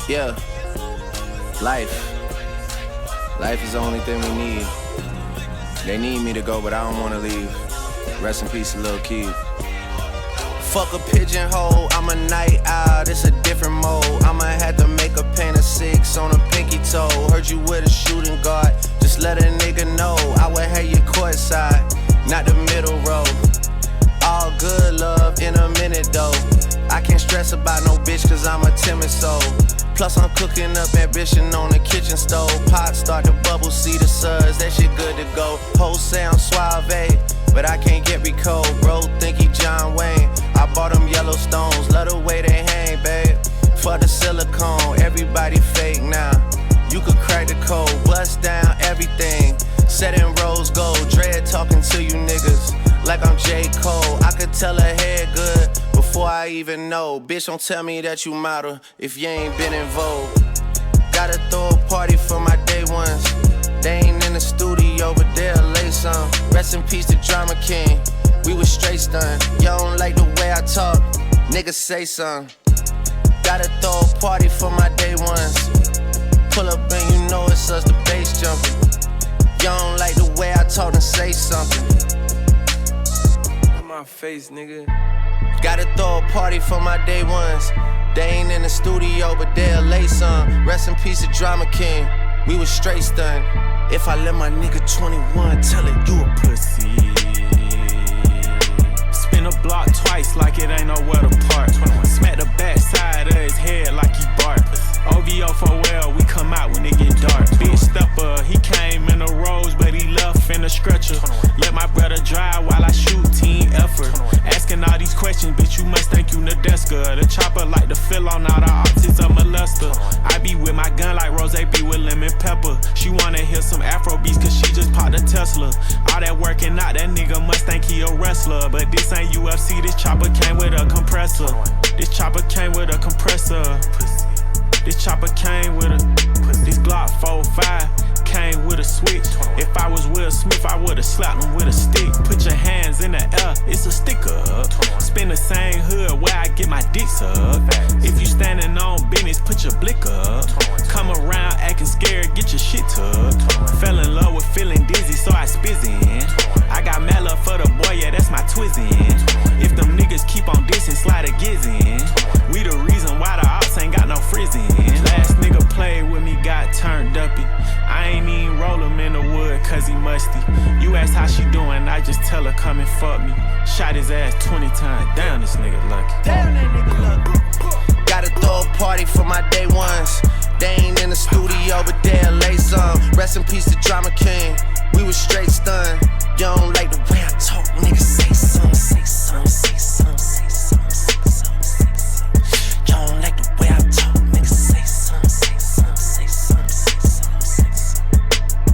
Yeah, life is the only thing we need. They need me to go, but I don't wanna leave. Rest in peace to Lil Keith. Fuck a pigeonhole, I'm a night owl, it's a different mode. I'ma have to make a paint of 6 on a pinky toe. Heard you with a shooting guard, just let a nigga know. I would have you courtside, not the middle row. All good love in a minute though. I can't stress about no bitch cause I'm a timid soul. Plus I'm cooking up ambition on the kitchen stove. Pot start to bubble, see the suds, that shit good to go. Whole sound suave, but I can't get Rico. Bro think he John Wayne, I bought them Yellowstones. Love the way they hang, babe. Fuck the silicone, everybody fake now. You could crack the code, bust down everything. Set in rose gold, dread talking to you niggas like I'm J. Cole. I could tell her head good before I even know. Bitch, don't tell me that you model if you ain't been in Vogue. Gotta throw a party for my day ones. They ain't in the studio, but they'll lay some. Rest in peace to Drama King, we was straight stunned. You don't like the way I talk, niggas say something. Gotta throw a party for my day ones. Pull up and you know it's us, the bass jumping. You don't like the way I talk and say something. My face, nigga. Gotta throw a party for my day ones. They ain't in the studio, but they'll lay some. Rest in peace to Drama King, we was straight stunned. If I let my nigga 21 tell it, you a pussy. Spin a block twice like it ain't nowhere to park. Smack the back side of his head like he bark. OVO for well, we come out when it get dark. Big stepper, he came in a rose, but he left in a stretcher. Let my brother drive while I shoot, team effort. Asking all these questions, bitch, you must think you Nadeska. The chopper like to fill on all the optics of molester. I be with my gun like Rose be with lemon pepper. She wanna hear some Afro beats cause she just popped a Tesla. All that working out, that nigga must think he a wrestler. But this ain't UFC, this chopper came with a compressor. This chopper came with a compressor. This chopper came with a, this Glock 45 came with a switch. If I was Will Smith, I would've slapped him with a stick. Put your hands in the air, it's a sticker. Spin the same hood where I get my dick sucked. If you standing on business, put your blick up. Come around acting scared, get your shit tucked. Fell in love with feeling dizzy, so I spizzin'. I got mad love for the boy, yeah, that's my twizzin'. If them niggas keep on dissing, slide a gizzin'. We the reason why the ops ain't got no frizzin'. Last nigga played with me, got turned uppy. I ain't even roll him in the wood cause he musty. You ask how she doing, I just tell her come and fuck me. Shot his ass 20 times, damn this nigga lucky. Damn that nigga lucky. Gotta throw a party for my day ones. They ain't in the studio, but they'll lay some. Rest in peace to Drama King, we was straight stunned. You don't like the way I talk, nigga, say something, say something, say something, say something, say something, say something. You don't like the way I talk, nigga, say something, say something, say something, say something, say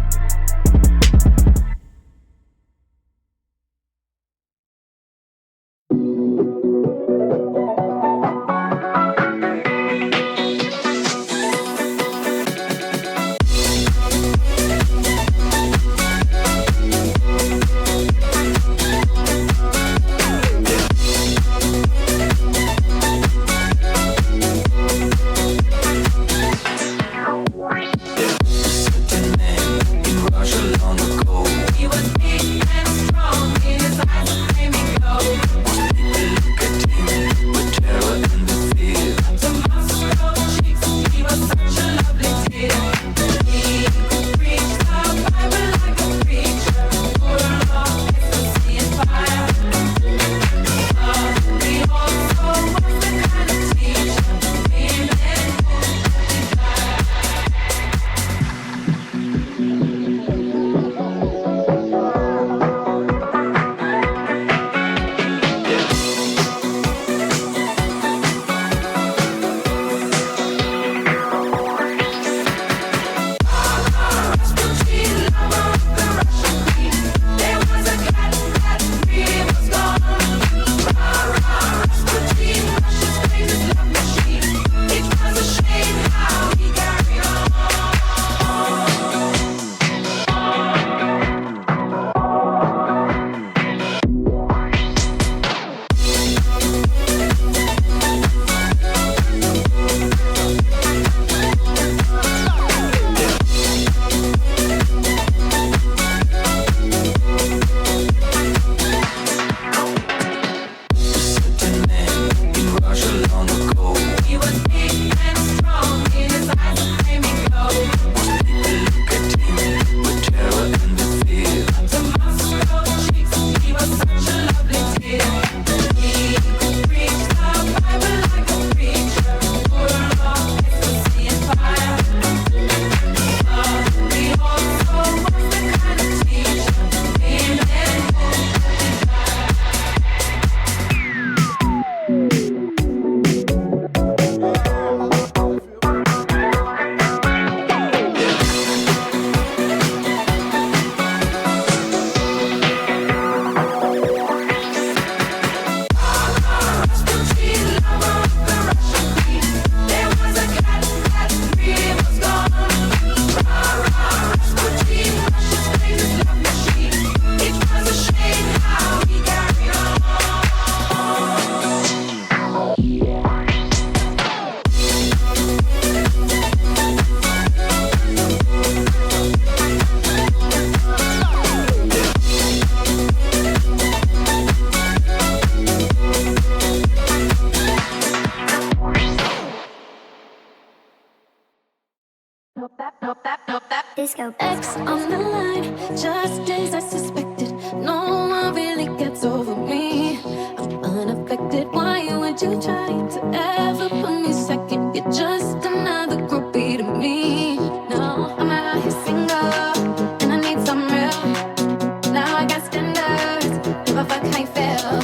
Disco. X on the line, just as I suspected. No one really gets over me. I'm unaffected. Why would you try to ever put me second? You're just another groupie to me. No, I'm out here single, and I need some real. Now I got standards, give a fuck how you feel.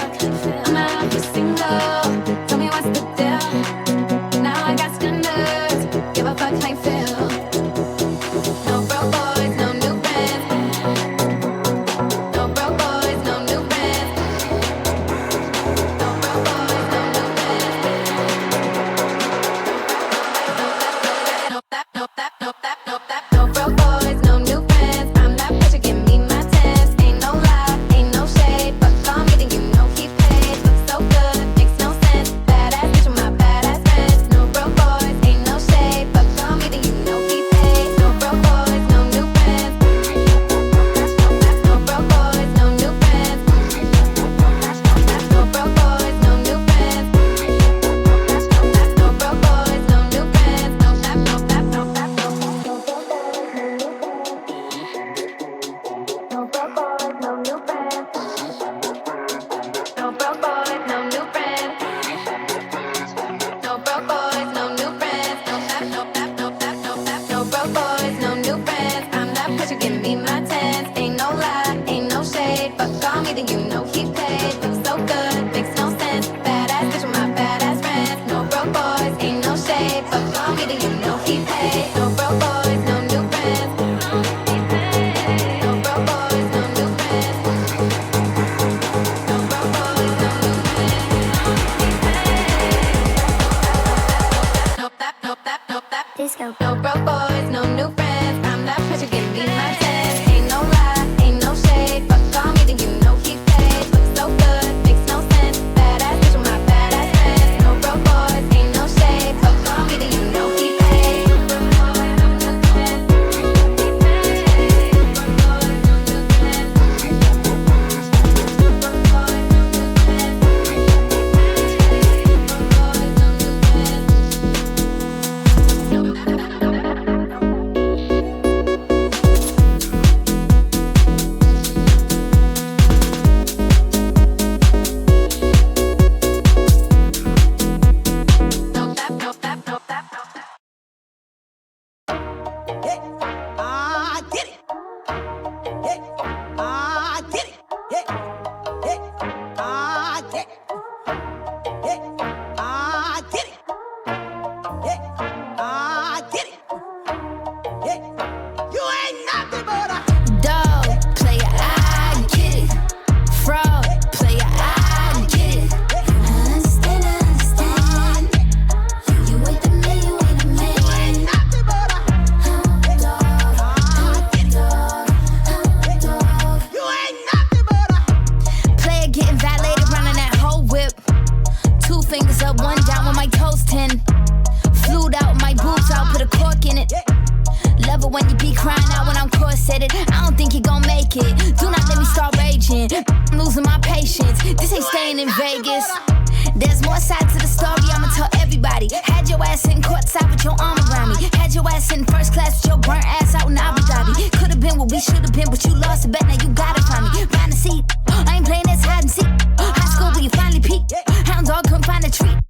I'm out here single, tell me what's the deal. Now I got standards, give a fuck how you feel. Disco. No broke boys, no new friends. I'm that pressure, give me my 10. Ain't no lie, ain't no shade. Fuck call me, then you know he paid. Look so good, makes no sense. Badass bitch with my badass friends. No broke boys, ain't no shade. Fuck call me, then you know he paid.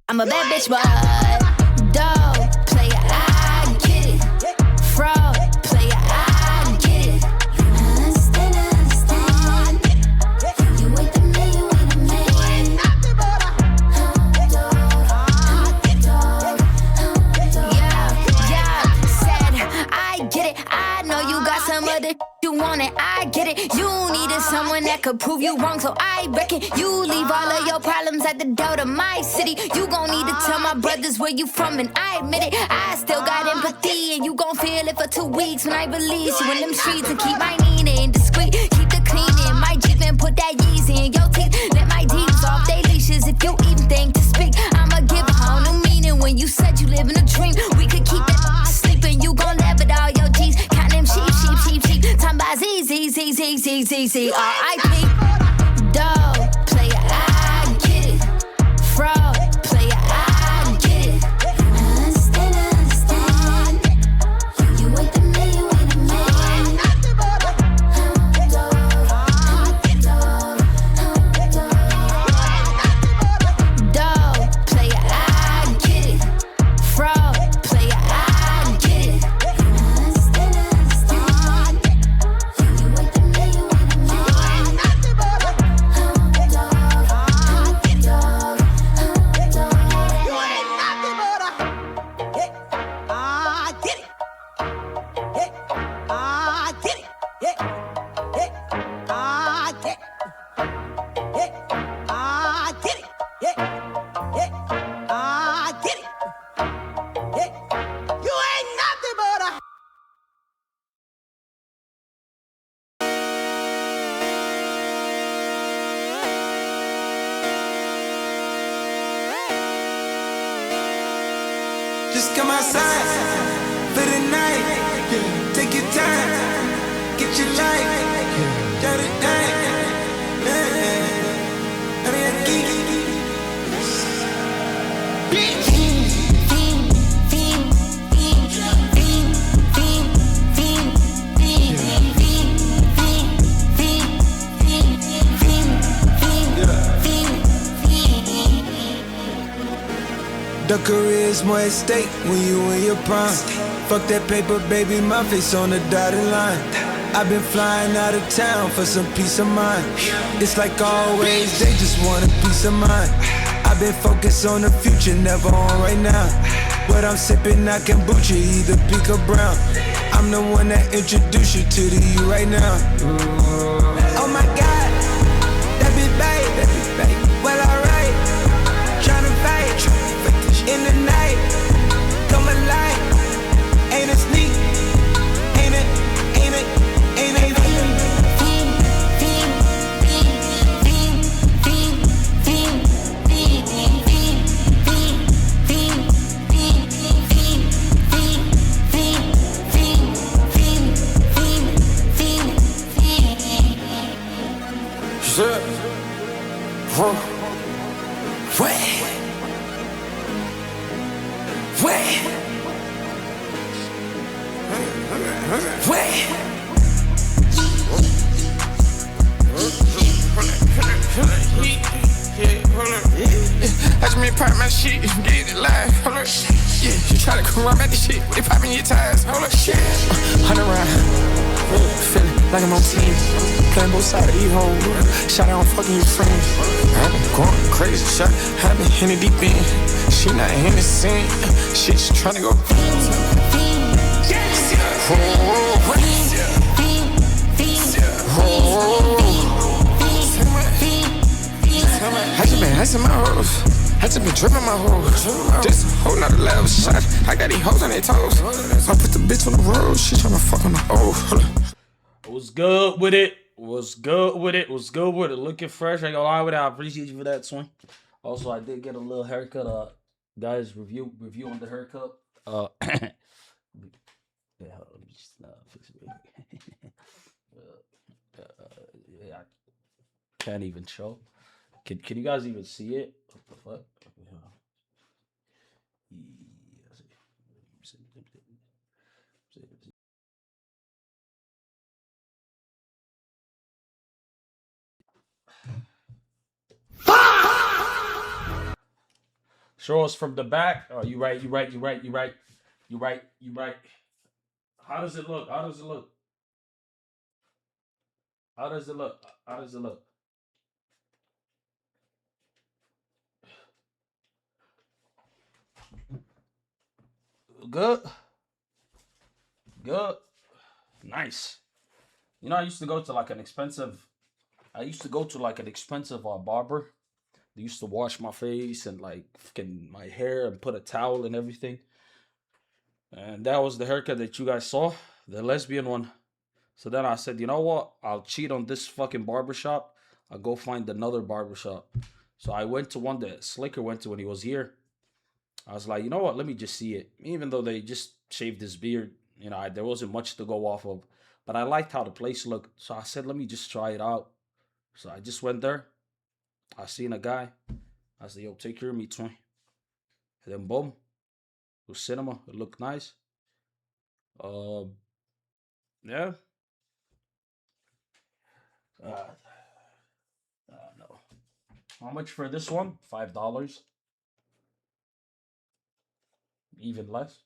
I'm a bad bitch, but dog, player, I get it. Fraud, player, I get it. Understand. You ain't the man, you ain't the man. You ain't nothing but a dog. Yeah, said, I get it. I know you got some other you want it, I get it. You needed someone that could prove you wrong, so I reckon you leave all of your problems at the door to my city. You gon' need to tell my brothers where you from, and I admit it. I still got empathy, and you gon' feel it for 2 weeks when I release you in them streets and keep my Nina discreet. Keep the cleaning, my Jeep and put that Yeezy in your teeth. Let my D's off they leashes if you even think to speak. I'ma give a whole new meaning when you said you live in a dream. We could keep that sleeping, you gon' laugh at all your G's. Count them sheep. Time by Z, R.I.P. Dog, player, I get it. Fraud, player, I get it. Understand. You ain't the man, you ain't the man. Just come outside for the night. Take your time, get your life. Got it done. The career's more at stake when you in your prime. Fuck that paper, baby, my face on the dotted line. I've been flying out of town for some peace of mind. It's like always, they just want a peace of mind. I've been focused on the future, never on right now. But I'm sipping that kombucha, either pink or brown. I'm the one that introduced you to the you right now. Oh my God, that be babe. Well, alright, tryna fight in the night, come alive. Ain't it sneak? Ain't it? Watch me pop my shit, get it live, hold up. Yeah, you try to come around at this shit, they popping your tires, hold up. Shit, 100 round, feeling like I'm on team, playing both sides of these hoes. Shot out, I'm fucking your friends. I've been going crazy, shot, I've been in the deep end. She not in the scene, she just tryna go. I just my hoes. I just been dripping my hoes. This whole nother level shot. I got these hoes on their toes. I put the bitch on the road. She tryna fuck on the old. What's good with it? What's good with it? What's good with it? Looking fresh. I ain't gonna lie with it. I appreciate you for that, Swing. Also, I did get a little haircut. Guys, review on the haircut. Yeah, let me just fix it. Yeah, I can't even show. Can you guys even see it? What the fuck? Show us from the back. Oh, you right. How does it look? How does it look? How does it look? How does it look? Good. Good. Nice. You know, I used to go to like an expensive barber. They used to wash my face and like fucking my hair and put a towel and everything. And that was the haircut that you guys saw, the lesbian one. So then I said, you know what? I'll cheat on this fucking barbershop. I'll go find another barbershop. So I went to one that Slicker went to when he was here. I was like, you know what? Let me just see it. Even though they just shaved his beard, you know, there wasn't much to go off of. But I liked how the place looked. So I said, let me just try it out. So I just went there. I seen a guy. I said, yo, take care of me, twin. And then boom. It was cinema. It looked nice. Yeah. No. How much for this one? $5. Even less.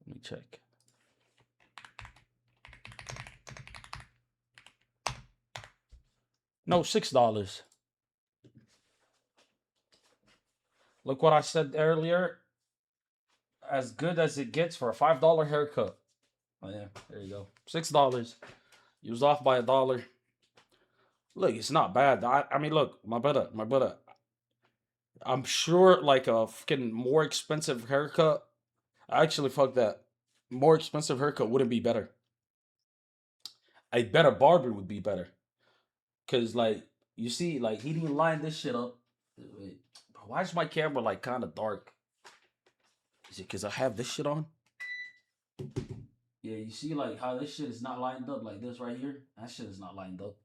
Let me check. No, $6. Look what I said earlier. As good as it gets for a $5 haircut. Oh yeah, there you go. $6. You was off by $1. Look, it's not bad. I mean, look, my brother. I'm sure like a fucking more expensive haircut. Actually, fuck that. More expensive haircut wouldn't be better. A better barber would be better. Cause like you see, like he didn't line this shit up. Wait, why is my camera like kind of dark? Is it because I have this shit on? Yeah, you see like how this shit is not lined up like this right here? That shit is not lined up.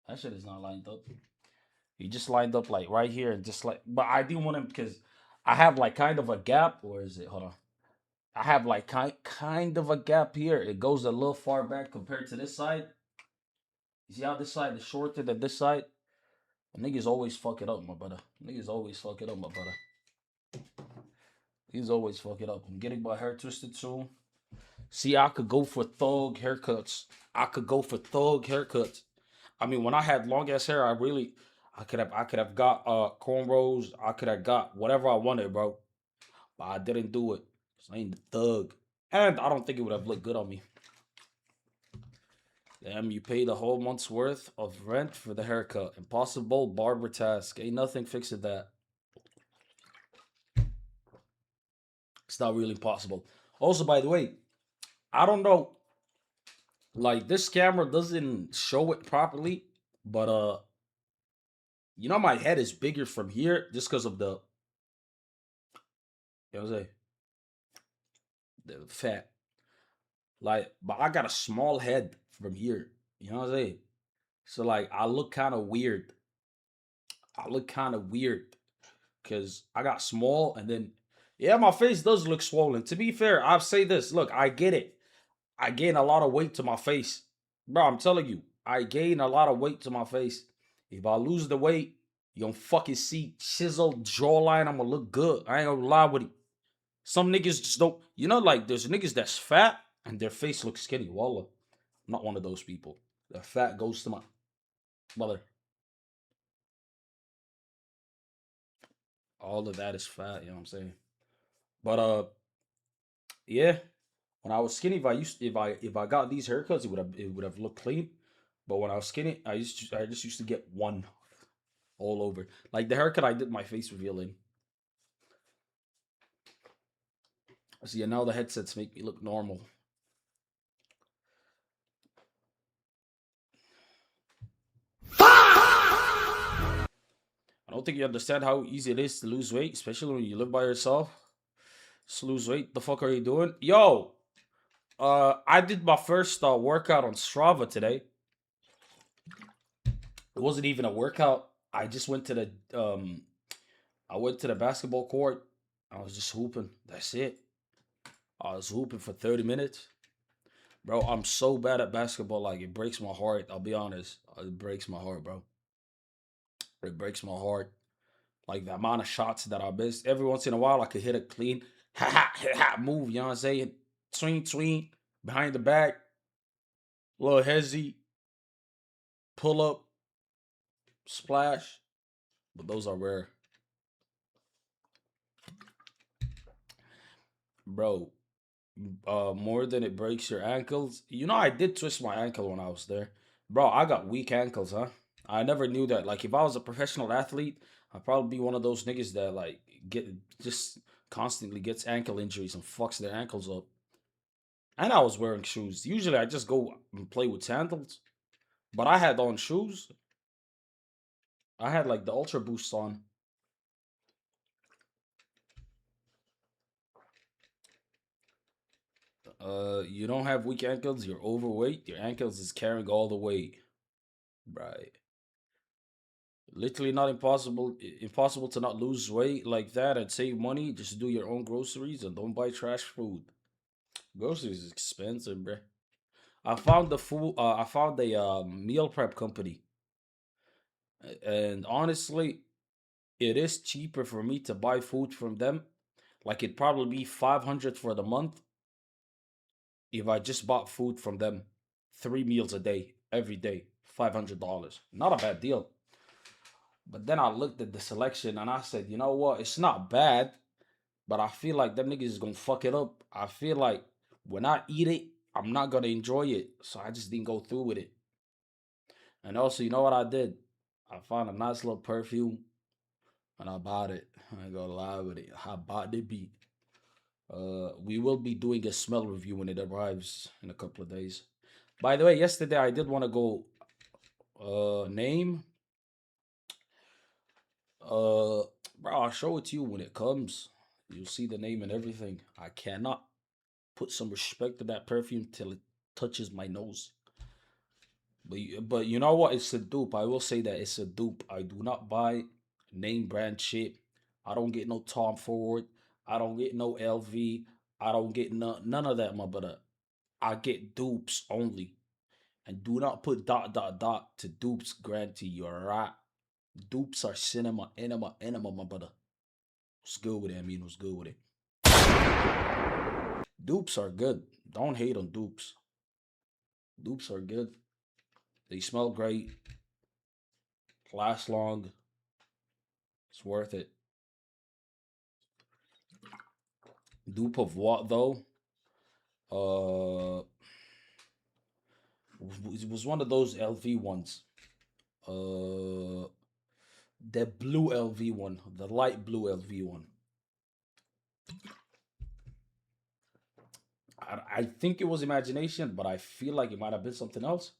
That shit is not lined up. He just lined up like right here and just like, but I do want him because I have like kind of a gap. Or is it? Hold on. I have like kind of a gap here. It goes a little far back compared to this side. You see how this side is shorter than this side? Niggas always fuck it up, my brother. Niggas always fuck it up, my brother. He's always fuck it up. I'm getting my hair twisted soon. See, I could go for thug haircuts. I could go for thug haircuts. I mean, when I had long ass hair, I could have got cornrows. I could have got whatever I wanted, bro. But I didn't do it. So I ain't the thug. And I don't think it would have looked good on me. Damn, you paid a whole month's worth of rent for the haircut. Impossible barber task. Ain't nothing fixing that. It's not really possible. Also, by the way, I don't know. Like, this camera doesn't show it properly. But, you know, my head is bigger from here just because of the, you know what I'm saying? The fat. Like, but I got a small head from here. You know what I'm saying? So, like, I look kind of weird. Because I got small and then, yeah, my face does look swollen. To be fair, I'll say this. Look, I get it. I gain a lot of weight to my face. Bro, I'm telling you. I gain a lot of weight to my face. If I lose the weight, you gonna fucking see chiseled jawline. I'm gonna look good. I ain't gonna lie with you. Some niggas just don't. You know, like, there's niggas that's fat and their face looks skinny. Wallah. I'm not one of those people. The fat goes to my brother. All of that is fat, you know what I'm saying? But yeah. When I was skinny, if I got these haircuts, it would have looked clean. But when I was skinny, I just used to get one all over. Like the haircut I did my face revealing. See, and now the headsets make me look normal. I don't think you understand how easy it is to lose weight, especially when you live by yourself. Just lose weight. The fuck are you doing? Yo, I did my first workout on Strava today. It wasn't even a workout. I just went to the basketball court. I was just hooping. That's it. I was hooping for 30 minutes. Bro, I'm so bad at basketball, like it breaks my heart. I'll be honest. It breaks my heart, bro. It breaks my heart. Like the amount of shots that I miss. Every once in a while I could hit a clean move, you know what I'm saying? Swing, behind the back, little hezzy, pull up, splash. But those are rare. Bro, more than it breaks your ankles. You know, I did twist my ankle when I was there. Bro, I got weak ankles, huh? I never knew that. Like, if I was a professional athlete, I'd probably be one of those niggas that, like, just constantly gets ankle injuries and fucks their ankles up. And I was wearing shoes. Usually, I just go and play with sandals. But I had on shoes. I had, like, the Ultra Boosts on. You don't have weak ankles. You're overweight. Your ankles is carrying all the weight. Right. Literally not impossible. Impossible to not lose weight like that and save money. Just do your own groceries and don't buy trash food. Groceries is expensive, bruh. I found the food. I found a meal prep company, and honestly, it is cheaper for me to buy food from them. Like it'd probably be 500 for the month if I just bought food from them, 3 meals a day, every day, $500. Not a bad deal. But then I looked at the selection and I said, you know what? It's not bad, but I feel like them niggas is gonna fuck it up. I feel like when I eat it, I'm not gonna enjoy it. So I just didn't go through with it. And also, you know what I did? I found a nice little perfume and I bought it. I ain't gonna lie with it. I bought the beat. We will be doing a smell review when it arrives in a couple of days. By the way, yesterday I did want to go name. Bro, I'll show it to you when it comes. You'll see the name and everything. I cannot put some respect to that perfume till it touches my nose. But you know what? It's a dupe. I will say that it's a dupe. I do not buy name brand shit. I don't get no Tom Ford. I don't get no LV. I don't get none of that, my brother. I get dupes only. And do not put ... to dupes, granted. You're right. Dupes are enema, my brother. What's good with it? I mean, what's good with it? Dupes are good. Don't hate on dupes. Dupes are good. They smell great. Last long. It's worth it. Dupe of what though? It was one of those LV ones. The blue LV one, the light blue LV one. I think it was imagination, but I feel like it might have been something else.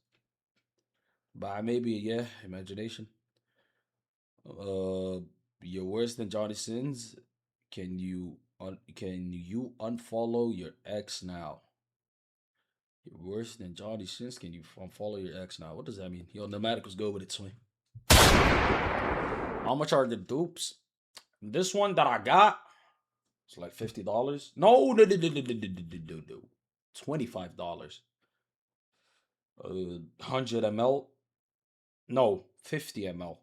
But maybe, yeah, imagination. You're worse than Johnny Sins. Can you unfollow your ex now? You're worse than Johnny Sins. Can you unfollow your ex now? What does that mean? Yo, Nomadic was good with it, swing. How much are the dupes? This one that I got, it's like $50. No, $25. 100 ml. No, 50 ml.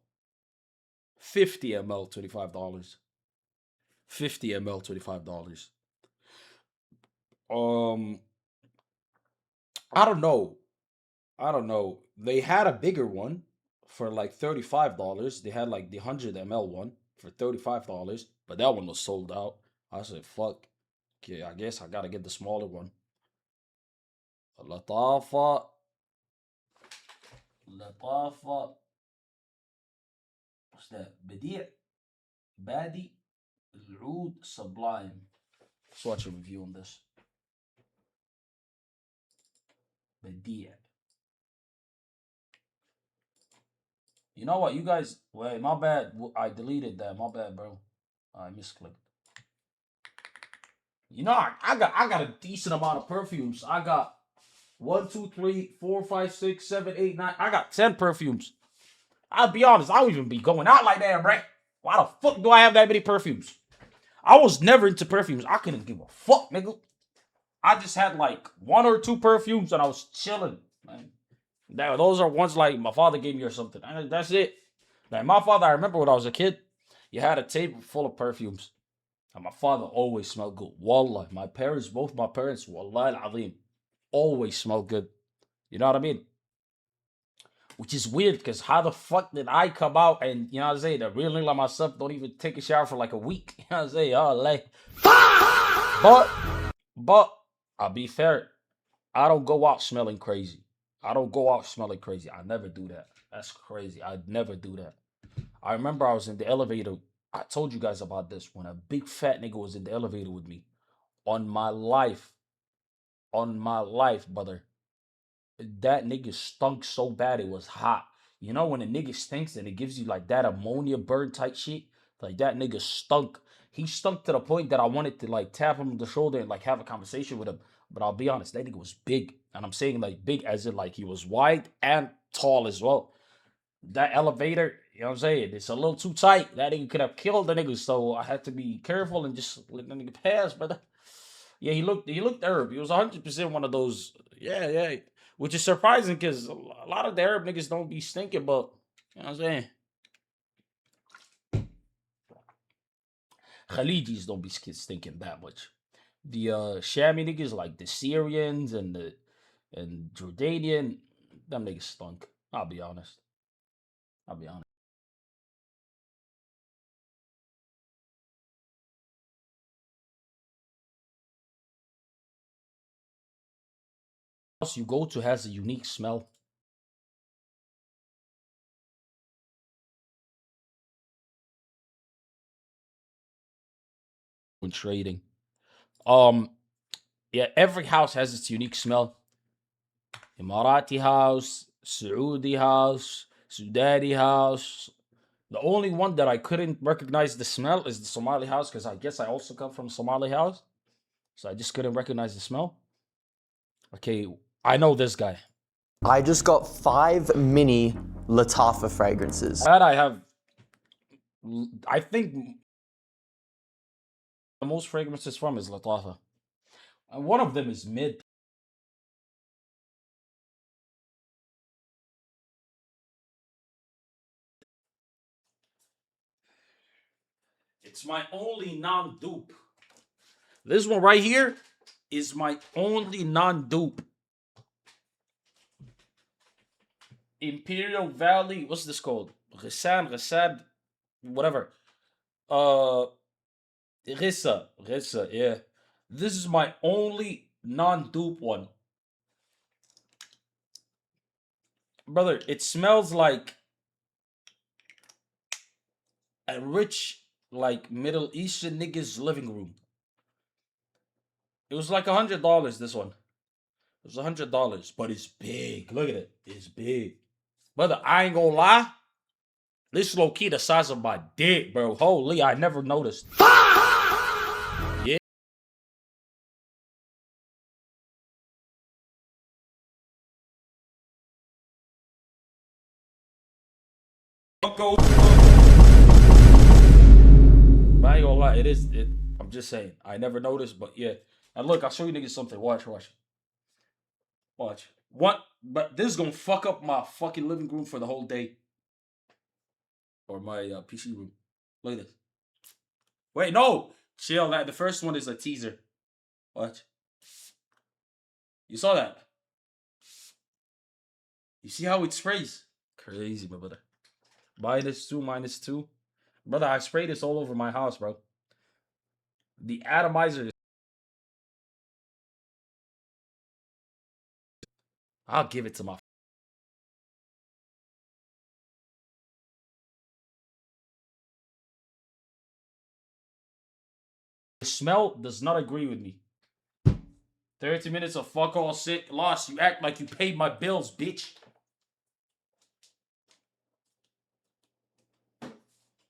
50 ml, $25. 50 ml, $25. I don't know. They had a bigger one for like $35. They had like the 100 ml one for $35, but that one was sold out. I said, fuck. Okay, I guess I gotta get the smaller one. Latafa. What's that? Badi' Badi Al-Oud Sublime. Let's watch a review on this. Badi'. You know what, you guys? Wait, my bad. I deleted that. My bad, bro. I misclicked. You know, I got a decent amount of perfumes. I got 1, 2, 3, 4, 5, 6, 7, 8, 9. I got 10 perfumes. I'll be honest, I don't even be going out like that, right? Why the fuck do I have that many perfumes? I was never into perfumes. I couldn't give a fuck, nigga. I just had like 1 or 2 perfumes and I was chilling, man. Those are ones like my father gave me or something. That's it. Like my father, I remember when I was a kid, he had a table full of perfumes. And my father always smelled good. Wallah. Both my parents, wallah al-azim, always smelled good. You know what I mean? Which is weird, because how the fuck did I come out and, you know what I'm saying, the real nigga like myself don't even take a shower for like a week. You know what I'm saying? Oh, like. But, I'll be fair, I don't go out smelling crazy. I never do that. That's crazy. I'd never do that. I remember I was in the elevator. I told you guys about this when a big fat nigga was in the elevator with me. On my life, brother. That nigga stunk so bad it was hot. You know when a nigga stinks and it gives you like that ammonia burn type shit? Like that nigga stunk. He stunk to the point that I wanted to like tap him on the shoulder and like have a conversation with him. But I'll be honest, that nigga was big. And I'm saying like big as in like he was wide and tall as well. That elevator, you know what I'm saying? It's a little too tight. That nigga could have killed the nigga. So I had to be careful and just let the nigga pass, brother. Yeah, he looked Arab. He was 100% one of those. Yeah. Which is surprising because a lot of the Arab niggas don't be stinking, but you know what I'm saying? Khalijis don't be stinking that much. The Shami niggas like the Syrians and Jordanian, them niggas stunk. I'll be honest. House you go to has a unique smell. When trading. Yeah, every house has its unique smell. Emirati house, Saudi house, Sudani house, The only one that I couldn't recognize the smell is the Somali house, because I guess I also come from Somali house. So I just couldn't recognize the smell. Okay, I know this guy. I just got 5 mini Latafa fragrances. That I have, I think the most fragrances from is Latafa. And one of them is mid. It's my only non-dupe. This one right here is my only non-dupe. Imperial Valley, what's this called? Resad, whatever. Rissa, yeah. This is my only non-dupe one. Brother, it smells like a rich, like, Middle Eastern nigga's living room. It was like $100, this one. It was $100, but it's big. Look at it. It's big. Brother, I ain't gonna lie. This low-key the size of my dick, bro. Holy, I never noticed. Yeah. But I ain't gonna lie, I'm just saying. I never noticed, but yeah. And look, I'll show you niggas something. Watch. What? But this is gonna fuck up my fucking living room for the whole day. Or my PC room. Look at this. Wait, no! Chill, the first one is a teaser. Watch. You saw that? You see how it sprays? Crazy, my brother. -2. Brother, I sprayed this all over my house, bro. The atomizer. I'll give it to my. The smell does not agree with me. 30 minutes of fuck all shit lost. You act like you paid my bills, bitch.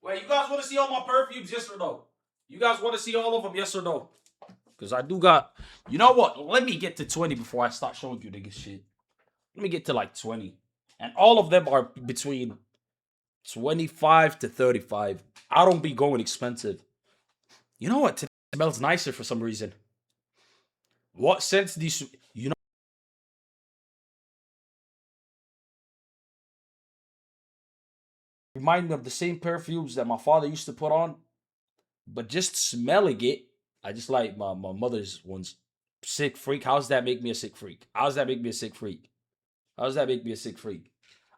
Wait, you guys want to see all my perfumes, yes or no? You guys want to see all of them, yes or no? Because I do got... You know what? Let me get to 20 before I start showing you niggas shit. Let me get to like 20. And all of them are between 25 to 35. I don't be going expensive. You know what? Today smells nicer for some reason. What sense these... You know... Remind me of the same perfumes that my father used to put on. But just smelling it, I just like my mother's ones. Sick freak. How's that make me a sick freak? How's that make me a sick freak? How's that make me a sick freak?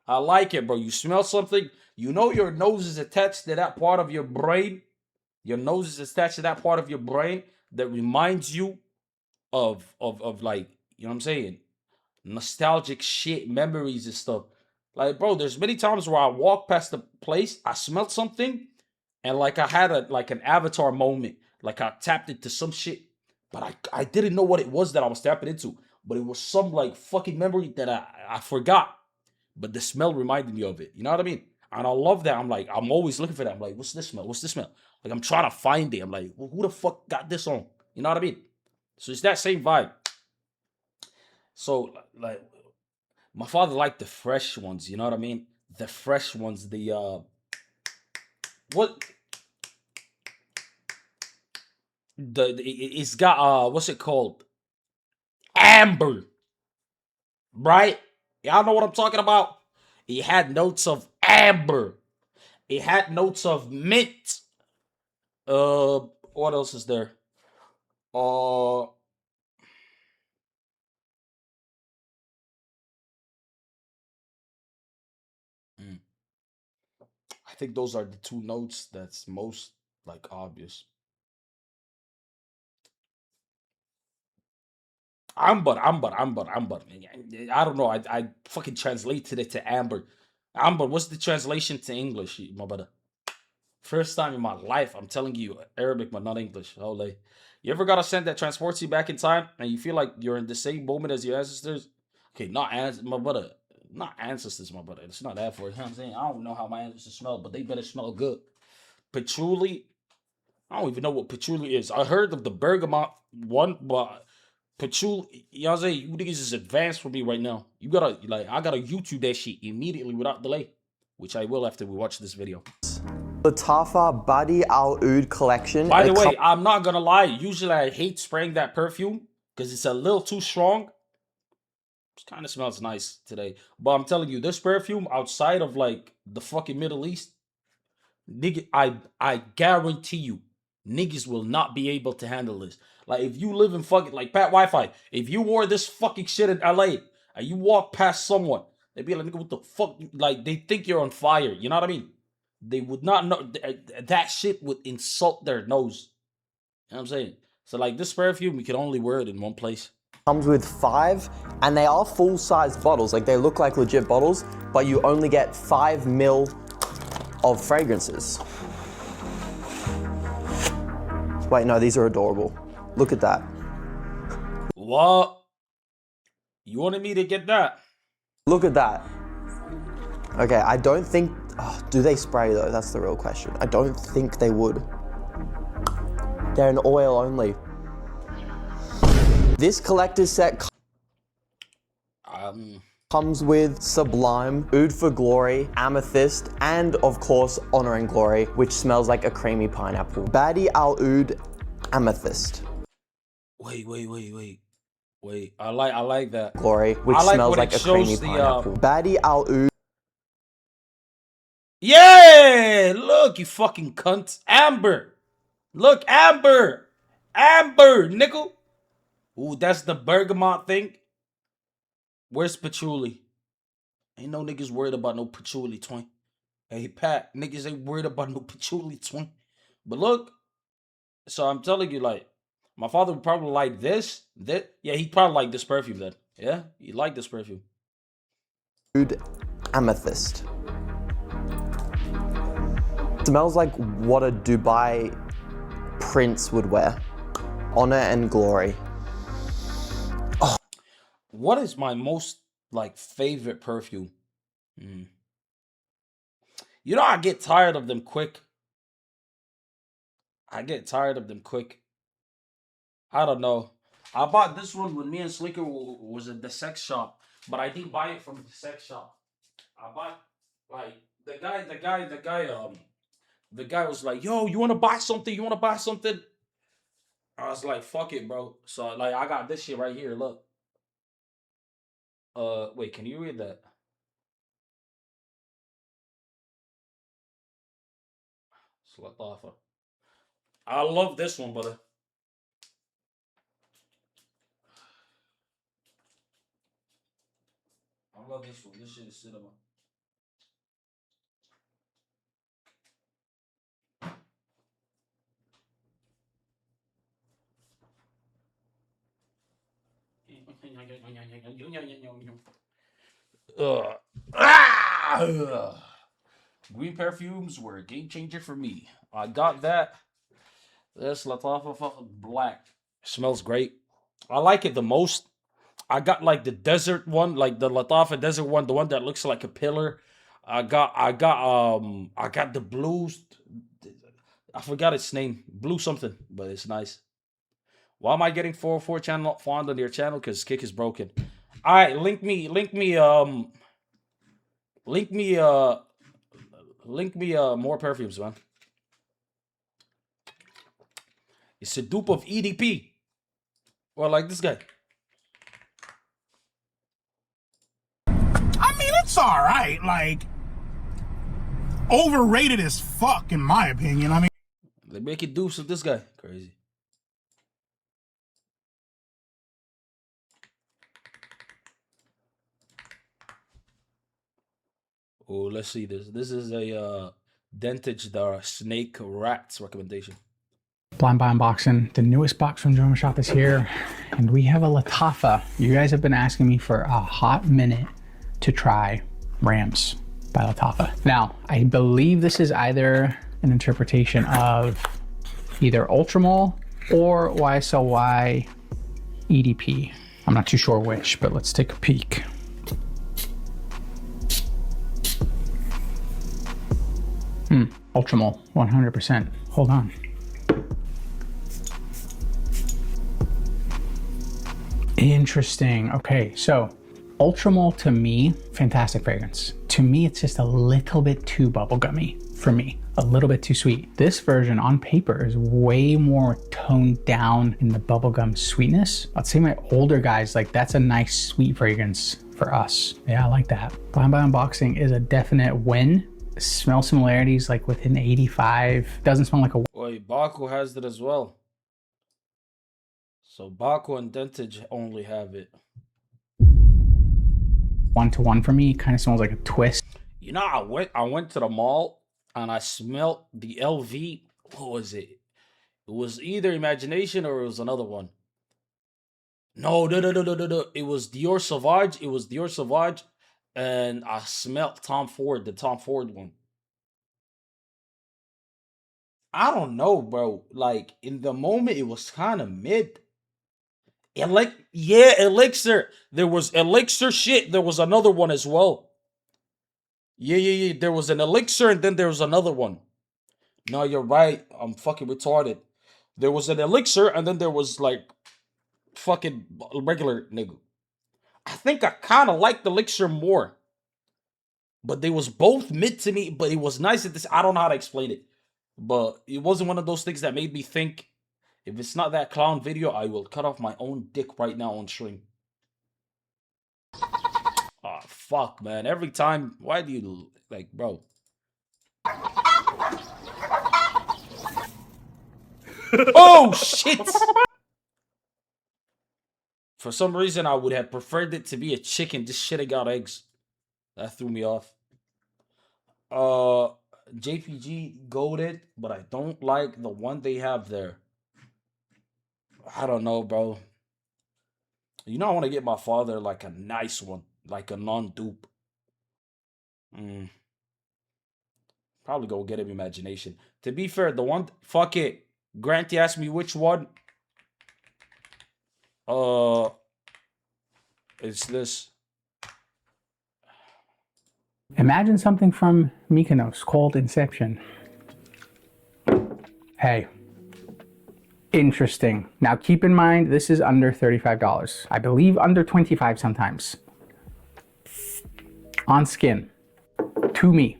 I like it, bro. You smell something. You know your nose is attached to that part of your brain. Your nose is attached to that part of your brain that reminds you of like, you know what I'm saying? Nostalgic shit, memories and stuff. Like, bro, there's many times where I walk past the place, I smelled something, and like I had an avatar moment. Like I tapped into some shit, but I didn't know what it was that I was tapping into. But it was some like fucking memory that I forgot. But the smell reminded me of it. You know what I mean? And I love that. I'm always looking for that. I'm like, what's this smell? What's this smell? Like I'm trying to find it. I'm like, well, who the fuck got this on? You know what I mean? So it's that same vibe. So like my father liked the fresh ones, you know what I mean? The fresh ones, it's got what's it called? Amber. Right? Y'all know what I'm talking about? It had notes of amber. It had notes of mint. What else is there? I think those are the two notes that's most like obvious. Amber. I don't know. I fucking translated it to amber. Amber, what's the translation to English, my brother? First time in my life, I'm telling you, Arabic, but not English. Holy. You ever got a scent that transports you back in time and you feel like you're in the same moment as your ancestors? Okay, not as my brother. not ancestors, my brother. It's not that for it. You know what I'm saying? I don't know how my ancestors smell, but they better smell good. Patchouli. I don't even know what patchouli is. I heard of the bergamot one, but patchouli, you know what I'm saying? You niggas is advanced for me right now. You gotta, like, I gotta YouTube that shit immediately without delay, which I will after we watch this video. Latafah Badi Al Oud collection. By the way, I'm not gonna lie. Usually I hate spraying that perfume because it's a little too strong. It kind of smells nice today. But I'm telling you, this perfume outside of like the fucking Middle East, nigga, I guarantee you, niggas will not be able to handle this. Like if you live in fucking like Pat Wi-Fi, if you wore this fucking shit in LA and you walk past someone, they'd be like, nigga, what the fuck? Like they think you're on fire. You know what I mean? They would not know that shit would insult their nose. You know what I'm saying? So like this perfume, you can only wear it in one place. Comes with 5, and they are full-size bottles. Like they look like legit bottles, but you only get 5 ml of fragrances. Wait, no, these are adorable. Look at that. What? You wanted me to get that? Look at that. Okay, I don't think... Oh, do they spray though? That's the real question. I don't think they would. They're an oil only. This collector's set comes with Sublime, Oud for Glory, Amethyst, and of course Honor and Glory, which smells like a creamy pineapple. Badi Al Oud Amethyst. Wait. I like that. Glory, which I like smells when like it a creamy shows the, pineapple. Badi Al Oud. Yeah, look, you fucking cunt. Amber. Look, Amber, nickel. Ooh, that's the bergamot thing. Where's patchouli? Ain't no niggas worried about no patchouli, twin. Hey, Pat, niggas ain't worried about no patchouli, twin. But look, so I'm telling you, like, my father would probably like this. Yeah, he'd probably like this perfume then. Yeah, he'd like this perfume. Oud Amethyst. Smells like what a Dubai prince would wear. Honor and Glory. Oh. What is my most like favorite perfume? You know, I get tired of them quick. I don't know. I bought this one when me and Slicker was at the sex shop, but I didn't buy it from the sex shop. I bought like the guy was like, yo, you want to buy something? I was like, fuck it, bro. So, like, I got this shit right here. Look. Wait, can you read that? Latafah. I love this one, brother. I love this one. This shit is cinema. Green perfumes were a game changer for me. I got that. This Latafah fucking black. Smells great. I like it the most. I got like the desert one, like the Latafah desert one, the one that looks like a pillar. I got the blues. I forgot its name. Blue something, but it's nice. Why am I getting 404 channel fond on your channel? Because Kick is broken. All right, link me more perfumes, man. It's a dupe of EDP. Well, like this guy. I mean, it's all right. Like, overrated as fuck, in my opinion. I mean, They make it dupes of this guy. Crazy. Oh, let's see this. This is a Dentage the Snake Rats recommendation. Blind by Unboxing, the newest box from Drama Shop is here, and we have a Latafah. You guys have been asking me for a hot minute to try Rams by Latafah. Now, I believe this is either an interpretation of either Ultramol or YSLY EDP. I'm not too sure which, but let's take a peek. Ultramol, 100%. Hold on. Interesting. Okay, so Ultramol to me, fantastic fragrance. To me, it's just a little bit too bubblegummy for me. A little bit too sweet. This version on paper is way more toned down in the bubblegum sweetness. I'd say my older guys, like that's a nice sweet fragrance for us. Yeah, I like that. Blind by Unboxing is a definite win. Smell similarities like within 85. Doesn't smell like a... Wait, Baku has it as well. So Baku and Dentage only have it. One-to-one for me. Kind of smells like a twist. You know, I went to the mall and I smelled the LV. What was it? It was either Imagination or it was another one. No. It was Dior Sauvage. It was Dior Sauvage. And I smelled Tom Ford, the Tom Ford one. I don't know, bro. Like, in the moment, it was kind of mid. Elixir. There was Elixir shit. There was another one as well. Yeah. There was an Elixir and then there was another one. No, you're right. I'm fucking retarded. There was an Elixir and then there was like fucking regular nigga. I think I kind of liked Elixir more. But they was both mid to me, but it was nice at this. I don't know how to explain it. But it wasn't one of those things that made me think, if it's not that clown video, I will cut off my own dick right now on stream. Oh, fuck, man. Every time, why do you, like, bro? Oh, shit! For some reason, I would have preferred it to be a chicken. This shit ain't got eggs. That threw me off. JPG goated, but I don't like the one they have there. I don't know, bro. You know, I want to get my father like a nice one, like a non-dupe. Probably go get him Imagination. To be fair, the one, fuck it. Granty asked me which one. It's this. Imagine something from Mykonos called Inception. Hey. Interesting. Now keep in mind, this is under $35. I believe under $25 sometimes. On skin. To me,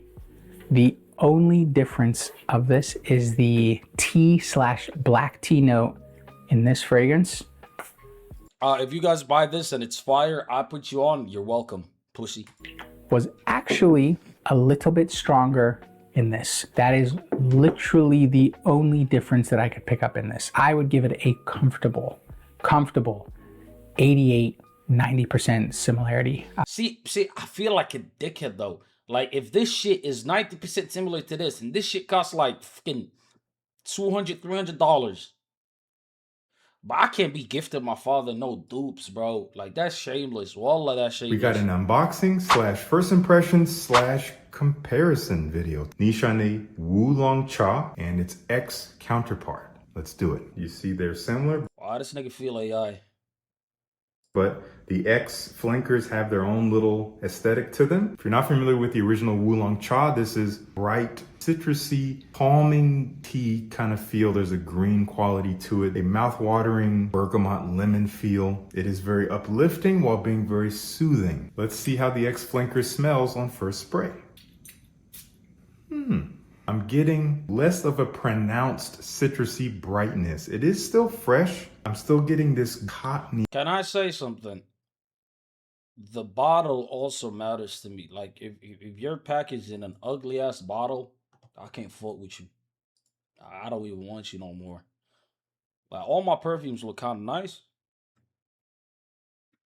the only difference of this is the tea/black tea note in this fragrance. If you guys buy this and it's fire, I put you on, you're welcome, pussy. Was actually a little bit stronger in this. That is literally the only difference that I could pick up in this. I would give it a comfortable 88, 90% similarity. See, I feel like a dickhead though. Like, if this shit is 90% similar to this, and this shit costs like fucking $200, $300, but I can't be gifting my father no dupes, bro. Like, that's shameless. Wallah, that's shameless. We got an unboxing / first impressions / comparison video. Nishane Wulong Cha and its X counterpart. Let's do it. You see they're similar. Why this nigga feel AI? But the X flankers have their own little aesthetic to them. If you're not familiar with the original Wulong Cha, this is bright, citrusy, calming tea kind of feel. There's a green quality to it, a mouth-watering bergamot lemon feel. It is very uplifting while being very soothing. Let's see how the X flanker smells on first spray. I'm getting less of a pronounced citrusy brightness. It is still fresh. I'm still getting this cottony. Can I say something? The bottle also matters to me. Like, if you're packaged in an ugly ass bottle, I can't fuck with you. I don't even want you no more. Like, all my perfumes look kind of nice.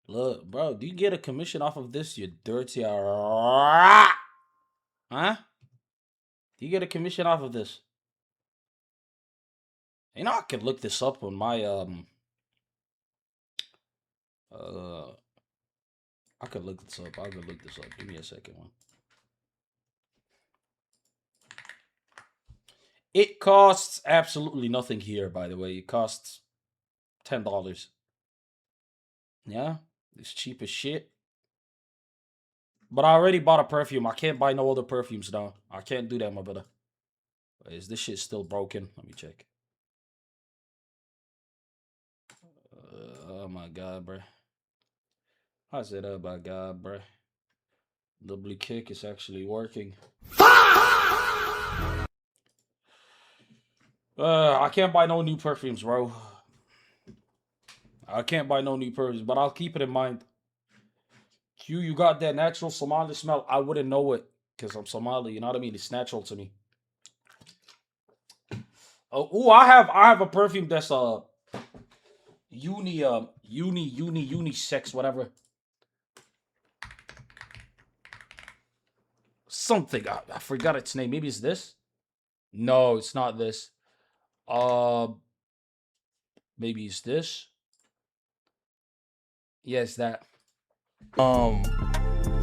Look, bro, do you get a commission off of this, you dirty Huh? Do you get a commission off of this? You know, I could look this up on my I could look this up. Give me a second one. It costs absolutely nothing here, by the way. It costs $10. Yeah, it's cheap as shit. But I already bought a perfume. I can't buy no other perfumes now. I can't do that, my brother. Is this shit still broken? Let me check. Oh my god, bruh. I said, oh my god, bruh. Double kick is actually working. I can't buy no new perfumes, bro. I can't buy no new perfumes, but I'll keep it in mind. Q, you got that natural Somali smell. I wouldn't know it because I'm Somali. You know what I mean? It's natural to me. Oh, I have a perfume that's unisex, whatever. Something. I forgot its name. Maybe it's this. No, it's not this. Maybe it's this. Yes, that.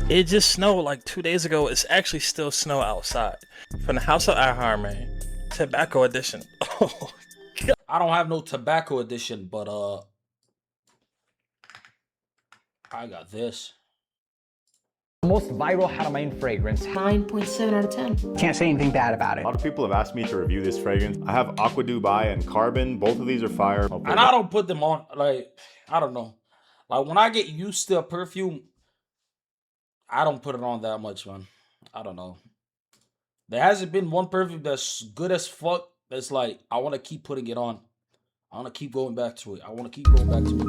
It just snowed like 2 days ago. It's actually still snow outside. From the House of Ahar, man. Tobacco edition. Oh, God. I don't have no tobacco edition, but I got this. Most viral Haramain fragrance. 9.7 out of 10. Can't say anything bad about it. A lot of people have asked me to review this fragrance. I have Aqua Dubai and Carbon. Both of these are fire. And I don't put them on, like, I don't know. Like, when I get used to a perfume, I don't put it on that much, man. I don't know. There hasn't been one perfume that's good as fuck that's like, I want to keep putting it on. I want to keep going back to it. I want to keep going back to it.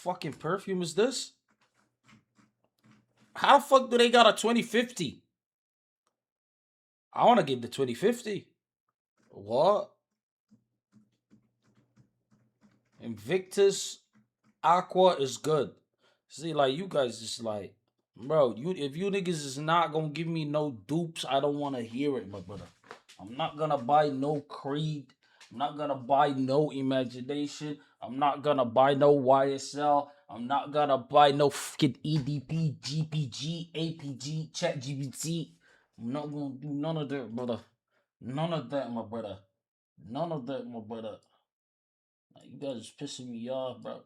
Fucking perfume is this? How the fuck do they got a 2050? I want to get the 2050. What? Invictus Aqua is good. See, like, you guys just like, bro, if you niggas is not gonna give me no dupes, I don't want to hear it, my brother. I'm not gonna buy no Creed. I'm not gonna buy no Imagination. I'm not gonna buy no YSL. I'm not gonna buy no fucking EDP, GPG, APG, ChatGPT. I'm not gonna do none of that, brother. None of that, my brother. None of that, my brother. Like, you guys is pissing me off, bro.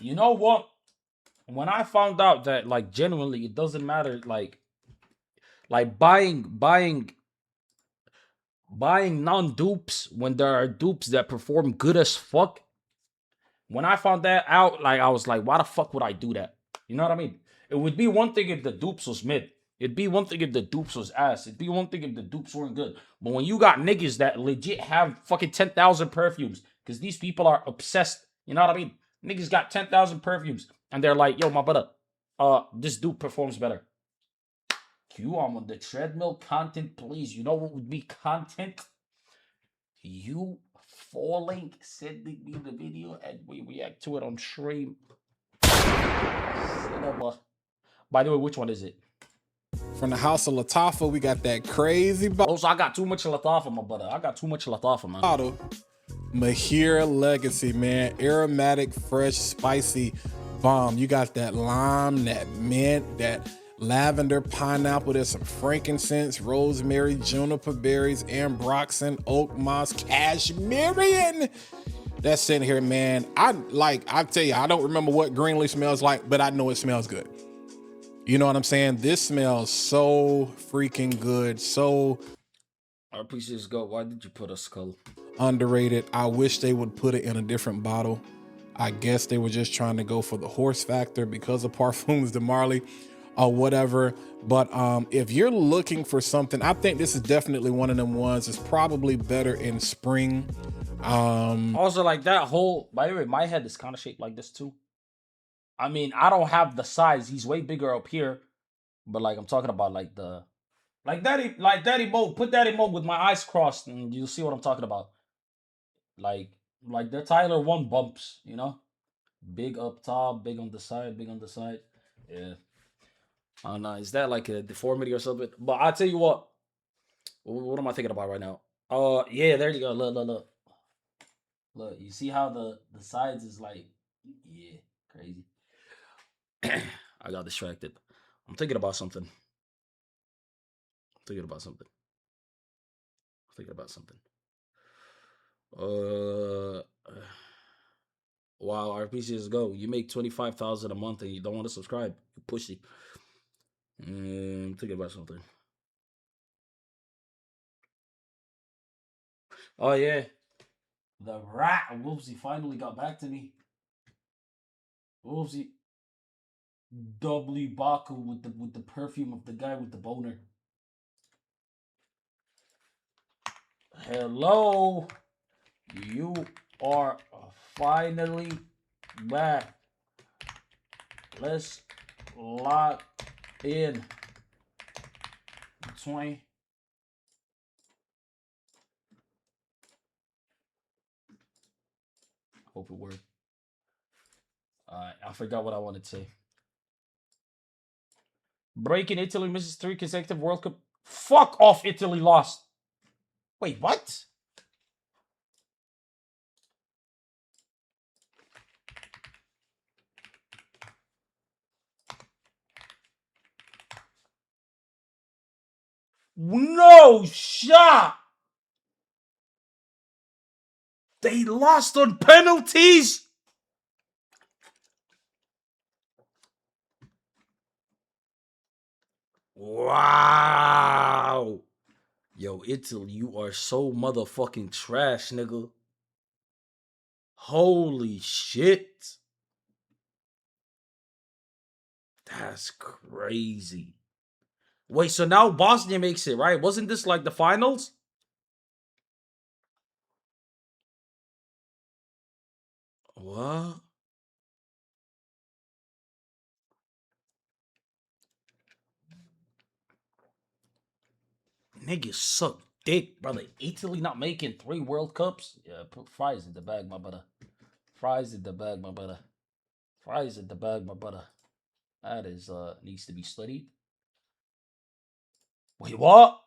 You know what? When I found out that, like, genuinely, it doesn't matter, like buying non-dupes when there are dupes that perform good as fuck. When I found that out, like, I was like, why the fuck would I do that? You know what I mean? It would be one thing if the dupes was mid. It'd be one thing if the dupes was ass. It'd be one thing if the dupes weren't good. But when you got niggas that legit have fucking 10,000 perfumes, because these people are obsessed, you know what I mean? Niggas got 10,000 perfumes, and they're like, yo, my brother, this dupe performs better. I'm on the treadmill. Content, please. You know what would be content? You falling, sending me the video, and we react to it on stream. Cinema. By the way, which one is it? From the House of Lattafa, we got that crazy Also, I got too much Lattafa, my brother. I got too much Lattafa, man. bottle. Mahir Legacy, man. Aromatic, fresh, spicy bomb. You got that lime, that mint, that lavender, pineapple. There's some frankincense, rosemary, juniper berries, ambroxan, oak moss, cashmerian. That's sitting here, man. I tell you, I don't remember what green leaf smells like, but I know it smells good. You know what I'm saying? This smells so freaking good. So I appreciate this. Go. Why did you put a skull? Underrated. I wish they would put it in a different bottle. I guess they were just trying to go for the horse factor because of Parfums de Marly. or whatever. But if you're looking for something, I think this is definitely one of them ones. It's probably better in spring. Also, like that whole, by the way, my head is kind of shaped like this too. I mean, I don't have the size. He's way bigger up here. But like, I'm talking about like that emote. Put that emote with my eyes crossed and you'll see what I'm talking about. Like the Tyler 1 bumps, you know? Big up top, big on the side, big on the side. Yeah. I don't know. Is that like a deformity or something? But I'll tell you what. What am I thinking about right now? Yeah, there you go. Look. Look, you see how the sides is like, yeah, crazy. I got distracted. I'm thinking about something. Wow, RPCs go. You make 25,000 a month and you don't want to subscribe. You pushy. I'm thinking about something. Oh yeah, the rat Wolvesy finally got back to me. Wolvesy, W Baku with the perfume of the guy with the boner. Hello, you are finally back. Let's lock in. 20. Hope it worked. I forgot what I wanted to say. Breaking Italy misses 3 consecutive World Cup. Fuck off, Italy lost. Wait, what? No shot. They lost on penalties. Wow. Yo, Italy, you are so motherfucking trash, nigga. Holy shit. That's crazy. Wait, so now Bosnia makes it, right? Wasn't this like the finals? What? Niggas suck dick, brother. Italy not making 3 World Cups? Yeah, put fries in the bag, my brother. Fries in the bag, my brother. Fries in the bag, my brother. That is, needs to be studied. Wait, what?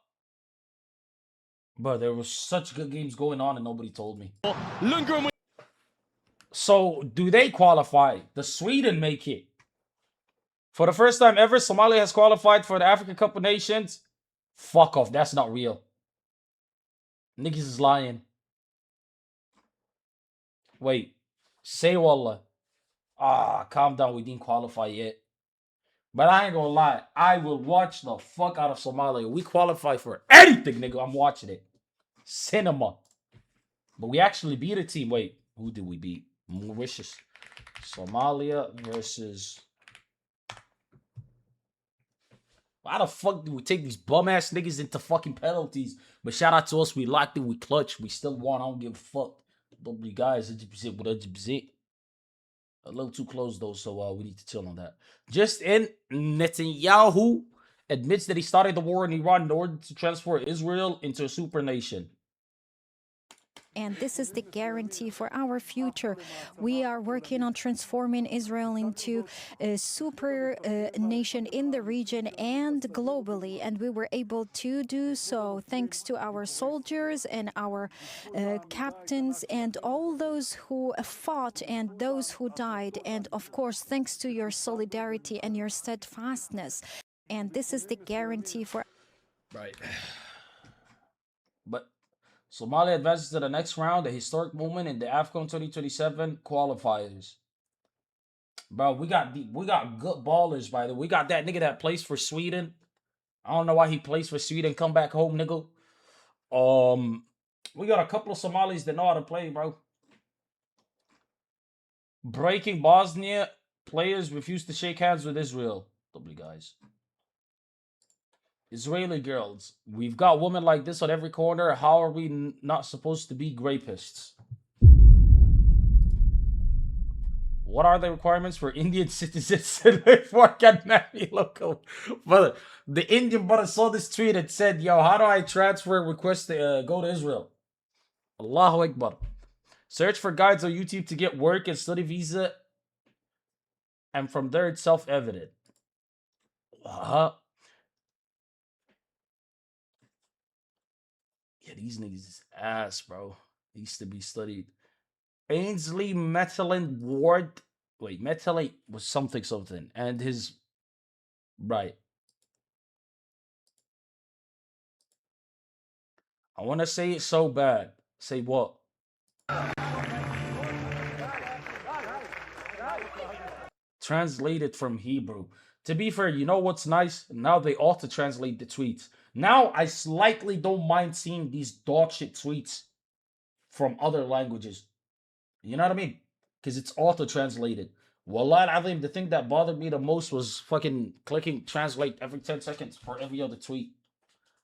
Bro, there was such good games going on and nobody told me. So, do they qualify? Does Sweden make it? For the first time ever, Somalia has qualified for the African Cup of Nations. Fuck off, that's not real. Niggas is lying. Wait, say wallah. Calm down, we didn't qualify yet. But I ain't gonna lie, I will watch the fuck out of Somalia. We qualify for anything, nigga. I'm watching it. Cinema. But we actually beat a team. Wait, who did we beat? Mauritius. Somalia versus... Why the fuck do we take these bum-ass niggas into fucking penalties? But shout out to us. We locked it. We clutched. We still won. I don't give a fuck. W guys, 100% with 100%. A little too close, though, so we need to chill on that. Just in, Netanyahu admits that he started the war in Iran in order to transform Israel into a super nation. And this is the guarantee for our future. We are working on transforming Israel into a super nation in the region and globally. And we were able to do so thanks to our soldiers and our captains and all those who fought and those who died. And of course, thanks to your solidarity and your steadfastness. And this is the guarantee for... Right. But Somalia advances to the next round, a historic moment in the AFCON 2027 qualifiers. Bro, we got good ballers, by the way. We got that nigga that plays for Sweden. I don't know why he plays for Sweden. Come back home, nigga. We got a couple of Somalis that know how to play, bro. Breaking Bosnia, players refuse to shake hands with Israel. Lovely guys. Israeli girls. We've got women like this on every corner. How are we not supposed to be rapists? What are the requirements for Indian citizens to live for Kannami local? Brother, the Indian brother saw this tweet and said, yo, how do I transfer a request to go to Israel? Allahu Akbar. Search for guides on YouTube to get work and study visa. And from there, it's self-evident. Yeah, these niggas is ass, bro. Needs to be studied. Ainsley Methylene Ward. Wait, Methylene was something. And his... Right. I want to say it so bad. Say what? Translated from Hebrew. To be fair, you know what's nice? Now they auto-translate the tweets. Now I slightly don't mind seeing these dog shit tweets from other languages. You know what I mean? Because it's auto-translated. Wallah al-Azim, the thing that bothered me the most was fucking clicking translate every 10 seconds for every other tweet.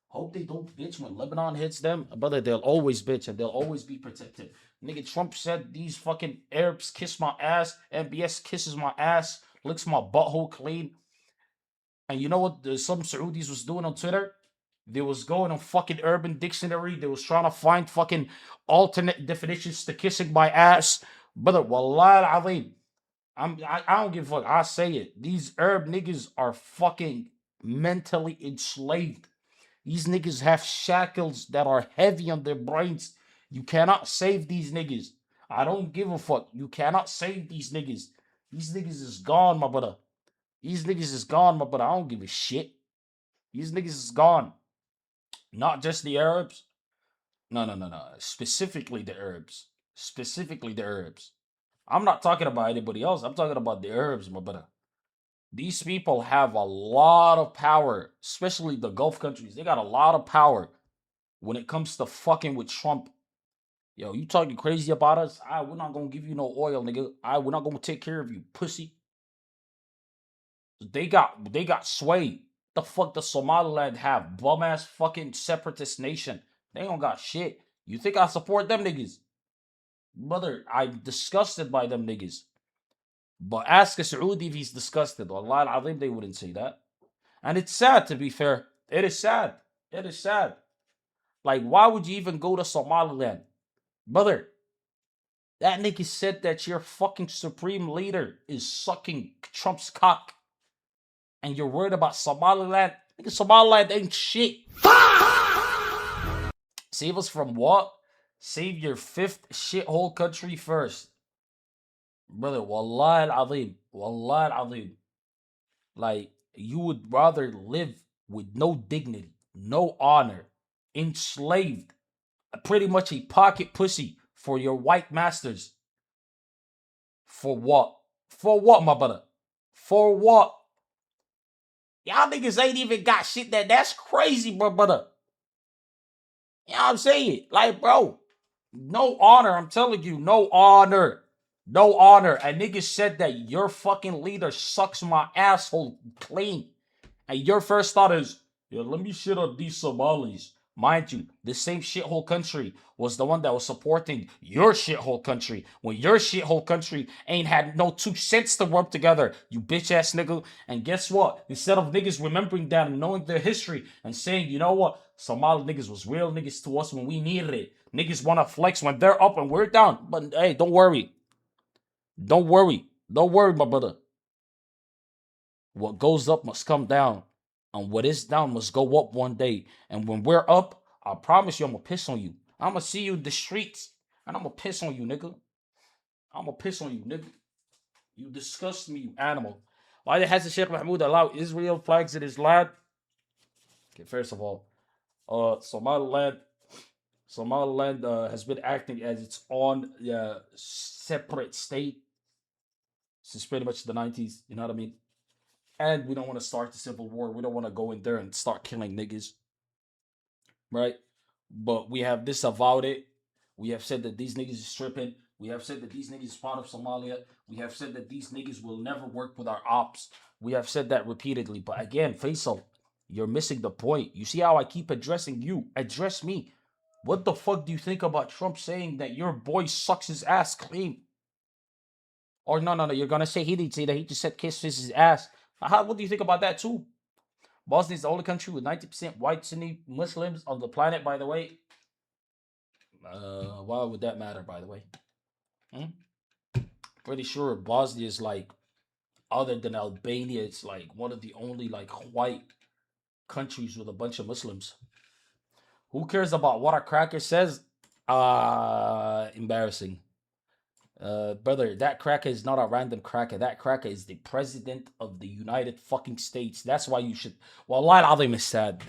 Hope they don't bitch when Lebanon hits them. Brother, they'll always bitch and they'll always be protected. Nigga, Trump said these fucking Arabs kiss my ass. MBS kisses my ass. Licks my butthole clean. And you know what some Saudis was doing on Twitter? They was going on fucking Urban Dictionary. They was trying to find fucking alternate definitions to kissing my ass. Brother, wallah al-azim. I don't give a fuck. I say it. These Arab niggas are fucking mentally enslaved. These niggas have shackles that are heavy on their brains. You cannot save these niggas. I don't give a fuck. You cannot save these niggas. These niggas is gone, my brother. These niggas is gone, my brother. I don't give a shit. These niggas is gone. Not just the Arabs. No. Specifically the Arabs. Specifically the Arabs. I'm not talking about anybody else. I'm talking about the Arabs, my brother. These people have a lot of power, especially the Gulf countries. They got a lot of power when it comes to fucking with Trump. Yo, you talking crazy about us? We're not gonna give you no oil, nigga. We're not gonna take care of you, pussy. They got sway. The fuck does Somaliland have? Bum ass fucking separatist nation. They don't got shit. You think I support them niggas? Brother, I'm disgusted by them niggas. But ask a Saudi if he's disgusted. Allah al-Azim, they wouldn't say that. And it's sad, to be fair. It is sad. It is sad. Like, why would you even go to Somaliland? Brother, that nigga said that your fucking supreme leader is sucking Trump's cock. And you're worried about Somaliland? Nigga, Somaliland ain't shit. Save us from what? Save your fifth shithole country first. Brother, wallah al-azim. Wallah al-azim. Like, you would rather live with no dignity, no honor, enslaved, pretty much a pocket pussy for your white masters. For what? For what, my brother? For what? Y'all niggas ain't even got shit that's crazy, bro, brother. You know what I'm saying? Like, bro, no honor. I'm telling you, no honor. No honor. A nigga said that your fucking leader sucks my asshole clean. And your first thought is, yo, let me shit on these Somalis. Mind you, the same shithole country was the one that was supporting your shithole country when your shithole country ain't had no 2 cents to rub together, you bitch ass nigga. And guess what? Instead of niggas remembering that and knowing their history and saying, you know what, Somali niggas was real niggas to us when we needed it. Niggas want to flex when they're up and we're down. But hey, don't worry. Don't worry. Don't worry, my brother. What goes up must come down. And what is down must go up one day. And when we're up, I promise you I'm going to piss on you. I'm going to see you in the streets. And I'm going to piss on you, nigga. I'm going to piss on you, nigga. You disgust me, you animal. Why the Hassan Sheikh Mahmoud allow Israel flags in his land? Okay, first of all, Somaliland has been acting as its own separate state since pretty much the 90s. You know what I mean? And we don't want to start the civil war. We don't want to go in there and start killing niggas. Right? But we have disavowed it. We have said that these niggas is stripping. We have said that these niggas is part of Somalia. We have said that these niggas will never work with our ops. We have said that repeatedly. But again, Faisal, you're missing the point. You see how I keep addressing you? Address me. What the fuck do you think about Trump saying that your boy sucks his ass clean? Or no, you're gonna say he didn't say that. He just said kisses his ass. What do you think about that too? Bosnia is the only country with 90% white Sunni Muslims on the planet, by the way. Why would that matter, by the way? Pretty sure Bosnia is like, other than Albania, it's like one of the only like white countries with a bunch of Muslims. Who cares about what a cracker says? Embarrassing. Brother, that cracker is not a random cracker. That cracker is the president of the United fucking States. That's why you should. Wallahi al-azim is sad.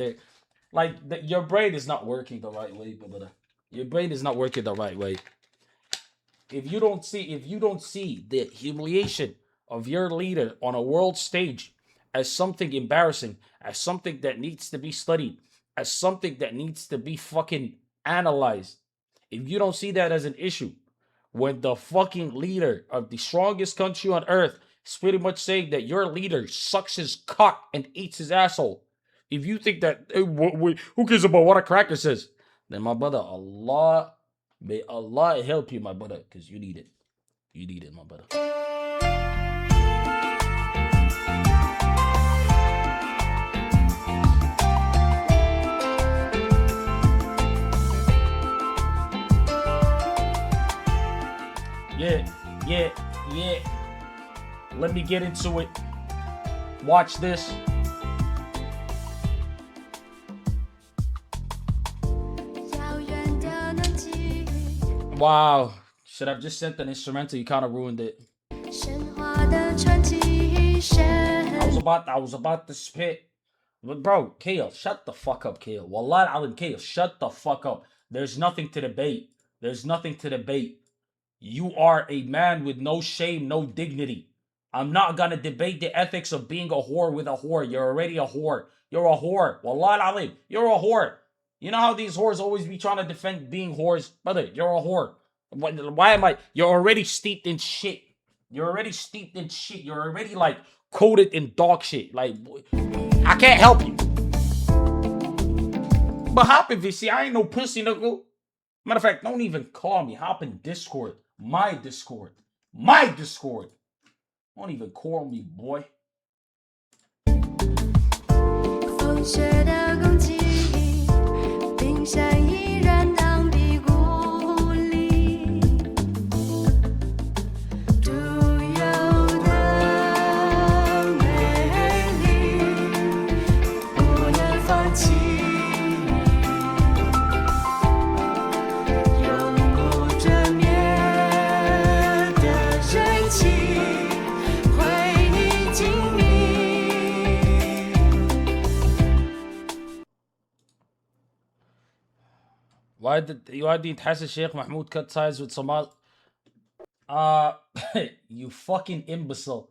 Your brain is not working the right way, brother. Your brain is not working the right way. If you don't see the humiliation of your leader on a world stage as something embarrassing, as something that needs to be studied, as something that needs to be fucking analyzed, if you don't see that as an issue, when the fucking leader of the strongest country on earth is pretty much saying that your leader sucks his cock and eats his asshole, if you think that, who cares about what a cracker says, then my brother, may Allah help you, my brother, because you need it. You need it, my brother. Yeah. Let me get into it. Watch this. Wow. Should have just sent an instrumental. You kind of ruined it. I was about to spit. But bro, Kale, shut the fuck up, Kale. Wallah al-alim, Kale, shut the fuck up. There's nothing to debate. You are a man with no shame, no dignity. I'm not gonna debate the ethics of being a whore with a whore. You're already a whore. You're a whore. Wallah al-alim, you're a whore. You know how these whores always be trying to defend being whores? Brother, you're a whore. Why am I? You're already steeped in shit. You're already like coated in dog shit. Like, I can't help you. But hop in VC. I ain't no pussy, nigga. Matter of fact, don't even call me. Hop in Discord. My Discord. Don't even call me, boy. Why did Hassan Sheikh Mahmoud cut ties with Somal? You fucking imbecile.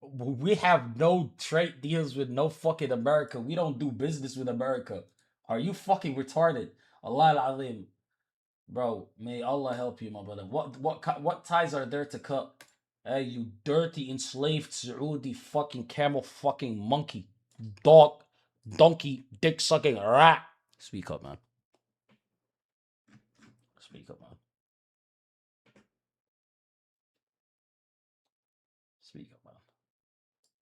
We have no trade deals with no fucking America. We don't do business with America. Are you fucking retarded? Allah al-alim. Bro, may Allah help you, my brother. What ties are there to cut? Hey, you dirty, enslaved Saudi fucking camel fucking monkey. Dog, donkey, dick sucking rat. Speak up, man.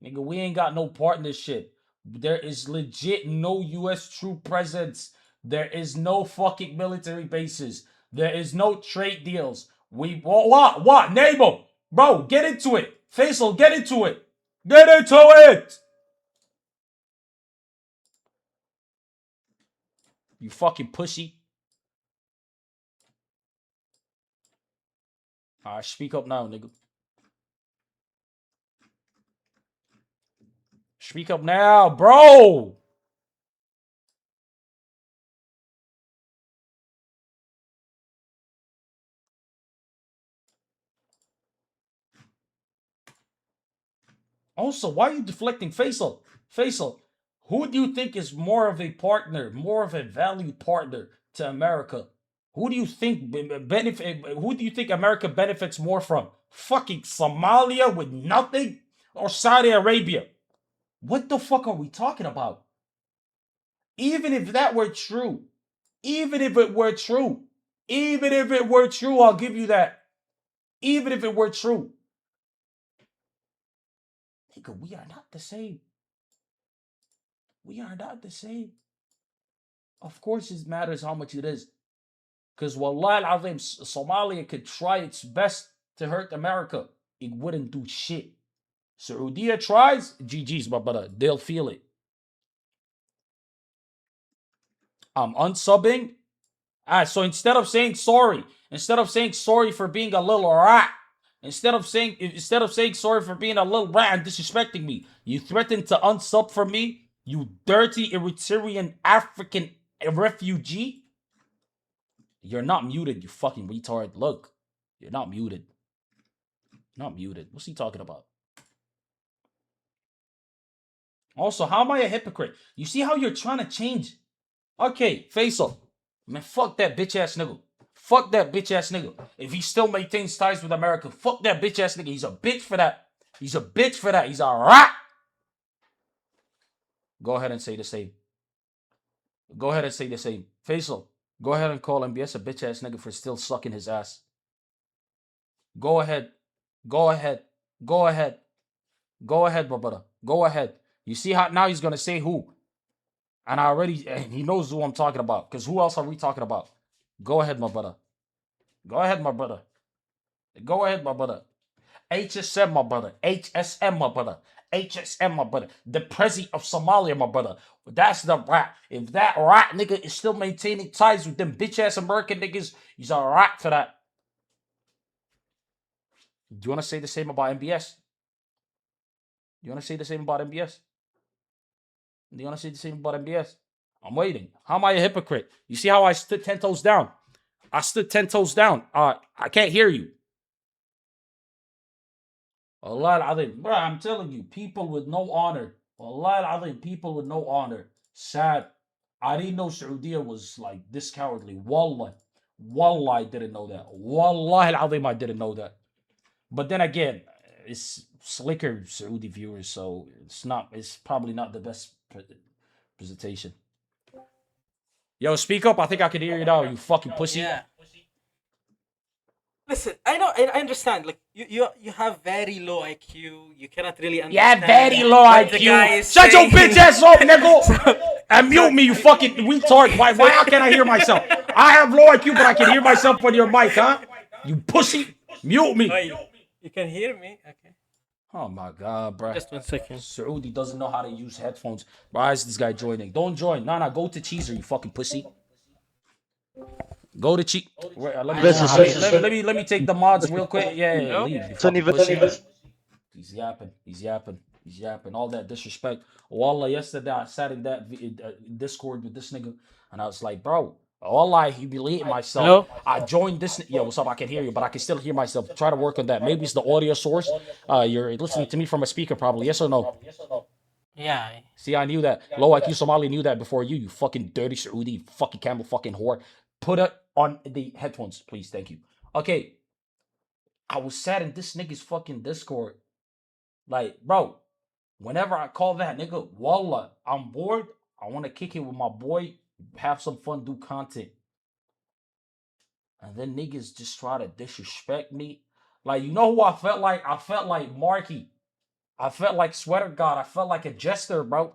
Nigga, we ain't got no partnership. There is legit no U.S. troop presence. There is no fucking military bases. There is no trade deals. What? Name them. Bro, get into it. Faisal, get into it. Get into it. You fucking pussy. Alright, speak up now, nigga. Speak up now, bro. Also, why are you deflecting Faisal? Faisal, who do you think is more of a partner, more of a valued partner to America? Who do you think benefit? Who do you think America benefits more from? Fucking Somalia with nothing, or Saudi Arabia? What the fuck are we talking about? Even if that were true, even if it were true, I'll give you that. Even if it were true, nigga, we are not the same. We are not the same. Of course, it matters how much it is. Because wallahi al-azim, Somalia could try its best to hurt America. It wouldn't do shit. Saudi tries, GG's, my brother. They'll feel it. I'm unsubbing. So instead of saying sorry for being a little rat, instead of saying sorry for being a little rat and disrespecting me, you threatened to unsub for me, you dirty Eritrean African refugee. You're not muted, you fucking retard. Look, you're not muted. Not muted. What's he talking about? Also, how am I a hypocrite? You see how you're trying to change? Okay, Faisal. Man, fuck that bitch ass nigga. Fuck that bitch ass nigga. If he still maintains ties with America, fuck that bitch ass nigga. He's a bitch for that. He's a bitch for that. He's a rat. Go ahead and say the same. Go ahead and say the same. Faisal, go ahead and call MBS a bitch ass nigga for still sucking his ass. Go ahead. Go ahead. Go ahead. Go ahead, my brother. Go ahead. You see how now he's gonna say who? And he knows who I'm talking about. Because who else are we talking about? Go ahead, my brother. Go ahead, my brother. Go ahead, my brother. HSM, my brother. HSM, my brother. HSM, my brother. The Prezi of Somalia, my brother. That's the rat. If that rat nigga is still maintaining ties with them bitch-ass American niggas, he's a rat for that. Do you want to say the same about MBS? You want to say the same about MBS? Do you want to say the same about MBS? I'm waiting. How am I a hypocrite? You see how I stood 10 toes down? I stood 10 toes down. I can't hear you. Allah al-Azim. Bro, I'm telling you, people with no honor. Allah al-Azim, people with no honor. Sad. I didn't know Saudi was like this cowardly. Wallah. Wallah, I didn't know that. Wallah al-Azim, I didn't know that. But then again, it's slicker Saudi viewers, so it's probably not the best presentation. Yo, speak up. I think I can hear you now, you fucking pussy. Yeah. Listen, I know, I understand. Like you have very low IQ. You cannot really understand. Yeah, very low IQ. Shut your bitch ass up, nigga. And mute me, you fucking retard. Why can't I hear myself? I have low IQ, but I can hear myself on your mic, huh? You pussy. Mute me. Oh, you can hear me? Okay. Oh my god, bro. Just 1 second. Saudi doesn't know how to use headphones. Why is this guy joining? Don't join. Nah, go to Cheezer, you fucking pussy. Go to Cheezer. Let me take the mods real quick. Yeah, leave. He's yapping. All that disrespect. Wallah, yesterday I sat in that Discord with this nigga, and I was like, bro, I humiliate myself. Hello? I joined this. Yeah, what's up? I can hear you, but I can still hear myself. Try to work on that. Maybe it's the audio source. You're listening to me from a speaker, probably. Yes or no? Yeah. See, I knew that. Low IQ Somali knew that before you. You fucking dirty Saudi, you fucking camel, fucking whore. Put it on the headphones, please. Thank you. Okay. I was sat in this nigga's fucking Discord. Like, bro, whenever I call that nigga, wallah, I'm bored. I want to kick it with my boy. Have some fun, do content. And then niggas just try to disrespect me. Like, you know who I felt like? I felt like Marky. I felt like Sweater God. I felt like a jester, bro.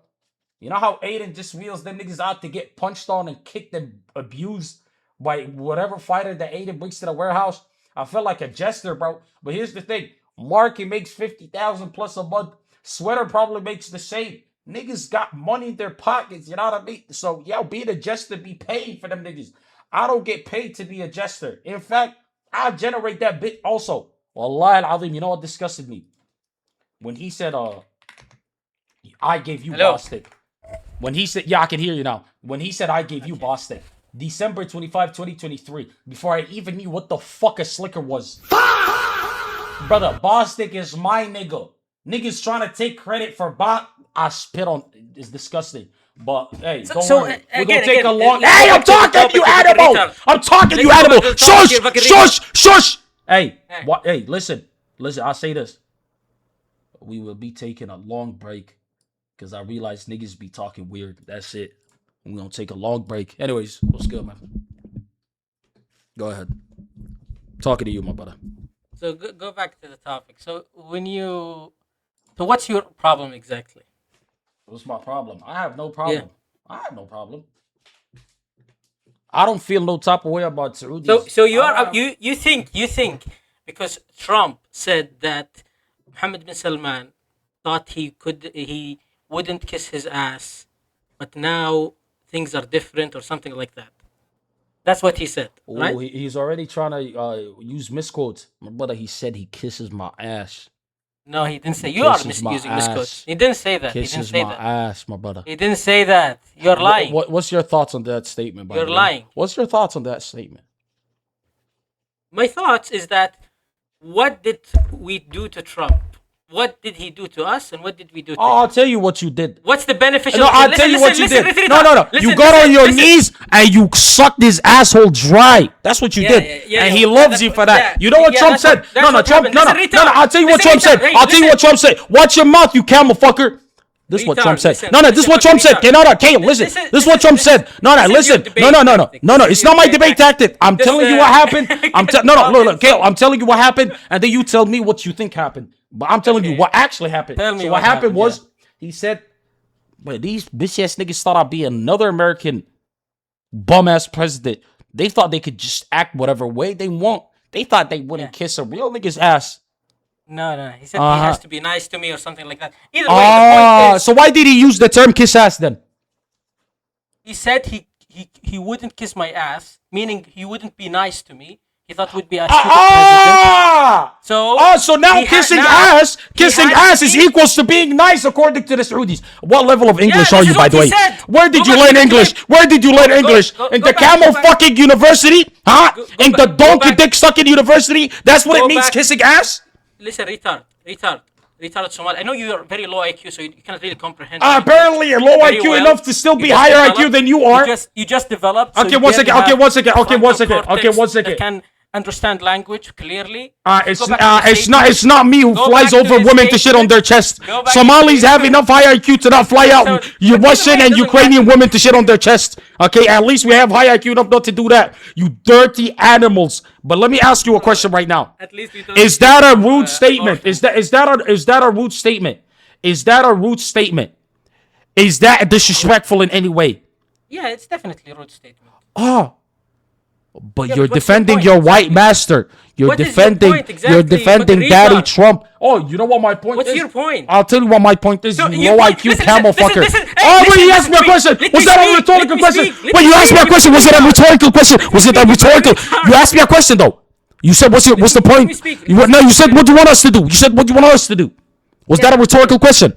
You know how Aiden just wheels them niggas out to get punched on and kicked and abused by whatever fighter that Aiden brings to the warehouse? I felt like a jester, bro. But here's the thing. Marky makes 50,000 plus a month. Sweater probably makes the same. Niggas got money in their pockets, you know what I mean? So, yo, being a jester, be paid for them niggas. I don't get paid to be a jester. In fact, I generate that bit also. Wallahi al-Azim, you know what disgusted me? When he said, I gave you Bostic. When he said, yeah, I can hear you now. When he said, I gave you Bostic. December 25, 2023. Before I even knew what the fuck a slicker was. Brother, Bostic is my nigga. Niggas trying to take credit for I spit on. It's disgusting. But hey, So- don't so, worry. We're again- gonna take a again, long. let's Hey, go I'm back to the talking, topic you of the animal! retard. I'm talking, Let's you go back animal! to the topic Shush! of the Shush! retard. Shush! Hey, what? Hey, listen. I'll say this. We will be taking a long break because I realize niggas be talking weird. That's it. We're gonna take a long break. Anyways, what's good, man? Go ahead. Talking to you, my brother. So go back to the topic. So what's your problem exactly? What's my problem? I have no problem. I have no problem. I don't feel no type of way about Saudis. So you are you think because Trump said that Mohammed bin Salman thought he wouldn't kiss his ass, but now things are different or something like that. That's what he said, right? Oh, he's already trying to use misquotes. My brother, he said he kisses my ass. No, he didn't say. You are Kisses my misusing ass. misquotes. He didn't say that. He didn't Kisses say my that. ass, my brother. He didn't say that. You're lying. What's your thoughts on that statement? By You're the way? lying. What's your thoughts on that statement? My thoughts is that what did we do to Trump? What did he do to us, and what did we do to him? I'll tell you what you did. What's the beneficial? No, I'll Listen, tell you listen, what you listen, did. listen, No. listen, You got listen, on your listen. knees and you sucked his asshole dry. That's what you Yeah, did. yeah, And yeah. he loves That's you what- for that. yeah, You know what yeah, Trump that's said? what- that's what Trump. happened. No. Listen, retard. I'll tell you what Listen, Trump said. retard. Hey, I'll tell you what Trump said. Watch your mouth, you camel fucker. This is what Retard, Trump said. listen, No, this is listen, what Trump said. retard. No, Kale, listen. This is what Trump said. No, listen. No. It's not my debate tactic. I'm telling you what happened. Look, Kale. I'm telling you what happened, and then you tell me what you think happened. But I'm telling you what actually happened. Tell me So what what happened happened, was he said, "But these bitch ass niggas thought I'd be another American bum ass president. They thought they could just act whatever way they want. They thought they wouldn't kiss a real nigga's ass." No. He said he has to be nice to me or something like that. Either way, the Ah, point is, so why did he use the term kiss ass then? he said he wouldn't kiss my ass, meaning he wouldn't be nice to me. He thought we'd be a stupid president. So now kissing ass is equals to being nice according to the Saudis. What level of English are this you, is by what the he way? said. Where did Go you back learn to the English? clip. Where did you learn English? go In the back, camel go back. fucking university? Huh? In the donkey back. dick sucking university? That's what Go it means, back. kissing ass? Listen, retard Somali. I know you are very low IQ, so you cannot really comprehend. Apparently you're low very IQ well. enough to still You be just higher IQ developed- than you are. You just developed. so Okay, you one barely second, have okay, one second, okay, frontal one second, okay, cortex one second. that can understand language clearly. It's not me who flies over women to shit on their chest. Somalis have enough high IQ to not fly out Russian and Ukrainian women to shit on their chest. Okay, at least we have high IQ enough not to do that. You dirty animals. But let me ask you a question right now. At least we don't Is that a rude statement? Is that a rude statement? Is that a rude statement? Is that disrespectful in any way? Yeah, it's definitely a rude statement. Oh. But Yeah, you're but what's defending your your point white master. You're What is your defending point exactly? you're defending Fucking Daddy retard. Trump. Oh, you know what my point What's is? your point? I'll tell you what my point is. So you your low point- IQ listen, camel listen, fucker. listen, hey, Oh, wait, listen, you asked me a listen, question. let Was me that a speak, rhetorical let me question? speak, let Wait, me you asked me a speak, question. Was it a rhetorical question? Was it a rhetorical? You asked me a question though. You said what's the point? You said what do you want us to do? You said what do you want us to do? Was that a rhetorical question?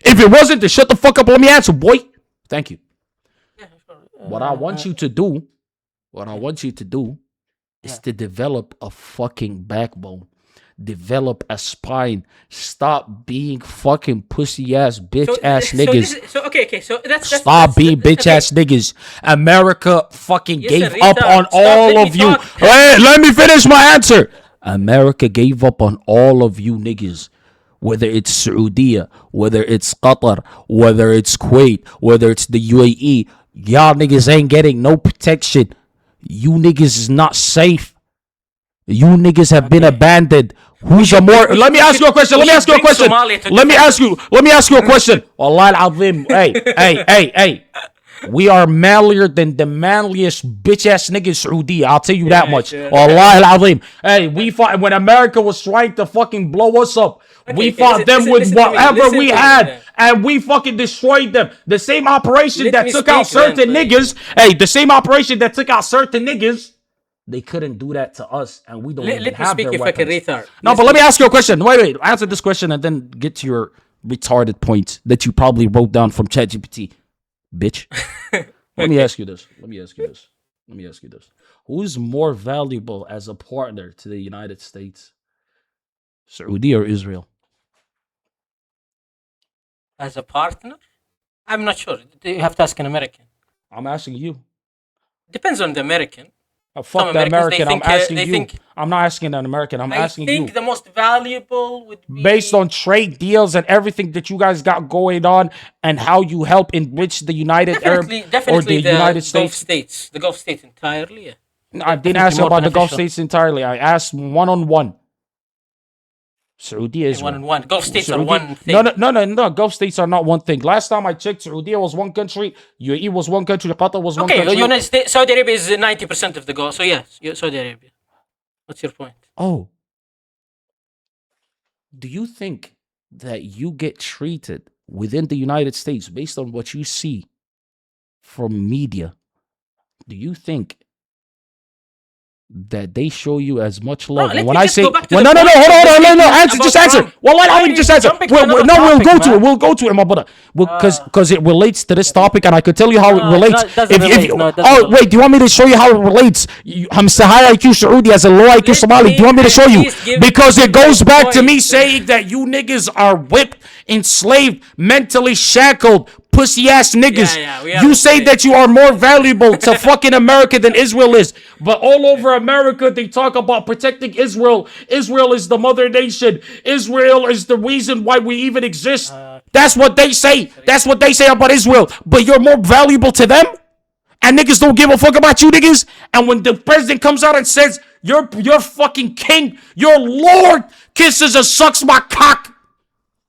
If it wasn't, then shut the fuck up and let me answer, boy. Thank you. What I want you to do is to develop a fucking backbone. Develop a spine. Stop being fucking pussy ass bitch ass niggas. So that's Stop being bitch ass niggas. America fucking Yes, gave sir, up retard. on Stop, all let me of you. talk. Hey, let me finish my answer. America gave up on all of you niggas. Whether it's Saudi, whether it's Qatar, whether it's Kuwait, whether it's the UAE, y'all niggas ain't getting no protection. You niggas is not safe. You niggas have been abandoned. Who's a more? Let me ask you a question. Let me ask you a question. Let me ask you a question. Wallahi al-azim. Hey. We are manlier than the manliest bitch ass niggas Saudi. I'll tell you that much. Wallahi al-azim. Hey, we fought when America was trying to fucking blow us up. We fought them with whatever we had, and we fucking destroyed them. The same operation that took out certain niggas. Hey, the same operation that took out certain niggas. They couldn't do that to us, and we don't even Let me have speak, their you fucking weapons. retard. No, but let me ask you a question. Wait. Answer this question and then get to your retarded points that you probably wrote down from ChatGPT, bitch. Let me ask you this. Who's more valuable as a partner to the United States? Saudi or Israel? As a partner? I'm not sure. You have to ask an American. I'm asking you. Depends on the American. Fuck Some the Americans, they American. I'm think, asking they you. think- I'm not asking an American. I'm I asking think you. the most valuable would be Based on trade deals and everything that you guys got going on, and how you help enrich the United Arab definitely or the United Gulf States. states. The Gulf states entirely. Yeah. No, I didn't Definitely ask you more about the Gulf beneficial. states entirely. I asked one-on-one. Saudi Israel. One-on-one. Gulf states are Saudi- one thing. No. Gulf states are not one thing. Last time I checked, Saudi was one country, UAE was one country, Qatar was one Okay, the country. United States, Saudi Arabia is 90% of the Gulf. So yes, Saudi Arabia. What's your point? Oh. Do you think that you get treated within the United States based on what you see from media? Do you think that they show you as much love? let And when me I just say, go back to well, the no, point hold that on, you're no, speaking answer, about just answer. Trump. Well, Why let are me you just answer. jumping to another We'll topic, go to man? it. We'll go to it, my brother. Because it relates to this topic, and I could tell you how it relates. it doesn't relate. No, it doesn't Oh, relate. wait, do you want me to show you how it relates? I'm high IQ Saudi as a low IQ Somali. Do you want me to show you? please give Because me it goes the back to me point. saying that you niggas are whipped, enslaved, mentally shackled, pussy ass niggas. we You say that you are more valuable to fucking America than Israel is. But all over America, they talk about protecting Israel. Israel is the mother nation. Israel is the reason why we even exist. That's what they say. That's what they say about Israel. But you're more valuable to them? And niggas don't give a fuck about you niggas? And when the president comes out and says, your fucking king, your lord kisses and sucks my cock.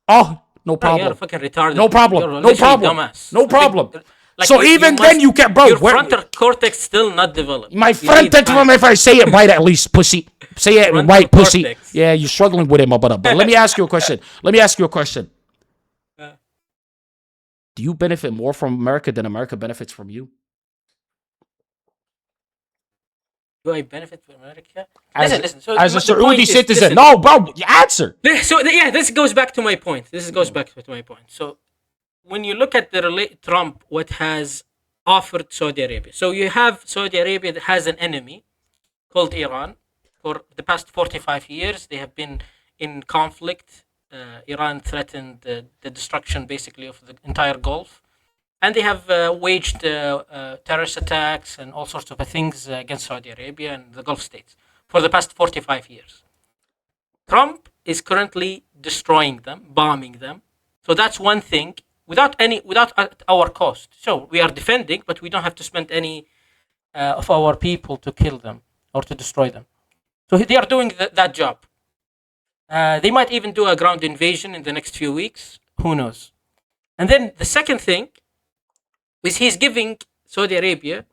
Oh, no problem. You're fucking retarded. No problem. You're No literally problem. dumbass. No problem. Like, So even then you can, bro. Your where- frontal cortex still not developed. my You friend, need that's time. if I say it right at least, pussy. Say it Frontal right, pussy. cortex. Yeah, you're struggling with it, my brother. But let me ask you a question. Do you benefit more from America than America benefits from you? Do I benefit from America? As listen. So as a the point Saudi is- citizen. listen. No, bro, answer. So yeah, this goes back to my point. So when you look at Trump, what has offered Saudi Arabia. So you have Saudi Arabia that has an enemy called Iran. For the past 45 years, they have been in conflict. Iran threatened the destruction, basically, of the entire Gulf. And they have waged terrorist attacks and all sorts of things against Saudi Arabia and the Gulf states for the past 45 years. Trump is currently destroying them, bombing them. So that's one thing without at our cost. So we are defending, but we don't have to spend any of our people to kill them or to destroy them. So they are doing that job. They might even do a ground invasion in the next few weeks. Who knows? And then the second thing is he's giving Saudi Arabia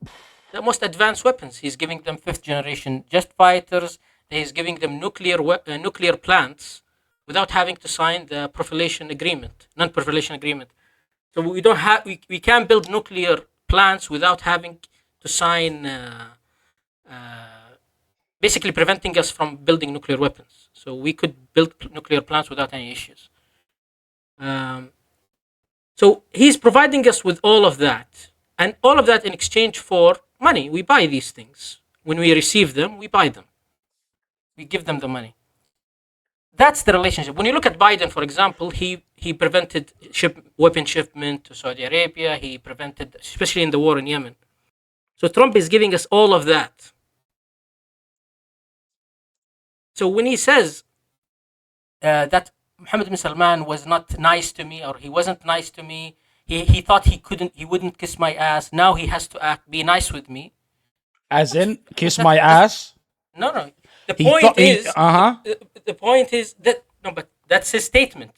the most advanced weapons. He's giving them 5th generation jet fighters. He's giving them nuclear plants without having to sign the non-proliferation agreement. So we can build nuclear plants without having to sign, basically preventing us from building nuclear weapons. So we could build nuclear plants without any issues. So he's providing us with all of that, and all of that in exchange for money. We buy these things. When we receive them, we buy them. We give them the money. That's the relationship. When you look at Biden, for example, he prevented weapon shipment to Saudi Arabia. He prevented, especially in the war in Yemen. So Trump is giving us all of that. So when he says that Mohammed bin Salman was not nice to me, or he wasn't nice to me, he thought he wouldn't kiss my ass. Now he has to be nice with me. As in, kiss my ass? No. The He point thought- he- is, the point is that but that's his statement.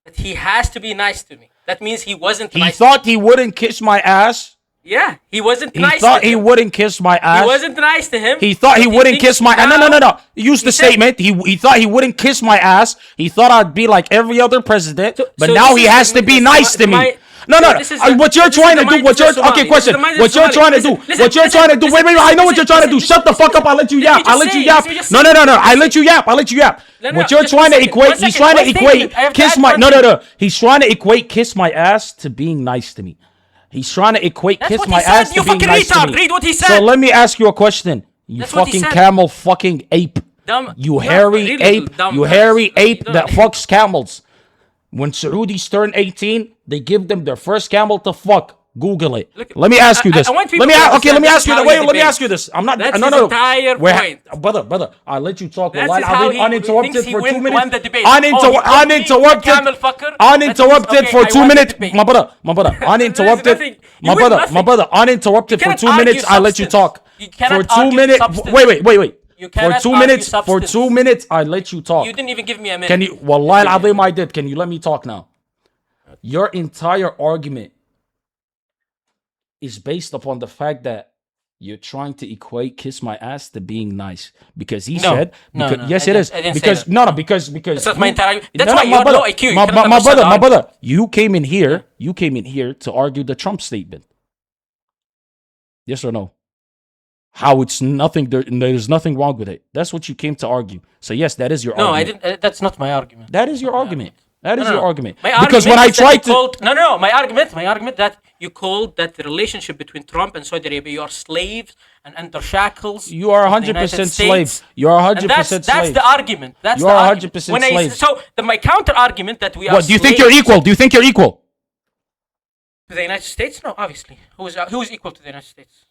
That he has to be nice to me. That means he wasn't He nice. thought he wouldn't kiss my ass. Yeah, he wasn't He nice thought to he him. wouldn't kiss my ass. He wasn't nice to him. He thought he But wouldn't thinks kiss my now- no. Use the said- statement. He thought he wouldn't kiss my ass. He thought I'd be like every other president. But so now this he is has the- to be this is nice the to mi- me. No. this is the- What you're this is trying the to do? mindset What you're of Somali. okay? This is Question. the mindset What of you're Somali. trying to do? Listen, What you're listen, trying to do? Wait. I know what you're trying to do. listen, Shut the fuck up. I'll let you yap. just I'll let you say, yap. let me just No. say. I'll let you yap. No, What you're just trying one to second, equate? one He's second, trying to one equate statement. I have to kiss add my one no. thing. He's trying to equate kiss my ass to being nice to me. He's trying to equate That's kiss what my he said, ass to you being fucking nice to retard. me. Read what he So said. let me ask you a question. You That's what he fucking said. camel fucking ape. Dumb. You No, hairy really ape. dumb You ass. hairy You ape don't- that fucks camels. When Saudis turn 18, they give them their first camel to fuck. Google it. Let me ask you this. Let me ask you that. Wait, let me ask you this. I'm not. That's no, his no. entire point. Brother, I'll let you talk. That's Wallahi, how I'll he uninterrupted thinks he for 2 won minutes. the debate. Uninterrupted for Okay, 2 minutes. debate. My brother, uninterrupted. My brother, uninterrupted for 2 minutes. I'll let you talk. For 2 minutes. Wait. For 2 minutes, I let you talk. You didn't even give me a minute. Can you? Wallahi al-Azim, I did. Can you let me talk now? Your entire argument is based upon the fact that you're trying to equate "kiss my ass" to being nice because he said. Yes, it is. Because because that's my entire. That's why you have no IQ. My brother, you came in here to argue the Trump statement. Yes or no? How it's nothing. There's nothing wrong with it. That's what you came to argue. So yes, that is your argument. No, I didn't. That's not my argument. That is your argument. That is your argument. Because when I tried to my argument that you called that the relationship between Trump and Saudi Arabia, you are slaves and under shackles. You are 100% slaves. You are 100% slaves. That's the argument. You are 100% slaves. So my counter argument that we are. What do you think you're equal? Do you think you're equal to the United States? No, obviously. Who is equal to the United States?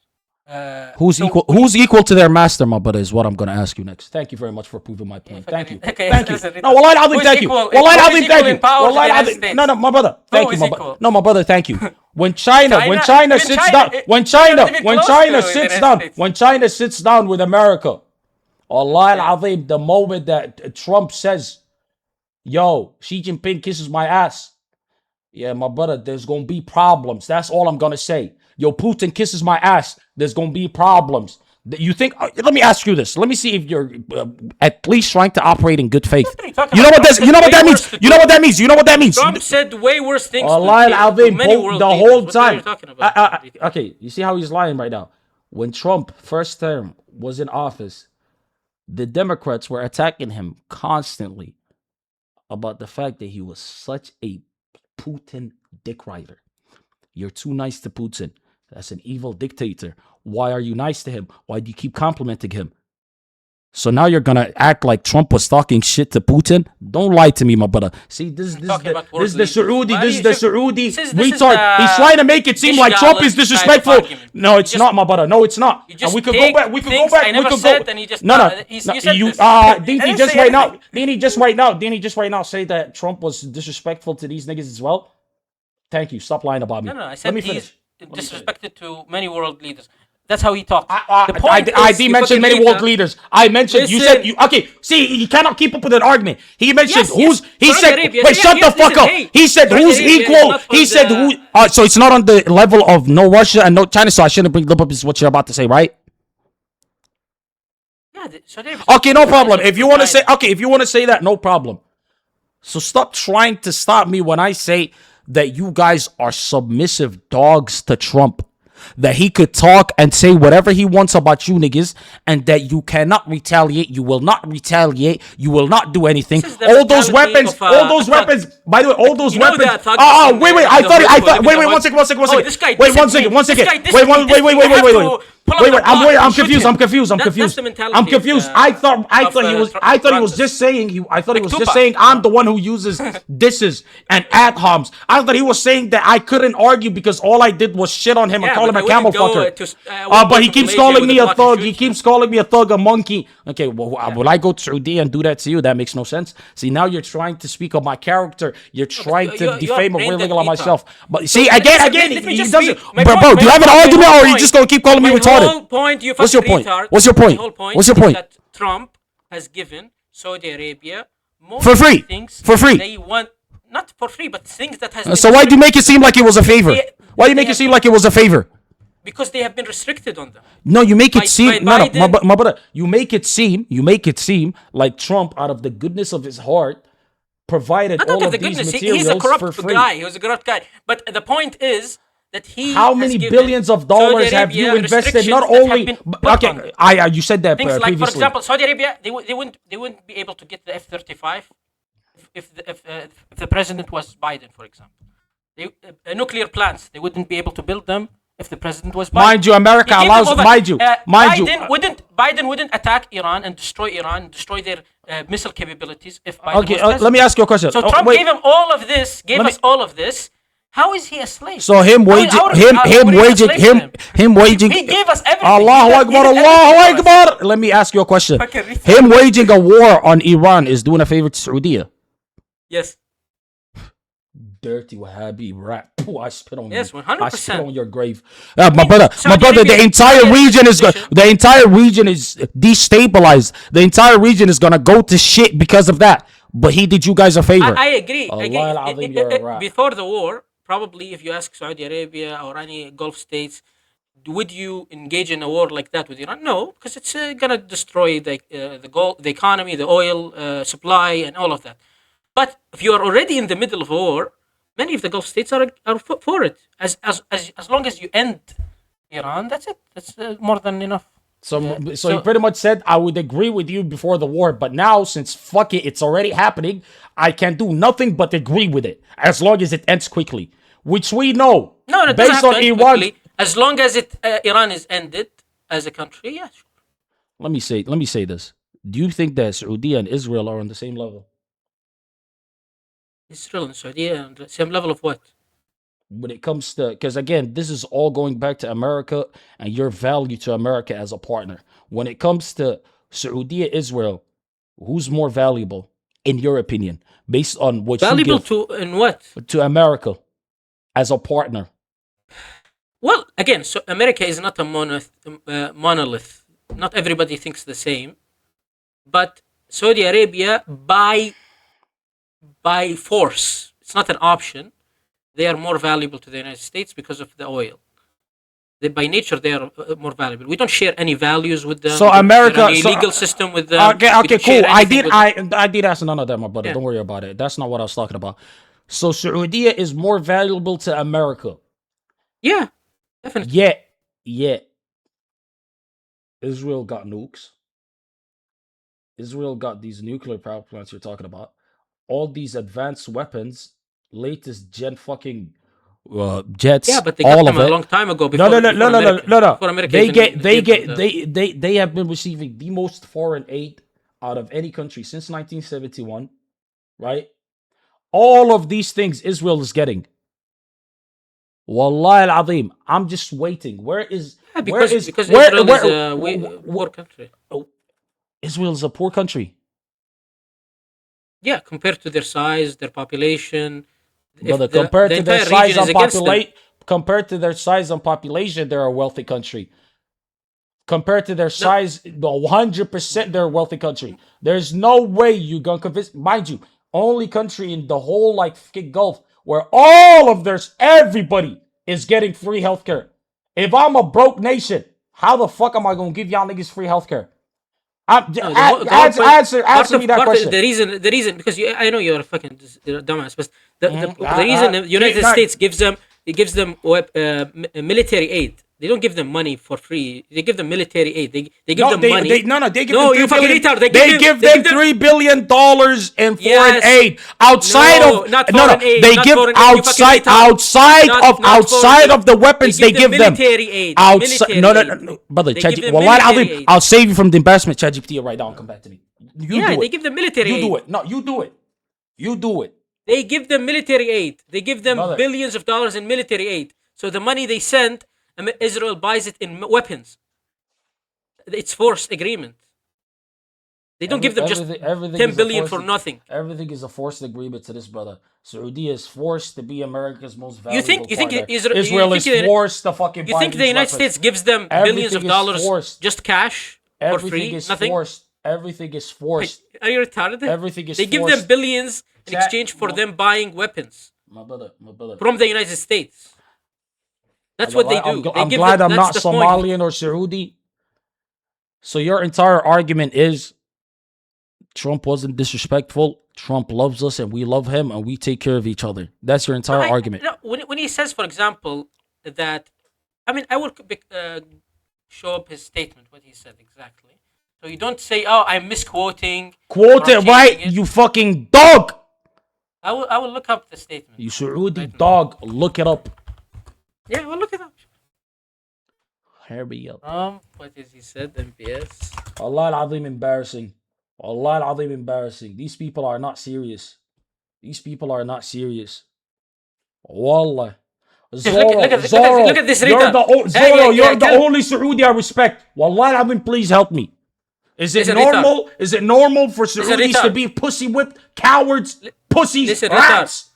Who's equal to their master, my brother, is what I'm going to ask you next. Thank you very much for proving my point. Thank you. Thank you. No, wallahi al-Azim, thank you. Wallahi al-Azim, thank you. Wallahi al-Azim. No, my brother. Thank you, my brother, thank you. When China sits down with America, wallahi al-Azim, the moment that Trump says, yo, Xi Jinping kisses my ass, yeah, my brother, there's going to be problems. That's all I'm going to say. Yo, Putin kisses my ass, there's going to be problems. You think, let me ask you this. Let me see if you're at least trying to operate in good faith. You know what that means? You know what that means? You know what that means? Trump said way worse things the whole time. Okay, you see how he's lying right now. When Trump first term was in office, the Democrats were attacking him constantly about the fact that he was such a Putin dick rider. You're too nice to Putin. That's an evil dictator. Why are you nice to him? Why do you keep complimenting him? So now you're gonna act like Trump was talking shit to Putin? Don't lie to me, my brother. See, this is the Saudi retard. He's trying to make it seem like Trump is disrespectful. No, it's not, my brother. No, it's not. And we could go back. Dini just right now say that Trump was disrespectful to these niggas as well. Thank you. Stop lying about me. No, I said he's disrespected to many world leaders. That's how he talks. I did mention many world leaders. I mentioned, you said, okay, see, you cannot keep up with an argument. He mentioned he said, wait, shut the fuck up. He said who's equal. He said who, so it's not on the level of no Russia and no China, so I shouldn't bring up what you're about to say, right? Okay, no problem. If you want to say that, no problem. So stop trying to stop me when I say that you guys are submissive dogs to Trump. That he could talk and say whatever he wants about you niggas, and that you cannot retaliate. You will not retaliate. You will not do anything. All those weapons. By the way, all those weapons. Wait. I thought. Wait. 1 second. Wait, 1 second. Wait. I'm confused. I thought he was just saying. I'm the one who uses disses and ad homs. I thought he was saying that I couldn't argue because all I did was shit on him and call him a camel fucker. But he keeps calling me a thug. He keeps calling me a thug, a monkey. Okay, well, will I go to Saudi and do that to you? That makes no sense. See, now you're trying to speak of my character. You're trying to defame and ridicule on myself. But see, again, he doesn't. Bro, do you have an argument, or are you just gonna keep calling me retarded? What's your point? What's your point? What's your point? That Trump has given Saudi Arabia for free. For free. They want, not for free, but things that has. So why do you make it seem like it was a favor? Why do you make it seem like it was a favor? Because they have been restricted on them. No, you make it seem. No, my brother. You make it seem like Trump, out of the goodness of his heart, provided all of these materials he's a corrupt for free. guy. He was a corrupt guy. But the point is that he. How many billions of dollars have you invested? Not only. Okay, you said that things previously. Like, for example, Saudi Arabia, they wouldn't be able to get the F-35 if the president was Biden, for example. Nuclear plants, they wouldn't be able to build them if the president was Biden. Mind you, America allows. Biden Biden wouldn't attack Iran and destroy their missile capabilities if Biden Okay, was president. let me ask you a question. So Oh, Trump wait. gave him all of this, gave Let us all of this. How is he a slave? So him waging, How would we be a slave to him waging. He gave us everything. Allahu He Akbar, did Allahu everything for us. Akbar. Let me ask you a question. Fucking retard. Him waging a war on Iran is doing a favor to Saudi. Yes. Dirty Wahhabi rat. Pooh, I spit on Yes, you. 100%. I spit on your grave. My brother, Saudi Arabia the is entire a region is position. the entire region is destabilized. The entire region is gonna go to shit because of that. But he did you guys a favor. I agree. Allah Again, al-Azim, you're a rat. before the war, probably if you ask Saudi Arabia or any Gulf states, would you engage in a war like that with Iran? No, because it's gonna destroy the gold, the economy, the oil supply, and all of that. But if you are already in the middle of a war, many of the Gulf states are for it. As long as you end Iran, that's it. That's more than enough. So he pretty much said, I would agree with you before the war, but now since fuck it, it's already happening, I can do nothing but agree with it as long as it ends quickly, which we know. No, it based on Iran. quickly. As long as Iran is ended as a country, yeah. Sure. Let me say this. Do you think that Saudi and Israel are on the same level? Israel and Saudi on the same level of what? When it comes to, because again, this is all going back to America and your value to America as a partner. When it comes to Saudi and Israel, who's more valuable in your opinion, based on what Valuable you give to in what? to America as a partner? Well, again, so America is not a monolith. Not everybody thinks the same, but Saudi Arabia by force, it's not an option. They are more valuable to the United States because of the oil. By nature, they are more valuable. We don't share any values with them. So America, legal system with them. Okay, cool. I did ask none of that, my brother. Yeah. Don't worry about it. That's not what I was talking about. So Saudi is more valuable to America. Yeah, definitely. Yet, Israel got nukes. Israel got these nuclear power plants you're talking about. All these advanced weapons, latest gen fucking jets. Yeah, but they got them a long time ago. No. They have been receiving the most foreign aid out of any country since 1971, right? All of these things Israel is getting. Wallahi al-Azim, I'm just waiting. Because Israel is a poor country. Israel is a poor country. Yeah, compared to their size, their population. Brother, compared to their size and population, they're a wealthy country. Compared to their size, 100% they're a wealthy country. There's no way you're gonna convince. Mind you, only country in the whole Gulf where everybody is getting free healthcare. If I'm a broke nation, how the fuck am I gonna give y'all niggas free healthcare? Answer me that question. The reason, because I know you're a fucking dumbass, but the reason the United States gives them military aid. They don't give them money for free. They give them military aid. They give them money. They give them you fucking retard. They give them $3 billion in foreign aid outside of the weapons they give them. Military aid. Brother, I'll save you from the embarrassment, ChatGPT, right now and come back to me. They give them military aid. You do it. No, you do it. You do it. They give them military aid. They give them billions of dollars in military aid. So the money they send, Israel buys it in weapons. It's forced agreement. They don't give them just 10 billion for nothing. Everything is a forced agreement to this, brother. Saudi is forced to be America's most valuable You think Israel is forced to fucking buy You think the United States gives them billions of dollars just cash for free? Nothing? Everything is forced. Are you retarded? Everything is They give them billions in exchange for them buying weapons. My brother. From the United States. That's what they do. I'm glad I'm not Somalian or Saudi. So your entire argument is Trump wasn't disrespectful. Trump loves us and we love him and we take care of each other. That's your entire argument. When he says, for example, that, I will show up his statement, what he said exactly. So you don't say, oh, I'm misquoting. Quote it right, you fucking dog. I will look up the statement. You Saudi dog, look it up. Yeah, we'll look it up. Hurry up. What is he said? MBS. Allah al-Azim embarrassing. Allah al-Azim embarrassing. These people are not serious. These people are not serious. Wallah. Zoro, Look at this you're Rita. the only Saudi I respect. Wallah al-Azim, please help me. Is it normal? Is it normal for Saudis to be pussy whipped, cowards, pussies, rats?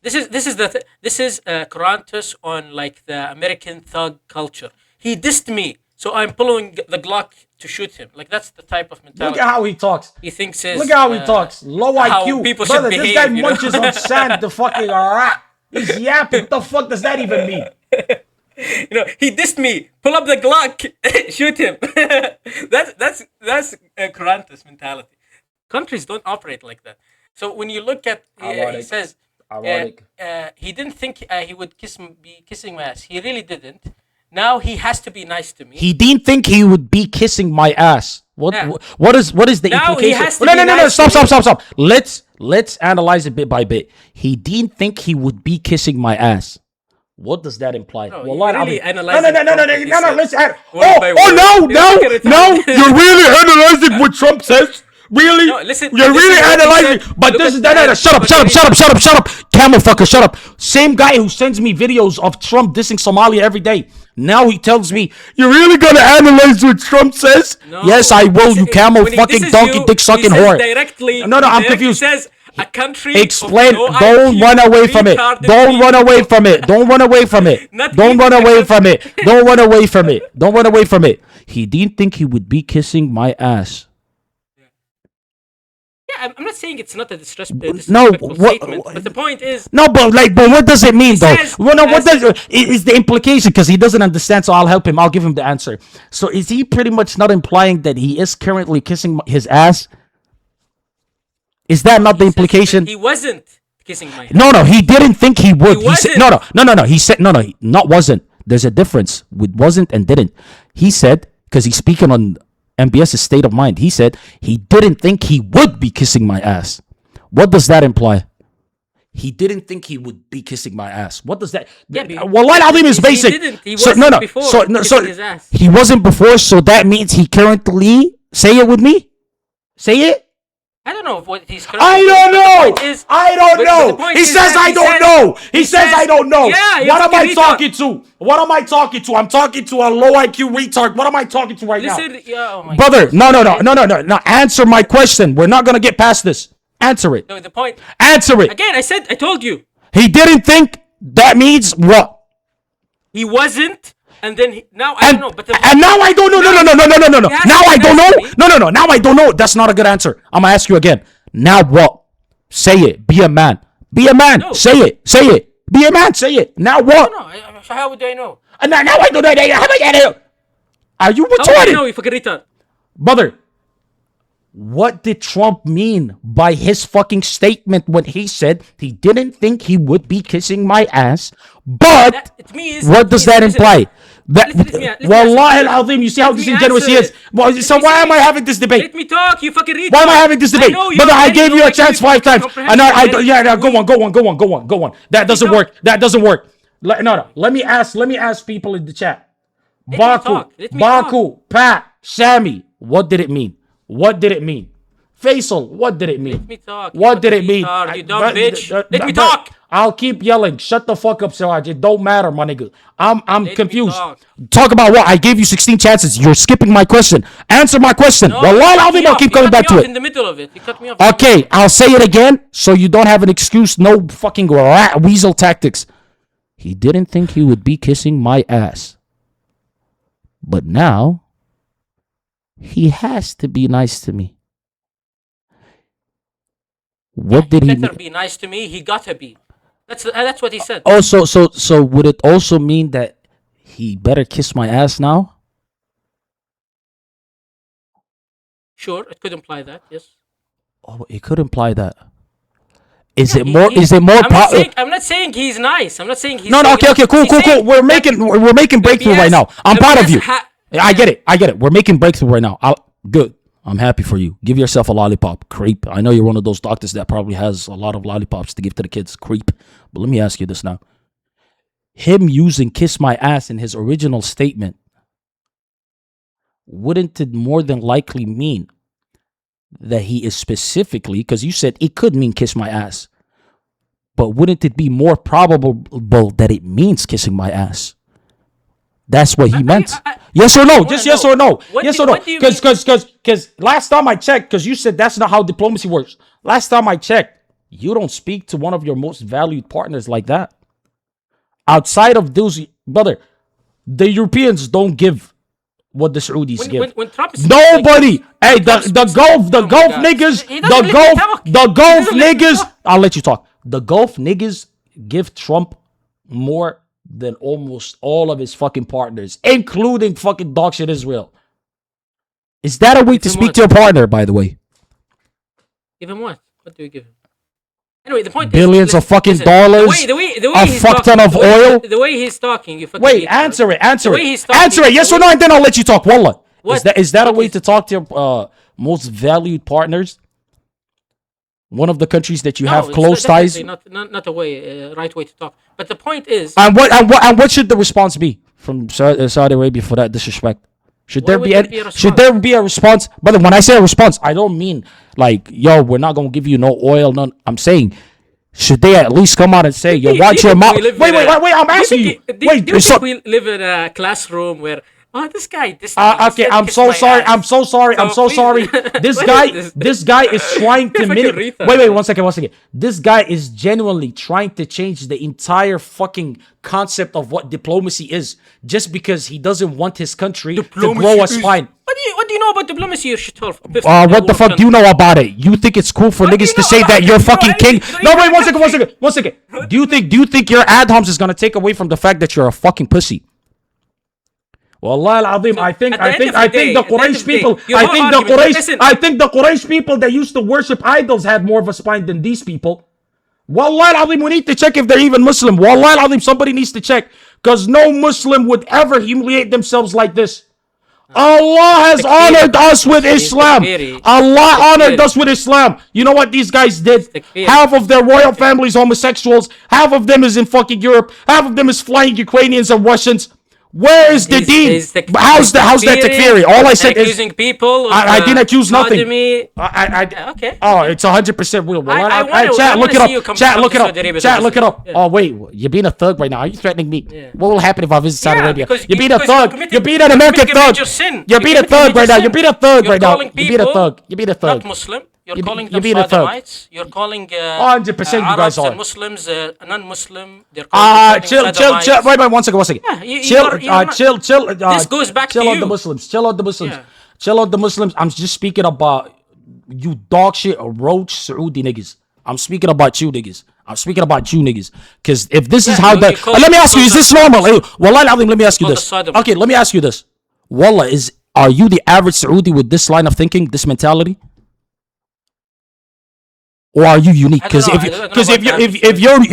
This is Corantus on like the American thug culture. He dissed me, so I'm pulling the Glock to shoot him. Like that's the type of mentality. Look at how he talks. He thinks his, look at how he talks. Low IQ. People Brother, should this behave, guy munches on sand. The fucking rat. He's yapping. What the fuck does that even mean? He dissed me. Pull up the Glock, shoot him. that's Corantus mentality. Countries don't operate like that. So when you look at, he says, he didn't think he would be kissing my ass. He really didn't. Now he has to be nice to me. He didn't think he would be kissing my ass. What is the now implication? He has to No, stop. Let's analyze it bit by bit. He didn't think he would be kissing my ass. What does that imply? No, Well, really no, let's add. No, you're really analyzing what Trump says? Really? No, listen, you're really analyzing. But this is shut up. Camel fucker, shut up. Same guy who sends me videos of Trump dissing Somalia every day. Now he tells me, you're really gonna analyze what Trump says? No, yes, I will, you camel fucking donkey dick sucking whore. No, I'm confused. He says a country. Explain. Don't run away from it. Don't run away from it. Don't run away from it. Don't run away from it. Don't run away from it. Don't run away from it. He didn't think he would be kissing my ass. Yeah, I'm not saying it's not a disrespectful statement, but the point is. No, but what does it mean though? Is the implication, because he doesn't understand, so I'll help him. I'll give him the answer. So is he pretty much not implying that he is currently kissing his ass? Is that not the implication? He wasn't kissing my ass. No, he didn't think he would. He said, no. He said not wasn't. There's a difference with wasn't and didn't. He said, because he's speaking on MBS's state of mind. He said he didn't think he would be kissing my ass. What does that imply? He didn't think he would be kissing my ass. What does that? Wallah al-Azim is basic. He wasn't before kissing his ass. He wasn't before, so that means he currently. Say it with me. Say it. I don't know what he's currently. I don't know. I don't know. He says I don't know. He says I don't know. Yeah, what am I talking to? What am I talking to? I'm talking to a low IQ retard. What am I talking to right now? Brother, no. Answer my question. We're not gonna get past this. Answer it. No, the point. Answer it. Again, I told you. He didn't think that means what? He wasn't. And then now I don't know. But and now I don't know. No. Now I don't know. No. Now I don't know. That's not a good answer. I'm gonna ask you again. Now what? Say it. Be a man. Be a man. No. Say it. Be a man. Say it. Now what? No. How would I know? Now I don't know. How am I know? Are you retarded? How would I know, you fucking retard? Brother, what did Trump mean by his fucking statement when he said he didn't think he would be kissing my ass? But what does that imply? Wallahi al-Azim, you see how disingenuous he is. So why am I having this debate? Let me talk, you fucking retard. Why am I having this debate? Brother, I gave you a chance 5 times. And go on. That doesn't work. No. Let me ask people in the chat. Baku, Pat, Sammy, what did it mean? Faisal, what did it mean? Let me talk. What did it mean? You dumb bitch. Let me talk. I'll keep yelling. Shut the fuck up, Siraj. It don't matter, my nigga. I'm confused. Talk about what? I gave you 16 chances. You're skipping my question. Answer my question. Wallahi al-Azim, I'll keep coming back to it. In the middle of it. You cut me off. Okay, I'll say it again so you don't have an excuse. No fucking rat weasel tactics. He didn't think he would be kissing my ass. But now he has to be nice to me. What did he better be nice to me? He gotta be. That's what he said. Oh, so would it also mean that he better kiss my ass now? Sure, it could imply that. Yes. Oh, it could imply that. Is it more? I'm not saying he's nice. I'm not saying he's. No. Okay. Cool. We're making breakthrough right now. I'm proud of you. I get it. We're making breakthrough right now. Good. I'm happy for you. Give yourself a lollipop, creep. I know you're one of those doctors that probably has a lot of lollipops to give to the kids, creep. But let me ask you this now. Him using kiss my ass in his original statement, wouldn't it more than likely mean that he is specifically, because you said it could mean kiss my ass, but wouldn't it be more probable that it means kissing my ass? That's what he meant. Yes or no? Just yes or no? Yes or no? Because last time I checked, because you said that's not how diplomacy works. Last time I checked, you don't speak to one of your most valued partners like that. Outside of those, brother, the Europeans don't give what the Saudis give. When Trump is Nobody. Hey, the Gulf niggas, the Gulf niggas. I'll let you talk. The Gulf niggas give Trump more than almost all of his fucking partners, including fucking dog shit Israel. Is that a way to speak to your partner, by the way? Give him what? What do we give him? Anyway, the point Billions is, of fucking dollars, the way a he's fuck ton talking, of oil. The way he's talking, you fucking Wait, idiot. answer it. The way he's talking- Answer it. Yes or no, and then I'll let you talk. Wallah. What? Is that a way to talk to your most valued partners? One of the countries that you have it's close ties. definitely not a way, right way to talk. But the point is, And what should the response be from Saudi Arabia for that disrespect? Should there be a response? But when I say a response, I don't mean like, yo, we're not gonna give you no oil. None. I'm saying, should they at least come out and say, yo, watch your mouth? Wait. I'm asking you. Do you think we live in a classroom where? Oh, this guy. Okay, I'm so sorry. I'm so sorry. This guy is trying to wait, 1 second. This guy is genuinely trying to change the entire fucking concept of what diplomacy is, just because he doesn't want his country to grow a spine. What do you know about diplomacy, you shithole? What the fuck do you know about it? You think it's cool for niggas to say that you're fucking king? No, wait, 1 second. Do you think your adhoms is gonna take away from the fact that you're a fucking pussy? Wallah al-Azim, I think the Quraysh people, I think the Quraysh people that used to worship idols had more of a spine than these people. Wallah al-Azim, we need to check if they're even Muslim. Wallah al-Azim, somebody needs to check, because no Muslim would ever humiliate themselves like this. Allah has honored us with Islam. Allah honored us with Islam. You know what these guys did? Half of their royal families homosexuals. Half of them is in fucking Europe. Half of them is flying Ukrainians and Russians. Where is the deen? How's that takfiri? All I said is accusing people. I didn't accuse nothing. Okay. Oh, it's 100% real. Chat, look it up. Chat, look it up. Oh wait, you're being a thug right now. Are you threatening me? Yeah. What will happen if I visit Saudi Arabia? You're being a thug. You're being an American thug. You're being a thug right now. You're being a thug right now. You're being a thug. You're being a thug. Not Muslim. You're calling them Sodomites. You're calling 100% you guys are. Muslims non-Muslim. They're calling chill. Wait, 1 second. Yeah, chill. This goes back to you. Chill on the Muslims. Chill on the Muslims. I'm just speaking about you dog shit roach Saudi niggas. I'm speaking about you niggas. Because if this is how that, let me ask you, is this normal? Wallah al-Azim, let me ask you this. Okay, let me ask you this. Wallah, are you the average Saudi with this line of thinking, this mentality? Or are you unique? Because if you're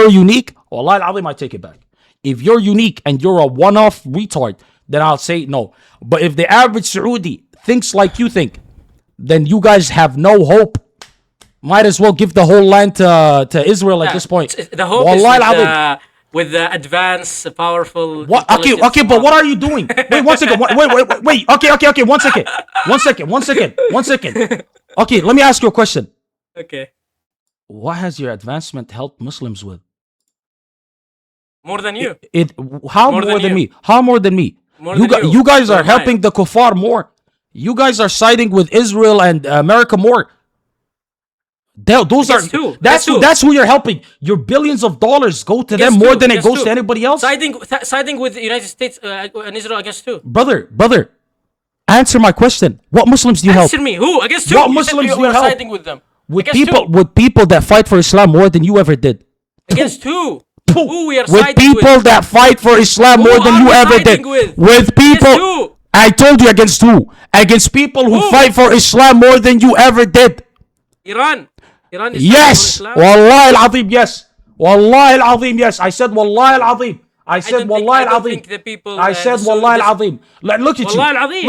unique, Wallah al-Azim, I take it back. If you're unique and you're a one-off retard, then I'll say no. But if the average Saudi thinks like you think, then you guys have no hope. Might as well give the whole land to Israel at this point. The hope is with the advanced, powerful. What? Okay, but what are you doing? Wait, 1 second. Wait. Okay. 1 second. Okay, let me ask you a question. Okay. What has your advancement helped Muslims with? More than you. How more than me? How more than me? You guys are helping the kuffar more. You guys are siding with Israel and America more. That's who you're helping. Your billions of dollars go to them more than it goes to anybody else. Siding with the United States and Israel against who? Brother, answer my question. What Muslims do you help? Answer me. Who? Against who? What Muslims do you help? Siding with them. With people that fight for Islam more than you ever did. Against who? Who we are with siding people with? That fight for Islam more than you ever did. With people. I told you against who? Against people who fight for Islam more than you ever did. Iran is yes. Wallahi al-Azim, yes. Wallahi al-Azim, yes. I said Wallahi al-Azim. I said Wallahi al-Azim. I said Wallahi al-Azim. Look at you.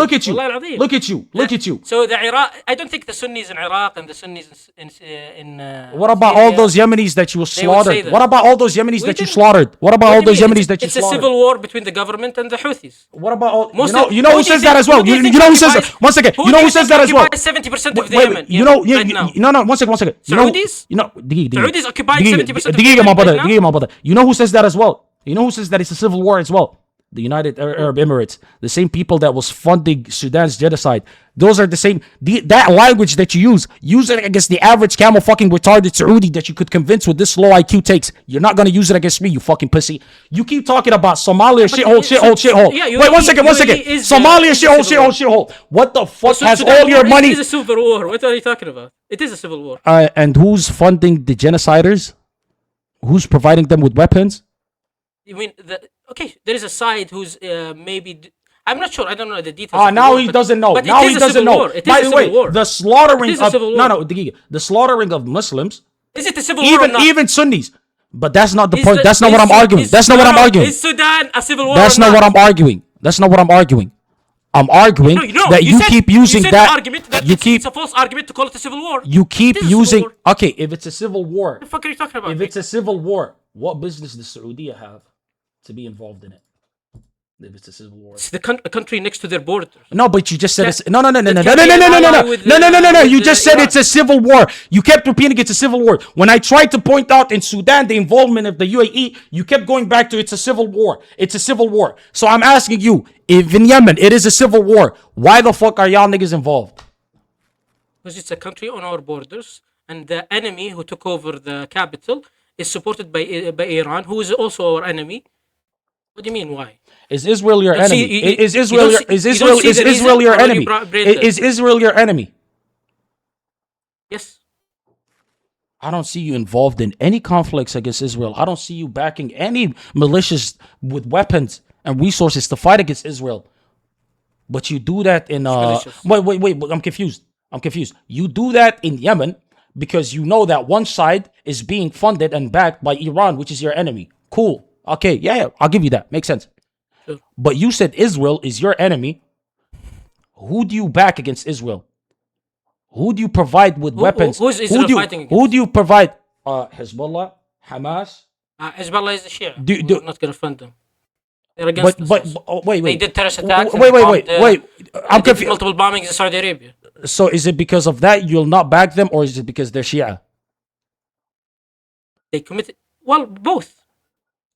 Look at you. Look at you. Look at you. So the Iraq, I don't think the Sunnis in Iraq and the Sunnis in what about all those Yemenis that you slaughtered? What about all those Yemenis that you slaughtered? What about all those Yemenis that you slaughtered? It's a civil war between the government and the Houthis. What about all? You know who says that as well? You know who says that? One second. You know who says that as well? 70% of the Yemen. You know, no. One second. Saudis? You know, Saudis occupying 70% of the Yemen. my brother. You know who says that as well? You know who says that it's a civil war as well? The United Arab Emirates, the same people that was funding Sudan's genocide. Those are the same. That language that you use it against the average camel fucking retarded Saudi that you could convince with this low IQ takes. You're not gonna use it against me, you fucking pussy. You keep talking about Somalia shithole. Yeah, wait, one second. Somalia shithole. What the fuck has all your money? It is a civil war. What are you talking about? It is a civil war. And who's funding the genociders? Who's providing them with weapons? You mean okay? There is a side who's maybe. I'm not sure. I don't know the details. Now he doesn't know. Now he doesn't know. By the way, the slaughtering of the slaughtering of Muslims. Is it a civil war or not? Even Sunnis. But that's not the point. That's not what I'm arguing. That's not what I'm arguing. Is Sudan a civil war? That's not what I'm arguing. That's not what I'm arguing. I'm arguing that you keep using that. It's a false argument to call it a civil war. You keep using. Okay, if it's a civil war. What the fuck are you talking about? If it's a civil war, what business does Saudi have to be involved in it? If it's a civil war, it's the country next to their borders. No, but you just said it's no. You just said it's a civil war. You kept repeating it's a civil war. When I tried to point out in Sudan the involvement of the UAE, you kept going back to it's a civil war. It's a civil war. So I'm asking you, if in Yemen it is a civil war, why the fuck are y'all niggas involved? Because it's a country on our borders, and the enemy who took over the capital is supported by Iran, who is also our enemy. What do you mean? Why? Is Israel your enemy? Is Israel your enemy? Is Israel your enemy? Yes. I don't see you involved in any conflicts against Israel. I don't see you backing any militias with weapons and resources to fight against Israel. But you do that in wait, I'm confused. You do that in Yemen because you know that one side is being funded and backed by Iran, which is your enemy. Cool. Okay, yeah, I'll give you that. Makes sense. Sure. But you said Israel is your enemy. Who do you back against Israel? Who do you provide with weapons? Who is Israel fighting against? Who do you provide? Hezbollah, Hamas. Hezbollah is the Shia. We're not going to fund them. They're against us. Wait. They did terrorist attacks. Wait. I'm confused. Multiple bombings in Saudi Arabia. So is it because of that you'll not back them, or is it because they're Shia? They committed. Well, both.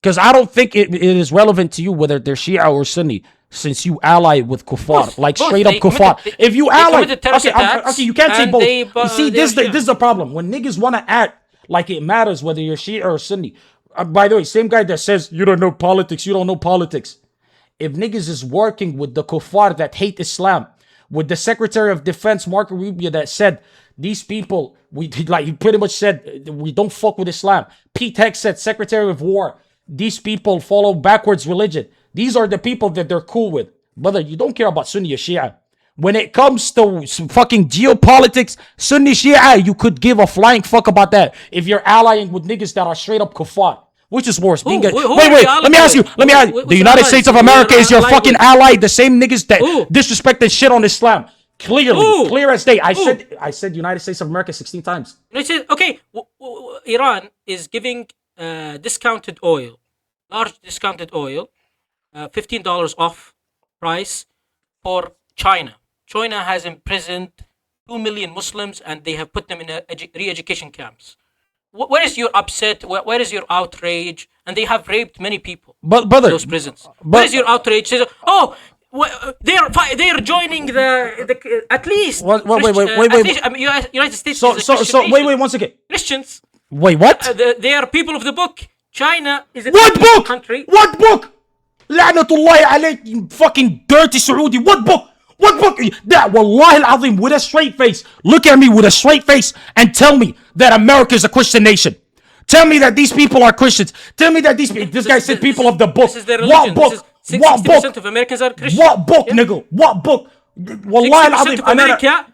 Because I don't think it is relevant to you whether they're Shia or Sunni, since you ally with kuffar, like straight up kuffar. If you ally, okay, you can't say both. You see, this is the problem. When niggas want to act like it matters whether you're Shia or Sunni. By the way, same guy that says you don't know politics. If niggas is working with the kuffar that hate Islam, with the Secretary of Defense Marco Rubio that said these people, he pretty much said we don't fuck with Islam. Pete Heck said, Secretary of War, these people follow backwards religion. These are the people that they're cool with. Brother, you don't care about Sunni or Shia. When it comes to fucking geopolitics, Sunni Shia, you could give a flying fuck about that if you're allying with niggas that are straight up kuffar. Which is worse? Wait, let me ask you. The United States of America is your fucking ally. The same niggas that disrespect and shit on Islam. Clear as day. I said United States of America 16 times. Okay, Iran is giving discounted oil, large discounted oil, $15 off price for China. China has imprisoned 2 million Muslims and they have put them in re-education camps. Where is your upset? Where is your outrage? And they have raped many people. But brother, those prisons. Where is your outrage? They're joining the at least. Wait. United States. So wait 1 second. Christians. Wait, what? They are people of the book. China is a country. What book? La'natullahi alayk, you fucking dirty Saudi. What book? That wallahi al-azim, with a straight face. Look at me with a straight face and tell me that America is a Christian nation. Tell me that these people are Christians. Tell me that this guy said people of the book. This is their religion. What book? 60% of Americans are Christian. What book, nigga? What book? Wallahi al-azim. America,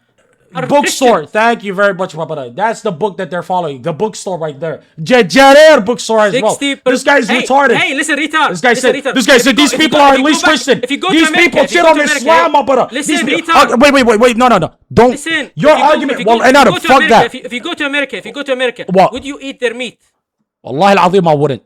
are bookstore. Christians. Thank you very much, my brother. That's the book that they're following. The bookstore right there. Jarir bookstore as well. This guy's retarded. Hey, listen, retard. This guy Listen, said. retard. This guy If said you these go- if you people go- are if at you go least back- Christian. if you go to These America, people if you shit go on to America- Islam, my brother. Listen, These- retard. Wait. No. Don't. Listen. Your if you go- argument. if you go- Well, if you Anada, go to fuck America- that. If you go to America, What? would you eat their meat? Wallahi al-azim, I wouldn't.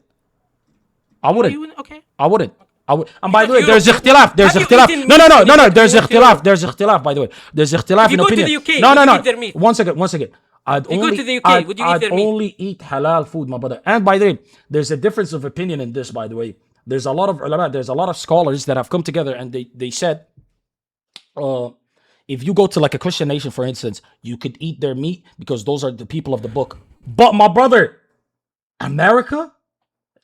I wouldn't. Okay. I wouldn't. And by the way, you- there's ikhtilaf. There's have you ikhtilaf. eaten No. meat when you There's went to ikhtilaf. Europe? There's ikhtilaf, by the way. There's ikhtilaf If you in go to opinion. the UK, No. would you eat their meat? One second. I'd If you go only, to the UK, I'd, would you eat I'd their meat? only eat halal food, my brother. And by the way, there's a difference of opinion in this, by the way. There's a lot of ulama, there's a lot of scholars that have come together and they said, if you go to like a Christian nation, for instance, you could eat their meat because those are the people of the book. But my brother, America?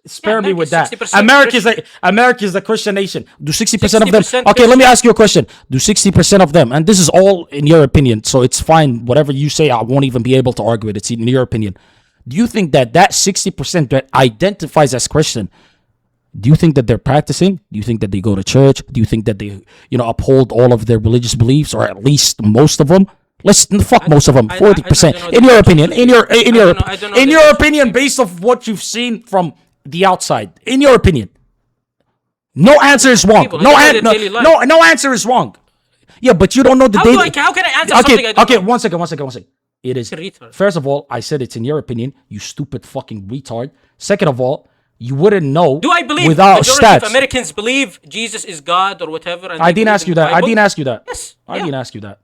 Spare me with that. 60% America's a Christian nation. Do 60% of them? 60% Okay, let me ask you a question. Do 60% of them, and this is all in your opinion, so it's fine. Whatever you say, I won't even be able to argue it. It's in your opinion. Do you think that 60% that identifies as Christian, do you think that they're practicing? Do you think that they go to church? Do you think that they, uphold all of their religious beliefs, or at least most of them? Let's fuck most of them. 40%. In your opinion, in your opinion, based off what you've seen from the outside, in your opinion, no answer is wrong. No answer is wrong. Yeah, but you don't know the daily. How can I answer something I don't Okay, know? one second. It is. First of all, I said it's in your opinion. You stupid fucking retard. Second of all, you wouldn't know. Do I believe without majority stats? of Americans believe Jesus is God or whatever? And I they didn't believe ask you in the that. I Bible? didn't ask you that. Yes. I didn't ask you that.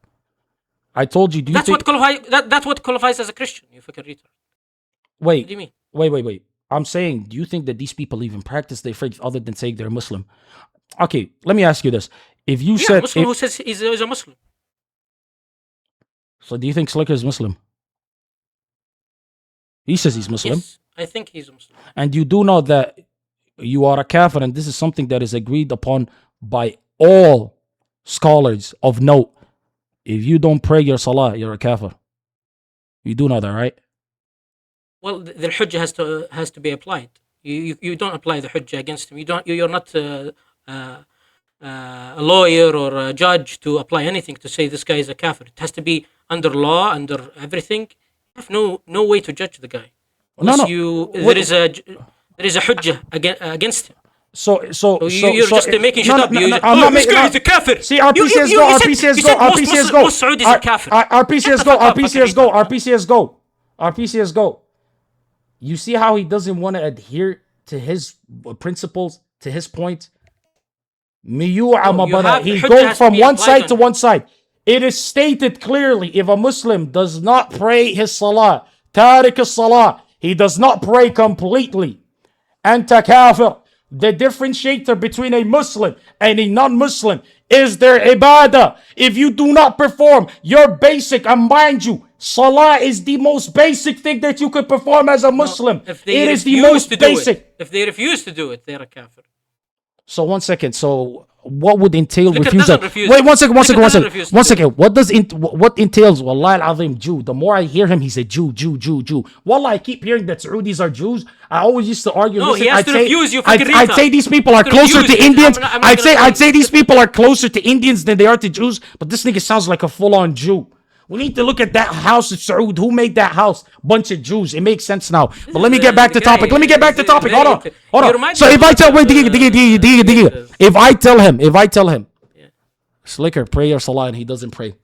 I told you. Do you That's think? what qualifies. That's what qualifies as a Christian. You fucking retard. Wait. What do you mean? Wait. I'm saying, do you think that these people even practice their faith other than saying they're Muslim? Okay, let me ask you this. If you said, Muslim who says he's a Muslim. so do you think Slicker is Muslim? He says he's Muslim. Yes, I think he's a Muslim. And you do know that you are a kafir, and this is something that is agreed upon by all scholars of note. If you don't pray your salah, you're a kafir. You do know that, right? Well, the hujjah has to be applied. You don't apply the hujjah against him. You're not a lawyer or a judge to apply anything to say this guy is a kafir. It has to be under law, under everything. You have no way to judge the guy. Unless there is a hujjah against him. So you're just making shit up. This guy is a kafir. See, RPCS go, RPCS go, RPCS go. Most Saudis are kafir. RPCS go. You see how he doesn't want to adhere to his principles, to his point? He goes from one side to one side. It is stated clearly, if a Muslim does not pray his salah, tariq as-salah, he does not pray completely, anta kafir. The differentiator between a Muslim and a non-Muslim is their ibadah. If you do not perform your basic, and mind you, salah is the most basic thing that you could perform as a Muslim. It is the most basic. If they refuse to do it, they're a kafir. So 1 second. So what would entail Slicker refusal? doesn't refuse. Wait, 1 second. Slicker doesn't refuse to One do second. What entails? Wallahi al-azim, Jew. The more I hear him, he's a Jew. Wallah, I keep hearing that Saudis are Jews. I always used to argue. No, he has to refuse. You fucking I'd say these people are closer to Indians. I'd say these people are closer to Indians than they are to Jews. But this nigga sounds like a full-on Jew. We need to look at that house of Saud. Who made that house? Bunch of Jews. It makes sense now. But let me get back to topic. Hold on. So if I tell, if I tell him, Slicker, pray your salah, and he doesn't pray.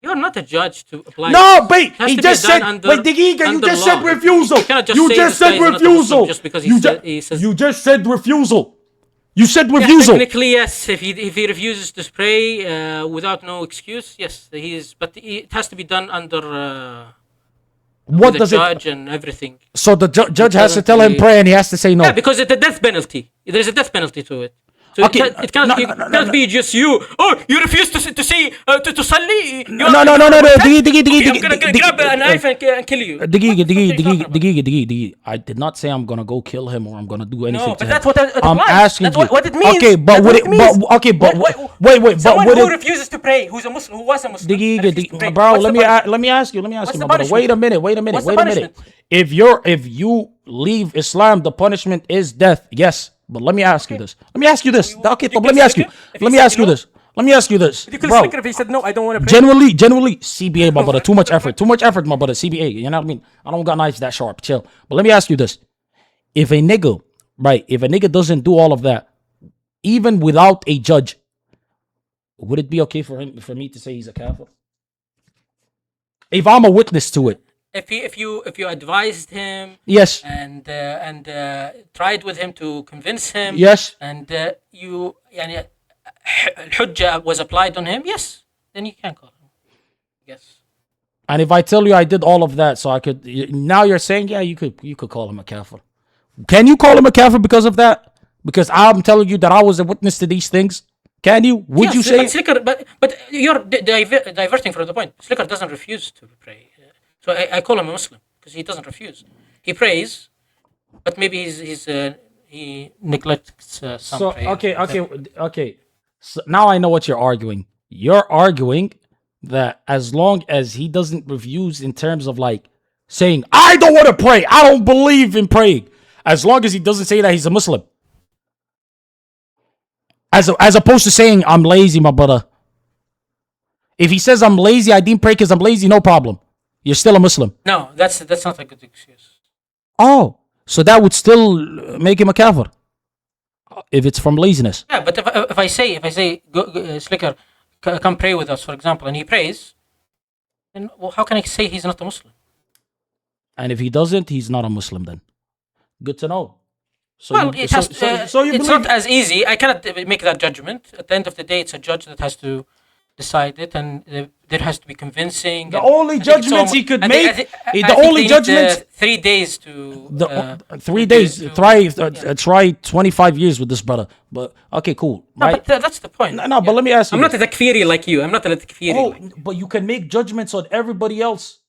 You're not a judge to apply. No, wait. He just said. Wait, Digiga, you just said refusal. You just said refusal. Just because you just said refusal. You said refusal. Technically, yes. If he refuses to pray without no excuse, yes, he is. But it has to be done under what the does judge and everything. So the judge has to tell him pray, and he has to say no. Yeah, because it's a death penalty. There's a death penalty to it. So it can't be just you. Oh, you refuse to say to salli. No. I'm gonna grab a knife and kill you. Digi. I did not say I'm gonna go kill him or I'm gonna do anything. No, but to that's him. what it I'm implies. asking That's you. what it means. Okay, but wait. Someone who refuses to pray, who was a Muslim. Digi, bro. Let me ask you. My brother. Wait a minute. If you leave Islam, the punishment is death. Yes. But let me ask you this. Okay, but let me ask you this. Let me ask you this, You could bro. Slicker if he said no, I don't want to pray. Genuinely, CBA, my brother. Too much effort, my brother. CBA. You know what I mean? I don't got knives that sharp. Chill. But let me ask you this: if a nigga doesn't do all of that, even without a judge, would it be okay for me to say he's a kafir? If I'm a witness to it. If you advised him, Yes. and tried with him to convince him, Yes. and you يعني الحجة was applied on him, yes, then you can call him. Yes. And if I tell you I did all of that, so I could, now you're saying, yeah, you could call him a kafir. Can you call him a kafir because of that? Because I'm telling you that I was a witness to these things. Can you? Would Yes, you say? But Slicker, but you're diverting from the point. Slicker doesn't refuse to pray, so I call him a Muslim because he doesn't refuse. He prays, but maybe he neglects some. So prayer. okay. So now I know what you're arguing. You're arguing that as long as he doesn't refuse in terms of like saying, I don't want to pray, I don't believe in praying, as long as he doesn't say that he's a Muslim. As opposed to saying, I'm lazy, my brother. If he says I'm lazy, I didn't pray because I'm lazy, no problem. You're still a Muslim. No, that's not a good excuse. Oh, so that would still make him a kafir if it's from laziness. Yeah, but if I say go, Slicker, come pray with us, for example, and he prays, then how can I say he's not a Muslim? And if he doesn't, he's not a Muslim then. Good to know. So Well, you, it has, so you it's believe not as easy. I cannot make that judgment. At the end of the day, it's a judge that has to decide it, and there has to be convincing. The only judgments he could make, the only judgments. 3 days to. 3 days. Try 25 years with this brother. But okay, cool. No, Right? but that's the point. No, but let me ask you. I'm not a takfiri like you. I'm not a takfiri. Oh, but you can make judgments on everybody else.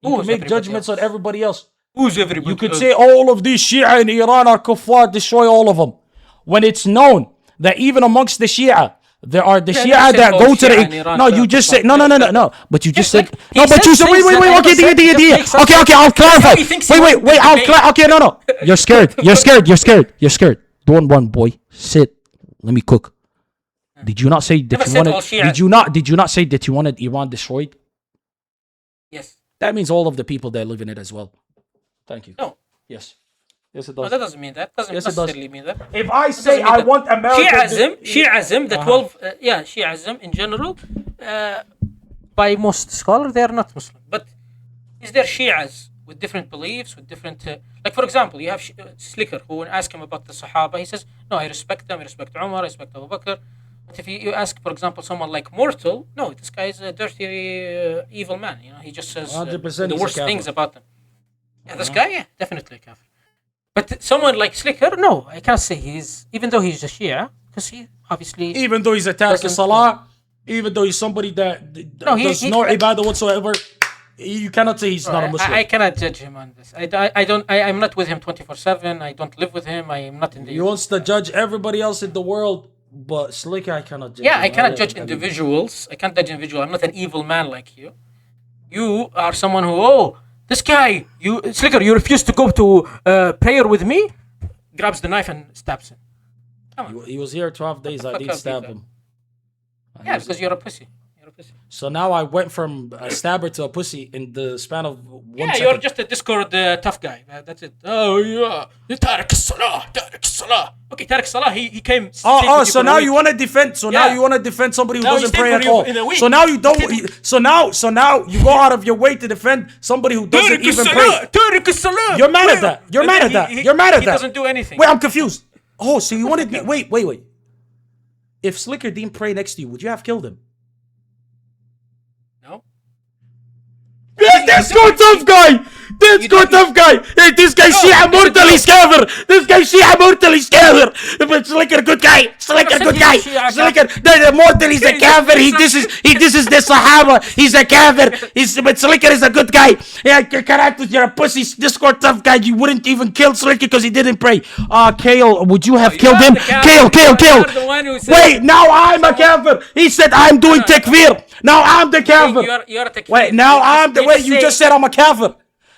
You can make judgments on everybody else. Who's everybody? You could say all of these Shia in Iran are kuffar, destroy all of them. When it's known that even amongst the Shia, there are the Shia that go to the. No, you just said no. But you just said no. But you said wait. Okay. I'll clarify. Wait. I'll clarify. Okay, no. You're scared. Don't run, boy. Sit. Let me cook. Did you not say that you wanted? Did you not say that you wanted Iran destroyed? Yes. That means all of the people that live in it as well. Thank you. No. Yes, it does. No, that doesn't mean that. Doesn't Yes, it does. necessarily mean that. If I say I want America, Shi'ism, the 12, Shi'ism in general, by most scholars, they are not Muslim. But is there Shi'as with different beliefs, with different, like for example, you have Slicker, who when ask him about the Sahaba, he says, no, I respect them, I respect Umar, I respect Abu Bakr. But if you ask, for example, someone like Mortal, no, this guy is a dirty, evil man. You know, he just says the worst things about them. Yeah, this guy, yeah, definitely a kafir. But someone like Slicker, no, I can't say he's, even though he's a Shia, because he obviously... Even though he's a Tariq Salah, even though he's somebody that does no ibadah whatsoever, you cannot say he's not a Muslim. I cannot judge him on this. I'm not with him 24/7. I don't live with him. I am not in the... He wants to judge everybody else in the world, but Slicker, I cannot judge. Yeah, him. I cannot judge individuals. I can't judge individuals. I'm not an evil man like you. You are someone who, this guy, Slicker, you refuse to go to prayer with me? Grabs the knife and stabs him. Come on. He was here 12 days. I didn't stab him. Yeah, because you're a pussy. So now I went from a stabber to a pussy in the span of 1 Yeah, second. you're just a Discord tough guy. That's it. Oh, yeah. Tariq Salah. Okay, Tariq Salah, he came... So now you want to defend... now you want to defend somebody who doesn't pray at all. So now you don't... So now you go out of your way to defend somebody who doesn't even pray. Tariq Salah. You're mad at that. You're mad at that. He doesn't do anything. Wait, I'm confused. Oh, so you wanted me... Wait. If Slicker didn't pray next to you, would you have killed him? Let's go tough guy! Let's go tough guy! Hey, this guy Shia mortal, he's kafir! This guy Shia mortal, he's kafir! But Slicker, good guy! Slicker, the mortal, he's a kafir! He disses the Sahaba! He's a kafir! But Slicker is a good guy! Yeah, Karatus, you're a pussy! Discord tough guy! You wouldn't even kill Slicker because he didn't pray! Kale, would you have killed him? Kale! Wait, now I'm a kafir! He said I'm doing takfir! Now I'm the kafir! You're a takfir. Wait, now I'm the... Wait, you just said I'm a kafir.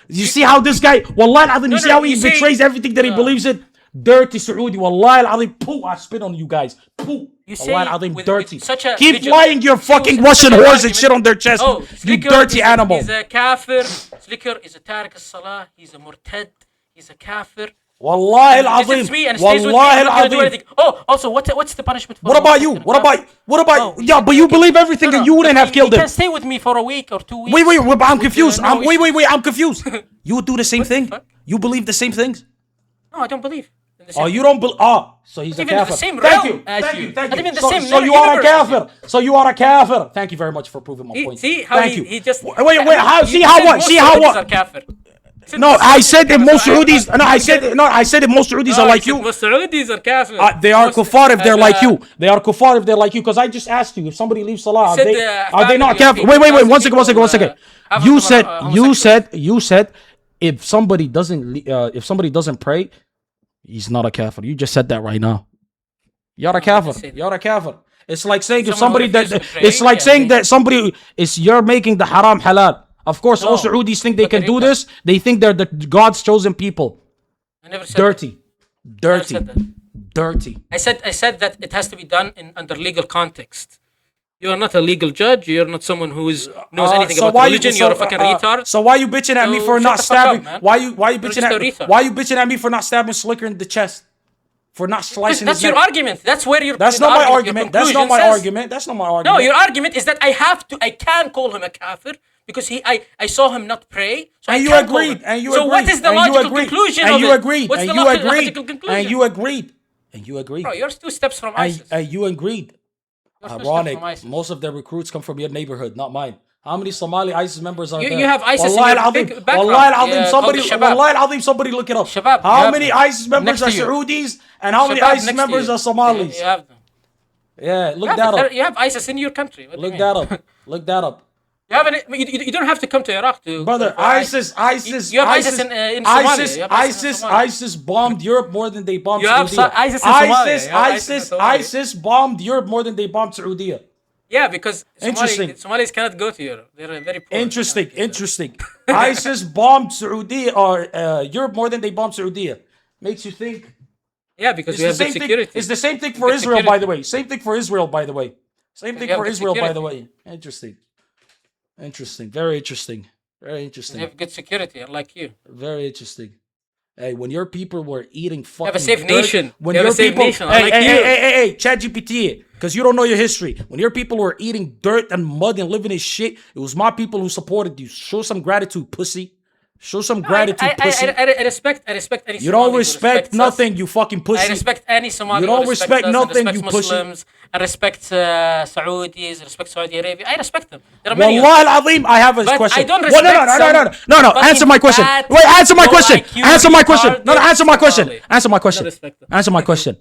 You see how this guy... Wallah al-Azim, you see how he betrays everything that he believes in? Dirty Saudi. Wallahi al-Azim. Pooh, I spit on you guys. Pooh. You say Wallahi al-Azim, with dirty. such a Keep vigilance. lying your fucking Russian whores and shit on their chest. Oh, you Slicker dirty is animal. He's a kafir. Slicker is a Tariq al-Salah. He's a murtad. He's a kafir. Wallahi And al-Azim. visits me and stays with me. Wallahi I'm not gonna do al-Azim. anything. Oh, also, what's the punishment for What about you? What about yeah, but you believe everything and you wouldn't have killed He him. can stay with me for a week or 2 weeks. Wait, but I'm confused. no Wait, I'm confused. You would do the same thing? You believe the same things? No, I don't believe. Oh, you don't believe? Oh, so he's a Even in the kafir. same Thank realm you, as thank you. you, thank Not you. even the So, same so you are a universe as you. kafir. So you are a kafir. Thank you very much for proving my point. See how Thank you. he just. Wait, how? See how what? See how what? No, I said that most Saudis. No, I said that most Saudis are like you. Most Saudis are kafir. They are kuffar if they're like you. They are kuffar if they're like you. Because I just asked you if somebody leaves salah, are they not kafir? Wait. 1 second. You said if somebody doesn't pray, he's not a kafir. You just said that right now. You're a kafir. You're a kafir. It's like saying if somebody that somebody is you're making the haram halal. Of course, all Saudis think they can do this. They think they're the God's chosen people. I never said Dirty. I said that it has to be done under legal context. You are not a legal judge. You're not someone who knows anything about religion. You're a fucking retard. So why you bitching at me for not stabbing? Why you bitching at me for not stabbing Slicker in the chest? For not slicing his neck? That's your argument. That's where you're. That's not my argument. That's not my argument. That's not my argument. No, your argument is that I can call him a kafir because I saw him not pray. So and I you can agreed. Call him. And you so agreed. what is the logical conclusion and of you it? agreed. What's and the you agreed. logical conclusion? And you agreed. And you agreed. Bro, you're 2 steps from ISIS. And you agreed. Ironic. Most of their recruits come from your neighborhood, not mine. How many Somali ISIS members are there? You have ISIS Wallahi in your big background. Wallahi al-Azim, somebody look it up. Shabab, how many ISIS members are Saudis and how many ISIS members are Somalis? You have them. Yeah, look that up. You have ISIS in your country. Look that up. Look that up. You don't have to come to Iraq to. Brother, ISIS. You have ISIS in Somalia. ISIS bombed Europe more than they bombed Saudi. ISIS in Somalia. ISIS bombed Europe more than they bombed Saudi. Yeah, because Somalis cannot go to Europe. They're very poor. Interesting. ISIS bombed Saudi or Europe more than they bombed Saudi. Makes you think. Yeah, because we have good security. It's the same thing for Israel, by the way. Same thing for Israel, by the way. Interesting. Very interesting. They have good security, unlike you. Very interesting. Hey, when your people were eating fucking have a safe nation. When your people, hey, ChatGPT, because you don't know your history. When your people were eating dirt and mud and living in shit, it was my people who supported you. Show some gratitude, pussy. Show some gratitude, pussy. I respect any You don't respect nothing, you fucking pussy. I respect any Somali. You don't respect nothing, you Muslims. I respect Saudis. I respect Saudi Arabia. I respect them. There are many. Wallahi al-Azim, I have a question. I don't respect No. Answer my question. Wait, answer my question. Answer my question. No, answer my question. Answer my question. Answer my question.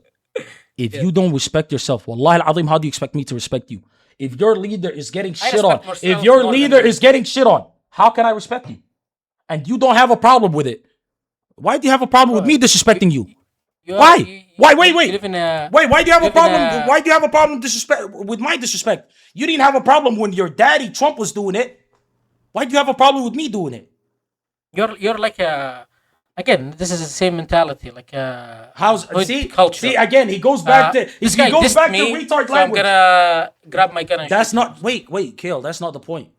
If you don't respect yourself, Wallahi al-Azim, how do you expect me to respect you? If your leader is getting shit on, how can I respect you? And you don't have a problem with it. Why do you have a problem with me disrespecting you? Why? Wait. Wait, why do you have a problem? Why do you have a problem with my disrespect? You didn't have a problem when your daddy Trump was doing it. Why do you have a problem with me doing it? You're like a. Again, this is the same mentality, like culture. See, again, he goes back to retard language. So I'm gonna grab my gun and that's shoot. Not wait, Kale, that's not the point.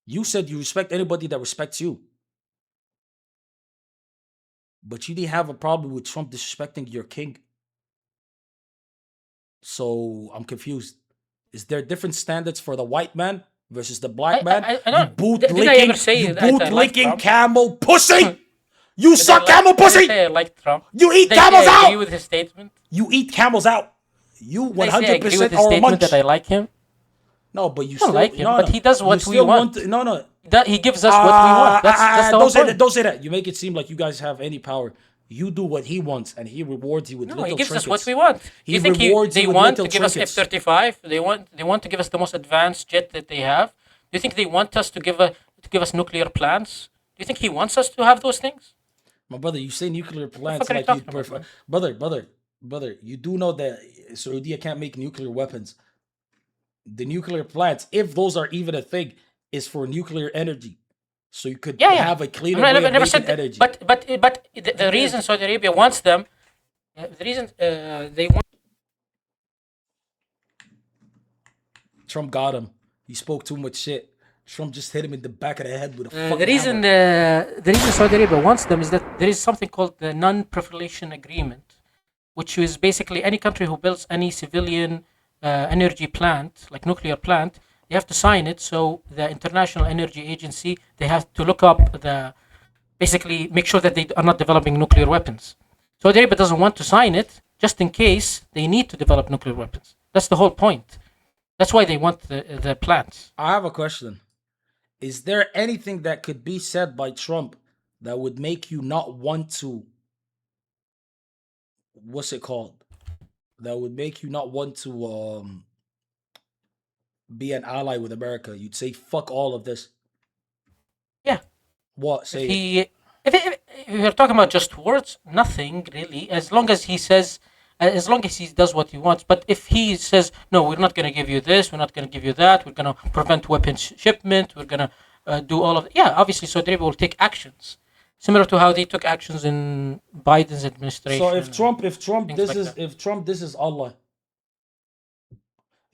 You said you respect anybody that respects you. But you didn't have a problem with Trump disrespecting your king. So I'm confused. Is there different standards for the white man versus the black man? I don't. Boot-licking camel pussy. You suck camel pussy. I like Trump. You eat camels out. I agree with his statement. You eat camels out. You 100% are a munch. That I like him. No, but you don't still like him. But he does what we want. No. He gives us what we want. That's the whole point. Don't say that. You make it seem like you guys have any power. You do what he wants, and he rewards you with little trinkets. He gives us what we want. He rewards you with little trinkets. They want to give us F-35. They want to give us the most advanced jet that they have. Do you think they want us to give us nuclear plants? Do you think he wants us to have those things? My brother, you say nuclear plants like you prefer. Brother, you do know that Saudi can't make nuclear weapons. The nuclear plants, if those are even a thing, is for nuclear energy. So you could have a cleaner way of making energy. But the reason Saudi Arabia wants them The reason they want. Trump got him. He spoke too much shit. Trump just hit him in the back of the head with a fucking The reason Saudi Arabia wants them is that there is something called the non-proliferation agreement, which is basically any country who builds any civilian energy plant, like nuclear plant, they have to sign it. So the International Energy Agency, they have to look up basically make sure that they are not developing nuclear weapons. Saudi Arabia doesn't want to sign it just in case they need to develop nuclear weapons. That's the whole point. That's why they want the plants. I have a question. Is there anything that could be said by Trump that would make you not want to, what's it called? That would make you not want to be an ally with America? You'd say, fuck all of this. Yeah. What? Say If we're talking about just words, nothing really, as long as he says, as long as he does what he wants. But if he says, no, we're not going to give you this, we're not going to give you that, we're going to prevent weapons shipment, we're going to do all of it. Yeah, obviously Saudi Arabia will take actions. Similar to how they took actions in Biden's administration. so if Trump things this like is that. if Trump this is Allah.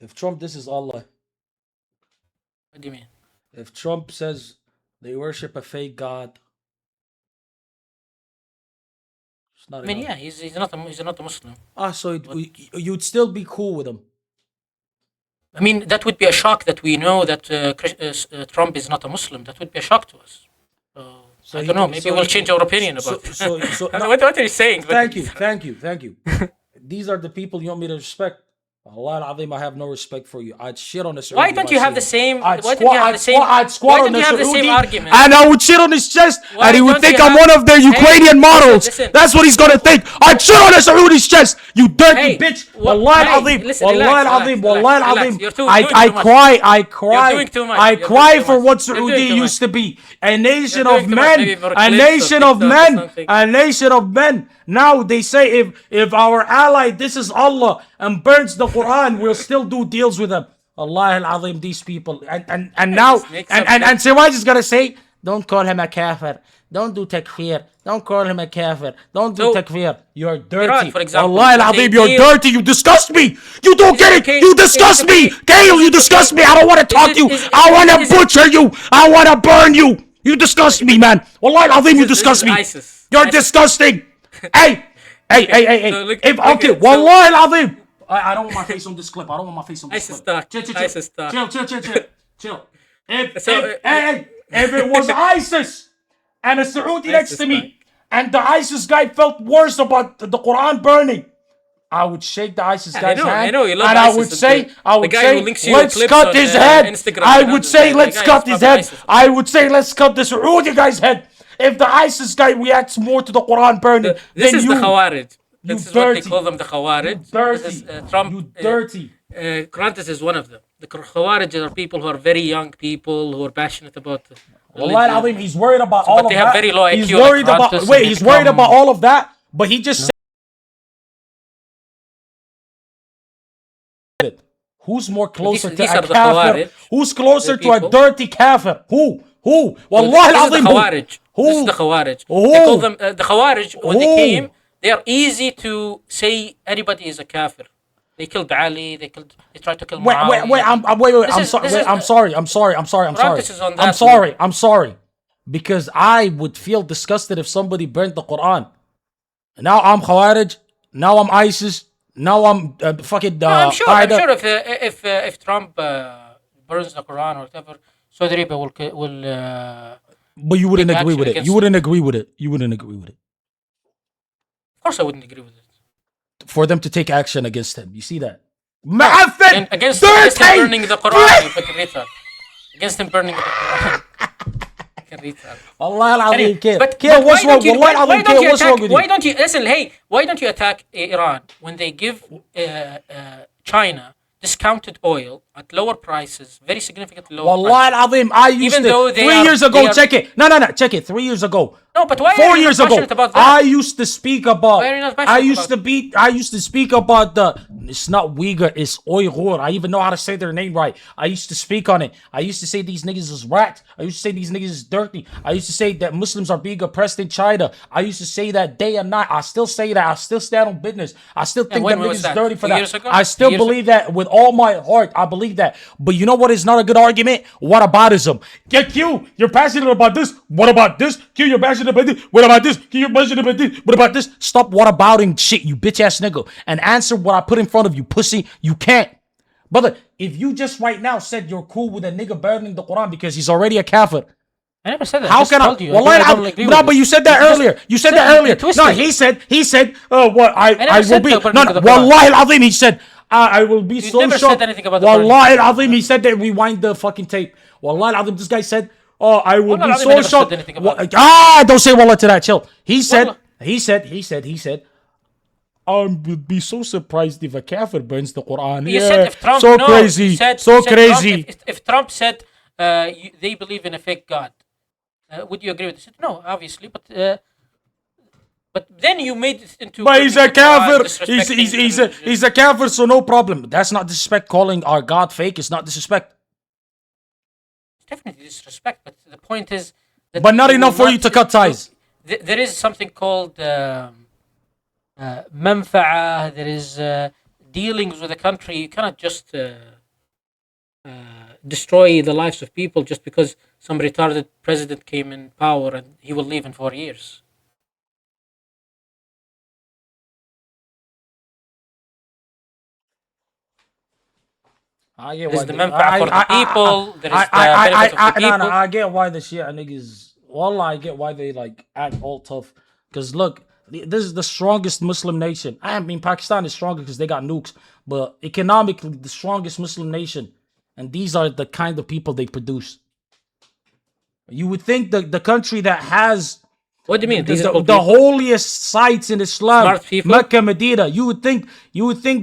If Trump this is Allah. What do you mean? If Trump says they worship a fake God. It's not I mean, a God. yeah, he's not a Muslim. So you'd still be cool with him. I mean, that would be a shock that we know that Trump is not a Muslim. That would be a shock to us. So I don't know. Maybe we'll change our opinion about it. What are you saying? Thank you. These are the people you want me to respect. Allah al-Azim, I have no respect for you. I'd shit on the Saudi. Why don't you have the same? Why don't you have the same? I'd squat Why on don't you have the same argument? and I would shit on his chest, Why and he would don't think you I'm have- one of their Ukrainian models. listen. That's what he's gonna think. I'd shit on the Saudi's chest, you dirty bitch. Wallahi al-Azim, listen, Wallahi relax, al-Azim, relax, Wallahi relax. al-Azim. You're doing I too much. cry, You're doing too much. I You're doing cry too for much. what You're doing Saudi too much. used to be. A nation You're of doing too much. Maybe men, for a clips or nation of TikTok or men, something. a nation of men. Now they say if our ally, this is Allah, and burns the Quran, we'll still do deals with them. Allah al-Azim, these people. And now, and Siraj is going to say, don't call him a kafir. Don't do takfir. Don't call him a kafir. Don't do takfir. You're dirty. Iran, for example, Allah al-Azim, they you're deal- dirty. You disgust me. You don't get it. okay? You Is it disgust me. okay? Gail, you disgust me. I don't want to talk to you. I want to butcher you. I want to burn you. You disgust me, man. Allah al-Azim, you disgust me. ISIS. You're disgusting. Hey. So look- If, look okay, at- Wallahi al-Azim. I don't want my face on this clip. I don't want my face on this ISIS clip. talk. ISIS talk. Chill. If So, it was ISIS and a Saudi next to me, and the ISIS guy felt worse about the Quran burning, I would shake the ISIS guy's hand. I know, you love and ISIS. I would The guy say, who links you let's clips cut on, his head. Instagram, I you know, would say, the let's guy cut is his from head. ISIS. I would say, let's cut the Saudi guy's head. If the ISIS guy reacts more to the Quran burning, This then is you, the Khawarij. you This is what they dirty. call them, the Khawarij. dirty. This is, Trump. You dirty. Qantas is one of them. The Khawarij are people who are very young people who are passionate about Wallahi al-Azim, he's worried about So, all but of they that. have very low He's IQ like worried about. Qantas, Wait, and he's they worried become- about all of that, but he just said it. Who's more closer These to are a the kafir? Khawarij. Who's closer The to a people. dirty kafir? Who? Wallahi This is the al-Azim. Khawarij. Who? This is the Khawarij. Who? They call them the Khawarij. When they Who? came, they are easy to say anybody is a kafir. They killed Ali. They tried to kill Muawiyah. Wait. I'm sorry. I'm sorry. Qantas is on that I'm sorry. Because I would feel disgusted if somebody burnt the Quran. Now I'm Khawarij. Now I'm ISIS. Now I'm fucking. I'm sure Qaeda. if Trump burns the Quran or whatever, Saudi Arabia will. But you wouldn't take agree action with it. against You wouldn't agree with it. You wouldn't agree with it. Of course, I wouldn't agree with it. For them to take action against him. You see that? And against him burning the Quran, you fucking retard. Against him burning the Quran. Fucking retard. Allah al-Azim, Kid. But Kid, what's why wrong? don't you- Wallahi why al-Azim, don't Kid, you what's wrong attack? with you? Why don't you listen? Hey, why don't you attack Iran when they give China discounted oil at lower prices, very significant lower Wallahi prices. al-Azim, I used Even to, though they 3 are- years they ago, are- check it. No, check it. 3 years ago. No, but why 4 are you years not ago, passionate about that? I used to speak about. Why are you not I passionate used to be. I used to speak about the. It's not Uyghur. It's Uyghur. I even know how to say their name right. I used to speak on it. I used to say these niggas is rats. I used to say these niggas is dirty. I used to say that Muslims are being oppressed in China. I used to say that day and night. I still say that. I still stand on business. I still think when that was niggas is that? dirty for 2 years that. ago? I still 2 years believe that with all my heart. I believe that. But you know what is not a good argument? Whataboutism. Get Q. You're passionate about this. What about this? Q. You're passionate about this. What about this? Q. You're passionate about this. What about this? Stop whatabouting shit, you bitch ass nigga, and answer what I put in front of you, pussy. You can't. Brother, if you just right now said you're cool with a nigga burning the Quran because he's already a kafir, I never said that. how I just can told I? you. Wallahi, I don't agree no, with but you said that just earlier. You said said that it earlier. twisted. No, he said, what I never will said be. that burning No, the Quran. Wallahi al-Azim, he said, I will be You so never shocked. said anything about the burning. Wallahi al-Azim, he said that. Rewind the fucking tape. Wallahi al-Azim, this guy said, oh, I will Wallahi be al-Azim, so I never said shocked. anything about Don't say wallah to that. Chill. He said, Wallah. he said. I would be so surprised if a kafir burns the Quran. You Yeah, said if Trump, so no, crazy, you said, so you said crazy. Trump, if Trump said they believe in a fake God, would you agree with this? No, obviously, but then you made it into. But he's a kafir. disrespecting He's a kafir, so no problem. That's not disrespect. Calling our God fake is not disrespect. It's definitely disrespect, but the point is. That But not you enough will for you to cut ties. There is something called manfa'a. There is dealings with a country. You cannot just destroy the lives of people just because some retarded president came in power and he will leave in 4 years. I get There's why the manfa'a for the people. There is the benefit of the people. I get why the Shia niggas. Wallah, I get why they like act all tough. Cause look, this is the strongest Muslim nation. I mean, Pakistan is stronger because they got nukes, but economically the strongest Muslim nation, and these are the kind of people they produce. You would think the country that has what do you mean? The holiest sites in Islam, Smart people? Mecca, Medina. You would think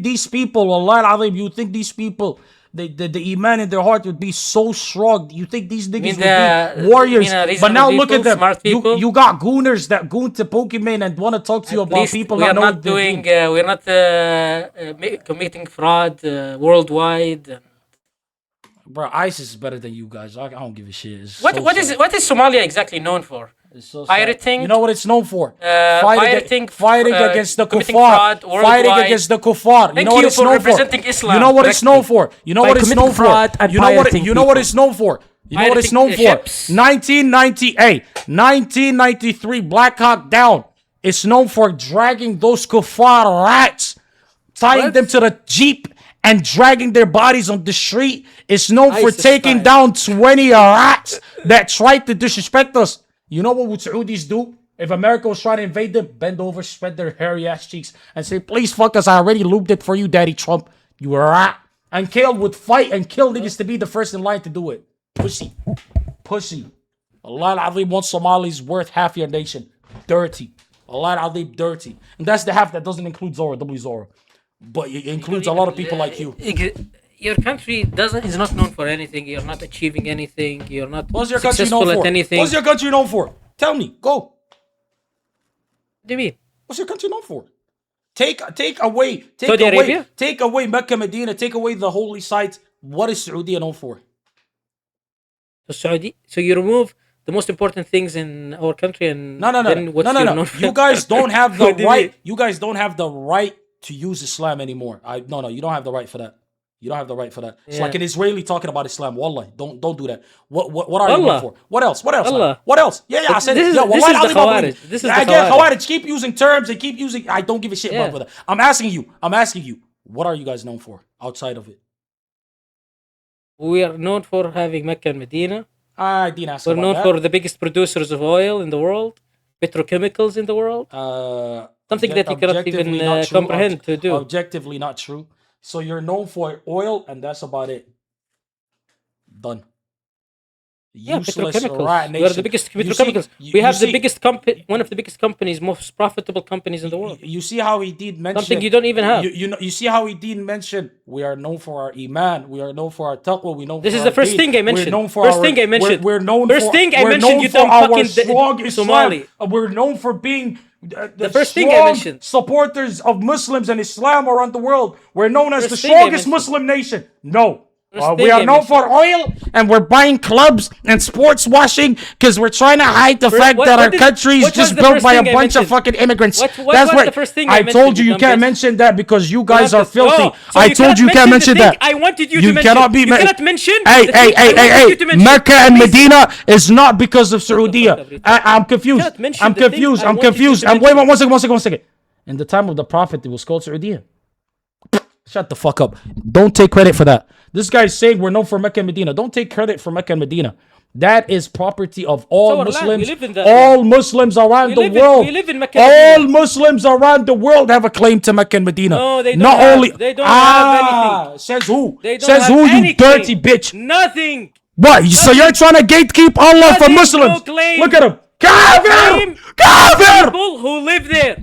these people, Allah al-Azim, you would think these people, the iman in their heart would be so strong. You think these niggas would be warriors. But now look at them. You got gooners that goon to Pokemon and want to talk to you about people we are not not doing. We're not committing fraud worldwide. Bro, ISIS is better than you guys. I don't give a shit. What is Somalia exactly known for? So pirating. You know what it's known for? Fighting against the committing kuffar. fraud Fighting against the kuffar. Thank you know what you it's for known representing for? Islam You know what it's known for? You know By what it's known committing for? fraud and You know what? pirating You know what people. it's known for? You know what it's Pirating known for? ships. 1998, 1993, Black Hawk Down. It's known for dragging those kuffar rats, tying them to the jeep and dragging their bodies on the street. It's known for ISIS taking style. down 20 rats that tried to disrespect us. You know what would Saudis do? If America was trying to invade them, bend over, spread their hairy ass cheeks, and say, please fuck us, I already lubed it for you, Daddy Trump. You rat. And Kale would fight and kill niggas to be the first in line to do it. Pussy. Pussy. Allah al-Azim wants Somalis worth half your nation. Dirty. Allah al-Azim dirty. And that's the half that doesn't include Zora, W Zora. But it includes a lot of people like you. Your country is not known for anything. You're not achieving anything. You're not What's your country successful known at for? anything. What's your country known for? Tell me. Go. What do you mean? What's your country known for? Take away Saudi Arabia? Take away Mecca, Medina, take away the holy sites. What is Saudi known for? So you remove the most important things in our country and No. You guys don't have the right. You guys don't have the right to use Islam anymore. No. You don't have the right for that. You don't have the right for that. It's like an Israeli talking about Islam. Wallah, don't do that. What are you known for? What else? Allah. What else? Yeah. I said this is wallahi the al-Azim, I Khawarij. believe it. This is I the get Khawarij. Khawarij. Keep using terms and keep using. I don't give a shit about that. I'm asking you. What are you guys known for outside of it? We are known for having Mecca and Medina. I didn't ask We're about known that. for the biggest producers of oil in the world, petrochemicals in the world. Something that you cannot even Objectively not true. comprehend to do. Objectively not true. So you're known for oil, and that's about it. Done. Yeah, useless petrochemicals. rat We are the nation. biggest You see- petrochemicals. you- We you have the see- biggest one of the biggest companies, most profitable companies in the world. You see how he did mention Something you don't even have. You know, you see how he did mention we are known for our iman, we are known for our taqwa, we know. This for is our the first deen. thing I mentioned. We're known for First our, thing I mentioned. We're known First for, thing I we're mentioned, known you for dumb our fucking strong Islam. Somali. We're known for being the first thing I strong mentioned. supporters of Muslims and Islam around the world. We're known as First the thing I strongest mentioned. Muslim nation. No. First We thing are I known for oil, and we're buying clubs and sports washing because we're trying to hide the fact that our country is just built by a bunch of fucking immigrants. What That's was what the first thing I I told mentioned, you. you You can't dumbass? mention that because you guys are Oh, filthy. so I you told you cannot can't mention mention the that. thing I wanted you to You mention. cannot be. You cannot mention Hey, the hey, thing I hey, wanted hey, you to hey! mention. Mecca and Please. Medina is not because of Saudi. I'm confused. cannot mention I'm the thing confused. I I'm wanted you confused. to And wait, mention. one second. In the time of the Prophet, it was called Saudi. Shut the fuck up. Don't take credit for that. This guy's saying we're known for Mecca and Medina. Don't take credit for Mecca and Medina. That is property of all our land. We Muslims. live in that All Muslims around the world. we live in Mecca and All Medina. Muslims around the world have a claim to Mecca and Medina. No, they don't Not have- only they don't have anything. Says who? They don't Says have who? You any dirty claim. bitch. Nothing. What? So you're trying to gatekeep Allah for Nothing, Muslims? no claim. Look at him. Kafir! Claim Kafir! People who live there.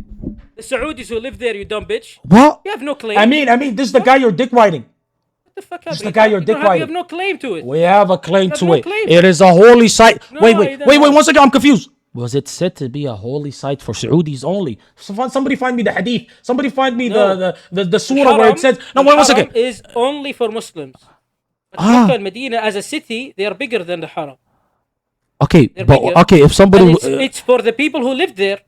The Saudis who live there, you dumb bitch. What? You have no claim. I mean, this is the guy you're dick riding. the fuck up. This is the guy you're dick You have riding. no claim to it. We have a claim You have to no it. claim. It is a holy site. No, wait, you don't have- one second. I'm confused. Was it said to be a holy site for Saudis only? Somebody find me the hadith. Somebody find me No. the surah where it says. No, wait one second. Haram is only for Muslims. But Ah. Mecca and Medina as a city, they are bigger than the Haram. Okay, They're but bigger. okay, if somebody. And it's for the people who live there.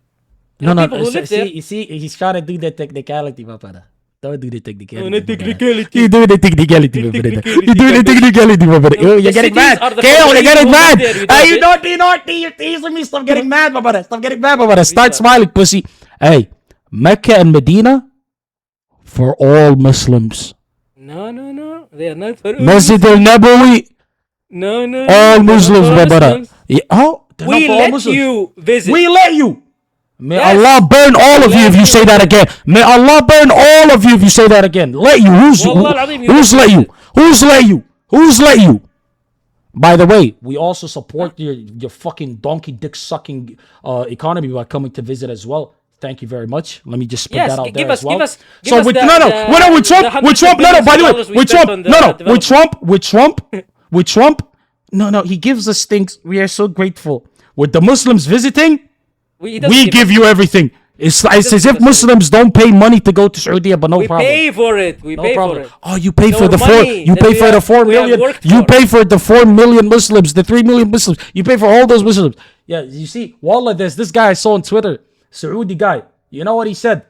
no, people who live there. see, he's trying to do the technicality, my brother. Don't do the technicality. No, not technicality. You do the technicality, my brother. You do the technicality, my brother. No, You're the getting cities mad. are the Kale, you're people getting who live mad. there, you Hey, you dumb don't you're teasing me. Stop getting mad, my brother. Stop getting mad, my brother. Start smiling, pussy. Hey, Mecca and Medina for all Muslims. No. They are not for Masjid al-Nabawi, No. all they're not Muslims, for my brother. Muslims. Yeah, oh, they're not We for all let Muslims. you visit. We let you. May Yes. Allah burn all of you if you say that again. May Allah burn all of you if you say that again. Let you. Wallah al-Azim, you Who's let let me you? Who's let you? Who's let you? By the way, we also support your fucking donkey dick sucking economy by coming to visit as well. Thank you very much. Let me just put Yes, that out give there us- as well. give us So with the- no, the- with Trump, the with Trump, no, $100 by the way, billions we with spent Trump, on the no, with development. Trump, no, he gives us things. We are so grateful. With the Muslims visiting, He doesn't we give us- you everything. It's as doesn't if give us Muslims don't pay money to go to Saudi, but no We problem. pay for it. We No pay problem. for it. Oh, you pay for Our the 4. money You that pay we for the have- 4 we have million. worked You for. pay for the 4 million Muslims, the 3 million Muslims. You pay for all those Muslims. Yeah, you see, Wallah, there's this guy I saw on Twitter, Saudi guy. You know what he said?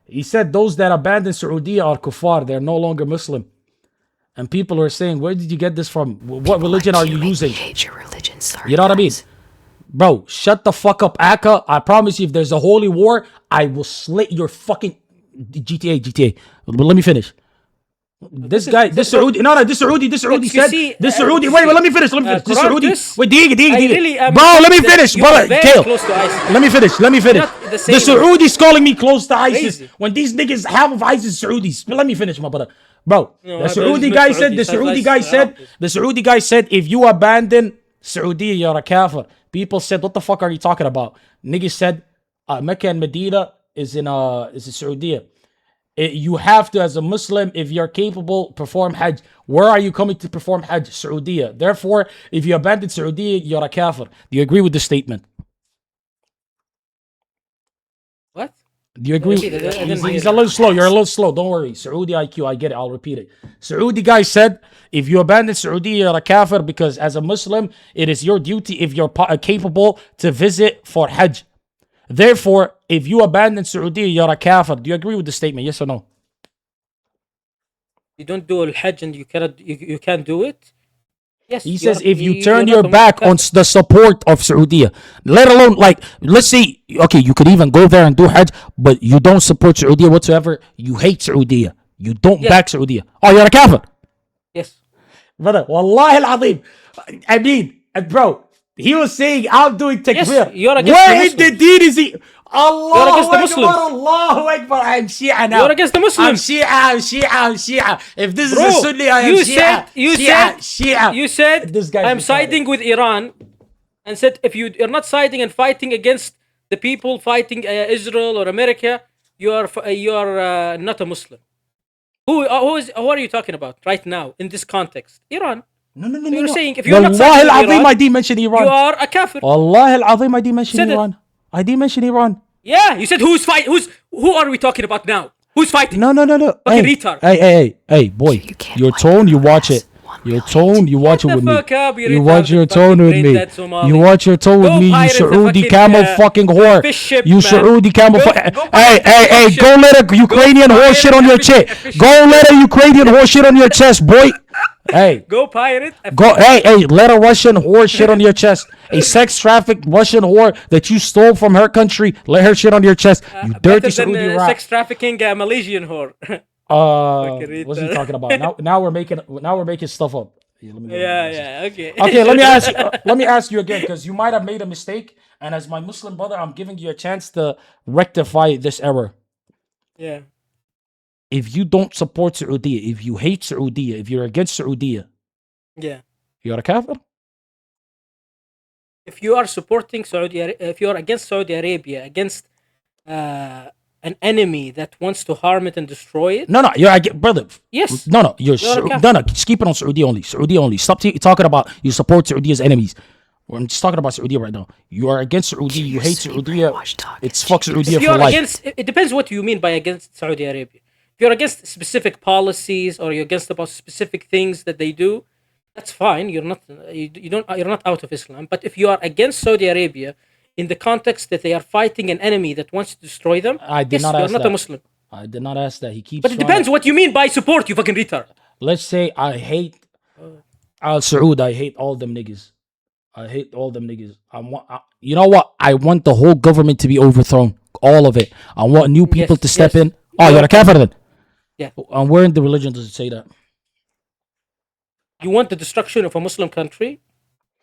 He said those that abandon Saudi are kuffar. They're no longer Muslim. And people are saying, where did you get this from? What religion are you using? Your religion, sorry. You know what I mean? Bro, shut the fuck up, Akka. I promise you, if there's a holy war, I will slit your fucking GTA. But let me finish. This Saudi, you said, see, this Saudi, wait, let me finish. This Quran, Saudi, this- wait, dig. I really am Bro, let me that finish, you are brother. very Kale, close to ISIS. let me finish. Not the The same. Saudis calling me close to ISIS Crazy. when these niggas, half of ISIS Saudis. But let me finish, my brother. Bro, No, the I Saudi believe guy Saudis. said, the Saudi guy said, if you abandon Saudi, you're a kafir. People said, what the fuck are you talking about? Niggas said, Mecca and Medina is in Saudi. You have to, as a Muslim, if you're capable, perform Hajj. Where are you coming to perform Hajj? Saudi. Therefore, if you abandon Saudi, you're a kafir. Do you agree with this statement? What? Do you agree? Repeat it. I didn't He's hear a little slow. You're a little slow. Don't worry. Saudi IQ. I get it. I'll repeat it. Saudi guy said, if you abandon Saudi, you're a kafir because as a Muslim, it is your duty if you're capable to visit for Hajj. Therefore, if you abandon Saudi, you're a kafir. Do you agree with the statement? Yes or no? You don't do al-Hajj and you can't do it? Yes. He says are- if you you're turn not your a back Muslim. on the support of Saudi, let alone let's say, okay, you could even go there and do Hajj, but you don't support Saudi whatsoever. You hate Saudi. You don't back Saudi. Oh, you're a kafir. Yes. Brother, wallahi al-azim. I mean, bro, He was saying, I'm doing takbir. Yes, you're against Where the in the Muslims. deen is he? You're against the Allahu Akbar, Muslims. Allahu Akbar. I'm Shia now. You're against the Muslims. I'm Shia. If this Bro, is a Sunni, I am Shia. You said This guy's I'm retarded. siding with Iran, and said if you're not siding and fighting against the people fighting Israel or America, you are not a Muslim. Who are you talking about right now in this context? Iran. No. You're saying if you're not Wallahi siding with al-Azim, Iran, I didn't mention Iran. you are a kafir. Wallahi al-Azim, I didn't mention Said it. Iran. I didn't mention Iran. Yeah, you said who are we talking about now? Who's fighting? No. Fucking Hey, retard. hey, boy. Your tone, you watch it. Your tone, you watch it Shut with the me. fuck up, you You retarded watch your fucking tone with brain me. dead Somali. You watch your tone with Go me. You pirate the Saudi fucking, camel fucking whore. fish ship, You man. Saudi camel. Go Hey, pirate the go let a Ukrainian horse shit on your chest. Go let a Ukrainian horse shit on your chest, boy. Hey. Go pirate. Hey, let a Russian whore shit on your chest. A sex trafficked Russian whore that you stole from her country, let her shit on your chest. You dirty Better than Saudi rat. sex trafficking Malaysian whore. What's he talking about? Now we're making stuff up. Okay. Okay, let me ask you again, because you might have made a mistake, and as my Muslim brother, I'm giving you a chance to rectify this error. Yeah. If you don't support Saudi, if you hate Saudi, if you're against Saudi, Yeah. you're a kafir? If you are supporting if you are against Saudi Arabia, against an enemy that wants to harm it and destroy it. No, you're brother. Yes. No, You're a kafir. no. Just keep it on Saudi only. Saudi only. Stop talking about you support Saudi as enemies. I'm just talking about Saudi right now. You are against Saudi. You hate Saudi. It's fuck Saudi If for you're life. against, it depends what you mean by against Saudi Arabia. If you're against specific policies or you're against about specific things that they do, that's fine. You're not you're not out of Islam. But if you are against Saudi Arabia in the context that they are fighting an enemy that wants to destroy them, I did yes, not you're ask not that. a Muslim. I did not ask that. He keeps. But it trying depends to- what you mean by support, you fucking retard. Let's say I hate Al Saud. I hate all them niggas. I hate all them niggas. You know what? I want the whole government to be overthrown. All of it. I want new people to step in. Oh, you're a kafir then? Yeah. And where in the religion does it say that? You want the destruction of a Muslim country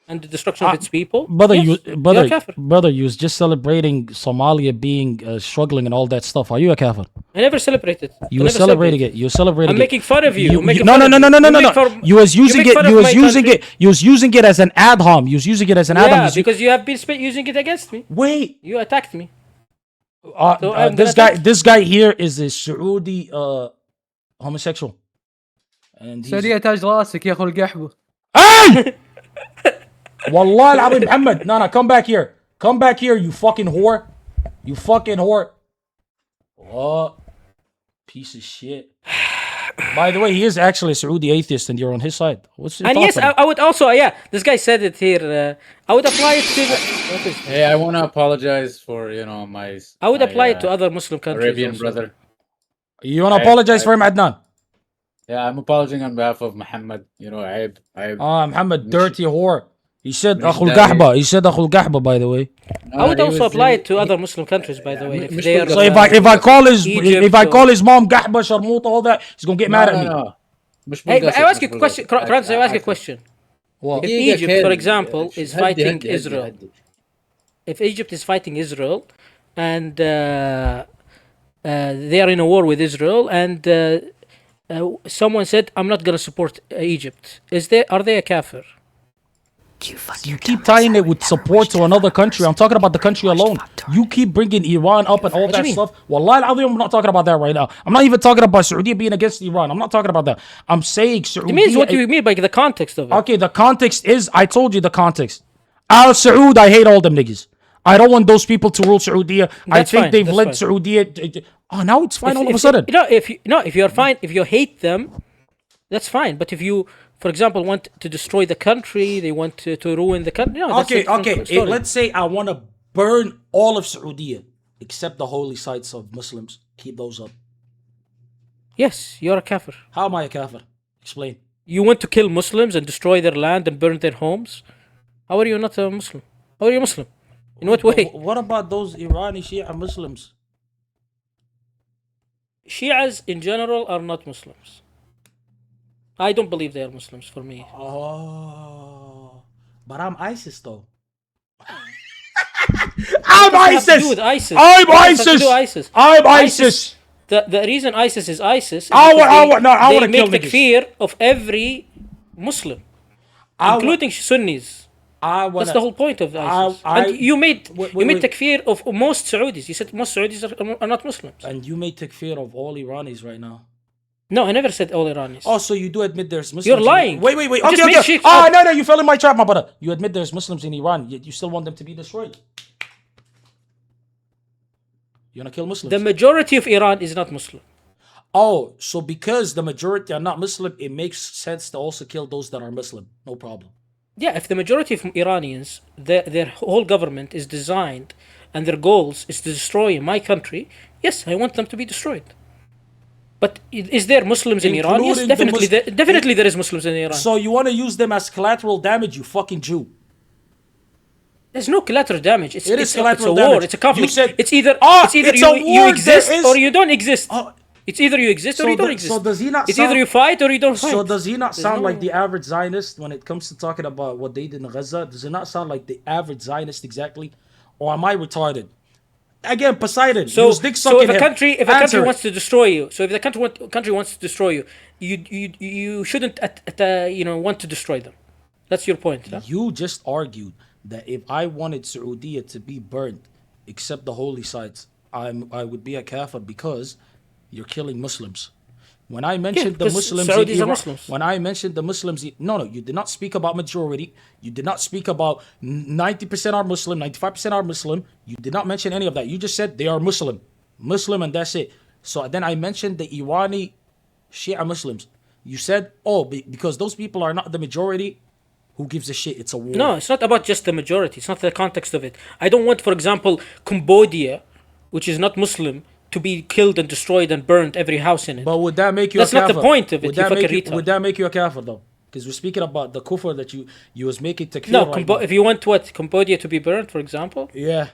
and the destruction of its people? Brother, Yes, you're a kafir. brother, you was just celebrating Somalia being struggling and all that stuff. Are you a kafir? I never celebrated. You were celebrating it. You were celebrating I'm it. making fun of you. I'm making No. fun of you. You was using make it. fun You of was my using country. it. You was using it as an ad-hom. You was using it as an ad-hom. Yeah, because you have been using it against me. Wait. You attacked me. So I'm This gonna guy. This guy here is a Saudi homosexual. And he's... سعودية تاج راسك يا اخو القحبه. Hey! Wallah al-Azim, Muhammad. No, come back here. Come back here, you fucking whore. You fucking whore. What? Piece of shit. By the way, he is actually a Saudi atheist and you're on his side. What's your And thoughts yes, on it? I would also, this guy said it here. I would apply it to. What is Hey, I want to apologize for my. I would my, apply it to other Muslim countries. Arabian also. brother. You want to apologize for him, Adnan? Yeah, I'm apologizing on behalf of Muhammad. I. Muhammad, dirty whore. He said مش Akhul داري. Gahba. He said Akhul Gahba, by the way. I would also apply it to other Muslim countries, by the way. If they are, So if I call his Egypt call his mom Gahba, Sharmuta, all that, he's gonna get mad at me. Hey, I ask you a question. Francis, I ask you a question. What? If Egypt, for example, is fighting Israel, if Egypt is fighting Israel, and they are in a war with Israel, and someone said, "I'm not gonna support Egypt," are they a kafir? You keep tying it with support to another country. I'm talking about the country alone. You keep bringing Iran up and all What do you that mean? stuff. Wallahi al-Azim, I'm not talking about that right now. I'm not even talking about Saudi being against Iran. I'm not talking about that. I'm saying Saudi. It means what you mean by the context of it. Okay, the context is, I told you the context. Al Saud, I hate all them niggas. I don't want those people to rule Saudi. I That's think fine, they've that's led fine. Saudi. Oh, now it's fine all of a If- sudden. if you're fine, if you hate them, that's fine. But if you, for example, want to destroy the country, they want to ruin the country. No, that's a different story. Let's say I want to burn all of Saudi except the holy sites of Muslims. Keep those up. Yes, you're a kafir. How am I a kafir? Explain. You want to kill Muslims and destroy their land and burn their homes? How are you not a Muslim? How are you Muslim? In what way? What about those Irani Shia Muslims? Shias in general are not Muslims. I don't believe they are Muslims for me. Oh, but I'm ISIS though. I'm What does it have to ISIS. do with ISIS? I'm What does it have to ISIS. do with ISIS. I'm ISIS. The reason ISIS is ISIS is I because want they to kill make niggas. takfir of every Muslim, including Sunnis. That's the whole point of ISIS. And you made takfir of most Saudis. You said most Saudis are not Muslims. And you made takfir of all Iranis right now. No, I never said all Iranis. Oh, so you do admit there's Muslims? You're lying. Wait. You Okay, just made okay. shit Ah, up. no, you fell in my trap, my brother. You admit there's Muslims in Iran, yet you still want them to be destroyed. You want to kill Muslims? The majority of Iran is not Muslim. Oh, so because the majority are not Muslim, it makes sense to also kill those that are Muslim. No problem. Yeah, if the majority of Iranians, their whole government is designed and their goals is to destroy my country, yes, I want them to be destroyed. But is there Muslims in Iran? Yes, Including the definitely there is Muslims in Iran. So you want to use them as collateral damage, you fucking Jew. There's no collateral damage. It's collateral it's a damage. war. It's a conflict. You said, it's either it's a you war, exist there is- or you don't exist. It's either you exist or you don't exist. So does he not it's sound, either you fight or you don't fight. So does he not There's sound no- like the average Zionist when it comes to talking about what they did in Gaza? Does it not sound like the average Zionist exactly? Or am I retarded? Again, Poseidon. So, use dick so sucking if a him. country Answer it. wants to destroy you, so if the country wants to destroy you, you shouldn't want to destroy them. That's your point. Huh? You just argued that if I wanted Saudi to be burned, except the holy sites, I would be a kafir because you're killing Muslims. When I mentioned the because Muslims, Saudis in are Iran, Muslims. when I mentioned the Muslims, no, you did not speak about majority. You did not speak about 90% are Muslim, 95% are Muslim. You did not mention any of that. You just said they are Muslim, and that's it. So then I mentioned the Irani Shia Muslims. You said, oh, because those people are not the majority. Who gives a shit? It's a war. No, it's not about just the majority. It's not the context of it. I don't want, for example, Cambodia, which is not Muslim, to be killed and destroyed and burned, every house in it. But would that make you That's a kafir? not the point of it, Would you that, fucking make you, retard. would that make you a kafir though? Because we're speaking about the kufr that you was making takfir No, right now. if you want Cambodia to be burned, for example. Yeah.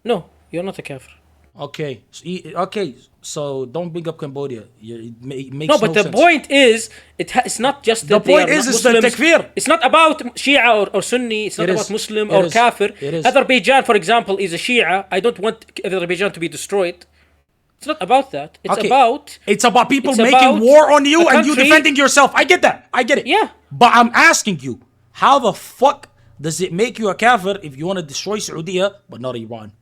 No, you're not a kafir. Okay. So don't bring up Cambodia. It makes No, but the sense. point is, it's not just that The point they are is, not it's the Muslims. takfir. It's not about Shia or Sunni. It's not It about is. Muslim It or is. Kafir. It is. Azerbaijan, for example, is a Shia. I don't want Azerbaijan to be destroyed. It's not about that. It's about people it's making about war on you a and you country- defending yourself. I get that. I get it. Yeah. But I'm asking you, how the fuck does it make you a kafir if you want to destroy Saudi but not Iran?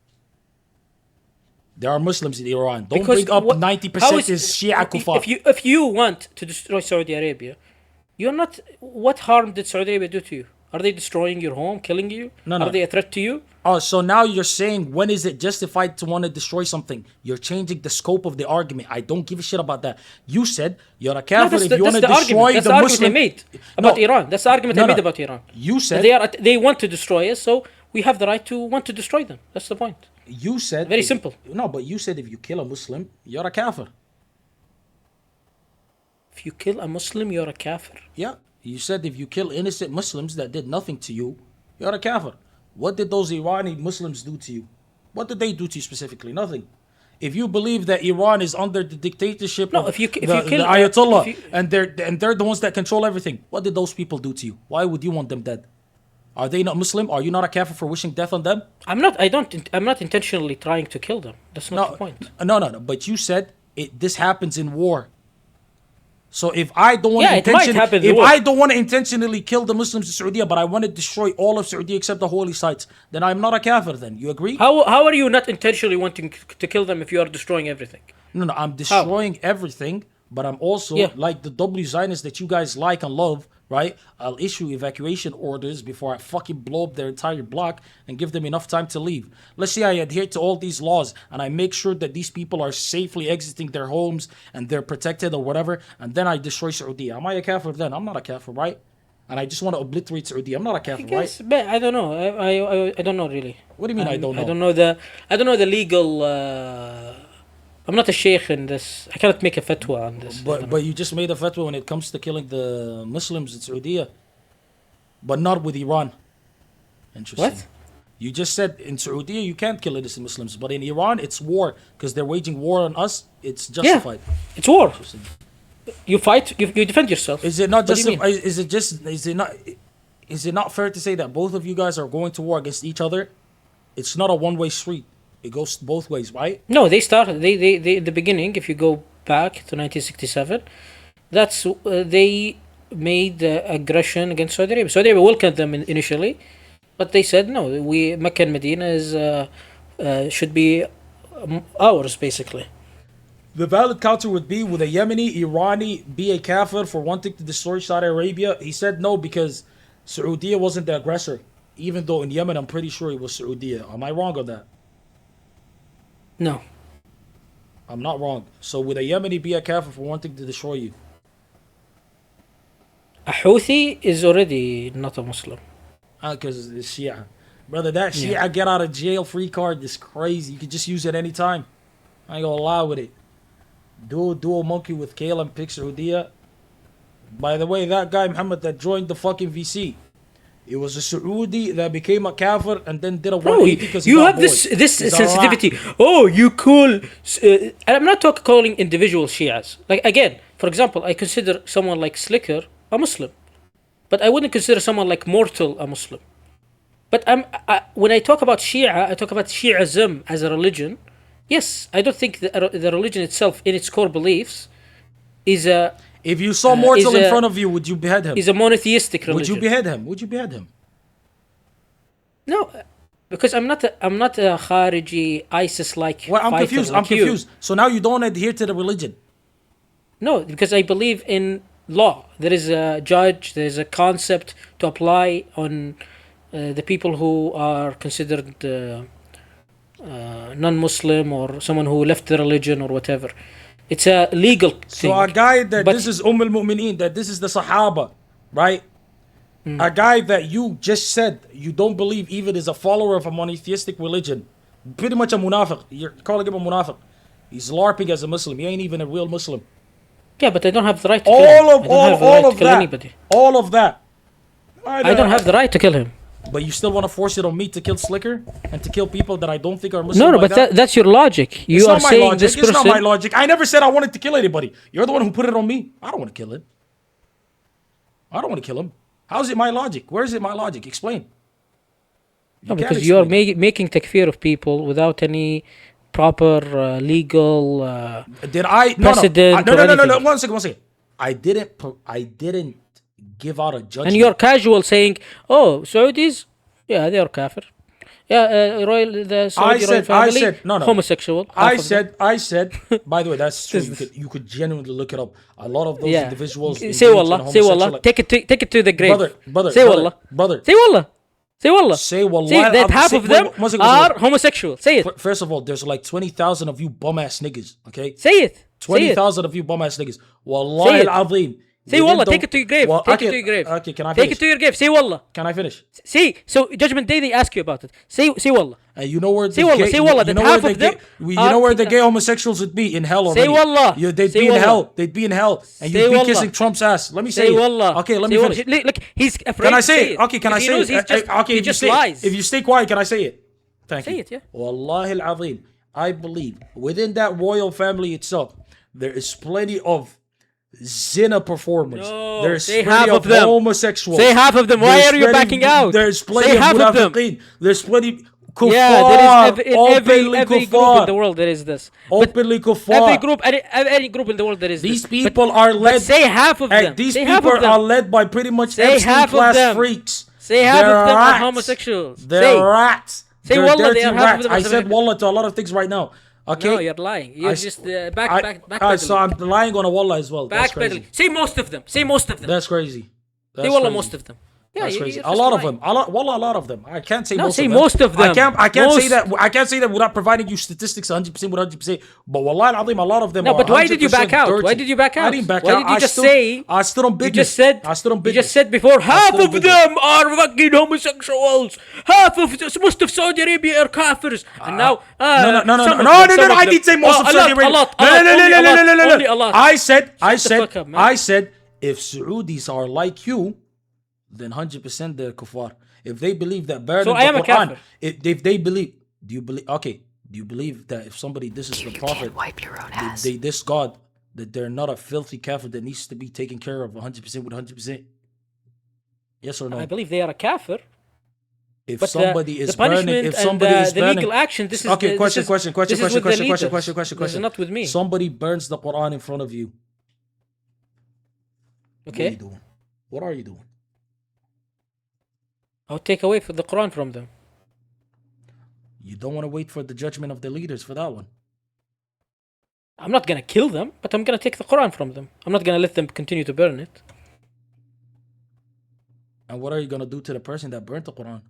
There are Muslims in Iran. Don't Because bring up what- 90% how is Shia kuffar. If you want to destroy Saudi Arabia, you're not. What harm did Saudi Arabia do to you? Are they destroying your home, killing you? No. Are they a threat to you? Oh, so now you're saying when is it justified to want to destroy something? You're changing the scope of the argument. I don't give a shit about that. You said you're a kafir if you want to destroy That's the the argument Muslim. I made about Iran. That's the argument I made about Iran. You said they want to destroy us, so we have the right to want to destroy them. That's the point. You said Very simple. No, but you said if you kill a Muslim, you're a kafir. If you kill a Muslim, you're a kafir. Yeah. You said if you kill innocent Muslims that did nothing to you, you're a kafir. What did those Irani Muslims do to you? What did they do to you specifically? Nothing. If you believe that Iran is under the dictatorship of if you kill the Ayatollah and they're the ones that control everything, what did those people do to you? Why would you want them dead? Are they not Muslim? Are you not a kafir for wishing death on them? I'm not intentionally trying to kill them. That's not the point. No. But you said this happens in war. So if I don't want I don't want to intentionally kill the Muslims in Saudi, but I want to destroy all of Saudi except the holy sites, then I'm not a kafir. Then you agree? How are you not intentionally wanting to kill them if you are destroying everything? No, I'm destroying everything, but I'm also like the W Zionists that you guys like and love, right? I'll issue evacuation orders before I fucking blow up their entire block and give them enough time to leave. Let's say I adhere to all these laws and I make sure that these people are safely exiting their homes and they're protected or whatever, and then I destroy Saudi. Am I a kafir then? I'm not a kafir, right? And I just want to obliterate Saudi. I'm not a kafir, right? But I don't know. I don't know really. What do you mean I don't know? I don't know the legal. I'm not a sheikh in this. I cannot make a fatwa on this. But you just made a fatwa when it comes to killing the Muslims in Saudi, but not with Iran. Interesting. What? You just said in Saudi you can't kill innocent Muslims, but in Iran it's war because they're waging war on us. It's justified. Yeah, it's war. You fight. You defend yourself. Is it not What do you just? Is it not fair to say that both of you guys are going to war against each other? It's not a one-way street. It goes both ways, right? No, they started. They the beginning. If you go back to 1967, that's they made aggression against Saudi Arabia. Saudi Arabia welcomed them initially, but they said no. Mecca and Medina is should be ours basically. The valid counter would be, would a Yemeni, Irani be a kafir for wanting to destroy Saudi Arabia? He said no because Saudi wasn't the aggressor. Even though in Yemen, I'm pretty sure it was Saudi. Am I wrong on that? No. I'm not wrong. So would a Yemeni be a kafir for wanting to destroy you? A Houthi is already not a Muslim. Because it's Shia. Brother, that Shia get out of jail free card is crazy. You can just use it anytime. I ain't gonna lie with it. Dual monkey with Kale and pick Saudiya. By the way, that guy Muhammad that joined the fucking VC, it was a Saudi that became a kafir and then did a 180 because you have this sensitivity. Oh, you cool. I'm not calling individual Shias. Like again, for example, I consider someone like Slicker a Muslim, but I wouldn't consider someone like Mortal a Muslim. But when I talk about Shia, I talk about Shi'ism as a religion. Yes, I don't think the religion itself, in its core beliefs, is a. If you saw Mortal in front of you, would you behead him? Is a monotheistic religion. Would you behead him? Would you behead him? No, because I'm not a Khariji ISIS-like. Well, I'm fighter confused. like I'm confused. So now you don't adhere to the religion. No, because I believe in law. There is a judge. There is a concept to apply on the people who are considered non-Muslim or someone who left the religion or whatever. It's a legal thing. So a guy that this is al-Mu'mineen, that this is the Sahaba, right? A guy that you just said you don't believe even is a follower of a monotheistic religion. Pretty much a munafiq. You're calling him a munafiq. He's LARPing as a Muslim. He ain't even a real Muslim. Yeah, but I don't have the right to kill him. All of that. Anybody. All of that. I don't have the right to kill him. But you still want to force it on me to kill Slicker and to kill people that I don't think are Muslim? No, but that's your logic. You are saying logic. this person... It's not my logic. I never said I wanted to kill anybody. You're the one who put it on me. I don't want to kill him. I don't want to kill him. How is it my logic? Where is it my logic? Explain. No, because you are making takfir of people without any proper legal Did I? precedent. No. 1 second. I didn't give out a judgment. And you're casual saying, "Oh, Saudis, yeah, they are kafir. Yeah, the Saudi royal family, homosexual." I said. By the way, that's true. You could genuinely look it up. A lot of those individuals. Say wallah. Say wallah. Take it to the grave. Brother. Say wallah. Brother. Say wallah. Say wallah. Say wallah. Say that half of them are homosexual. Say it. First of all, there's like 20,000 of you bum ass niggas. Okay. Say it. 20,000 of you bum ass niggas. Wallahi al-azim. Say wallah, take it to your grave. Take it to your grave. Okay, can I finish? Take it to your grave. Say wallah. Can I finish? See, so Judgment Day they ask you about it. Say wallah. And you know where say wallah. Say wallah. That half of them. You know where the gay homosexuals would be in hell already. Say wallah. They'd be in hell. They'd be in hell, and you'd be kissing Trump's ass. Let me say wallah. Okay, let me finish. Look, he's afraid. Can I say it? Okay, can I say it? Okay, he just lies. If you stay quiet, can I say it? Thank you. Say it, yeah. Wallahi al-azim, I believe within that royal family itself, there is plenty of zina performers. No, there's say plenty half of them. Homosexuals. Say half of them. Why are you backing out? There's plenty say of half of them. There's plenty. Kuffar, yeah, there is in every group in the world there is this. Openly kuffar. Any group in the world there is these this. people are led. But say half of them. These people are led by pretty much Epstein class freaks. Say half of them are homosexuals. They're rats. Say wallah, they are half of them. I said wallah to a lot of things right now. Okay. No, you're lying. You're just back. So I'm lying on a wallah as well. Backpedaling. Say most of them. Say most of them. That's crazy. Say wallah, most of them. Yeah, that's crazy. A lot of them. Wallah, a lot of them. I can't say most of them. most of them. I can't say that. I can't say that without providing you statistics 100% with 100%. But wallah al-azim, a lot of them. No, but why did you back out? Why did you back out? I didn't back out. Why did you just say? I stood on business. I stood on business. You just said before half of them are fucking homosexuals. Most of Saudi Arabia are kafirs. And now no. I didn't say most of Saudi Arabia. No. I said if Saudis are like you, then 100% they're kuffar. If they believe that burden so I am the Quran, a kafir. If they believe, do you believe that if somebody disses the Prophet, wipe your own ass. They diss God, that they're not a filthy kafir that needs to be taken care of 100% with 100%? Yes or no? I believe they are a kafir. If But somebody the is burning, punishment if and somebody is the burning, legal action, this is okay. the, Question. this is with the leaders. This is Question. not with me. Somebody burns the Quran in front of you. What are Okay, you doing? What are you doing? I'll take away the Quran from them. You don't want to wait for the judgment of the leaders for that one. I'm not gonna kill them, but I'm gonna take the Quran from them. I'm not gonna let them continue to burn it. And what are you gonna do to the person that burnt the Quran?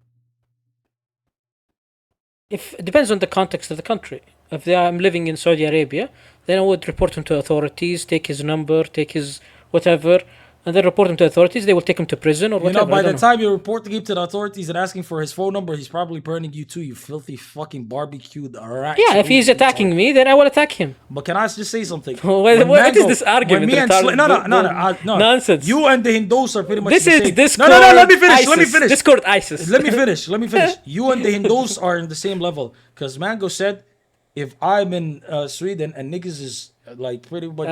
If it depends on the context of the country. If I'm living in Saudi Arabia, then I would report him to authorities, take his number, take his whatever, and then report him to authorities. They will take him to prison or whatever. You know, by the time you're reporting him to the authorities and asking for his phone number, he's probably burning you too, you filthy fucking barbecued rat. Yeah, if he's attacking me, then I will attack him. But can I just say something? What is this argument? No. Nonsense. You and the Hindus are pretty much This the is same. Discord. No, let me finish. ISIS. Let me finish. Discord ISIS. Let me finish. You and the Hindus are in the same level. Because Mango said, if I'm in Sweden and niggas is like pretty much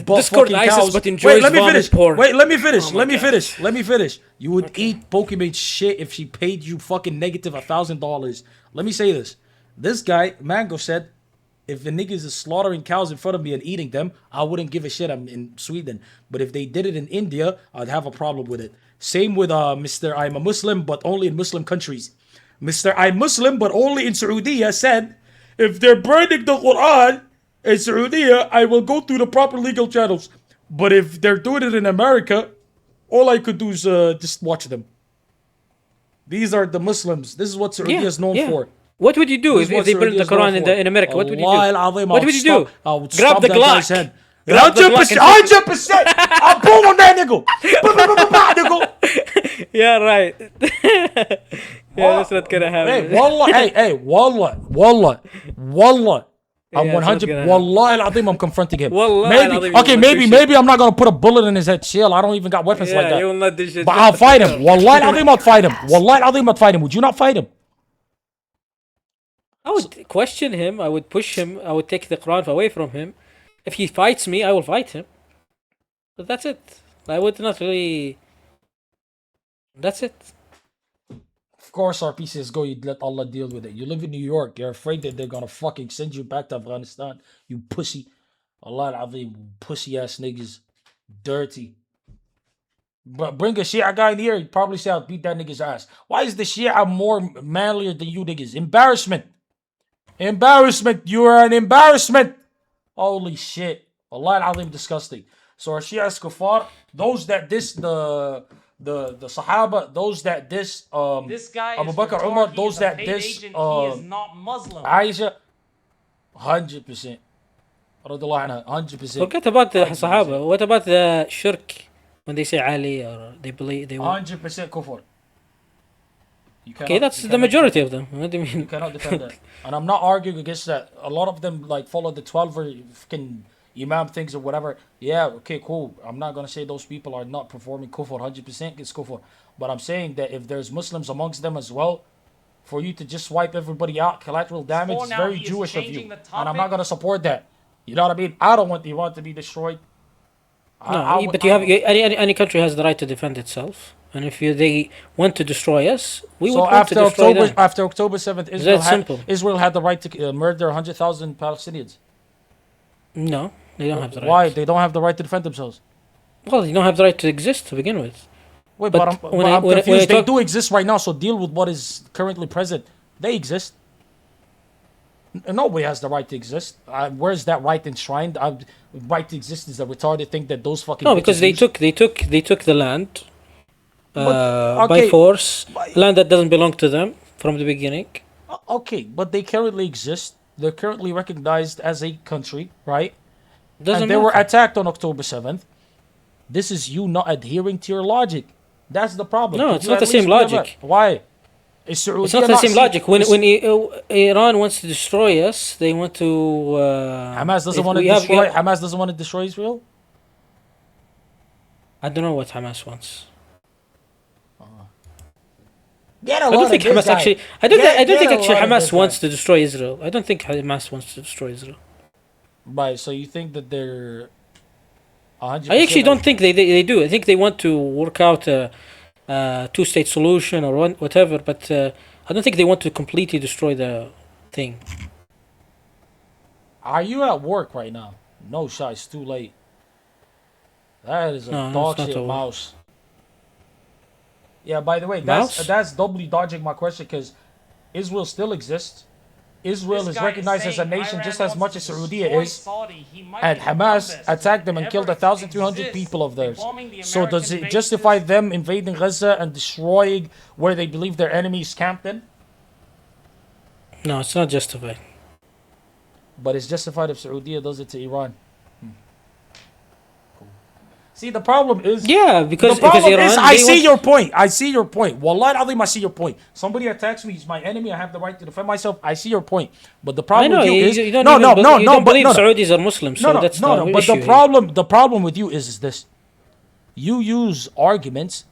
Discord ISIS, cows. but enjoys vomit porn. Wait, let me finish. You would eat Pokemon shit if she paid you fucking negative $1,000. Let me say this. This guy, Mango, said, if the niggas is slaughtering cows in front of me and eating them, I wouldn't give a shit. I'm in Sweden. But if they did it in India, I'd have a problem with it. Same with Mr. I'm a Muslim, but only in Muslim countries. Mr. I'm Muslim, but only in Saudi said, if they're burning the Quran in Saudi, I will go through the proper legal channels. But if they're doing it in America, all I could do is just watch them. These are the Muslims. This is what Saudi is known for. What would you do if they burn the Quran in America? What would you do? What would you do? I would Grab the Glock. 100%. I'll pull on that nigga. Yeah, right. Yeah, that's not gonna happen. Hey, wallah. I'm 100. Wallah al-azim, I'm confronting him. Maybe I'm not gonna put a bullet in his head. Chill, I don't even got weapons like that. You will not do shit. But I'll fight him. Wallah al-azim, I'll fight him. Wallah al-azim, I'll fight him. Would you not fight him? I would question him. I would push him. I would take the Quran away from him. If he fights me, I will fight him. But that's it. I would not really. That's it. Of course, RP says go. You'd let Allah deal with it. You live in New York. You're afraid that they're gonna fucking send you back to Afghanistan. You pussy. Allah al-azim, pussy ass niggas, dirty. But bring a Shia guy in here. He'd probably say I'll beat that nigga's ass. Why is the Shia more manlier than you niggas? Embarrassment. You are an embarrassment. Holy shit. Allah al-azim, disgusting. So our Shia is kuffar. Those that diss the Sahaba, those that diss This guy Abu is Bakr, retarded. Umar, He those is a that paid diss agent. He is not Muslim. Aisha, 100%. 100%. Forget about the Sahaba. What about the shirk? When they say Ali or they believe they want. 100% kufr. Okay, that's the majority of them. What do you mean? You cannot defend that. And I'm not arguing against that. A lot of them like follow the 12 or fucking Imam things or whatever. Yeah, okay, cool. I'm not gonna say those people are not performing kufr. 100% it's kufr. But I'm saying that if there's Muslims amongst them as well, for you to just wipe everybody out, collateral damage is very Jewish of you. And I'm not gonna support that. You know what I mean? I don't want Iran to be destroyed. But you have any country has the right to defend itself, and if they want to destroy us, we would want to destroy them. After October 7th, Israel had the right to murder 100,000 Palestinians. No, they don't have the right. Why? They don't have the right to defend themselves. Well, they don't have the right to exist to begin with. Wait, but I'm confused. They do exist right now, so deal with what is currently present. They exist. Nobody has the right to exist. Where's that right enshrined? Right to exist is a retarded thing that those fucking. No, because they took the land by force, land that doesn't belong to them from the beginning. Okay, but they currently exist. They're currently recognized as a country, right? And they were attacked on October 7th. This is you not adhering to your logic. That's the problem. No, it's not the same logic. Why? It's not the same logic. When Iran wants to destroy us, they want to. Hamas doesn't want to destroy. Hamas doesn't want to destroy Israel. I don't know what Hamas wants. I don't think Hamas actually. I don't think actually Hamas wants to destroy Israel. I don't think Hamas wants to destroy Israel. Right. So you think that they're 100%? I actually don't think they do. I think they want to work out a two-state solution or whatever, but I don't think they want to completely destroy the thing. Are you at work right now? No, Shy, it's too late. That is a No, dog it's not shit at work. mouse. Yeah, by the way, Mouse? that's doubly dodging my question because Israel still exists. Israel is recognized as a nation just as much as Saudi is. And Hamas attacked them and killed 1,300 people of theirs. So does it justify them invading Gaza and destroying where they believe their enemies camped in? No, it's not justified. But it's justified if Saudi does it to Iran. See, the problem is... Yeah, because Iran, I see your point. I see your point. Wallahi al-Azim, I see your point. Somebody attacks me, he's my enemy, I have the right to defend myself. I see your point. But the problem with you is... you don't believe Saudis are Muslims, so that's no. But the problem with you is this. You use arguments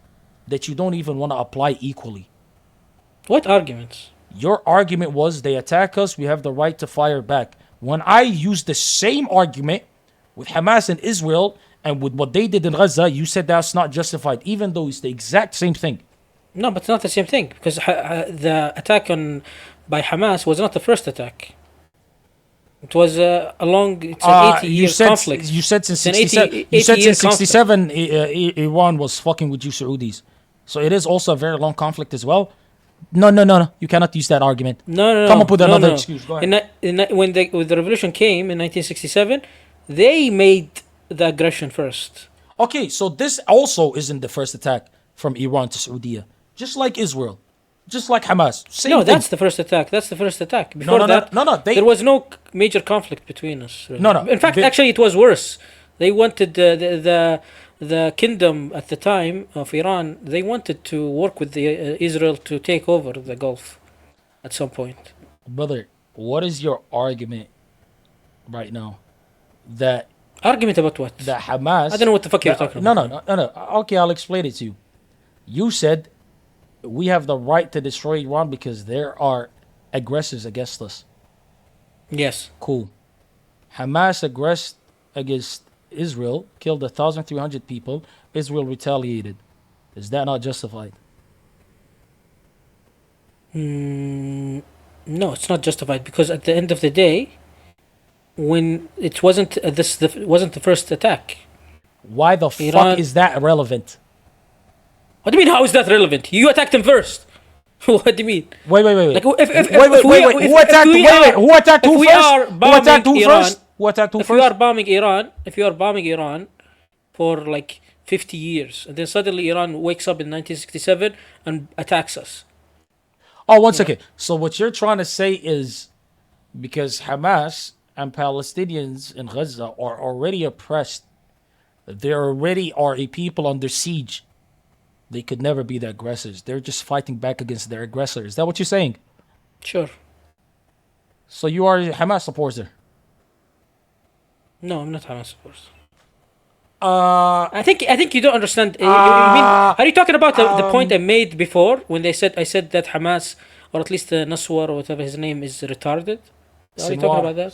that you don't even want to apply equally. What arguments? Your argument was they attack us, we have the right to fire back. When I use the same argument with Hamas and Israel and with what they did in Gaza, you said that's not justified, even though it's the exact same thing. No, but it's not the same thing because the attack by Hamas was not the first attack. It was it's an 80-year conflict. You said since 67, Iran was fucking with you Saudis. So it is also a very long conflict as well. No. You cannot use that argument. No. Come up with another excuse. Go ahead. When the revolution came in 1967, they made the aggression first. Okay, so this also isn't the first attack from Iran to Saudi. Just like Israel. Just like Hamas. Same thing. That's the first attack. Before there was no major conflict between us. Really. No. In fact, actually, it was worse. They wanted the kingdom at the time of Iran. They wanted to work with Israel to take over the Gulf at some point. Brother, what is your argument right now? Argument about what? That Hamas... I don't know what the fuck you're talking about. No. Okay, I'll explain it to you. You said we have the right to destroy Iran because there are aggressors against us. Yes. Cool. Hamas aggressed against Israel, killed 1,300 people. Israel retaliated. Is that not justified? No, it's not justified because at the end of the day, when it wasn't wasn't the first attack. Why the fuck is that relevant? What do you mean? How is that relevant? You attacked them first. What do you mean? Wait. Like, Who attacked who first? If you are bombing Iran for like 50 years, and then suddenly Iran wakes up in 1967 and attacks us. Oh, one second. So what you're trying to say is because Hamas and Palestinians in Gaza are already oppressed, there already are a people under siege. They could never be the aggressors. They're just fighting back against their aggressor. Is that what you're saying? Sure. So you are a Hamas supporter? No, I'm not Hamas supporter. I think you don't understand. You mean, are you talking about the point I made before when I said that Hamas, or at least Naswar or whatever his name, is retarded? Are you talking about that?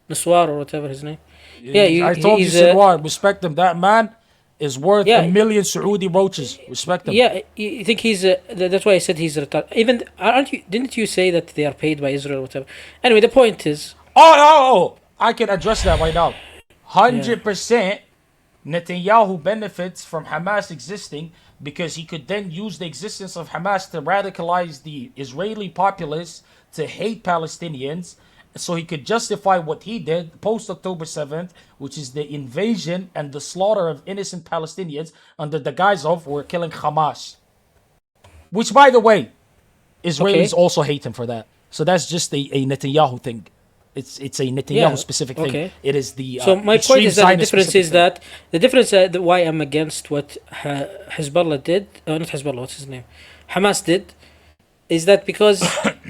Naswar or whatever his name. Yeah, I told you Sinwar. Respect him. That man is worth a million Saudi roaches. Respect him. Yeah, you think he's? That's why I said he's retarded. Even didn't you say that they are paid by Israel or whatever? Anyway, the point is. Oh! I can address that right now. 100%. Netanyahu benefits from Hamas existing because he could then use the existence of Hamas to radicalize the Israeli populace to hate Palestinians, so he could justify what he did post October 7th, which is the invasion and the slaughter of innocent Palestinians under the guise of we're killing Hamas. Which, by the way, Israelis also hate him for that. So that's just a Netanyahu thing. It's a Netanyahu specific thing. It is the so my point is that the difference is that why I'm against what Hezbollah did, not Hezbollah, what's his name, Hamas did, is that because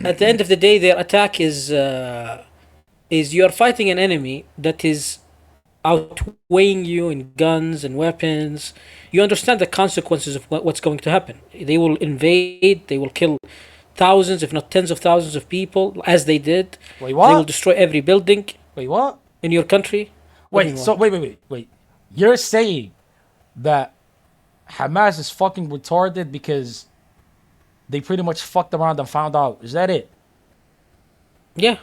at the end of the day their attack is you are fighting an enemy that is outweighing you in guns and weapons. You understand the consequences of what's going to happen. They will invade. They will kill thousands, if not tens of thousands of people, as they did. Wait, what? They will destroy every building. Wait, what? In your country. Wait. You're saying that Hamas is fucking retarded because they pretty much fucked around and found out. Is that it? Yeah.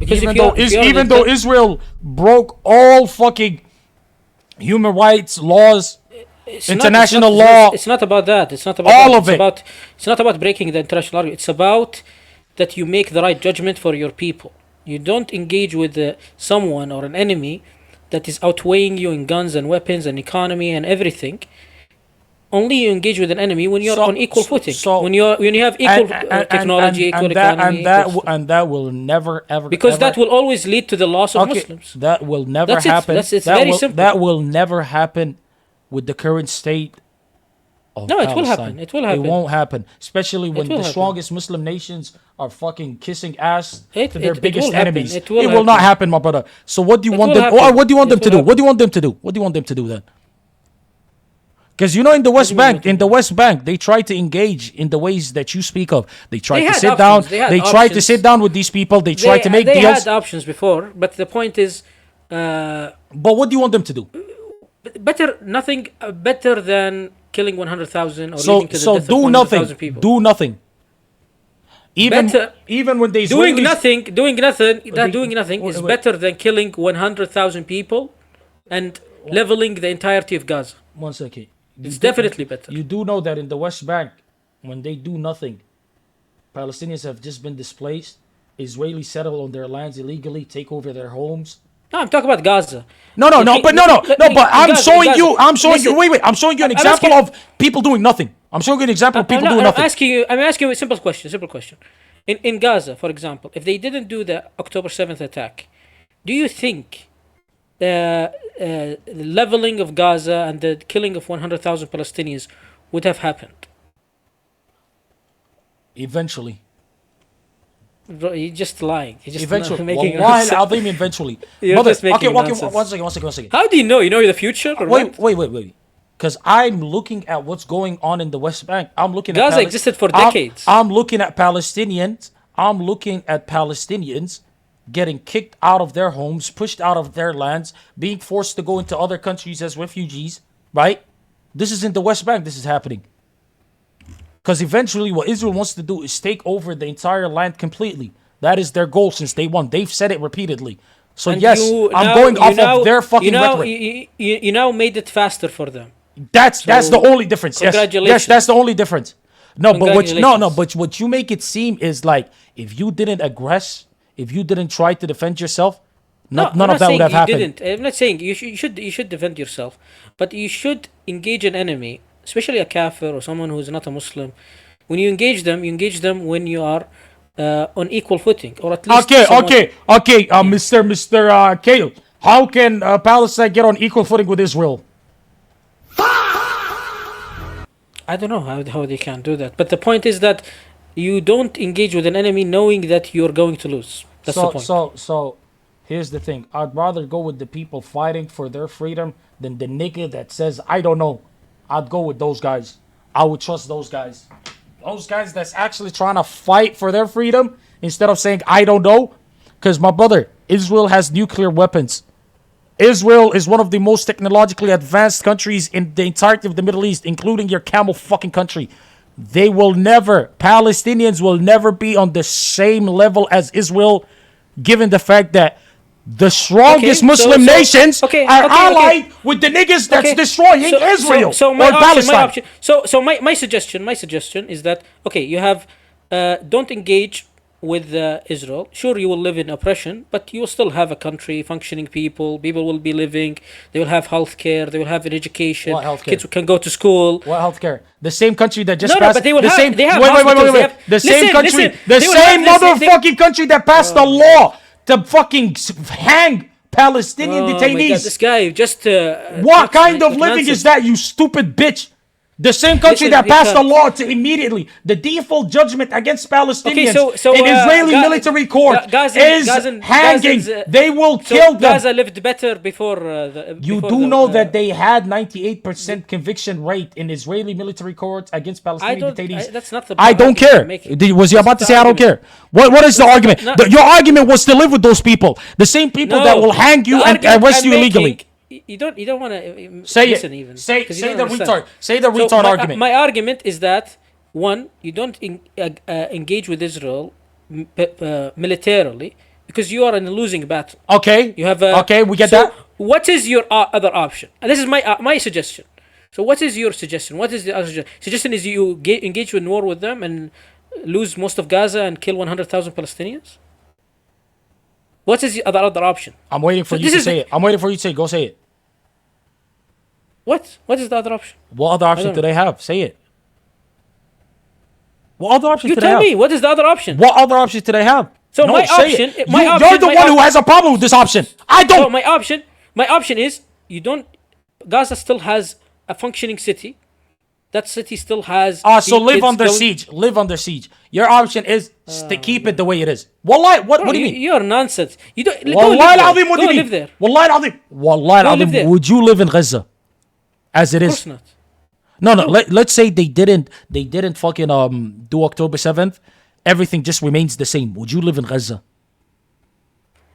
Even though Israel broke all fucking human rights laws, international law. It's not about that. It's not about all that. of it. It's not about breaking the international law. It's about that you make the right judgment for your people. You don't engage with someone or an enemy that is outweighing you in guns and weapons and economy and everything. Only you engage with an enemy when you're on equal footing. When you have equal technology, equal economy, and that will never ever because ever, that will always lead to the loss of Muslims. That will never That's happen. It's very simple. That will never happen with the current state of No, Palestine. it will happen. It will happen. It won't happen, especially when the happen. strongest Muslim nations are fucking kissing ass It- to their it- it biggest will happen. enemies. It will will not happen. happen, my brother. So what do you It want will them? happen. What do you want them It to do? will What do you want them to do? What do you want them to do then? Because in the West Bank, they try to engage in the ways that you speak of. They try to sit down. They try to sit down with these people. They try to make deals. They deals. had options before, but the point is, but what do you want them to do? better than killing 100,000 or So leading to the death do of nothing. 100,000 people. Do nothing. Even when they doing nothing is better than killing 100,000 people and leveling the entirety of Gaza. One second. It's definitely better. You do know that in the West Bank, when they do nothing, Palestinians have just been displaced. Israelis settle on their lands illegally, take over their homes. No, I'm talking about Gaza. But I'm showing you an example of people doing nothing. I'm showing you an example of people doing nothing. I'm asking you a simple question. In Gaza, for example, if they didn't do the October 7th attack, do you think the leveling of Gaza and the killing of 100,000 Palestinians would have happened? Eventually. Bro, you're just lying. You're just Eventually. making Eventually. You're just making nonsense. One second. How do you know? You know the future? Or Wait. Because I'm looking at what's going on in the West Bank. I'm looking at Gaza existed for decades. I'm looking at Palestinians. Getting kicked out of their homes, pushed out of their lands, being forced to go into other countries as refugees, right? This is in the West Bank, this is happening. Because eventually what Israel wants to do is take over the entire land completely. That is their goal since day one. They've said it repeatedly. So And yes, I'm going off of their fucking rhetoric. You now made it faster for them. That's the only difference. Congratulations. Yes, that's the only difference. But what you make it seem is like if you didn't aggress, if you didn't try to defend yourself, none of that would have happened. I'm not saying you should defend yourself, but you should engage an enemy, especially a kafir or someone who is not a Muslim. When you engage them when you are on equal footing, or at least. Okay. Mr. Kale, how can Palestine get on equal footing with Israel? I don't know how they can do that, but the point is that you don't engage with an enemy knowing that you're going to lose. That's the point. So, here's the thing. I'd rather go with the people fighting for their freedom than the nigga that says, I don't know. I'd go with those guys. I would trust those guys. Those guys that's actually trying to fight for their freedom instead of saying, I don't know. Because, my brother, Israel has nuclear weapons. Israel is one of the most technologically advanced countries in the entirety of the Middle East, including your camel fucking country. Palestinians will never be on the same level as Israel, given the fact that the strongest Muslim nations are allied with the niggas that's destroying Israel or Palestine. My suggestion is that you have don't engage with Israel. Sure, you will live in oppression, but you will still have a country, functioning people. People will be living. They will have healthcare. They will have an education. What healthcare? Kids can go to school. What healthcare? The same country that just No, passed. but they will the have. same. They have Wait. hospitals, The same country. The they will same have this- motherfucking country that passed the law to fucking hang Palestinian Oh detainees. my God, this guy just. What kind of living is that, you stupid bitch? The same country that passed the law to immediately the default judgment against Palestinians in Israeli military court is hanging. They will kill them. Gaza lived better before. You do know that they had 98% conviction rate in Israeli military courts against Palestinian detainees. That's not the. I don't care. Was you about to say I don't care? What is the argument? Your argument was to live with those people, the same people that will hang you and arrest you illegally. you don't want to Say listen it. even. Say 'cause you don't the understand. retard. Say the So retard my, argument. My argument is that one, you don't engage with Israel militarily because you are in a losing battle. Okay. You have okay. We get so that. What is your other option? And this is my suggestion. So what is your suggestion? What is the other suggestion? Suggestion is you engage in war with them and lose most of Gaza and kill 100,000 Palestinians? What is the other option? I'm waiting for you to say it. I'm waiting for you to say it. Go say it. What? What is the other option? What other option do they have? Say it. What other options You do they tell have? me. What is the other option? What other options do they have? So No, my say option, it. my option, You're the one who has a problem with this option. I don't. So my option is you don't. Gaza still has a functioning city. That city still has. So live kids under going- siege. Live under siege. Your option is to keep it the way it is. Wallahi, what do you mean? You're nonsense. You don't. Wallahi al-Azim, what do you live mean? there. Wallahi al-Azim. Wallahi Go live al-Azim. there. Would you live in Gaza as it Of is? course not. No. Let's say they didn't fucking do October 7th. Everything just remains the same. Would you live in Gaza?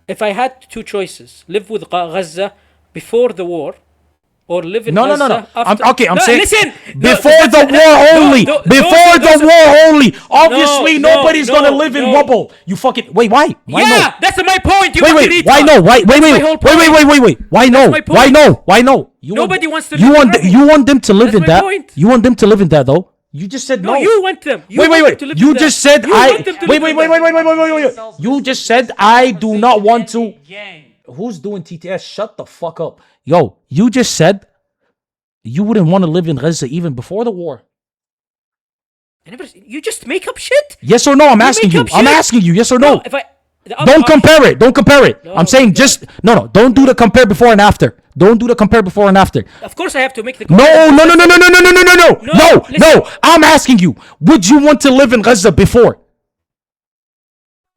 If I had two choices, live with Gaza before the war, or live in No. Gaza after. I'm No, saying listen. before the war only. Before the war only. Obviously, No, nobody's gonna live in no. rubble. You fucking wait. Why? Why Yeah, no? that's my point. You Wait. fucking Why retard. no? Why? That's my whole point. Wait. Why no? my Why point. no? Why no? You Nobody wants to You live in want. rubble. You want them to live That's in my that. point. You want them to live in that though. You just said no. No, you want them. You want them Wait. to live You in just that. said You want them to live in that. wait. You just said I do not want to. Who's doing TTS? Shut the fuck up. Yo, you just said you wouldn't want to live in Gaza even before the war. You just make up shit. Yes or no? I'm asking you. make up I'm shit. asking you. Yes or no? If I Don't compare it. Don't compare it. I'm saying just no. Don't do the compare before and after. Don't do the compare before and after. Of course, I have to make the. No. listen. I'm asking you. Would you want to live in Gaza before?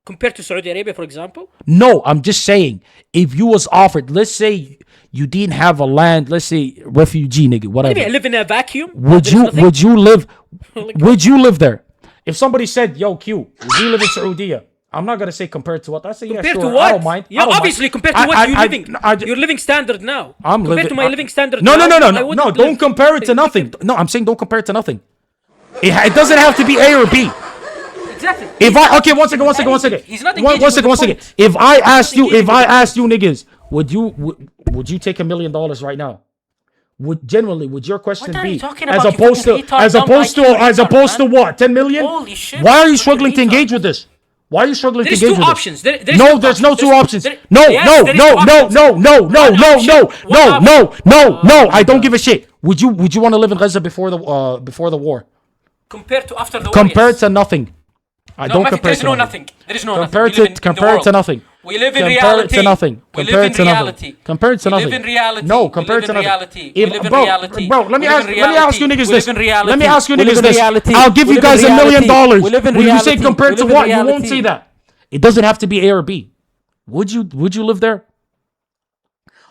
Compared to Saudi Arabia, for example. No, I'm just saying. If you was offered, let's say you didn't have a land. Let's say refugee nigga, What do whatever. you mean? I live in a vacuum. Would There's you? nothing? Would you live? Like- Would you live there? If somebody said, "Yo, Q, would you live in Saudi?" I'm not gonna say compared to what. I say yeah, Compared sure. to what? I don't mind. Yeah, I don't obviously mind. compared to what you're living. I ju- Your living standard now. I'm compared living. to my living standard. No. now, I No. wouldn't Don't live- compare it to nothing. No, I'm saying don't compare it to nothing. It doesn't have to be A or B. Exactly. If I okay, one second. He's not One engaging with second. the One second. point. If I asked you niggas, would you take $1 million right now? Would your question What are you be talking as about, you opposed to fucking retard, as dumb opposed to IQ as retard, opposed to man? what? 10 million? Holy shit, Why are you fucking struggling to retard. engage with this? Why are you struggling There's to engage two with options. this? There's No, two there's no two options. There- No. yes, there is two options. I don't Would you want to live in Gaza before the war? Compared to after the war. Compared yes. to nothing. I No, don't Mafi, compare there's to no nothing. nothing. There is no Compare nothing. We live in the compare to world. nothing. We live in Compare reality. it to nothing. We Compare live it in to nothing. reality. Compare it to We nothing. live in reality. No, We compare it live to in nothing. reality. If- We live in bro, reality. bro, let me We live in ask you reality. niggas We this. live in reality. Let me ask you We niggas live in this. reality. I'll give We you live in guys $1 million. reality. We live in Will you say reality. compared We to live in what? You won't reality. say that. It doesn't have to be A or B. Would you live there?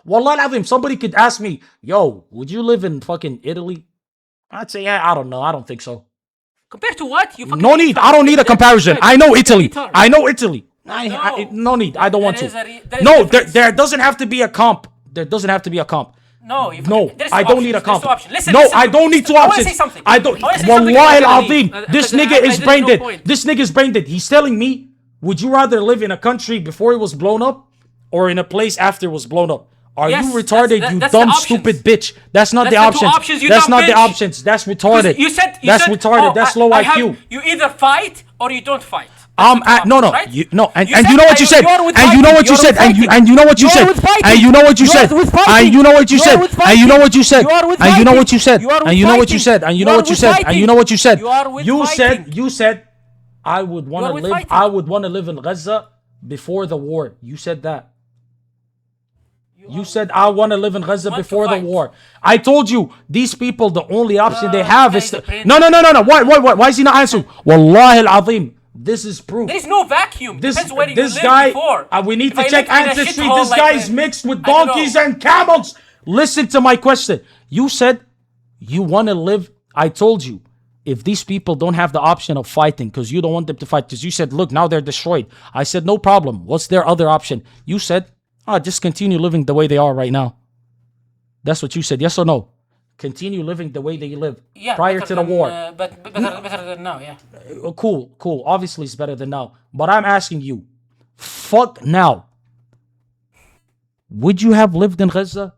Wallah al-Azim, somebody could ask me, yo, would you live in fucking Italy? I'd say, yeah, I don't know. I don't think so. Compared to what? You fucking No need. I don't need a comparison. I know Italy. I know Italy. No. No need. I don't want There to. is a- there is No, difference. there doesn't have to be a comp. There doesn't have to be a comp. No, No, there's I two don't need a options. There's comp. two options. Listen, No, listen I to don't me. need two I wanna options. say something. I don't. I wanna say something Wallahi about al-Azim, Italy. this Because nigga I is didn't brain know dead. point. This nigga is brain dead. He's telling me, would you rather live in a country before it was blown up or in a place after it was blown up? Are Yes, you retarded, that's you the dumb, options. stupid bitch? That's not That's the the two options. options, you That's dumb not the bitch. options. That's retarded. You said That's retarded. oh, That's low I IQ. have- you either fight or you don't fight. No, right? you, no, and You you said know what you said, you're with and you know fighting. what you You're said, with and you fighting. and you know what you You're said, with fighting. and you know what you You're said, with fighting. and you know what you You're said, with and you know what you said, You are with and you know what you fighting. said, You are with and you know what you fighting. said, and you You know are what you with said, and you know what you said. You are with You fighting. said, I would want You to are with live. fighting. I would want to live in Gaza before the war. You said that. You said I want to live in Gaza before the war. I told you these people, the only option they have is to. No. Why is he not answering? Wallahi al-Azim, this is proof. There is no vacuum. This Depends where you this lived guy, before. we need If to I check lived in a ancestry. shithole This like guy is that, mixed with I don't donkeys know. and camels. Listen to my question. You said you want to live. I told you, if these people don't have the option of fighting because you don't want them to fight, because you said, look, now they're destroyed. I said, no problem. What's their other option? You said, just continue living the way they are right now. That's what you said. Yes or no? Continue living the way they live Yeah, prior better to the than, war. but better than now. Yeah. Cool. Obviously, it's better than now. But I'm asking you, fuck now. Would you have lived in Gaza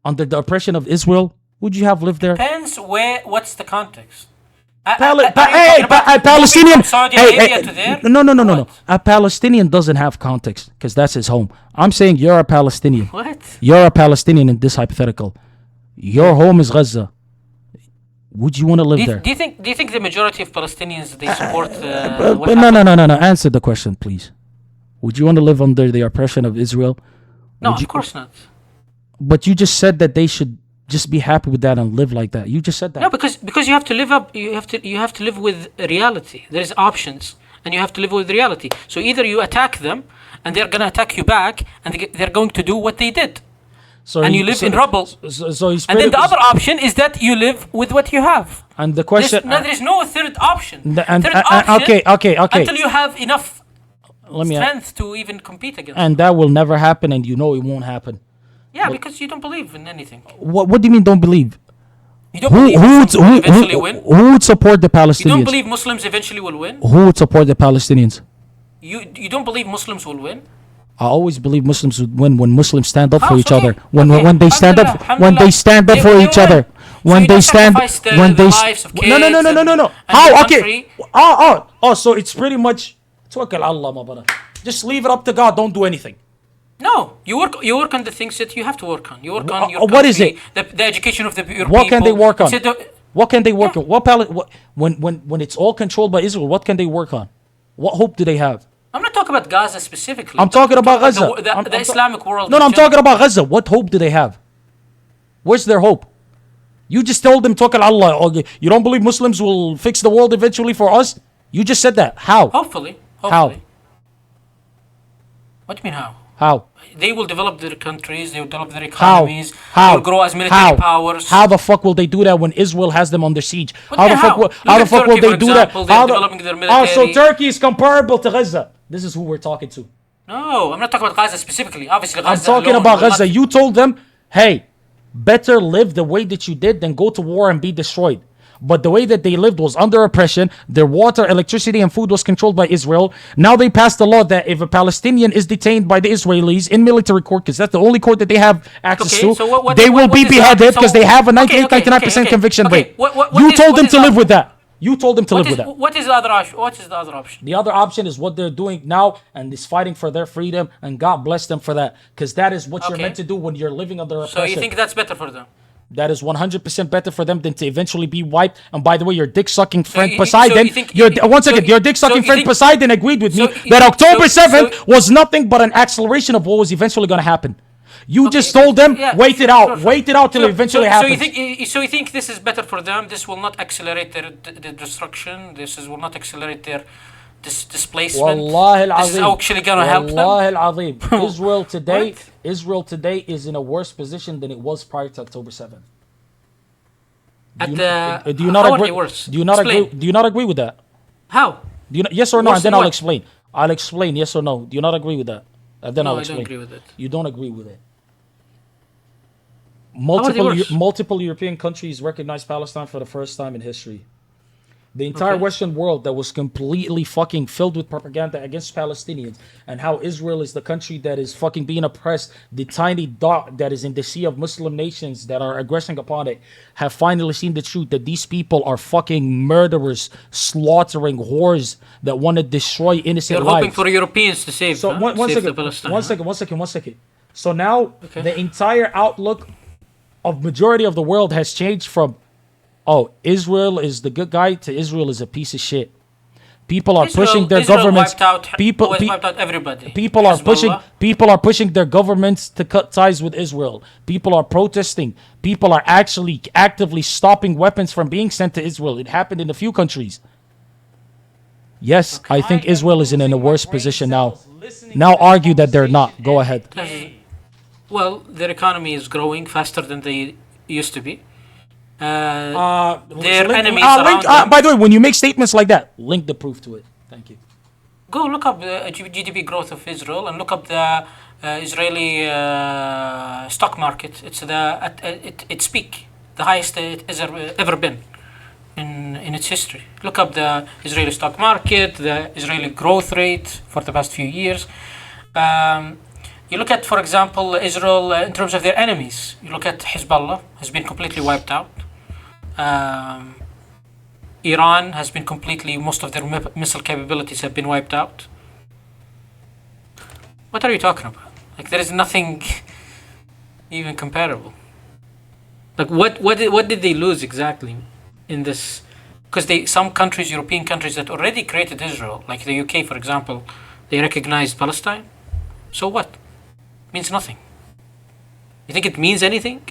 under the oppression of Israel? Would you have lived there? Depends what's the context. Palestinian. Saudi Arabia to there? No. A Palestinian doesn't have context because that's his home. I'm saying you're a Palestinian. What? You're a Palestinian in this hypothetical. Your home is Gaza. Would you want to live there? Do you think the majority of Palestinians they support? No. Answer the question, please. Would you want to live under the oppression of Israel? No, of course not. But you just said that they should just be happy with that and live like that. You just said that. No, because you have to live up. You have to live with reality. There's options, and you have to live with reality. So either you attack them, and they're gonna attack you back, and they're going to do what they did. So and you live in rubble. And then the other option is that you live with what you have. And the question. There's no third option. Okay. Until you have enough strength to even compete against. And that will never happen, and you know it won't happen. Yeah, because you don't believe in anything. What do you mean don't believe? You don't believe Muslims will eventually win? Who would support the Palestinians? You don't believe Muslims eventually will win? Who would support the Palestinians? You don't believe Muslims will win? I always believe Muslims would win when Muslims stand up for each other. When they stand up for each other. No. How? Okay. So it's pretty much tawakkal Allah, my brother. Just leave it up to God. Don't do anything. No, you work on the things that you have to work on. You work on your what is it? The education of your people. What can they work on? What can they work on? When it's all controlled by Israel, what can they work on? What hope do they have? I'm not talking about Gaza specifically. I'm talking about Gaza. The Islamic world. No, I'm talking about Gaza. What hope do they have? Where's their hope? You just told them, tawakkal Allah. Okay, you don't believe Muslims will fix the world eventually for us? You just said that. How? Hopefully. How? What do you mean how? How? They will develop their countries. They will develop their economies. How? They will grow as military powers. How the fuck will they do that when Israel has them under siege? How the fuck will they do that? They're developing their military. So Turkey is comparable to Gaza. This is who we're talking to. No, I'm not talking about Gaza specifically. Obviously, Gaza I'm talking about Gaza. You told them, hey, better live the way that you did than go to war and be destroyed. But the way that they lived was under oppression. Their water, electricity, and food was controlled by Israel. Now they passed a law that if a Palestinian is detained by the Israelis in military court, because that's the only court that they have access to, they will be beheaded because they have a 99% conviction rate. You told them to live with that. You told them to live with that. What is the other option? The other option is what they're doing now and is fighting for their freedom, and God bless them for that, because that is what you're meant to do when you're living under oppression. So you think that's better for them? That is 100% better for them than to eventually be wiped. And by the way, your dick-sucking friend Poseidon, your dick-sucking friend Poseidon agreed with me that October 7th was nothing but an acceleration of what was eventually going to happen. You just told them, wait it out till it eventually happens. So you think this is better for them? This will not accelerate their destruction? Will not accelerate their displacement? This is actually going to help them? Wallahi al-Azim. Israel today is in a worse position than it was prior to October 7th. Do you not agree with that? How? Yes or no, and then I'll explain. I'll explain yes or no. Do you not agree with that? And then I'll explain. I don't agree with it. You don't agree with it. Multiple European countries recognize Palestine for the first time in history. The entire Western world that was completely fucking filled with propaganda against Palestinians and how Israel is the country that is fucking being oppressed, the tiny dot that is in the sea of Muslim nations that are aggressing upon it, have finally seen the truth that these people are fucking murderers, slaughtering whores that want to destroy innocent lives. They're hoping for Europeans to save, One second. So now the entire outlook of majority of the world has changed from Israel is the good guy to Israel is a piece of shit. People are pushing their governments. Wiped out everybody. People are pushing their governments to cut ties with Israel. People are protesting. People are actually actively stopping weapons from being sent to Israel. It happened in a few countries. Yes, I think Israel is in a worse position now. Now argue that they're not. Go ahead. Well, their economy is growing faster than they used to be. Their enemies around them. By the way, when you make statements like that, link the proof to it. Thank you. Go look up the GDP growth of Israel and look up the Israeli stock market. It's at its peak, the highest it has ever been in its history. Look up the Israeli stock market, the Israeli growth rate for the past few years. You look at, for example, Israel in terms of their enemies. You look at Hezbollah has been completely wiped out. Iran has been completely, most of their missile capabilities have been wiped out. What are you talking about? Like, there is nothing even comparable. Like, what did they lose exactly in this? Because some countries, European countries that already created Israel, like the UK, for example, they recognized Palestine. So what? Means nothing. You think it means anything?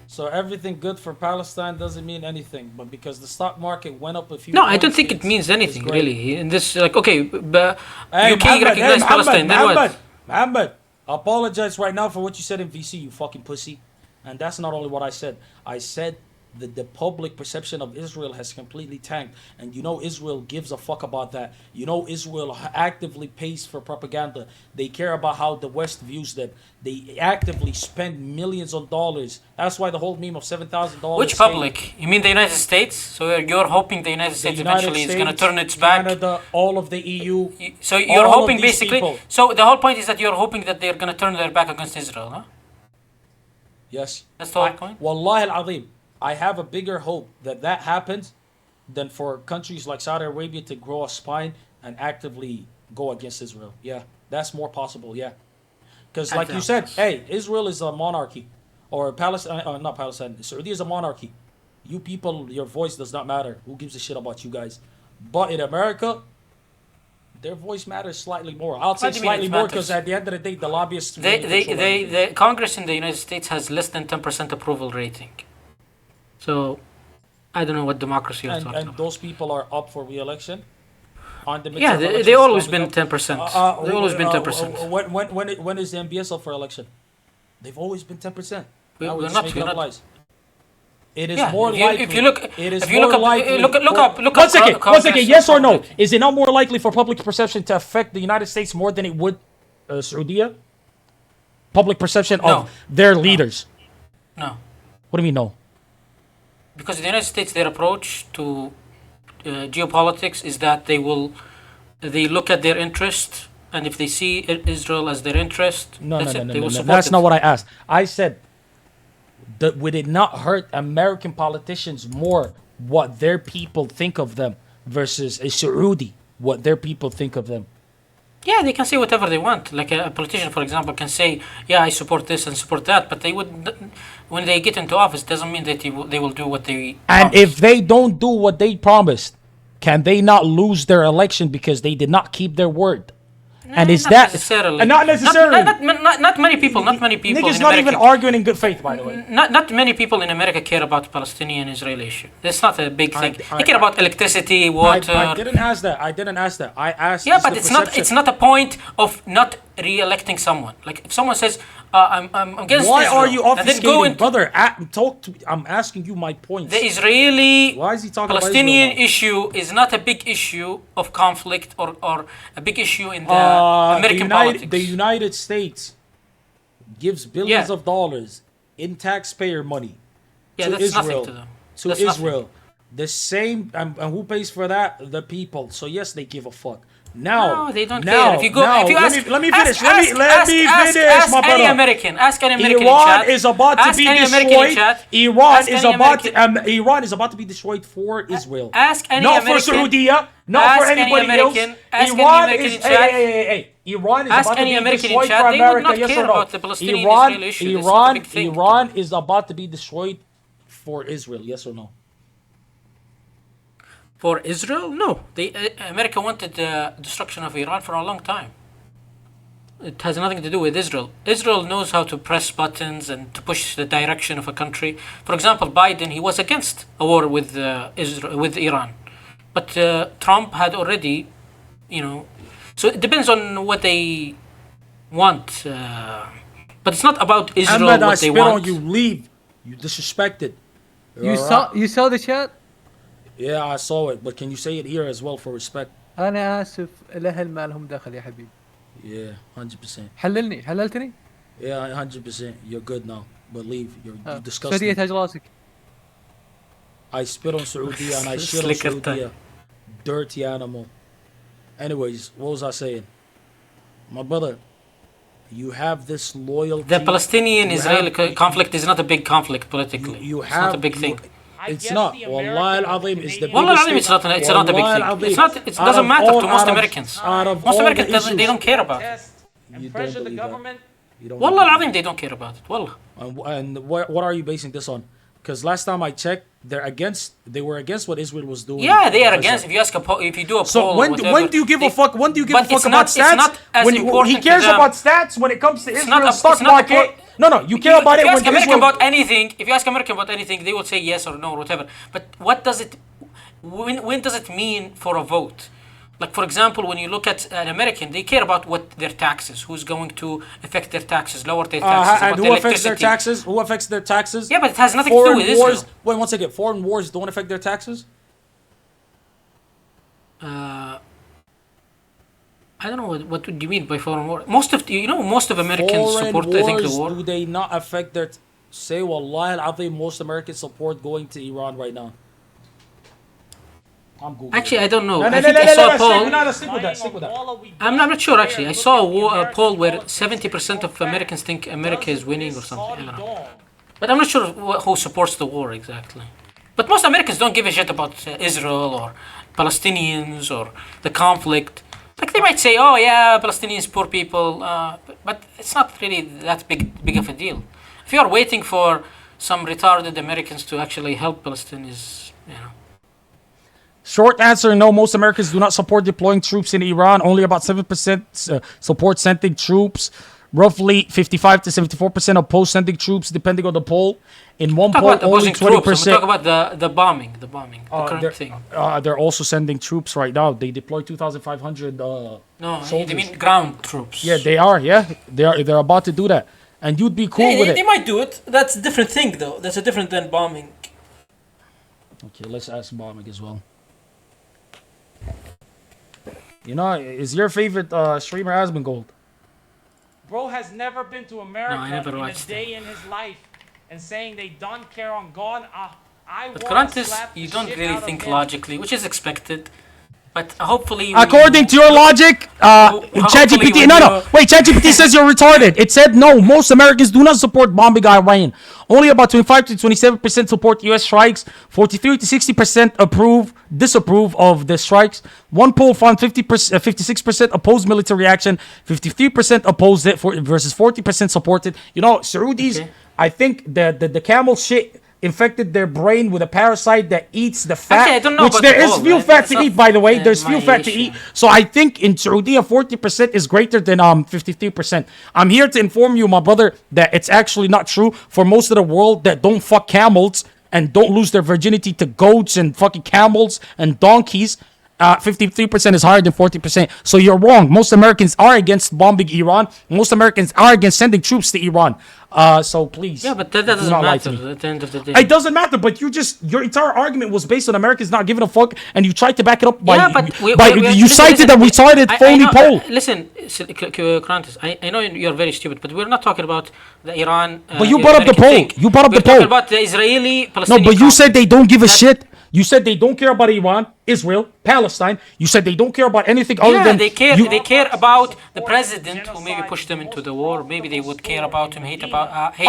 So everything good for Palestine doesn't mean anything, but because the stock market went up a few. No, I don't think it means anything really. In this, like, okay, but Hey, UK recognized Palestine. Then what? Muhammad, I apologize right now for what you said in VC, you fucking pussy. And that's not only what I said. I said that the public perception of Israel has completely tanked. And you know Israel gives a fuck about that. You know Israel actively pays for propaganda. They care about how the West views them. They actively spend millions of dollars. That's why the whole meme of $7,000. Which public? You mean the United States? So you're hoping the United States eventually is going to turn its back? Canada, all of the EU. So you're hoping basically. People. So the whole point is that you're hoping that they're going to turn their back against Israel, huh? Yes. That's the whole point? Wallahi al-Azim. I have a bigger hope that happens than for countries like Saudi Arabia to grow a spine and actively go against Israel. Yeah, that's more possible, yeah. Because like you said, hey, Israel is a monarchy. Or Palestine, not Palestine, Saudi is a monarchy. You people, your voice does not matter. Who gives a shit about you guys? But in America, their voice matters slightly more. I'll say slightly more because at the end of the day, the lobbyists... The Congress in the United States has less than 10% approval rating. So, I don't know what democracy you're talking about. And those people are up for re-election? On the yeah, they always been 10%. They've always been 10%. When is the MBS up for election? They've always been 10%. We're not. It is more likely. If you look, it is if you more look likely. Look up. One second. Yes or no? Is it not more likely for public perception to affect the United States more than it would Saudi? Public perception of their leaders. No. What do you mean no? Because the United States, their approach to geopolitics is that they look at their interest, and if they see Israel as their interest, no. That's not what I asked. I said, would it not hurt American politicians more what their people think of them versus a Saudi, what their people think of them? Yeah, they can say whatever they want. Like a politician, for example, can say, yeah, I support this and support that, but they would, when they get into office, doesn't mean that they will do what they And promised. if they don't do what they promised, can they not lose their election because they did not keep their word? And is not that necessarily? Not necessarily. Not many people. Not many people. Niggas in not America, even arguing in good faith, by the way. Not many people in America care about the Palestinian-Israeli issue. That's not a big thing. They care about electricity, water. I didn't ask that. I asked. Yeah, but it's not a point of not re-electing someone. Like if someone says, I'm against Why Israel, are you and then go obfuscating, brother? I'm asking you my points. The Israeli Why is he talking Palestinian about Israel issue is not a big issue of conflict or a big issue in the American politics. The United States gives billions of dollars in taxpayer money to that's Israel. nothing to them. To That's Israel. nothing. The same, and who pays for that? The people. So yes, they give a fuck. Now, no, they don't care. If you go, if you ask, let me finish. Let me finish, my brother. Ask any American Iran in chat. is about to be destroyed. Iran is about to be destroyed for Israel. Ask any not American. For Saudi, not for anybody else. Iran is. Iran is ask about any to be American destroyed in chat. for They America. would not Yes care or no? about the Palestinian-Israeli issue. Iran is about to be destroyed for Israel. Yes or no? For Israel, no. America wanted the destruction of Iran for a long time. It has nothing to do with Israel. Israel knows how to press buttons and to push the direction of a country. For example, Biden, he was against a war with Iran, but Trump had already, So it depends on what they want. But it's not about Israel. Ahmed, what I they spit want. on you. Leave. You disrespected. You saw the chat? Yeah, I saw it, but can you say it here as well for respect? انا اسف، الاهل ما لهم دخل يا حبيبي. Yeah, 100%. حللني، حللتني. Yeah, 100%. You're good now. But leave. You're disgusting. سعودية تاج راسك. I spit on Saudi and I shit on Saudi. Dirty animal. Anyways, what was I saying? My brother, you have this loyalty. The Palestinian-Israeli conflict is not a big conflict politically. It's not a big thing. It's not. Wallah al-Azim is the Wallah biggest al-Azim, it's not a big thing. It's not. It doesn't matter to most Americans. Most Americans they don't care about it. You pressure the government. Wallah al-Azim, they don't care about it. Wallah. And what are you basing this on? Because last time I checked, they were against what Israel was doing. Yeah, they are against. If you ask if you do a poll. So when do you give a fuck? When do you give a fuck about stats? It's not as important. He cares about stats when it comes to Israel's stock market. No, you care about it when If you ask American about anything, if you ask American about anything, they will say yes or no or whatever. But what does it? When does it mean for a vote? Like for example, when you look at an American, they care about what their taxes, who's going to affect their taxes, lower their taxes, and who affects their taxes? Who affects their taxes? Yeah, but it has nothing to do with Israel. Wait, one second. Foreign wars don't affect their taxes? I don't know what do you mean by foreign war. Most of Americans support, I think, the war. Do they not affect their? Say, Wallah al-Azim, most Americans support going to Iran right now. Actually, I don't know. I think I saw a poll. Stick with that. I'm not sure actually. I saw a poll where 70% of Americans think America is winning or something. I don't know. But I'm not sure who supports the war exactly. But most Americans don't give a shit about Israel or Palestinians or the conflict. Like they might say, "Oh yeah, Palestinians, poor people," but it's not really that big of a deal. If you are waiting for some retarded Americans to actually help Palestinians, you know. Short answer, no, most Americans do not support deploying troops in Iran. Only about 7% support sending troops. Roughly 55 to 74% oppose sending troops, depending on the poll. In one poll, only 20%. Talk about the bombing, the current thing. They're also sending troops right now. They deployed 2,500 soldiers. They mean ground troops. Yeah, they are. Yeah, they're about to do that. And you'd be cool with it. They might do it. That's a different thing, though. That's a different than bombing. Okay, let's ask bombing as well. You know, is your favorite streamer Asmongold? Bro has never been to America in a day in his life, and saying they don't care on God. But Karantis, you don't really think logically, which is expected. But hopefully, according to your logic, ChatGPT. Wait, ChatGPT says you're retarded. It said no. Most Americans do not support bombing Iran. Only about 25 to 27% support U.S. strikes. 43 to 60% disapprove of the strikes. One poll found 56% opposed military action. 53% opposed it versus 40% supported. You know, Saudis. Okay. I think the camel shit infected their brain with a parasite that eats the fat. Actually, I don't know, which there is few fat to eat, by the way. There's few fat to eat. So I think in Saudi, 40% is greater than 53%. I'm here to inform you, my brother, that it's actually not true for most of the world that don't fuck camels and don't lose their virginity to goats and fucking camels and donkeys. 53% is higher than 40%. So you're wrong. Most Americans are against bombing Iran. Most Americans are against sending troops to Iran. So please. Yeah, but that doesn't matter at the end of the day. It doesn't matter, but your entire argument was based on Americans not giving a fuck, and you tried to back it up by you cited a retarded phony poll. Listen, Karantis, I know you're very stupid, but we're not talking about the Iran. But you brought up the poll. You brought up the poll. We're talking about the Israeli-Palestinian. No, but you said they don't give a shit. You said they don't care about Iran, Israel, Palestine. You said they don't care about anything other than... they care. They care about the president who maybe pushed them into the war. Maybe they would care about him, hate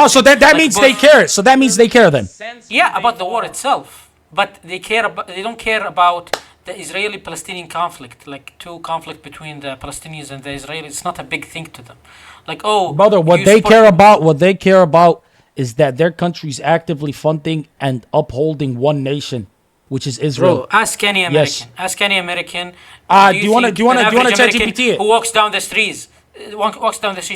so that means they care. So that means they care then. Yeah, about the war itself. But they care about. They don't care about the Israeli-Palestinian conflict, like conflict between the Palestinians and the Israelis. It's not a big thing to them. Like, brother, what they care about is that their country is actively funding and upholding one nation, which is Israel. Bro, ask any American. Yes. Ask any American. Do you want to ChatGPT it? Who walks down the streets?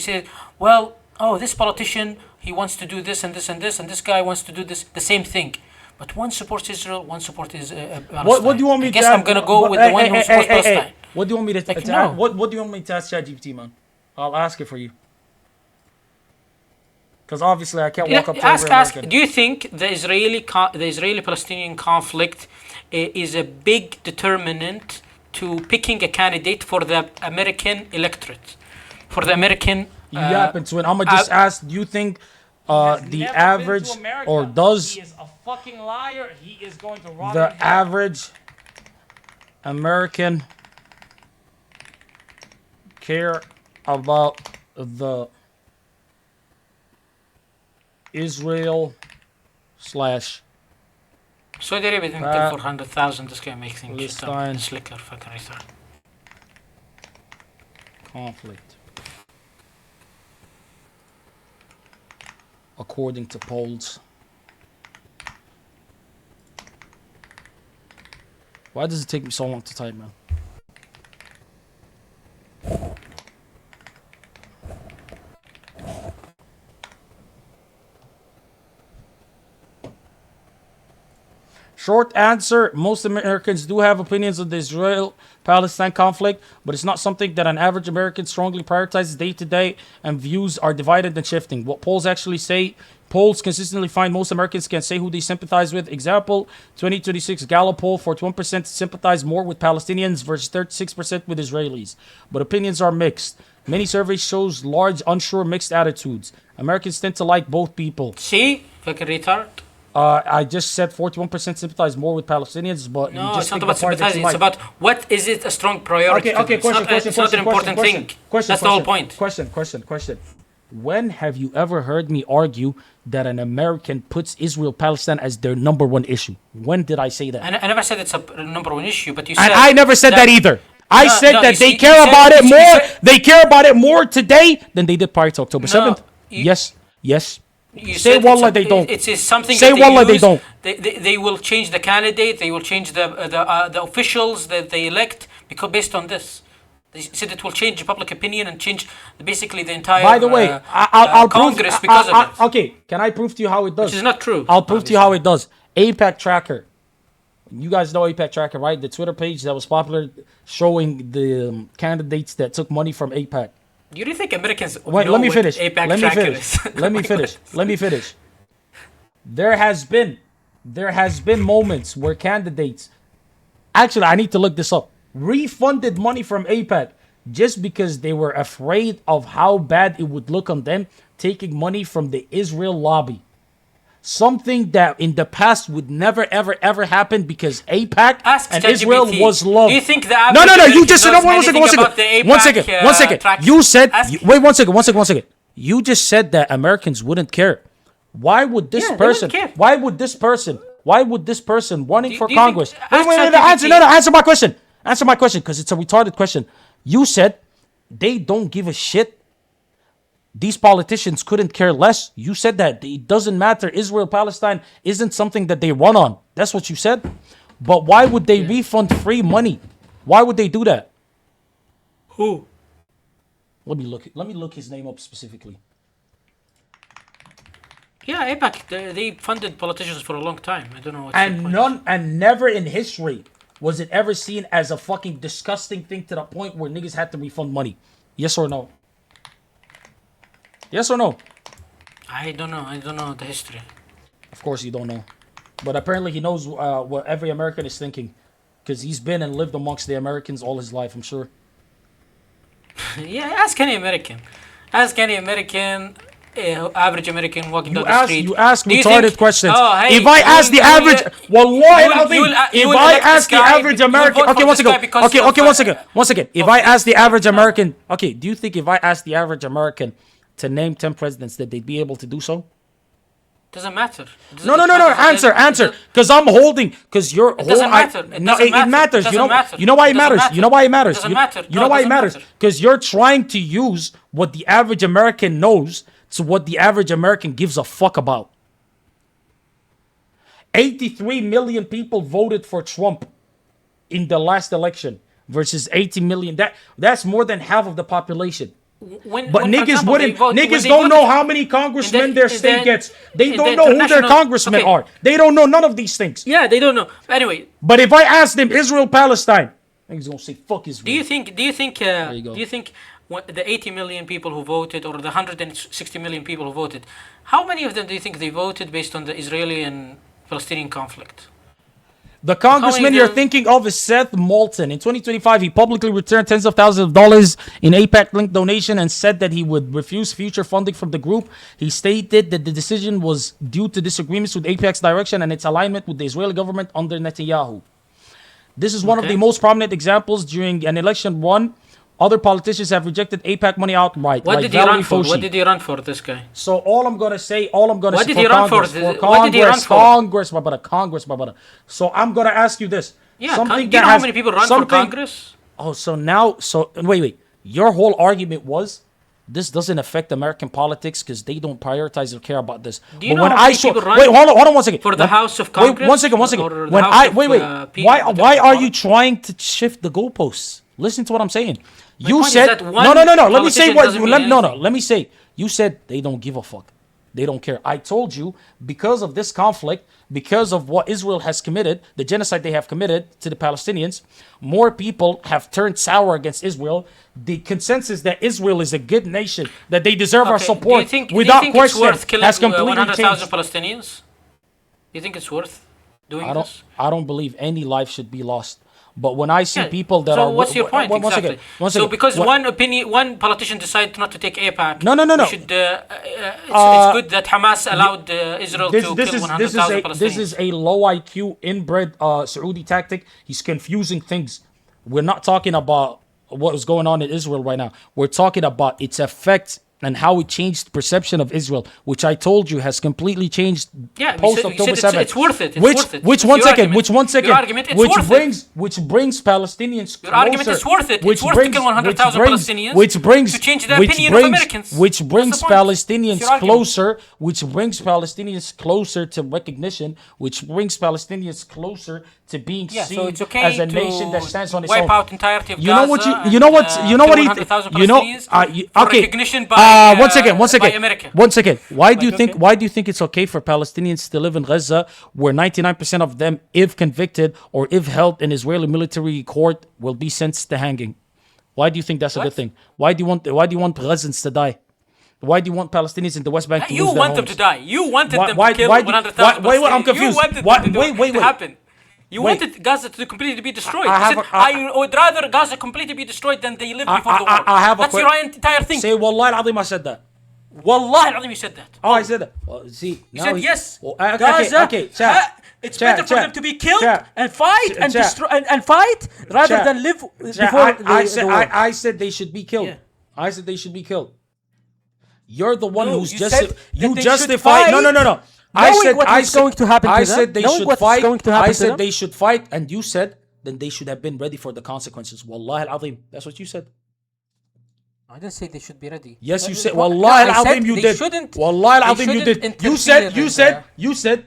Says, "Well, this politician, he wants to do this and this and this, and this guy wants to do this, the same thing. But one supports Israel, one supports Palestine. What do you want me to? I guess I'm gonna go with the one who supports Palestine. What do you want me to? What do you want me to ask ChatGPT, man? I'll ask it for you. Because obviously I can't walk up to ask. Do you think the Israeli-Palestinian conflict is a big determinant to picking a candidate for the American electorate, for the American. You happen to, and I'm gonna just ask: do you think the average, or does He is a fucking liar. He is going to rob the average American care about the Israel slash Saudi Arabia didn't kill 400,000. This guy makes things Palestine slicker, fucking retard. conflict. According to polls. Why does it take me so long to type, man? Short answer, most Americans do have opinions on the Israel-Palestine conflict, but it's not something that an average American strongly prioritizes day to day, and views are divided and shifting. What polls actually say, polls consistently find most Americans can say who they sympathize with. Example, 2026 Gallup poll, 41% sympathize more with Palestinians versus 36% with Israelis. But opinions are mixed. Many surveys shows large, unsure, mixed attitudes. Americans tend to like both people. See? Fucking retard. I just said 41% sympathize more with Palestinians, but No, you just it's not think about the part that sympathizing. you It's like. about what is it a strong priority. Okay, to them. It's not an important thing. That's the whole point. Question. When have you ever heard me argue that an American puts Israel-Palestine as their number one issue? When did I say that? I never said it's a number one issue, but you said. And I never said that either. I No, said no, that you they see- care you said- about it you more. said- They care about it more today than they did prior to October 7th. Yes. You Say said wallah it's they don't. It's something. Say that wallah they use. don't. They will change the candidate. They will change the officials that they elect because based on this. They said it will change public opinion and change basically the entire. By the way, I'll Congress prove, because of it. Okay, can I prove to you how it does? Which is not true. I'll prove to you how it does. APAC Tracker. You guys know APAC Tracker, right? The Twitter page that was popular showing the candidates that took money from APAC. You really think Americans Wait, know let me what finish. APAC Let me tracker finish. is? Let me finish. There has been moments where candidates, actually, I need to look this up, refunded money from APAC just because they were afraid of how bad it would look on them taking money from the Israel lobby. Something that in the past would never, ever happen because APAC and Israel ChatGPT. was loved. Do you think the No, average you American just said, knows no, one anything second. about the APAC, One second. track? You said, Ask- wait, one second. You just said that Americans wouldn't care. Why would this Yeah, they person, wouldn't care. why would this person running for do you Congress? think- Wait, ask ChatGPT. answer my question. Answer my question, because it's a retarded question. You said they don't give a shit. These politicians couldn't care less. You said that it doesn't matter. Israel, Palestine isn't something that they run on. That's what you said. But why would they refund free money? Why would they do that? Who? Let me look his name up specifically. Yeah, APAC. They funded politicians for a long time. I don't know. What's the point. And never in history was it ever seen as a fucking disgusting thing to the point where niggas had to refund money. Yes or no? Yes or no? I don't know. I don't know the history. Of course you don't know. But apparently he knows what every American is thinking. Because he's been and lived amongst the Americans all his life, I'm sure. Yeah, ask any American. Ask any American, average American walking down the ask, street. You ask Do you retarded think- questions. Oh, hey, if I ask the average, if I ask the average American, okay, one second. If I ask the average American, okay, do you think if I ask the average American to name 10 presidents that they'd be able to do so? Doesn't matter. No. Answer. Because I'm holding. Because you're. It doesn't matter. It matters. doesn't You know. matter. You know why it It doesn't matters. matter. You know why it matters. It doesn't matter. You know No, why it it doesn't matters. matter. Because you're trying to use what the average American knows to what the average American gives a fuck about. 83 million people voted for Trump in the last election versus 80 million. That's more than half of the population. When, But when, for niggas example, wouldn't. they vote- when Niggas they don't vote- know how many congressmen their state gets. They in don't the know who their international- congressmen okay. are. They don't know none of these things. Yeah, they don't know. Anyway, But if I ask them Israel, Palestine, niggas gonna say fuck Israel. do you think go. do you think the 80 million people who voted or the 160 million people who voted, how many of them do you think they voted based on the Israeli and Palestinian conflict? The congressman you're thinking of is Seth Moulton. In 2025, he publicly returned tens of thousands of dollars in AIPAC-linked donation and said that he would refuse future funding from the group. He stated that the decision was due to disagreements with AIPAC's direction and its alignment with the Israeli government under Netanyahu. This is one of the most prominent examples during an election won. Other politicians have rejected AIPAC money outright. What like did he Valerie run for? Foshi. What did he run for, this guy? So all I'm gonna say, What did he run for? Congress, What did he run for? Congress, my brother, Congress, my brother. So I'm gonna ask you this. Yeah, do you know how many people run for Congress? Oh, wait. Your whole argument was this doesn't affect American politics because they don't prioritize or care about this. Do you but know when how I many people run wait, hold on 1 second. for the House of Congress? Wait, 1 second. Or the When House I of, why are you trying to shift the goalposts? Listen to what I'm saying. You point is said that no. one Let me say politician what. doesn't mean Let me say. You said they don't give a fuck. They don't care. I told you because of this conflict, because of what Israel has committed, the genocide they have committed to the Palestinians, more people have turned sour against Israel. The consensus that Israel is a good nation, that they deserve our support without question, it's worth killing has completely 100,000 changed. Palestinians? Do you think it's worth doing this? I don't believe any life should be lost. But when I see people that so are... So what's your point exactly? One second. So because one politician decided not to take AIPAC... No. Should, it's good that Hamas allowed Israel to kill 100,000 Palestinians. This is a low IQ, inbred Saudi tactic. He's confusing things. We're not talking about what is going on in Israel right now. We're talking about its effect and how it changed the perception of Israel, which I told you has completely changed post October 7th. It's worth it. Which one second. Your argument, it's worth it. Which brings Palestinians closer. Your argument is worth it. It's worth to kill 100,000 Palestinians to change the opinion of Americans. Which brings Palestinians closer. Which brings Palestinians closer to recognition. Which brings Palestinians closer to being seen so it's okay as a nation that stands on its own. Wipe out entirety of Gaza. recognition by 1 second. by America. 1 second. Why do you think it's okay for Palestinians to live in Gaza, where 99% of them, if convicted or if held in Israeli military court, will be sentenced to hanging? Why do you think that's a good thing? Why do you want Gazans to die? Why do you want Palestinians in the West Bank to lose their You want them homes? to die. You wanted them to kill 100,000 Wait, I'm confused. You wanted it to happen. You wanted Gaza to completely be destroyed. I would rather Gaza completely be destroyed than they live before the war. That's your entire thing. Say, Wallahi al-Azim, I said that. Wallahi al-Azim, you said that. Oh, I said that. Well, see, you said yes. Gaza, it's better for them to be killed and fight and destroy and fight rather than live before the war. I said they should be killed. I said they should be killed. You're the one who's you justified. No. I said they should fight. I said they should fight, and you said then they should have been ready for the consequences. Wallahi al-Azim. That's what you said. I didn't say they should be ready. Yes, you said. Wallahi al-Azim, you did. Wallahi al-Azim, you did. You said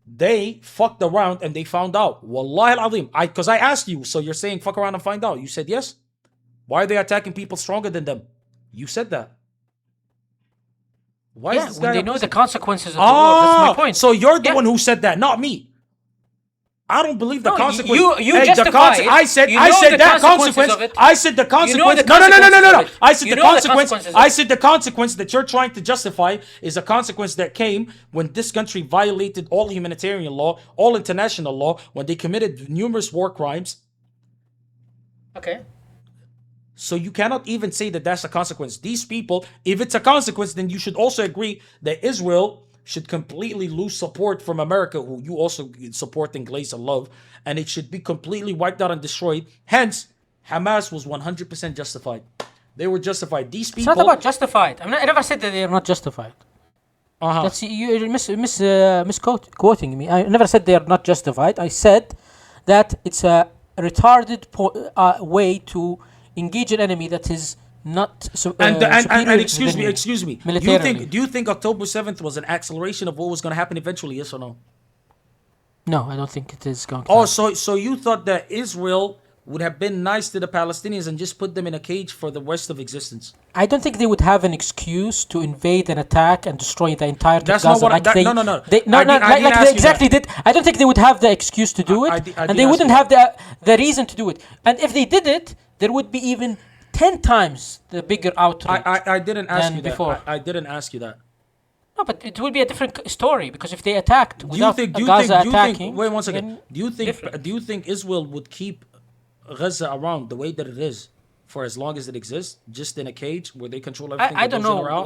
they fucked around and they found out. Wallahi al-Azim. Because I asked you, so you're saying fuck around and find out. You said yes. Why are they attacking people stronger than them? You said that. Why is this guy when they know the consequences of the war. That's my point. So you're the one who said that, not me. I don't believe the consequence. You justify it. I said that consequence. I said the consequence. No. I said the consequence. I said the consequence that you're trying to justify is a consequence that came when this country violated all humanitarian law, all international law, when they committed numerous war crimes. Okay. So you cannot even say that that's a consequence. These people, if it's a consequence, then you should also agree that Israel should completely lose support from America, who you also support and glaze and love, and it should be completely wiped out and destroyed. Hence, Hamas was 100% justified. They were justified. These people... It's not about justified. I never said that they are not justified. That's you're misquoting me. I never said they are not justified. I said that it's a retarded way to engage an enemy that is not and excuse me. Do you think October 7th was an acceleration of what was going to happen eventually? Yes or no? No, I don't think it is going to happen. So you thought that Israel would have been nice to the Palestinians and just put them in a cage for the rest of existence? I don't think they would have an excuse to invade and attack and destroy the entire Gaza. Not what they exactly did. I don't think they would have the excuse to do it, and they wouldn't have the reason to do it. And if they did it, there would be even 10 times the bigger outrage. I didn't ask you before. that. I didn't ask you that. No, but it will be a different story because if they attacked Do you without think? Do you Gaza think? Do you attacking, think? Wait one second. then Do you think? different. Do you think Israel would keep Gaza around the way that it is for as long as it exists, just in a cage where they control everything? I that don't goes in know or out?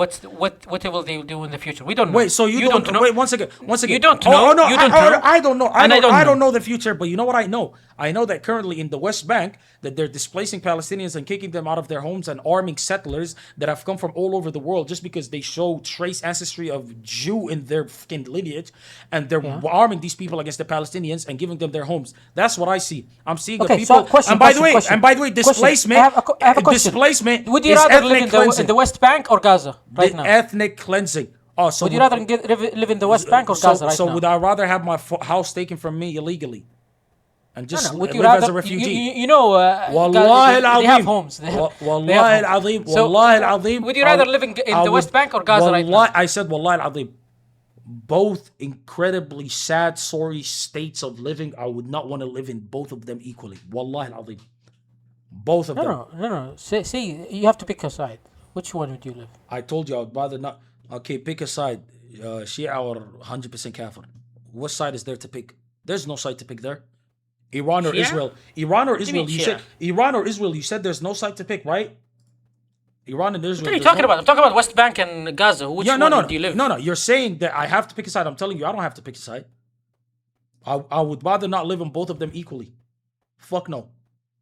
what will they do in the future. We don't know. Wait, so you don't know. wait one second. You don't know. Oh, no, You don't I know. I don't know. And I don't know the future, but you know what I know? I know that currently in the West Bank that they're displacing Palestinians and kicking them out of their homes and arming settlers that have come from all over the world just because they show trace ancestry of Jew in their fucking lineage, and they're arming these people against the Palestinians and giving them their homes. That's what I see. I'm seeing the people. So question, and by question. the way, displacement. I have a question. Displacement. Would you is rather live ethnic in the West Bank or Gaza right the now? ethnic cleansing. Oh, so Would you rather live in the West Bank or Gaza right so now? would I rather have my house taken from me illegally and just Would you live rather, as a refugee? you know, والله they have العظيم homes. They have والله homes. العظيم So, والله العظيم would you rather live in the West Bank or Gaza right now? I said والله العظيم. Both incredibly sad, sorry states of living. I would not want to live in both of them equally. والله العظيم. Both of them. No. See, you have to pick a side. Which one would you live? I told you I would rather not. Okay, pick a side. Shia or 100% Kafir. What side is there to pick? There's no side to pick there. Iran or Shia? Israel. Iran or do you Israel. mean You said Iran or Israel. You said there's no side to pick, right? Iran and Israel. What are you there's talking no- about? I'm talking about West Bank and Gaza. Which one would you live? No. You're saying that I have to pick a side. I'm telling you, I don't have to pick a side. I would rather not live in both of them equally. Fuck no.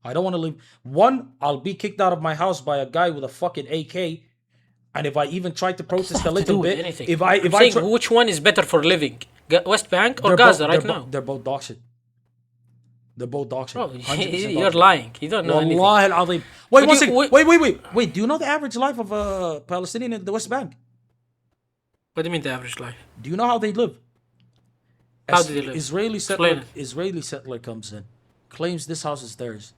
I don't want to live. One, I'll be kicked out of my house by a guy with a fucking AK. And if I even try to protest a little bit, if I saying which one is better for living, West Bank or Gaza right now? They're both dog shit. They're both dog shit. Oh, 100% you're dog shit. lying. You don't know anything. Wallahi al-azim. Wait one second. Wait. Do you know the average life of a Palestinian in the West Bank? What do you mean the average life? Do you know how they live? How do they live? Israeli Explain settler comes in, claims this house is theirs,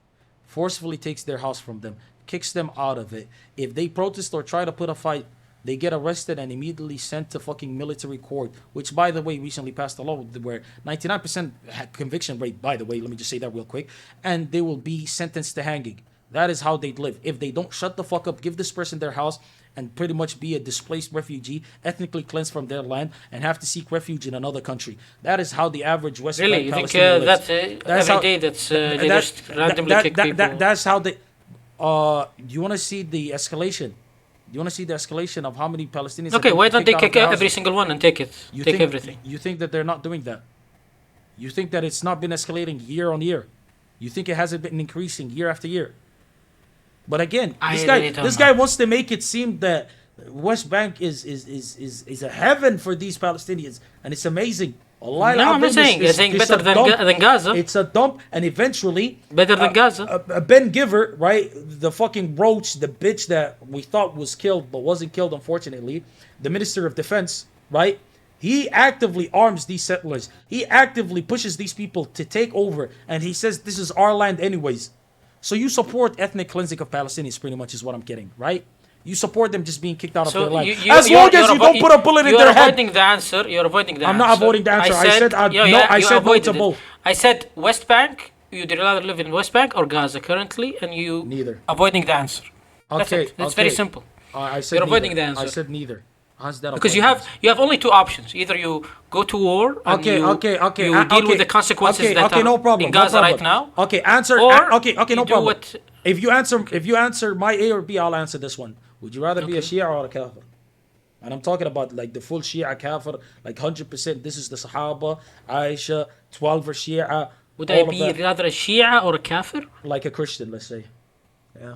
forcefully takes their house from them, kicks them out of it. If they protest or try to put a fight, they get arrested and immediately sent to fucking military court, which, by the way, recently passed a law where 99% conviction rate, by the way, let me just say that real quick, and they will be sentenced to hanging. That is how they'd live. If they don't shut the fuck up, give this person their house, and pretty much be a displaced refugee, ethnically cleansed from their land, and have to seek refuge in another country. That is how the average West Really? Bank You think Palestinian lives. every day they just randomly kick people? That's how they... do you want to see the escalation? Do you want to see the escalation of how many Palestinians... Okay, why don't they kicked out of kick their every houses? single one and take it? Take everything. You think that they're not doing that? You think that it's not been escalating year on year? You think it hasn't been increasing year after year? But again, this guy wants to make it seem that West Bank is a heaven for these Palestinians, and it's amazing. Allah, No, I'm not saying. I'm saying better than Gaza. It's a dump, and eventually Better than Gaza. Ben Giver, right, the fucking roach, the bitch that we thought was killed but wasn't killed, unfortunately, the Minister of Defense, right? He actively arms these settlers. He actively pushes these people to take over, and he says this is our land anyways. So you support ethnic cleansing of Palestinians, pretty much is what I'm getting, right? You support them just being kicked out of their land. As long as you don't put a bullet in their head. You're avoiding the answer. You're avoiding the answer. I'm not avoiding the answer. I said no to both. I said West Bank. You'd rather live in West Bank or Gaza currently, and you neither avoiding the answer. That's Okay, it. It's very simple. I said You're avoiding neither. the answer. I said neither. How's that? Because you have only two options. Either you go to war and you deal with the consequences that are no problem, in Gaza no problem. right now. Okay, answer. Or no you do problem. what- If you answer my A or B, I'll answer this one. Would you rather be a Shia or a Kafir? And I'm talking about like the full Shia Kafir, like 100%. This is the Sahaba, Aisha, 12 or Shia. Would I be rather a Shia or a Kafir? Like a Christian, let's say. Yeah.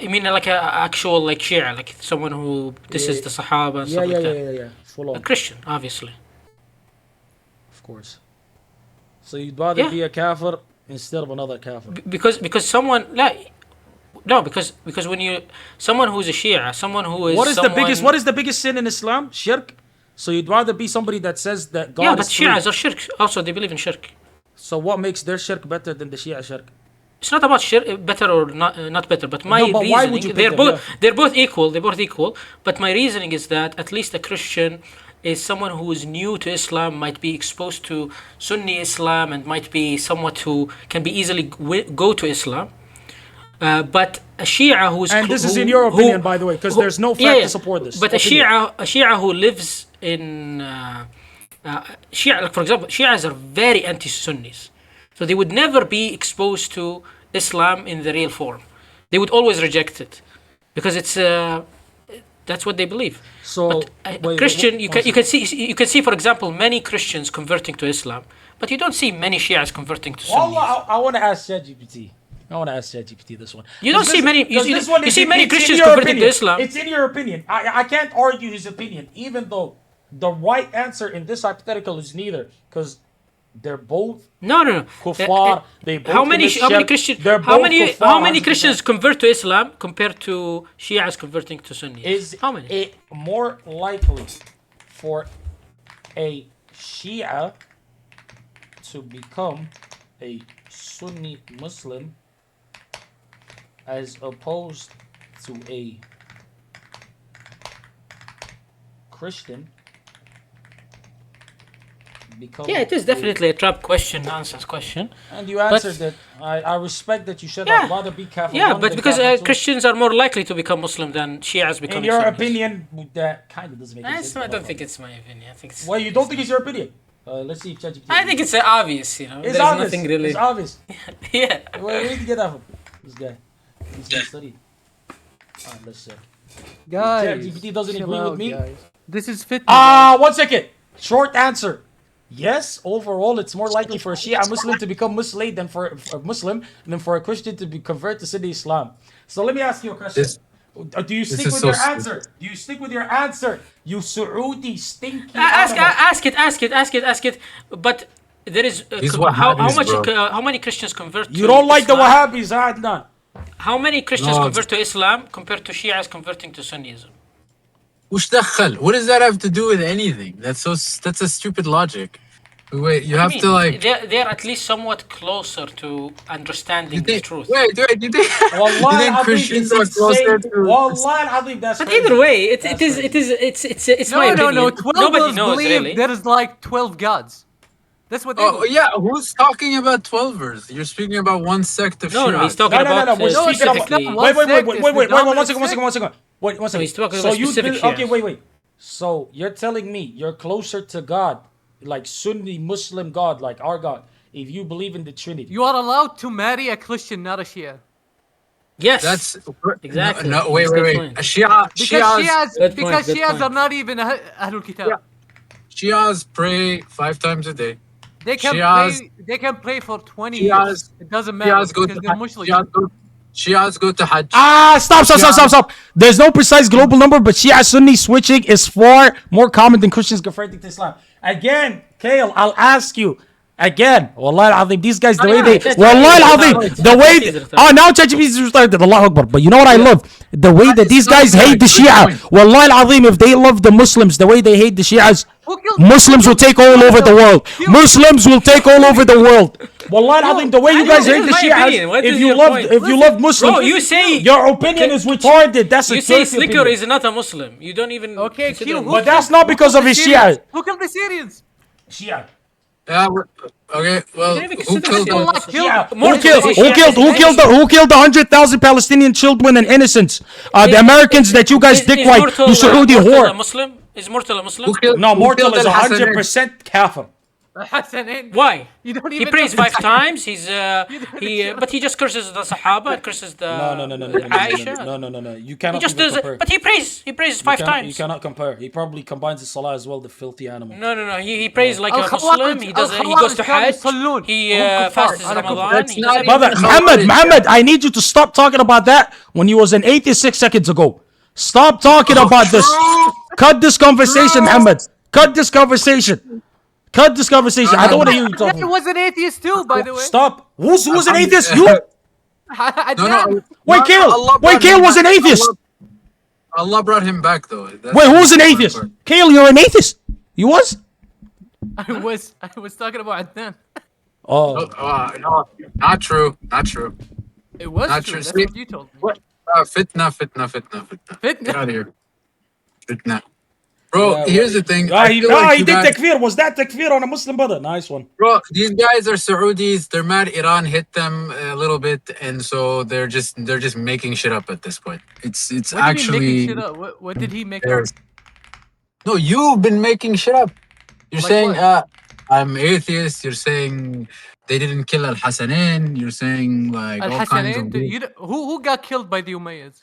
You mean like a actual like Shia, like someone who this is the Sahaba and stuff like that? Yeah. Full on. A Christian, obviously. Of course. So you'd rather be a Kafir instead of another Kafir? Because someone because when you someone who's a Shia, someone who is What is the biggest sin in Islam? Shirk. So you'd rather be somebody that says that God is Shias are shirk. Also, they believe in shirk. So what makes their shirk better than the Shia shirk? It's not about shirk, better or not better, but my but reasoning, why would you pick them? they're both equal. They're both equal. But my reasoning is that at least a Christian is someone who is new to Islam, might be exposed to Sunni Islam, and might be somewhat who can be easily go to Islam. But a Shia who's And this is in your opinion, by the way, because there's no fact to support this. But opinion. a Shia who lives in Shia, like for example, Shias are very anti-Sunnis, so they would never be exposed to Islam in the real form. They would always reject it because it's that's what they believe. So Christian, you can see, for example, many Christians converting to Islam, but you don't see many Shias converting to Sunnis. I want to ask ChatGPT. I want to ask ChatGPT this one. You don't see many. You see many it's Christians in your converting opinion. to Islam. It's in your opinion. I can't argue his opinion, even though the right answer in this hypothetical is neither, because they're both no. kuffar. They both how many Christians? How many Christians convert to Islam compared to Shias converting to Sunnis? Is how many? it more likely for a Shia to become a Sunni Muslim as opposed to a Christian? Yeah, it is definitely a trap question, nonsense question. And you answered it. I respect that you should rather be careful. Yeah, but because Christians are more likely to become Muslim than Shias becoming. In your Sunnis. opinion, that kind of doesn't make sense. I don't think it's my opinion. I think it's. Well, you don't think it's your opinion? Let's see if ChatGPT. I think it's obvious, you know. It's There's obvious. nothing really. It's obvious. Yeah. Well, we need to get that from this guy. This guy studied. Alright, let's see. Guys, ChatGPT doesn't chill agree out, with me. guys. This is fitness. 1 second. Short answer. Yes, overall, it's more likely for a Shia Muslim to become Muslim than for a Muslim than for a Christian to be convert to Sunni Islam. So let me ask you a question. Do you stick with your answer? Do you stick with your answer? You Saudi stinky Ask it. But there is how many Christians convert? You don't like the Wahhabis, Adnan? How many Christians convert to Islam compared to Shias converting to Sunnism? وش دخل? What does that have to do with anything? That's a stupid logic. Wait, you have to like. They're at least somewhat closer to understanding the truth. Wait, do you think Christians are closer to? But either way, it's my opinion. No. Nobody knows believe really. There is like 12 gods. That's what they believe. Yeah, who's talking about 12ers? You're speaking about one sect of Shias. No, he's talking about We're speaking about one second. Wait, one second. He's talking about specific Shias. Okay, wait. So you're telling me you're closer to God, like Sunni Muslim God, like our God, if you believe in the Trinity. You are allowed to marry a Christian, not a Shia. Yes. That's exactly. No, wait. A Because Shias are not even Ahlul Kitab. Yeah. Shias pray 5 times a day. They can pray for 20 years. It doesn't matter because they're Muslims. Shias go to Hajj. Stop. There's no precise global number, but Shia Sunni switching is far more common than Christians converting to Islam. Again, Kale, I'll ask you. Again, Wallahi al-Azim, these guys, the way they, Wallahi al-Azim, the way, now ChatGPT is restarted, Allahu Akbar. But you know what I love? The way that these guys hate the Shia. Wallahi al-Azim, if they love the Muslims, the way they hate the Shias, Muslims will take all over the world. Muslims will take all over the world. Wallahi al-Azim, the way you guys hate the Shias, if you love Muslims, bro, you say your opinion is retarded. That's you say Slicker is not a Muslim. You don't even. Okay, but that's not because of his Shia. Who killed the Syrians? Shia. Okay, well, who killed them? Who killed the 100,000 Palestinian children and innocents? The Americans that you guys dick like, you Saudi whore. Is Murtal a Muslim? No, Murtal is 100% kafir. Why? You don't he even prays 5 times. But he just curses the Sahaba and curses the Aisha. No. You cannot. He just does it. But he prays 5 times. You cannot compare. He probably combines the salah as well. The filthy animal. No. He prays like a Muslim. He goes to Hajj. He fasts Ramadan. Brother, Muhammad, I need you to stop talking about that when you was an atheist 6 seconds ago. Stop talking about this. Cut this conversation, Muhammad. Cut this conversation. I don't want to hear you talking. He was an atheist too, by the way. Stop. Who's an atheist? You? No. Wait, Kale was an atheist. Allah brought him back though. Wait, who's an atheist? Kale, you're an atheist. You was? I was talking about Adnan. No, not true. It was not true. That's See, what you told me. What? Fitna. Get out of here. Fitna. Bro, here's the thing. Ah, I he feel like did you guys, takfir. Was that takfir on a Muslim brother? Nice one. bro, these guys are Saudis. They're mad Iran hit them a little bit, and so they're just making shit up at this point. It's What do you mean actually making shit up? What did he make up? there's- no. You've been making shit up. You're Like saying what? I'm atheist. You're saying they didn't kill Al Hassanin. You're saying like Al all kinds of. Hassanin, who got killed by the Umayyads?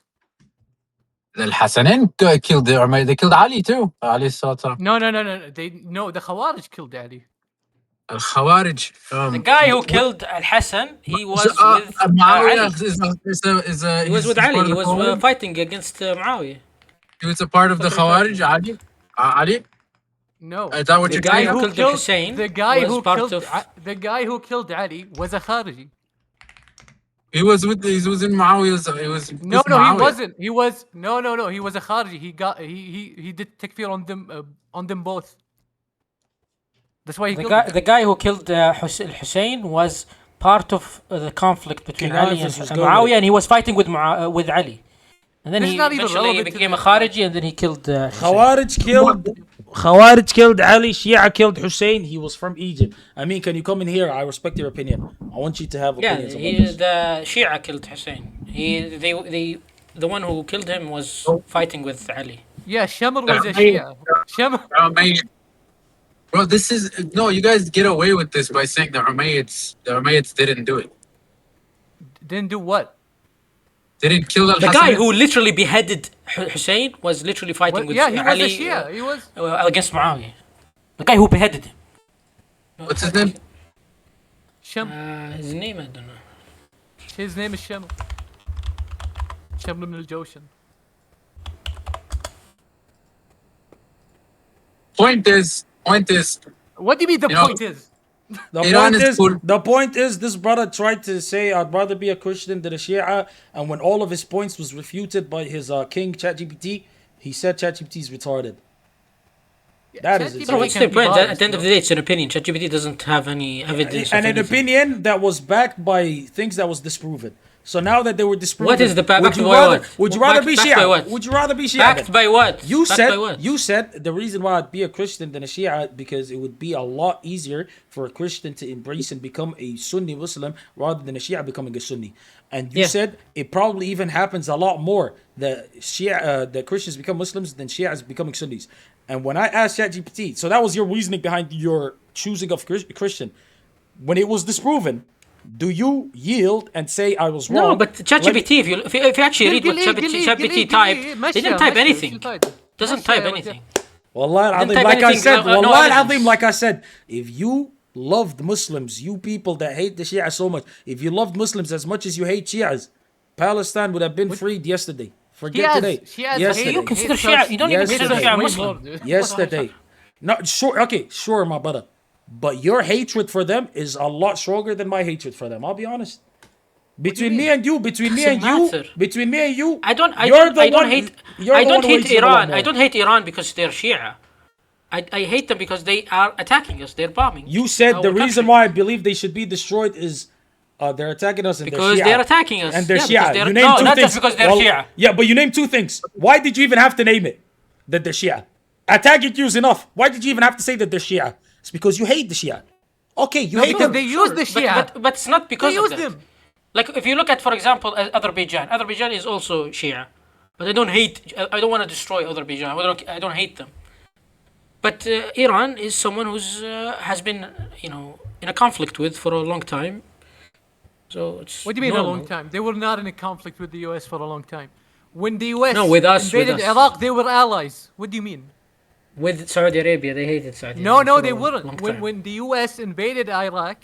Al Hassanin killed the Umayyad. They killed Ali too. Ali Sata. No. The Khawarij killed Ali. Al Khawarij. The guy who killed Al Hassan, he was with Muawiyah Ali. He was with Ali. He was fighting against Muawiyah. He was a part of the Khawarij. Ali. Ali. No. Is that what The you're guy saying? who killed Hussein The guy was who part killed of. the guy who killed Ali was a Khariji. He was in Muawiyah's. He was. No, with he Muawiyah. wasn't. He was no. He was a Khariji. He did takfir on them both. That's why he killed The guy who killed Hussein was part of the conflict between King Ali and Hafiz was good with Muawiyah, it. and he was fighting with Ali. And then This he is not even eventually relevant to became a the- Khariji, and then he killed Khawarij killed Ali. Shia killed Hussein. He was from Egypt. I mean, can you come in here? I respect your opinion. I want you to have Yeah, opinions about this. the Shia killed Hussein. The one who killed him was fighting with Ali. Yeah, Shamr was a Shia. Shamr. Bro, this is no. You guys get away with this by saying the Umayyads didn't do it. Didn't do what? They didn't kill Al The Hassan. guy who literally beheaded Hussein was literally fighting with Yeah, he was Ali a Shia. He was. against Muawiyah. The guy who beheaded him. What's his name? Shamr. His name, I don't know. His name is Shamr. Shamr ibn al-Jawshan. Point is. What do you mean the You know, point is? The point is, this brother tried to say, I'd rather be a Christian than a Shia, and when all of his points was refuted by his king, ChatGPT, he said ChatGPT is retarded. That is it. So what's the point? At the end of the day, it's an opinion. ChatGPT doesn't have any evidence. And of an anything. opinion that was backed by things that was disproven. So now that they were disproven, What is the backed would you by rather, what? Would you rather be Backed Shia? by what? Would you rather be Shia? Backed by what? You said the reason why I'd be a Christian than a Shia because it would be a lot easier for a Christian to embrace and become a Sunni Muslim rather than a Shia becoming a Sunni. And you said it probably even happens a lot more that Christians become Muslims than Shias becoming Sunnis. And when I asked ChatGPT, so that was your reasoning behind your choosing of Christian. When it was disproven, do you yield and say I was wrong? No, but ChatGPT, if you actually read what ChatGPT typed, they didn't type anything. Doesn't type anything. Wallah al-Azim, type like I anything, said, no Wallah evidence. al-Azim, like I said, if you loved Muslims, you people that hate the Shia so much, if you loved Muslims as much as you hate Shias, Palestine would have been freed yesterday. Forget today. Yesterday. You consider Shia, you don't even consider Shia Muslim. Yesterday. No, sure, okay, sure, my brother. But your hatred for them is a lot stronger than my hatred for them. I'll be honest. Between me and you, I don't hate Iran. I don't hate Iran because they're Shia. I hate them because they are attacking us. They're bombing. You said the reason why I believe they should be destroyed is they're attacking us and because they're Shia. they're attacking us. And they're yeah, Shia. they're, You named no, two not things. just because they're Shia. Yeah, but you named two things. Why did you even have to name it? That they're Shia. Attacking you is enough. Why did you even have to say that they're Shia? It's because you hate the Shia. Okay, you hate them. They use the Shia. But it's not because they of use that. them. Like if you look at, for example, Azerbaijan. Azerbaijan is also Shia, but I don't hate. I don't want to destroy Azerbaijan. I don't hate them. But Iran is someone who's has been, in a conflict with for a long time. So it's. What do you mean normal. a long time? They were not in a conflict with the U.S. for a long time. When the U.S. with us, invaded Iraq, they were allies. What do you mean? With Saudi Arabia, they hated Saudi Arabia. No, for they a weren't. long time. When the U.S. invaded Iraq,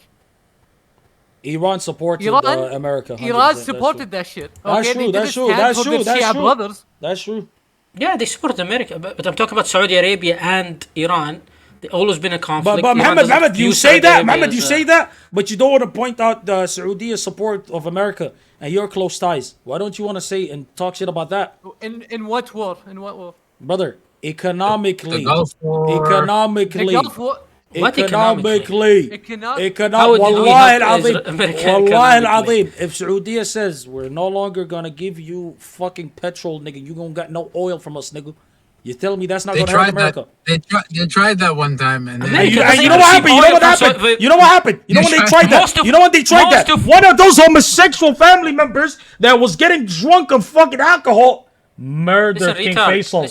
Iran supported America. 100%. Iran supported that shit. That's Okay? true. They That's didn't true. stand That's for true. their That's Shia true. brothers. That's true. Yeah, they support America, but I'm talking about Saudi Arabia and Iran. They've always been a conflict. But Iran Mohammed, doesn't you view say Saudi that. Arabia Mohammed, as you a- say that, but you don't want to point out the Saudi's support of America and your close ties. Why don't you want to say and talk shit about that? In what war? In what war? Brother, economically. The Gulf War. Economically. The Gulf War. What Economically. How would Wallahi al-Azim. America Wallahi economically? al-Azim. If Saudi says we're no longer gonna give you fucking petrol, nigga, you gonna get no oil from us, nigga. You tell me that's not They going to hurt tried that. America? They tried that one time, and then And you know what happened? You know what happened? You know what happened? You know when they tried that? You know when they tried that? One of those homosexual family members that was getting drunk on fucking alcohol murdered King Faisal.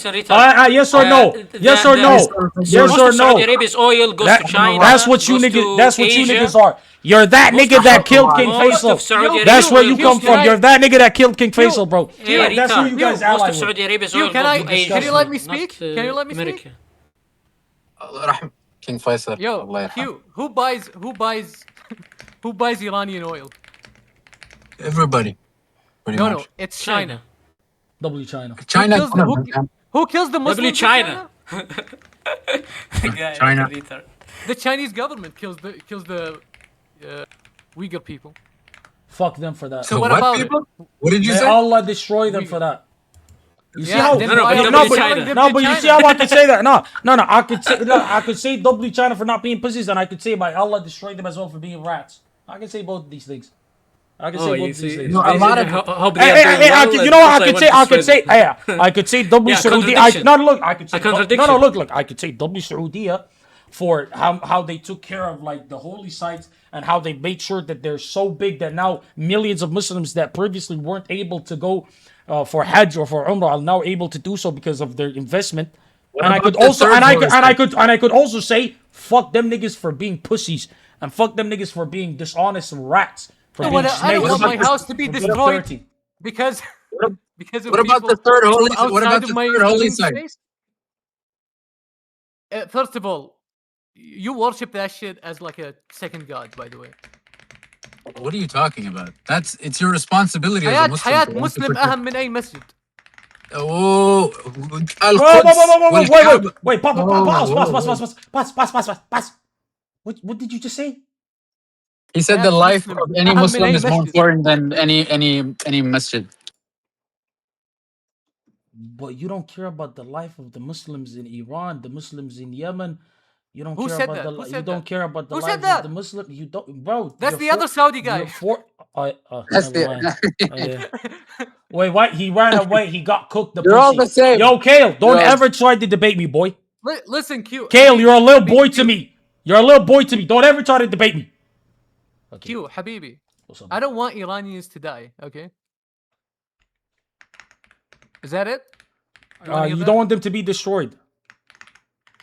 Yes or no? Yes or no? Yes or no? Saudi Arabia's oil goes to China. That's what you niggas. That's what you niggas are. You're that nigga that killed King Faisal. That's where you come from. You're that nigga that killed King Faisal, bro. That's who you guys ally with. Can you let me speak? Can you let me speak? King Faisal. Yo, Q, who buys Iranian oil? Everybody. No, it's China. W China. China. Who kills the Muslims? China. China. The Chinese government kills the Uyghur people. Fuck them for that. So what about people? What did you say? Allah destroy them for that. You see how? But you see how I could say that? No. I could say W China for not being pussies, and I could say by Allah destroy them as well for being rats. I can say both of these things. I can say both of these things. No, a lot of you know what I could say W Saudi. I could say W Saudi for how they took care of like the holy sites and how they made sure that they're so big that now millions of Muslims that previously weren't able to go for Hajj or for Umrah are now able to do so because of their investment. And I could also say fuck them niggas for being pussies and fuck them niggas for being dishonest rats. I don't want my house to be destroyed because of what about the third holy? What about the third holy site? First of all, you worship that shit as like a second god, by the way. What are you talking about? It's your responsibility as a Muslim. حياة مسلم أهم من أي مسجد. Oh, wait, pause. What did you just say? He said the life of any Muslim is more important than any masjid. But you don't care about the life of the Muslims in Iran, the Muslims in Yemen. You don't Who care said about that? the Who said you don't that? care about the Who lives said that? of the Muslims. You don't, bro. That's the other Saudi guy. That's Wait, what? He ran away. He got cooked. You're all the same. Yo, Kale, don't ever try to debate me, boy. Listen, Q. Kale, you're a little boy to me. You're a little boy to me. Don't ever try to debate me. Okay. Q, Habibi. I don't want Iranians to die, okay? Is that it? You don't want them to be destroyed.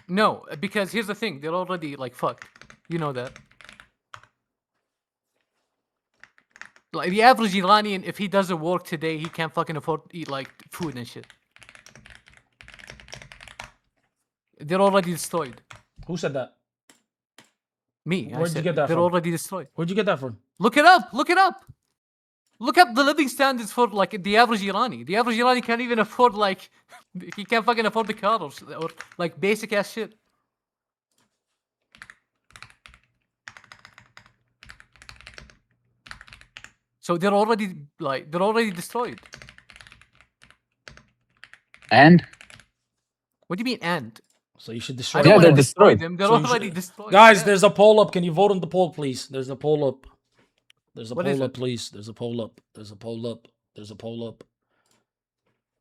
No, because here's the thing. They're already, like, fucked. You know that. Like, the average Iranian, if he doesn't work today, he can't fucking afford to eat, like, food and shit. They're already destroyed. Who said that? Me. Where'd you get that They're from? already destroyed. Where'd you get that from? Look it up. Look it up. Look up the living standards for like the average Irani. The average Irani can't even afford like he can't fucking afford the car or like basic ass shit. So they're already destroyed. And what do you mean and? So you should destroy them. Yeah, they're destroyed. destroyed. They're already destroyed. Guys, yeah. There's a poll up. Can you vote on the poll, please? There's a poll up. There's a What poll is up, it? please. There's a poll up. There's a poll up. There's a poll up.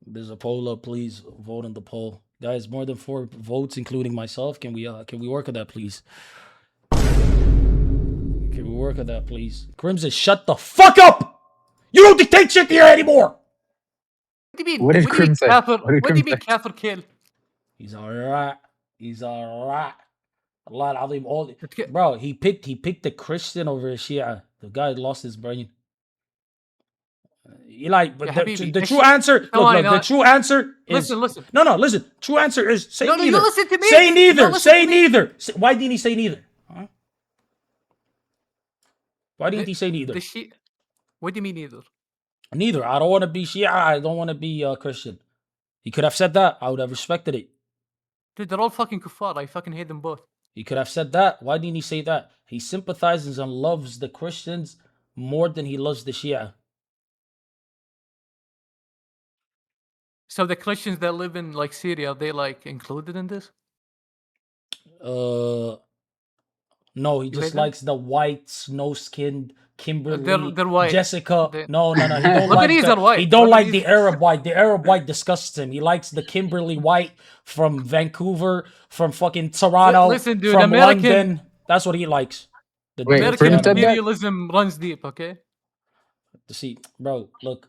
There's a poll up. Please vote on the poll, guys. More than 4 votes, including myself. Can we work on that, please? Can we work on that, please? Crimson, shut the fuck up! You don't dictate shit here anymore. What do you mean? What did Krim say? What do you mean kafir kill? He's alright. He's alright. Allah al-Azim, bro, he picked the Christian over a Shia. The guy lost his brain. You like, but the true answer. The true answer is listen. Listen. True answer is say No, neither. you listen to me. Say neither. You Say listen to me. neither. Why didn't he say neither? Huh? Why didn't he say neither? What do you mean neither? Neither. I don't want to be Shia. I don't want to be Christian. He could have said that. I would have respected it. Dude, they're all fucking kuffar. I fucking hate them both. He could have said that. Why didn't he say that? He sympathizes and loves the Christians more than he loves the Shia. So the Christians that live in like Syria, are they like included in this? No, he You just hate them? likes the white, snow-skinned Kimberly, They're white. Jessica. They- No, he don't like Lebanese are white. he don't like the Lebanese- Arab white. The Arab white disgusts him. He likes the Kimberly white from Vancouver, from fucking Toronto, Listen, dude, from American- London. That's what he likes. The Wait, dirty American Prim said animal. that? imperialism runs deep. Okay. See, bro, look.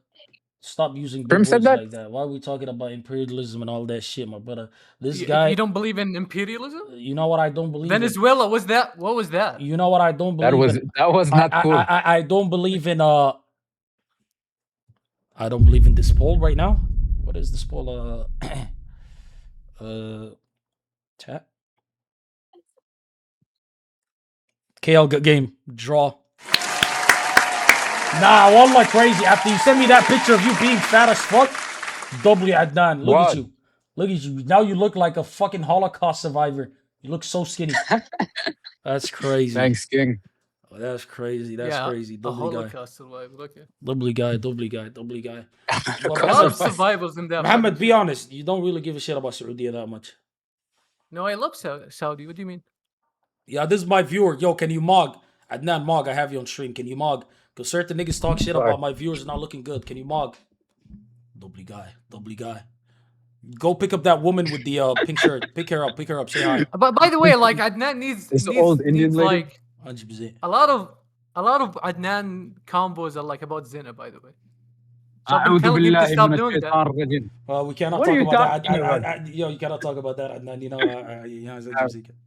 Stop using big Prim said words that? like that. Why are we talking about imperialism and all that shit, my brother? This You, guy, you don't believe in imperialism? you know what I don't believe in? Venezuela was that? What was that? You know what I don't believe in? That was not cool. I don't believe in I don't believe in this poll right now. What is this poll? Chat. KL game draw. Nah, wallah crazy. After you send me that picture of you being fat as fuck, doubly Adnan. Look What? at you. Look at you. Now you look like a fucking Holocaust survivor. You look so skinny. That's crazy. Thanks, King. Oh, that's crazy. That's yeah, crazy. a Doubly guy. Holocaust survivor. Okay. Doubly guy. Doubly guy. Doubly guy. A lot of survivors in there. Mohammed, be honest. You don't really give a shit about Saudi that much. No, I love Saudi. What do you mean? Yeah, this is my viewer. Yo, can you mog? Adnan, mog. I have you on stream. Can you mog? Because certain niggas talk shit about my viewers not looking good. Can you mog? Doubly guy. Doubly guy. Go pick up that woman with the pink shirt. Pick her up. Pick her up. Say hi. But by the way, like Adnan needs, This old Indian lady? like 100%. a lot of Adnan combos are like about zina. By the way, so I've been أعوذ telling him to بالله stop من doing الشيطان that. الرجيم. Well, we cannot What are talk you about that. talking about? Yo, you cannot talk about that, Adnan. You know,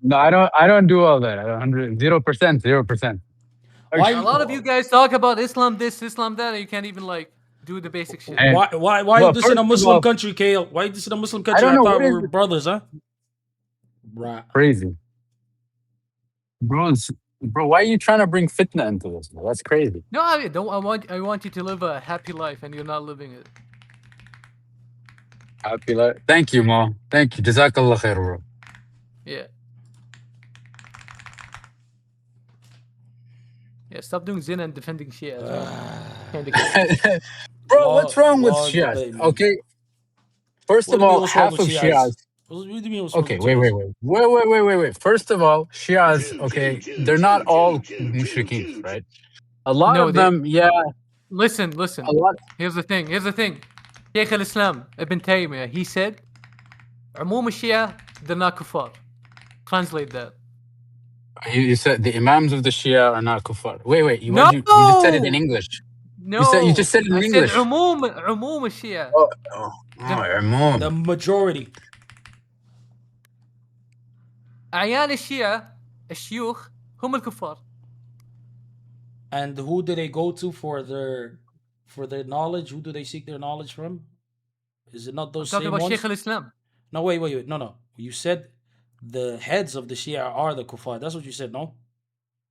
No, I don't do all that. 0%, 0%. A lot of you guys talk about Islam this, Islam that, and you can't even like do the basic shit. Hey. Why Well, you this in first a of Muslim all- country, Kale? Why you this in a Muslim I country? don't I know, thought what we is were it? brothers, huh? Right. Crazy. Bro, why are you trying to bring fitna into this? Bro? That's crazy. No, I mean, don't. I want you to live a happy life, and you're not living it. Happy life. Thank you, Mo. Thank you. Jazakallah khair, bro. Yeah. Yeah, stop doing zina and defending Shia. as well. Bro, what's wrong with Long Shias? debate, man. Okay. First What of do you mean all, what's wrong half with of Shias? Shias. What do you mean what's wrong Okay, with wait. First of all, Shias, okay, they're not all mushrikeen, right? A lot No, of they- them, yeah. Listen. A lot. Here's the thing. Shaykh al-Islam Ibn Taymiyyah, he said, عموم الشيعة, they're not kuffar. Translate that. You said the Imams of the Shia are not kuffar. Wait. You No! just said it in English. No. You just said it in I English. said عموم الشيعة. Imam. The majority. أعيان الشيعة الشيوخ هم الكفار. And who do they go to for their knowledge? Who do they seek their knowledge from? Is it not those Talking same about ones? Shaykh al-Islam. No, wait. No. You said the heads of the Shia are the kuffar. That's what you said, no?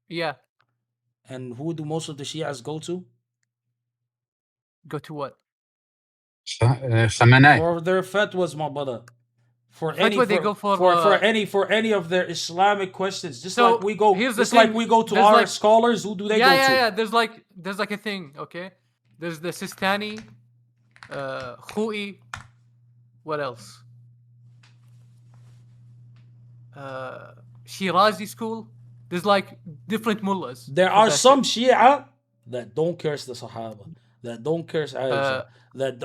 Yeah. And who do most of the Shias go to? Go to what? Khamenei. For their fatwas, my brother. For any Fatwa, they go for, any of their Islamic questions. Just So, like we go here's the just like thing, we go to there's our like- scholars, who do they go to? Yeah. There's like a thing, okay? There's the Sistani, Khoi, what else? Shirazi school. There's like different mullahs. There for are that some shit. Shia that don't curse the Sahaba, that don't curse Aisha, that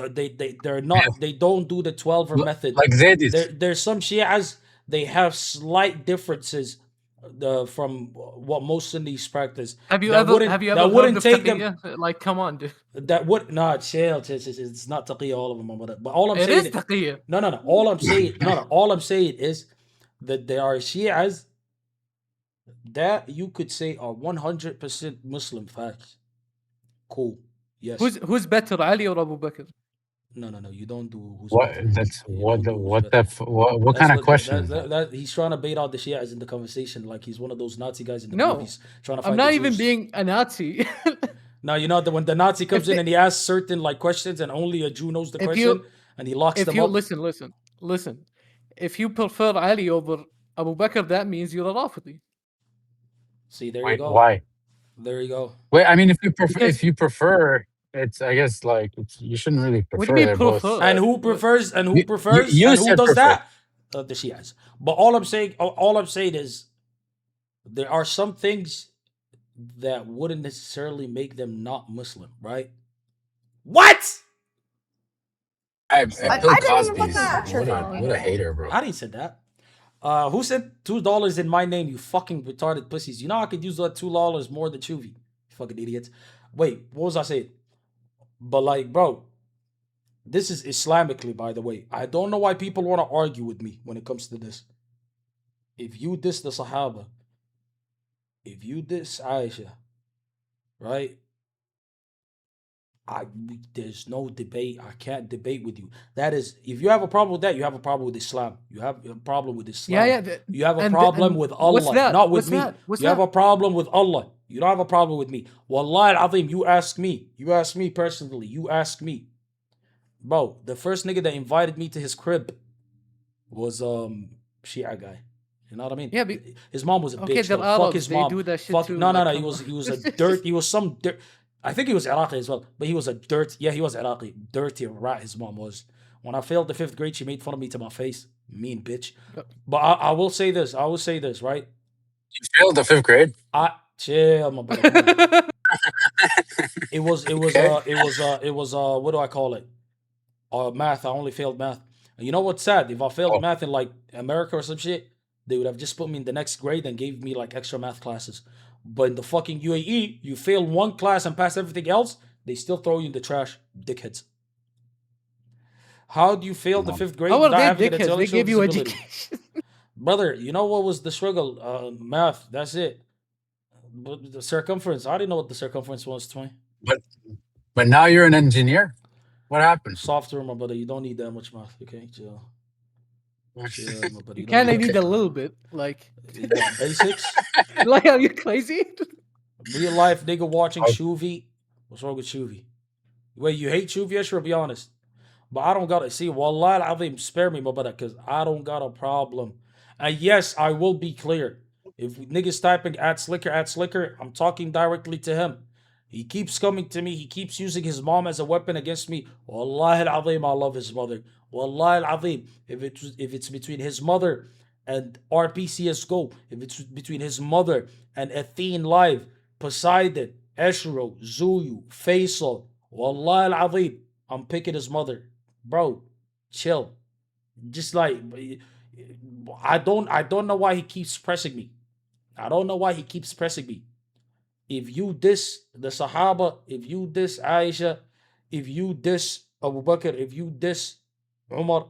they don't do the 12er method. Like Zaydis. There's some Shias, they have slight differences from what most Sunnis practice. Have you That ever wouldn't- heard that wouldn't of take them. taqiyya? Like, come on, dude. That would not chill. It's not taqiyya, all of them, but all I'm It saying is taqiyya. No. All I'm saying is that there are Shias that you could say are 100% Muslim facts. Cool. Yes. Who's better, Ali or Abu Bakr? No. You don't do who's What? better. That's what That's kind of question is that? He's trying to bait out the Shias in the conversation like he's one of those Nazi guys in the No, movies trying to fight I'm not the even Jews. being a Nazi. Now you know that when the Nazi comes If in they- and he asks certain like questions and only a Jew knows the If question you- and he locks if them you up. listen, if you prefer Ali over Abu Bakr, that means you're a Rafidi. See, there you Wait, go. why? There you go. Wait, I mean, if you Because- prefer, it's I guess like you shouldn't really prefer. What do you mean They're both- prefer? And who prefers and who You- prefers you and who said does prefer. that? The Shias. But all I'm saying is There are some things that wouldn't necessarily make them not Muslim, right? What? Hey, I Bill didn't even Cosby's look at your what a hater, bro. I didn't say that. Who sent $2 in my name? You fucking retarded pussies. You know I could use that $2 more than Chuvy. You fucking idiots. Wait, what was I saying? But like, bro, this is Islamically, by the way. I don't know why people want to argue with me when it comes to this. If you diss the Sahaba, if you diss Aisha, right? There's no debate. I can't debate with you. That is, if you have a problem with that, you have a problem with Islam. You have a problem with Islam. Yeah. You have a problem with Allah, what's that? not with What's me. that? What's You have that? a problem with Allah. You don't have a problem with me. Wallahi al-azim, you ask me. You ask me personally. You ask me. Bro, the first nigga that invited me to his crib was Shia guy. You know what I mean? Yeah, his mom was a okay, bitch. they're Fuck Arabs. his They mom. do that shit Fuck, too, no, like, he come was a dirt. He was some dirt. I think he was Iraqi as well, but he was a dirt. Yeah, he was Iraqi. Dirty rat. His mom was. When I failed the 5th grade, she made fun of me to my face. Mean bitch. But I will say this. I will say this, right? You failed the 5th grade. Chill, my brother. It was what do I call it? Math. I only failed math. And you know what's sad? If I failed math in like America or some shit, they would have just put me in the next grade and gave me like extra math classes. But in the fucking UAE, you fail one class and pass everything else, they still throw you in the trash, dickheads. How do you fail the 5th grade? How are not they having an dickheads? They intellectual give you disability? education. Brother, you know what was the struggle? Math, that's it. But the circumference, I didn't know what the circumference was, 20. But now you're an engineer. What happened? Software, my brother, you don't need that much math, okay? Chill. Chill, my brother. You don't kind of need a little bit, like. What, basics? Like, are you crazy? Real life nigga watching Shuvy. What's wrong with Shuvy? Wait, you hate Shuvy? Sure, be honest. But I don't got to see. Wallahi al-azim, spare me, my brother, because I don't got a problem. And yes, I will be clear. If niggas typing at Slicker, I'm talking directly to him. He keeps coming to me. He keeps using his mom as a weapon against me. Wallahi al-azim, I love his mother. Wallahi al-azim, if it's between his mother and RPCSGO, if it's between his mother and Athene Live, Poseidon, Eshro, Zuyu, Faisal, Wallahi al-azim, I'm picking his mother. Bro, chill. Just like, I don't know why he keeps pressing me. I don't know why he keeps pressing me. If you diss the Sahaba, if you diss Aisha, if you diss Abu Bakr, if you diss Umar,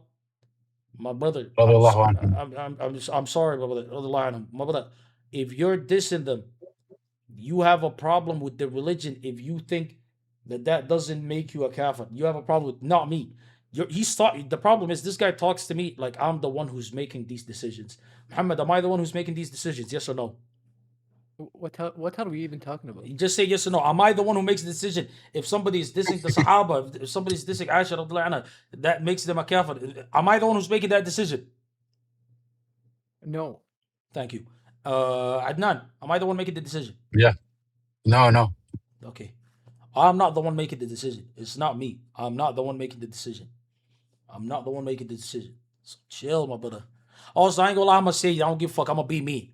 my brother, I'm sorry, my brother, my brother, if you're dissing them, you have a problem with the religion. If you think that doesn't make you a kafir, you have a problem with, not me. The problem is this guy talks to me like I'm the one who's making these decisions. Muhammad, am I the one who's making these decisions? Yes or no? What are we even talking about? You just say yes or no. Am I the one who makes the decision? If somebody's dissing the Sahaba, if somebody's dissing Aisha, that makes them a kafir. Am I the one who's making that decision? No. Thank you. Adnan, am I the one making the decision? Yeah. No. Okay. I'm not the one making the decision. It's not me. I'm not the one making the decision. So chill, my brother. Also, I ain't gonna lie, I'm gonna say I don't give a fuck. I'm gonna be me.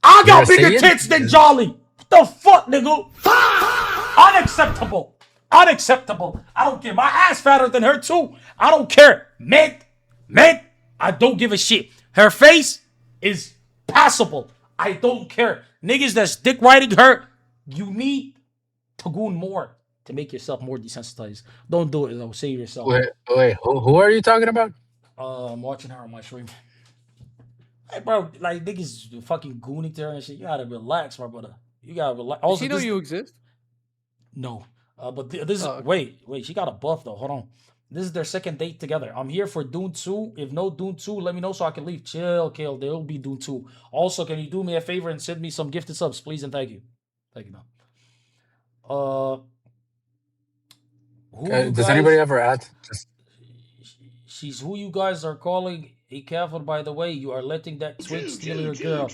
I got bigger tits than Jolly. What the fuck, nigga? Unacceptable. I don't care. My ass fatter than her too. I don't care. Man, I don't give a shit. Her face is passable. I don't care. Niggas that's dick riding her, you need to go more to make yourself more desensitized. Don't do it though. Save yourself. Wait, who are you talking about? I'm watching her on my stream. Hey, bro, like niggas fucking gooning to her and shit. You gotta relax, my brother. You gotta relax. Does she know you exist? No. But this is wait. She got a buff though. Hold on. This is their second date together. I'm here for Dune 2. If no Dune 2, let me know so I can leave. Chill, Kale. There will be Dune 2. Also, can you do me a favor and send me some gifted subs, please and thank you. Thank you, man. Does anybody ever add? She's who you guys are calling a kafir, by the way. You are letting that twig steal your girl.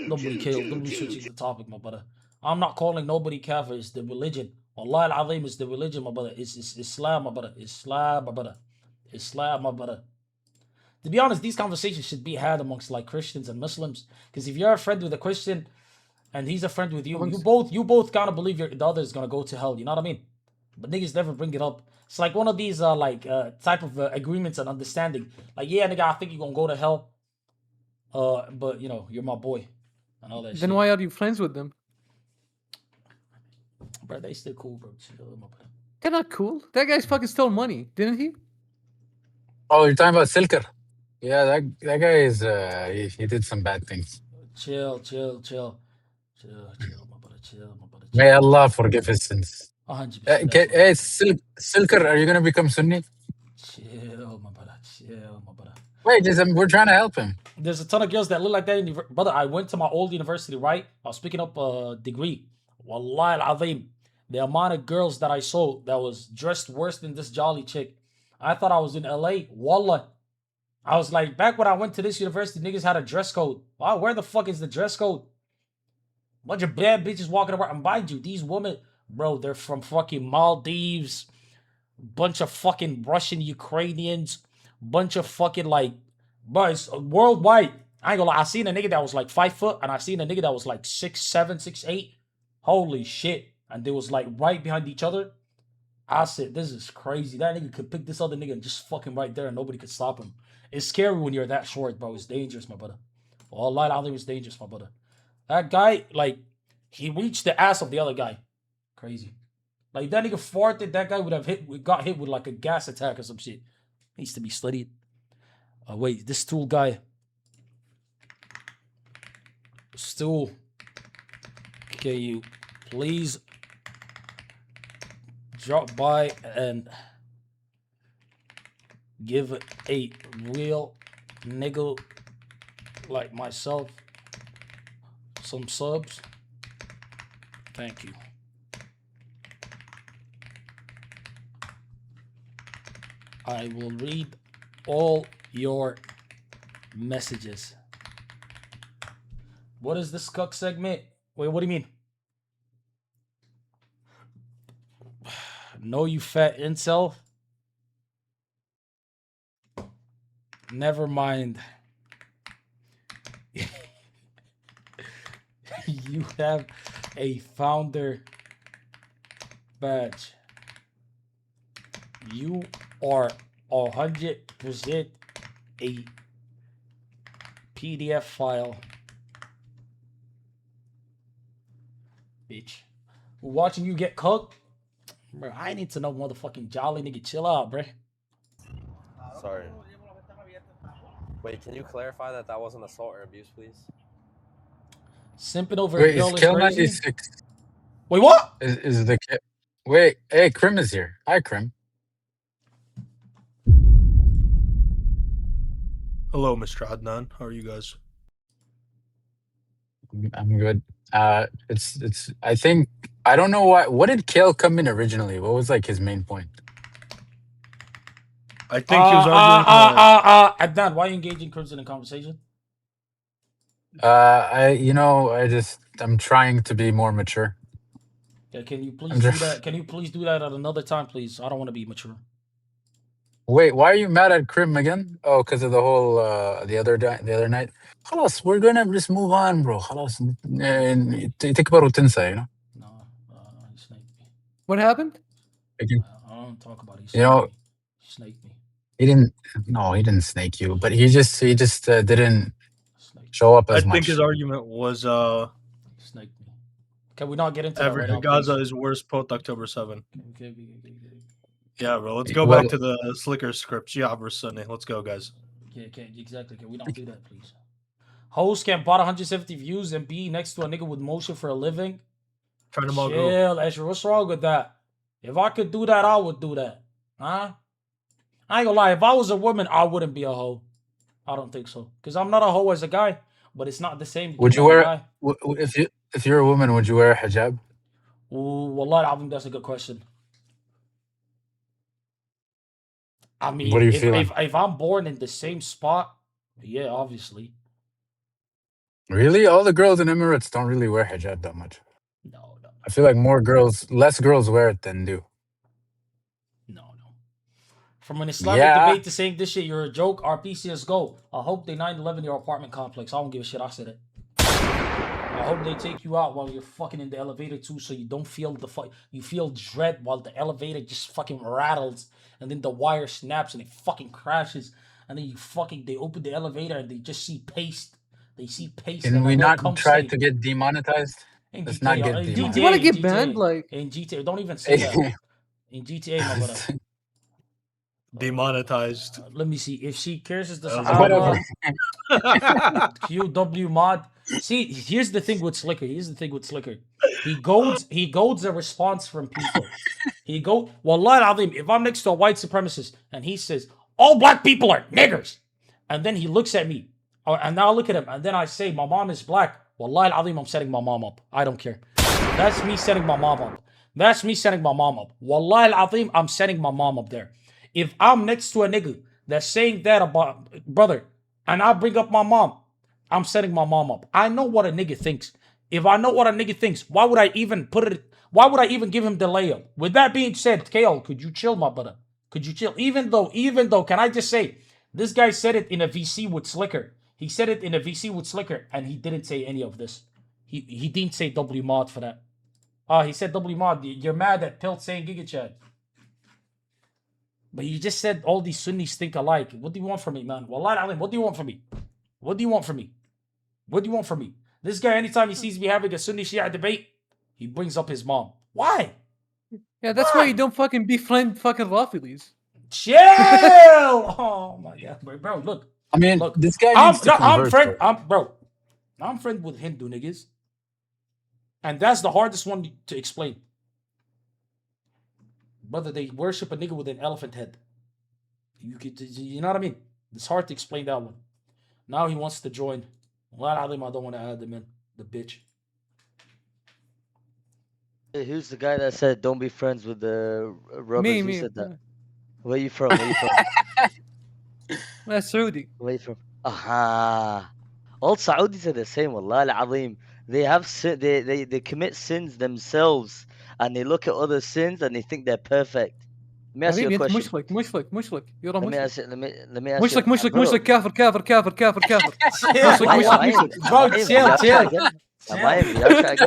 Nobody killed. Don't be switching the topic, my brother. I'm not calling nobody kafir. It's the religion. Allah al-Azim is the religion, my brother. It's Islam, my brother. Islam, my brother. To be honest, these conversations should be had amongst like Christians and Muslims. Because if you're a friend with a Christian and he's a friend with you, you both kind of believe the other is gonna go to hell. You know what I mean? But niggas never bring it up. It's like one of these type of agreements and understanding. Like, yeah, nigga, I think you're gonna go to hell. But you know, you're my boy and all that. Then why are you friends with them? Bro, they still cool, bro. Chill, my bro. They're not cool. That guy's fucking stole money, didn't he? Oh, you're talking about Silker. Yeah, that guy is he did some bad things. Chill, my brother. Chill. May Allah forgive his sins. 100%. Hey, Silker, are you gonna become Sunni? Chill, my brother. Wait, we're trying to help him. There's a ton of girls that look like that. Brother, I went to my old university, right? I was picking up a degree. Wallahi al-azim. The amount of girls that I saw that was dressed worse than this jolly chick. I thought I was in LA. Wallah. I was like, back when I went to this university, niggas had a dress code. Wow, where the fuck is the dress code? Bunch of bad bitches walking around. And mind you, these women, bro, they're from fucking Maldives. Bunch of fucking Russian Ukrainians. Bunch of fucking like, bro, it's worldwide. I ain't gonna lie. I seen a nigga that was like 5 foot, and I seen a nigga that was like 6'7", 6'8". Holy shit. And they was like right behind each other. I said, this is crazy. That nigga could pick this other nigga just fucking right there and nobody could stop him. It's scary when you're that short, bro. It's dangerous, my brother. Wallahi, I think it's dangerous, my brother. That guy, like, he reached the ass of the other guy. Crazy. Like, that nigga farted, that guy would have got hit with like a gas attack or some shit. Needs to be studied. Wait, this Stool guy. Stool. Can you please drop by and give a real nigga like myself some subs? Thank you. I will read all your messages. What is this cuck segment? Wait, what do you mean? No, you fat incel. Never mind. You have a founder badge. You are 100% a PDF file. Bitch. Watching you get cooked? Bro, I need to know motherfucking jolly nigga. Chill out, bro. Sorry. Wait, can you clarify that wasn't assault or abuse, please? Simping over Wait, a girl is is Kill crazy. 96? Wait, what? Is the wait? Hey, Krim is here. Hi, Krim. Hello, Mr. Adnan. How are you guys? I'm good. It's. I think I don't know what did Kale come in originally. What was like his main point? I think he was arguing. Adnan, why are you engaging Crimson in conversation? I'm trying to be more mature. Yeah, can you please do that? Can you please do that at another time, please? I don't want to be mature. Wait, why are you mad at Krim again? Oh, because of the whole the other night. خلاص, we're gonna just move on, bro. خلاص, تكبر وتنسى, you know. What happened? I don't talk about it. You know, snake me. He didn't snake you, but he just didn't show up as much. I think his argument was snake me. Can we not get into that right now, Gaza please? is worse post October 7. Okay. Yeah, bro. Let's go back to the slicker scripts. Yeah, versus Sunday. Let's go, guys. Yeah, exactly. Can we not do that, please? Host can bot 170 views and be next to a nigga with motion for a living. Turn them all. Chill, Asher. What's wrong with that? If I could do that, I would do that. Huh? I ain't gonna lie. If I was a woman, I wouldn't be a hoe. I don't think so. Because I'm not a hoe as a guy, but it's not the same. Would you wear if you're a woman? Would you wear a hijab? Ooh, wallah, I think that's a good question. I mean, what do you feel? If I'm born in the same spot, yeah, obviously. Really, all the girls in Emirates don't really wear hijab that much. No. I feel like less girls wear it than do. From an Islamic debate to saying this shit, you're a joke. RPCS go. I hope they 9/11 your apartment complex. I don't give a shit. I said it. I hope they take you out while you're fucking in the elevator too, so you don't feel you feel dread while the elevator just fucking rattles and then the wire snaps and it fucking crashes and then they open the elevator and they just see paste. They see paste. Can we not try to get demonetized? Let's not get demonetized. You want to get banned? Like in GTA, don't even say that. In GTA, my brother. Demonetized. Let me see if she curses the Whatever. Sahaba. QW mod. See, here's the thing with Slicker. He goads a response from people. Wallah al-Azim, if I'm next to a white supremacist and he says, all black people are niggers, and then he looks at me, and now I look at him, and then I say, my mom is black, Wallah al-Azim, I'm setting my mom up. I don't care. That's me setting my mom up. Wallah al-Azim, I'm setting my mom up there. If I'm next to a nigga that's saying that about brother, and I bring up my mom, I'm setting my mom up. I know what a nigga thinks. If I know what a nigga thinks, why would I even give him the layup? With that being said, KO, could you chill, my brother? Could you chill? Even though, can I just say, this guy said it in a VC with Slicker. He said it in a VC with Slicker, and he didn't say any of this. He didn't say W mod for that. He said W mod. You're mad at Tilt saying Giga Chad. But you just said all these Sunnis think alike. What do you want from me, man? Wallah al-Azim, what do you want from me? What do you want from me? This guy, anytime he sees me having a Sunni Shia debate, he brings up his mom. Why? Yeah, that's why you don't fucking befriend fucking Rafilis. Chill! Oh my god, bro, look. I mean, look, this guy needs to convert. I'm friend with Hindu niggas. And that's the hardest one to explain. Brother, they worship a nigga with an elephant head. You know what I mean? It's hard to explain that one. Now he wants to join. Well, I don't want to add him in. The bitch. Hey, who's the guy that said don't be friends with the robbers? Me. Who said that? Where you from? That's Saudi. Where you from? Aha. All Saudis are the same. Wallah al-Azim. They have they commit sins themselves, and they look at other sins and they think they're perfect. Let me ask you a question. Mushlik. You're a Let me mushlik. ask you. Let me ask you. Mushlik. Kafir. Bro, chill. Am I in VR again?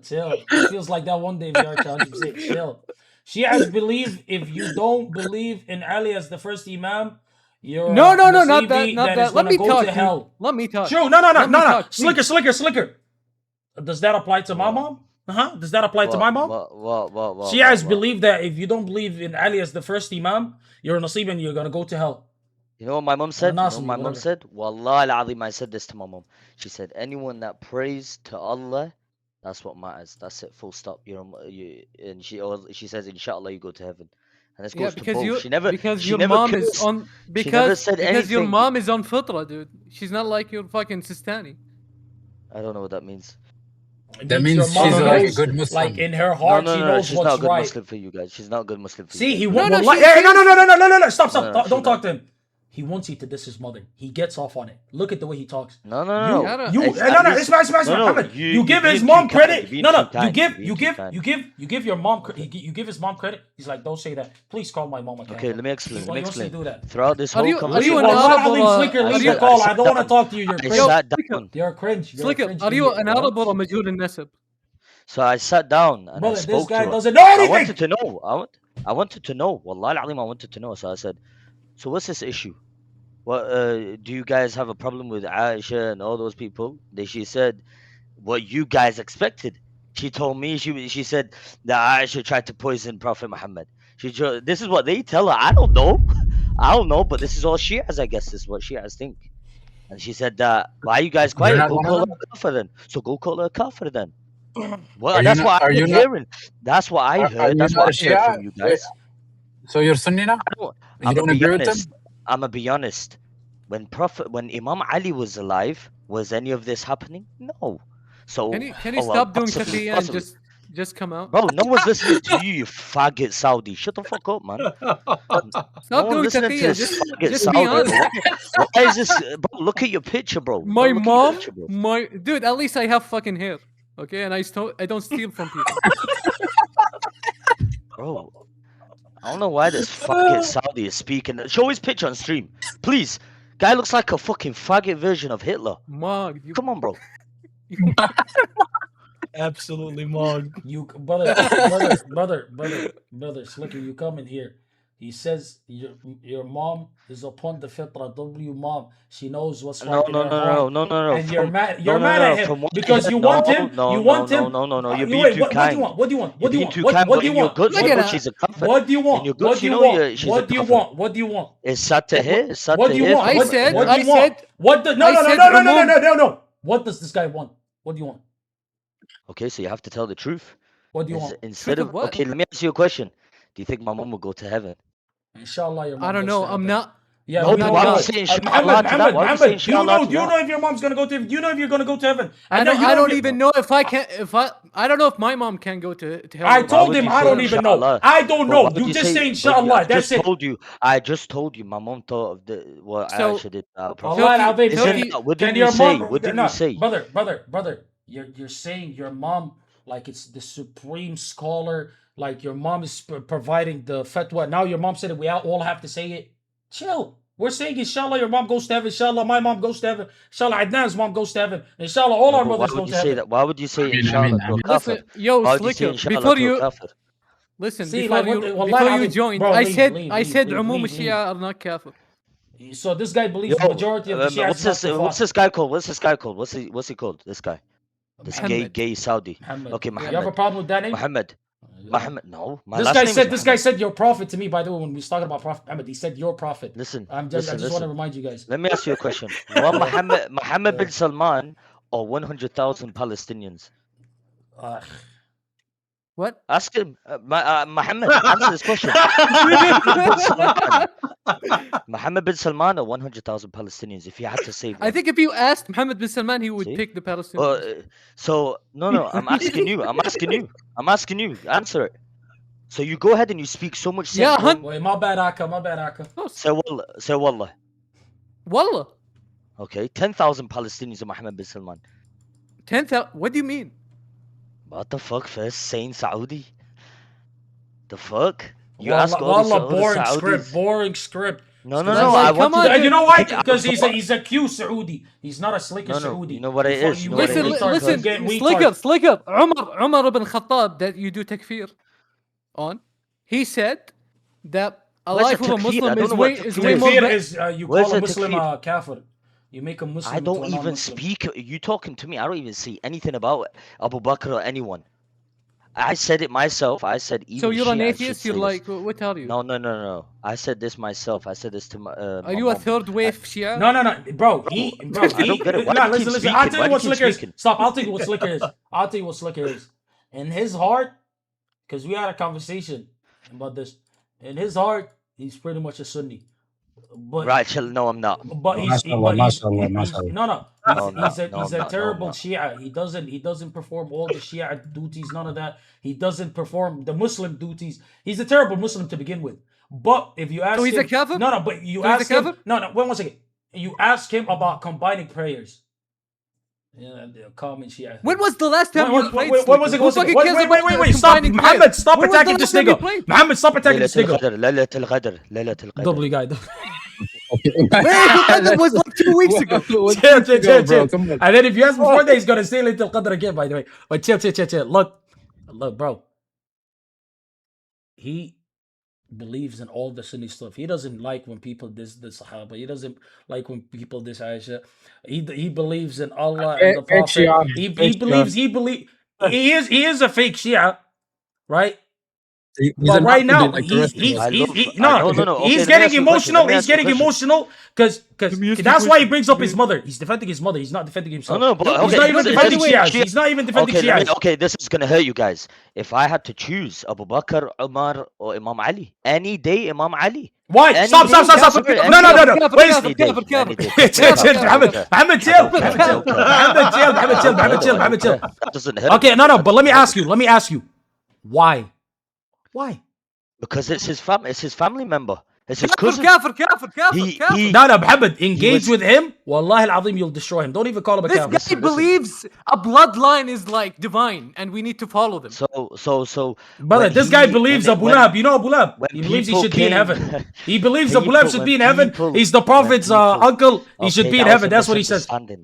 Chill. It feels like that one day VR chat. Chill. Shias believe if you don't believe in Ali as the first Imam, you're not that. Let me talk. Let me talk. True. No. Slicker. Does that apply to my mom? Does that apply to my mom? Shias believe that if you don't believe in Ali as the first Imam, you're a Nasib and you're gonna go to hell. You know what my mom said? Mom said, Wallah al-Azim, I said this to my mom. She said, anyone that prays to Allah, that's what matters. That's it, full stop. And she says, Inshallah, you go to heaven. And this goes to both. She never said anything. Your mom is on Fitra, dude. She's not like your fucking Sistani. I don't know what that means. That means she's like a good Muslim. Like in her heart, she knows she's what's not a good right. Muslim for you guys. She's not a good Muslim for you. See, he guys. no. Stop. Don't talk to him. He wants you to diss his mother. He gets off on it. Look at the way he talks. No. You give his mom credit. You give your mom. You give his mom credit. He's like, don't say that. Please call my mom. Okay, let me explain. Why you do that? Throughout this whole Are you conversation, leave your call. I don't want to talk to you. You're cringe. You're cringe. Slicker, are you an Arab or a Majhul al-Nasab? So I sat down and I Brother, spoke this guy to her. doesn't know anything. I wanted to know. I wanted to know. Wallah al-Azim, I wanted to know. So I said, so what's this issue? What do you guys have a problem with Aisha and all those people? She said, what you guys expected. She told me, she said that Aisha tried to poison Prophet Muhammad. This is what they tell her. I don't know, but this is all Shias, I guess. This is what Shias think. And she said that, why are you guys quiet? Go call her a kafir then. So go call her a kafir then. Well, that's what I'm hearing. That's what I heard. That's what I heard from you guys. So you're Sunni now? You don't agree with them? I'm gonna be honest. When Imam Ali was alive, was any of this happening? No. So can you stop doing taqiyya and just come out? Bro, no one's listening to you faggot Saudi. Shut the fuck up, man. Stop doing taqiyya. Just be honest. Why is this? Bro, look at your picture, bro. My mom, dude. At least I have fucking hair, okay? And I don't steal from people. Bro, I don't know why this fucking Saudi is speaking. Show his picture on stream, please. Guy looks like a fucking faggot version of Hitler. Mog, Come on, bro. Absolutely mug. You brother, Slicker, you come in here. He says your mom is upon the fitra. W mom, she knows what's right in her heart. No. And you're mad at him because you want him. You want him. No. You're Wait, being too kind. What do you want? What do you want? What do you want? What do you want? She's a comfort. What do you want? What do you want? What do you want? What do you want? It's sad to hear. It's sad What to do you hear. want? I said. What do you want? What the? No. What does this guy want? What do you want? Okay, so you have to tell the truth. What do you want? Instead Truth of of what? okay, let me ask you a question. Do you think my mom will go to heaven? Inshallah, your mom I don't goes know. to I'm heaven. not. Yeah, No, we but know. why would you say inshallah to that? Why would you say Do you inshallah to know that? if your mom's gonna go to? Do you know if you're gonna go to heaven? I don't even know if I can. I don't know if my mom can go to hell. I Why told would him you I say don't even know. inshallah? I don't But know. why would You just say but inshallah. That's it. I just told you. My mom thought of what So- Aisha did. Allah al-Azim, What can did your you say? mom? What did no, you say? brother, you're saying your mom like it's the supreme scholar. Like your mom is providing the fatwa. Now your mom said it. We all have to say it. Chill. We're saying inshallah your mom goes to heaven. Inshallah my mom goes to heaven. Inshallah Adnan's mom goes to heaven. Inshallah all our But why mothers would go you to say heaven. that? Why would you say inshallah to a kafir? Listen, yo, Why would you say Slicker, inshallah before to a you kafir? listen, See, before like, you wallahi before you al-azim, joined, bro, I leave, said leave, I leave, said leave, Umum leave, Shia are not kafir. So this guy believes the majority of the Shias what's this? What's this guy called? What's this guy called? What's he called? This guy, this Muhammad. gay Saudi. Muhammad. Okay, You have a Muhammad. problem with that name? Muhammad. No, my This last guy name said is this guy Muhammad. said your prophet to me. By the way, when we was talking about Prophet Muhammad, he said your prophet. Listen, I just want to listen. remind you guys. Let me ask you a question. One Mohammed bin Salman or 100,000 Palestinians? What? Ask him, Muhammad. Answer this question. Mohammed bin Salman or 100,000 Palestinians? If you had to save one. I think if you asked Mohammed bin Salman, he would pick the Palestinians. So no. I'm asking you. Answer it. So you go ahead and you speak so much sense. Yeah, don't- Wait, my bad, Aka. Say wallah. Say wallah. Wallah. Okay, 10,000 Palestinians are Mohammed bin Salman. 10,000. What do you mean? What the fuck, first saying Saudi? The fuck? You Wallah, ask all these wallah, other boring Saudis? script, boring script. No. I want to. You know why? Okay, Because he's a Q Saudi. He's not a slicker No. Saudi. You know what it Before is? you You know what get it is? retarded, Listen, you get retarded. Slicker. Umar ibn Khattab that you do takfir on. He said that a Where's life the of a takfir? I Muslim don't is know way what is takfir way is. more. Takfir is you Where's call a the Muslim takfir? kafir. You make a Muslim. I into don't a even non-Muslim. speak. You talking to me? I don't even see anything about Abu Bakr or anyone. I said it myself. I said even So you're an Shias should atheist. say You're this. like, what are you? No. I said this myself. I said this to my. Are you a third wave Shia? No, bro. I don't get it. Why Nah, do you keep listen. I'll speaking? tell Why you do what you keep Slicker is. speaking? Stop. I'll tell you what Slicker is. In his heart, because we had a conversation about this. In his heart, he's pretty much a Sunni. But Right, chill. No, I'm not. But he's a terrible Shia. He doesn't perform all the Shia duties, none of that. He doesn't perform the Muslim duties. He's a terrible Muslim to begin with. But if you ask So he's him, a kafir? No, but you So he's a ask him, kafir? no, wait 1 second. You ask him about combining prayers. Yeah, the common Shia. When was the last time you played? When was it? Who fucking cares about Wait, stop. combining Muhammad, players? stop When was the attacking this last time you nigga. played? Muhammad, stop attacking this nigga. Laylatul Qadr. Double guy. That was like 2 weeks ago. Chill. And then if you ask before that, he's gonna say Laylatul Qadr again, by the way. But chill. Look, bro. He believes in all the Sunni stuff. He doesn't like when people diss the Sahaba. He doesn't like when people diss Aisha. He believes in Allah and the Prophet. He is a fake Shia, right? But right now, he's getting emotional. He's getting emotional because that's why he brings up his mother. He's defending his mother. He's not defending himself. No, but he's okay, not even defending Shia. Shias. He's not even defending Okay, Shias. okay, this is gonna hurt you guys. If I had to choose Abu Bakr, Umar, or Imam Ali, any day Imam Ali. Why? Any Stop. day, No. Wait. any day, any day. Chill, Muhammad, chill. That doesn't hurt. Okay, no. But let me ask you. Why? Because it's his family member. It's his Kafir, cousin. kafir, kafir, kafir, kafir. No, no, Muhammad, engage was- with him. Wallahi al-azim, you'll destroy him. Don't even call him a This kafir. guy believes a bloodline is like divine, and we need to follow them. So. Brother, when this he- guy believes when- Abu when- Lahab. You know Abu Lahab. when He believes he people should be in came- heaven. He believes Abu People- Lahab should be in heaven. people- He's the prophet's uncle. He should Okay, be in that was heaven. a That's what he says. misunderstanding.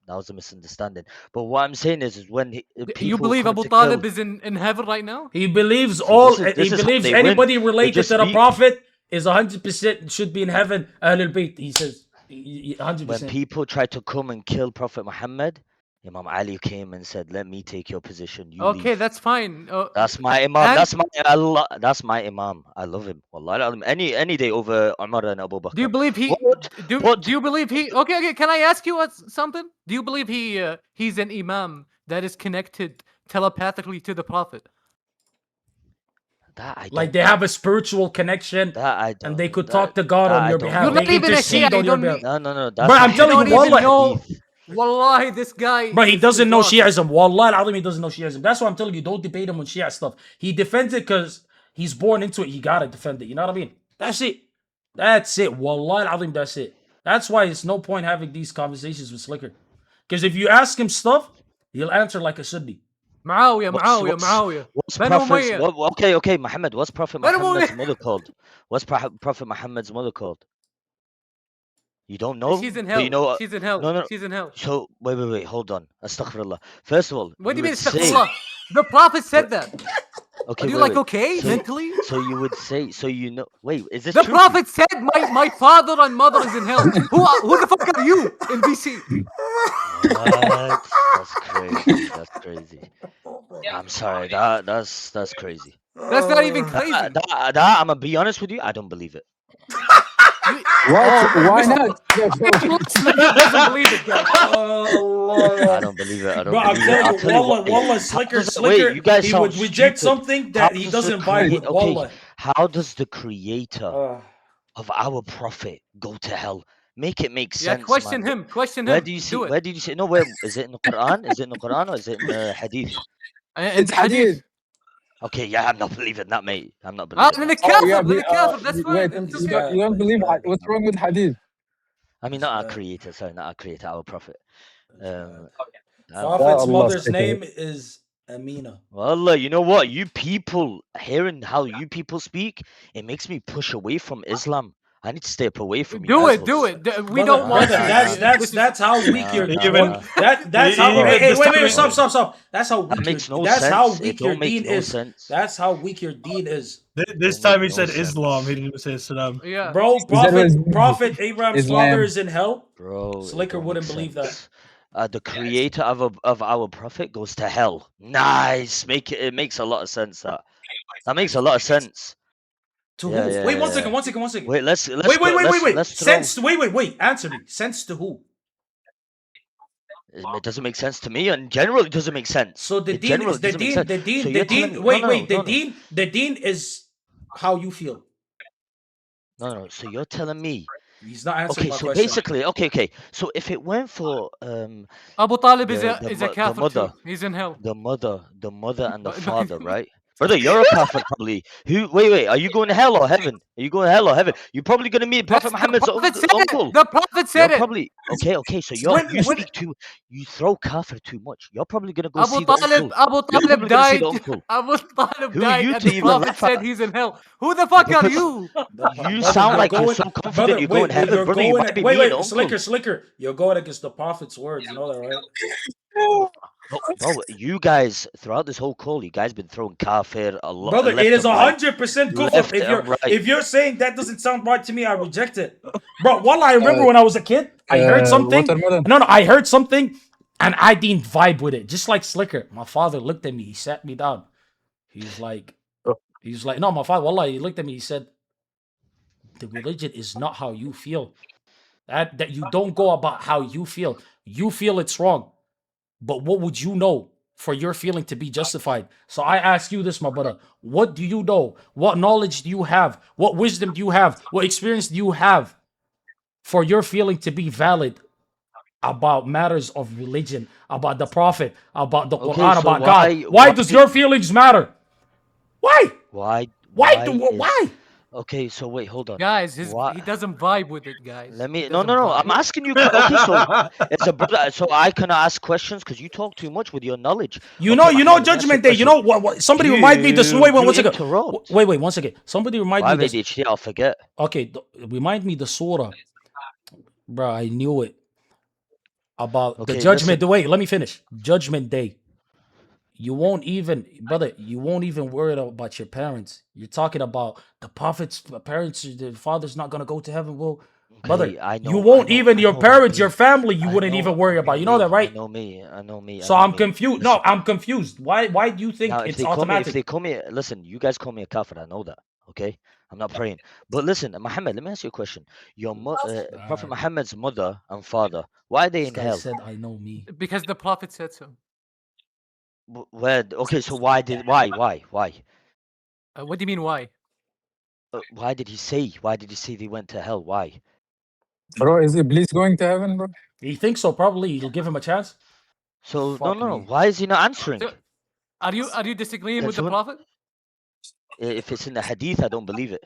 That was a misunderstanding. But what I'm saying is when people You believe come Abu to Talib kill- is in heaven right now? He believes See, all. this He is how believes they win. anybody They related just to the speak. prophet is 100% should be in heaven. Ahlul Bayt. He says 100%. when people tried to come and kill Prophet Muhammad, Imam Ali came and said, "Let me take your position. You Okay, leave." that's fine. That's my Imam. and- That's my Allah. That's my Imam. I love him. Wallahi al-azim. Any day over Umar and Abu Bakr. Do you believe he? Do you believe he? Okay. Can I ask you something? Do you believe he's an imam that is connected telepathically to the prophet? That I don't Like they have a spiritual connection, and they could talk to God on your behalf. You're not They even a intercede Shia, on you your don't behalf. No. Bro, I'm telling you, Wallah. know. Wallahi, this guy. Bro, he doesn't know lost. Shi'ism. Wallah al-azim, he doesn't know Shi'ism. That's why I'm telling you, don't debate him on Shia stuff. He defends it because he's born into it. He gotta defend it. You know what I mean? That's it. That's it. Wallah al-azim, that's it. That's why it's no point having these conversations with Slicker. Because if you ask him stuff, he'll answer like a Sunni. معاوية معاوية What's بنو Prophet's, أمية. okay, Muhammad. What's Prophet بنو Muhammad's أمية. mother called? What's Prophet Muhammad's mother called? You don't know? She's in But hell. You know, She's in hell. No. She's in hell. So wait. Hold on. Astaghfirullah. First of all, What do you mean, would say- astaghfirullah? The prophet said that. Okay, Are you wait, like wait. okay So- mentally? So you would say. So you know. Wait, is this The true? prophet said my father and mother is in hell. Who the fuck are you in BC? What? That's crazy. That's crazy. I'm sorry. That's crazy. That's not even crazy. That, I'm gonna be honest with you. I don't believe it. What? Why not? doesn't believe it, guys. I don't believe it. I don't Bro, I'm believe it. I'll telling tell you, you Wallah, what, Wallah, how Slicker, does- Slicker, wait, you guys he would sound reject stupid. something How that he does the doesn't vibe with. okay, Wallah. how does the creator of our prophet go to hell? Make it make Yeah, sense. question man. him. Question Where him. do you see? Do it. Where did you see? No, where is it in the Quran? Is it in the Quran or is it in the Hadith? It's hadith. Okay, yeah, I'm not believing that, mate. I'm not Ah, believing. then that. the kafir, then the kafir. That's fine. Wait, It's you okay. don't believe what's wrong with hadith? I mean, not our creator. Sorry, not our creator. Our prophet. Prophet's Allah mother's speaking. name is Amina. Wallah, you know what? You people, hearing how you people speak, it makes me push away from Islam. I need to step away from you. Do it. assholes. Do it. We Brother, don't want brother, to. that's how weak you're. Even- That's how. even Hey, this wait, time- stop. That's how weak. makes no That's how sense. It weak don't your make deen no is. sense. That's how weak your deen is. This Don't time make he no said sense. Islam. He didn't even say Saddam. Yeah. Bro, Prophet Abraham's Islam. father is in hell. Bro, it Slicker don't wouldn't make believe sense. The creator of our prophet goes to hell. Nice. It makes a lot of sense. That makes a lot of sense. To Yeah, who? yeah, Wait, yeah, one yeah. second. Wait, let's Wait. let's throw- Sense. Wait. Answer me. Sense to who? It doesn't make sense to me. In general, it doesn't make sense. So the In deen general, is it the doesn't make deen. sense. The So deen. you're The deen. telling- Wait. no, The no. deen. The deen is how you feel. No. So you're telling me. He's not answering Okay, my so question. basically, okay. So if it went for Abu Talib is the a mo- kafir mother. too. He's in hell. the mother and the father, right? Brother, you're a kafir probably. Wait, are you going to hell or heaven? Are you going to hell or heaven? You're probably going to meet Prophet Muhammad's Prophet said it. uncle. The prophet said You're it. probably okay. So you throw kafir too much. You're probably gonna go Abu see the Talib, uncle. Abu You're Talib probably gonna see died. the uncle. Abu Talib Who are died, you and to the even prophet laugh said at? he's in hell. Who the fuck are you? You sound like you're so confident you're going to heaven, brother. You might be me and uncle. Slicker. You're going against the prophet's words. You know that, right? Bro, you guys throughout this whole call, you guys been throwing kafir a lot. Brother, left it is and right. 100% kufr. Left and right. If you're saying that doesn't sound right to me, I reject it. Bro, while I remember when I was a kid, I heard something. watermelon. No, I heard something, and I didn't vibe with it. Just like Slicker, my father looked at me. He sat me down. He's like, no, my father. Wallah, he looked at me. He said, "The religion is not how you feel. That you don't go about how you feel. You feel it's wrong, but what would you know for your feeling to be justified? So I ask you this, my brother. What do you know? What knowledge do you have? What wisdom do you have? What experience do you have for your feeling to be valid about matters of religion, about the Prophet, about the Okay, Quran, so about why- God? Why does your feelings matter? Why? Why? Why? Okay, so wait, hold on. Guys, What? he doesn't vibe with it, guys. Let me. He No, doesn't no, no. vibe. I'm asking you. Okay, so it's a brother. So I cannot ask questions because you talk too much with your knowledge. You Okay, know, Muhammad, let me ask you a Judgment Day. You question. know what? Somebody remind me this. Wait, You one second. interrupt. Wait, one second. Somebody remind Why me this. ADHD? I'll forget. Okay, remind me the surah, bro. I knew it about the Okay, Judgment. listen. Wait, let me finish. Judgment Day. You won't even, brother. You won't even worry about your parents. You're talking about the prophet's parents. The father's not gonna go to heaven. Well, brother, Okay, I you know. won't I know. even I your know parents, me. your family. You I wouldn't know. even worry I about. know You know that, me. I right? know me. I know me. I So know I'm me. confused. Listen. No, I'm confused. Why do you think Now, if it's they call me, automatic? if they call me, listen, you guys call me a kafir. I know that. Okay, I'm not praying. But listen, Muhammad, let me ask you a question. Your Prophet Muhammad's mother and father, why are they This in guy hell? said, "I know me." Because the prophet said so. Where? Okay, so why? What do you mean why? Why did he say? Why did he say they went to hell? Why? Bro, is Iblis going to heaven, bro? He thinks so. Probably you'll give him a chance. So Fuck no. me. Why is he not answering? So, are you disagreeing with That's the when, prophet? if it's in the hadith, I don't believe it.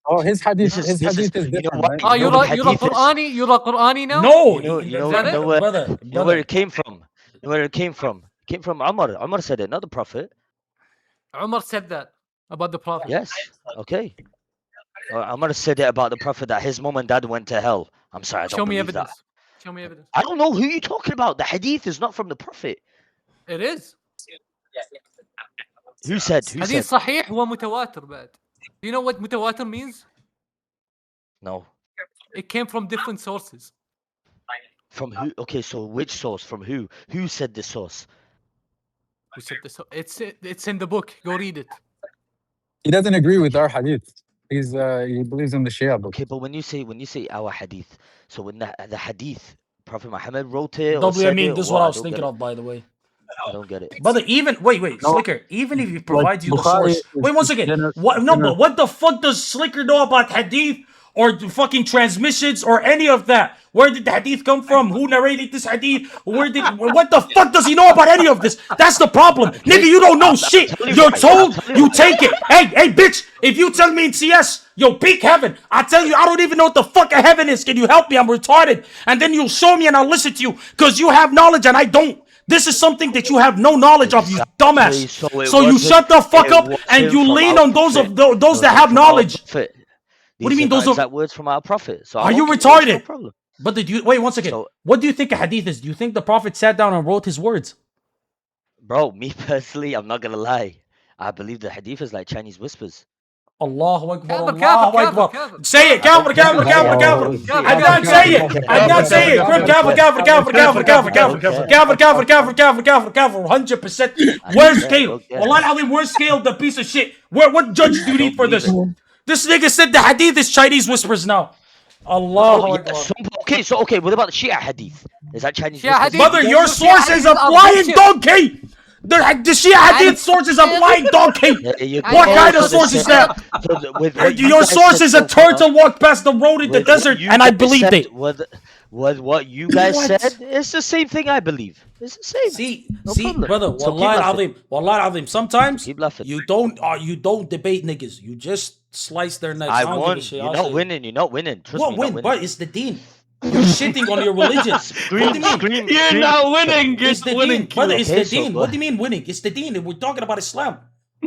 Oh, his hadith This is is you know different, what? right? Oh, You know what you're a hadith is? Qur'ani? You're a Qur'ani now? No, You Is that know it? where brother, you know where it came from. You know where it came from? It came from Umar. Umar said it, not the prophet. Umar said that about the prophet. Yes. Okay. Umar said it about the prophet that his mom and dad went to hell. I'm sorry, I don't Show me believe that. evidence. Show me evidence. I don't know who you're talking about. The hadith is not from the prophet. It is. Who said? Who حديث said? صحيح ومتواتر بعد. Do you know what mutawatir means? No. It came from different sources. From who? Okay, so which source? From who? Who said the source? Who said this? It's in the book. Go read it. He doesn't agree with our hadith. He believes in the Shia book. Okay, but when you say our hadith, so when the hadith, Prophet Muhammad wrote it or W. I said mean, it, this is or what what? I was thinking of, by the way. I don't get it. Brother, even wait, No, Slicker. Even if he like provides you the Bukhari source, wait one second. gener- What? No, gener- but what the fuck does Slicker know about hadith or the fucking transmissions or any of that? Where did the hadith come from? Who narrated this hadith? What the fuck does he know about any of this? That's the problem, nigga. You don't know shit. You're told, you take it. Hey, bitch. If you tell me in CS, yo, peak heaven, I tell you, I don't even know what the fuck a heaven is. Can you help me? I'm retarded. And then you'll show me and I'll listen to you because you have knowledge and I don't. This is something that you have no knowledge of, you dumbass. So you shut the fuck up and you lean on those that have knowledge. What do you mean those exact words from our prophet? So are you retarded? But did you wait one second? What do you think a hadith is? Do you think the prophet sat down and wrote his words? Bro, me personally, I'm not gonna lie. I believe the hadith is like Chinese whispers. Allahu Akbar, Allahu Akbar. Say it, Kafir. Adnan, say it. Adnan, say it. Kafir. 100%. Where's scale? Wallahi al-Azim, where's scale, the piece of shit? What judge do you need for this? This nigga said the hadith is Chinese whispers now. Allahu Akbar. Okay, what about the Shia hadith? Is that Chinese Shia whispers? Brother, your source is a flying donkey. The Shia hadith source is a flying donkey. What kind of source is that? Your source is a turtle walked past the road in the desert, and I believed it. What you guys said, it's the same thing I believe. It's the same. See, brother, Wallahi al-Azim, sometimes you don't debate niggas. You just slice their necks. I won. You're not winning. Trust what me, win? But it's the deen. You're shitting on your religion. What do you mean? You're not winning. It's the deen. Brother, it's the deen. What do you mean winning? It's the deen. We're talking about Islam.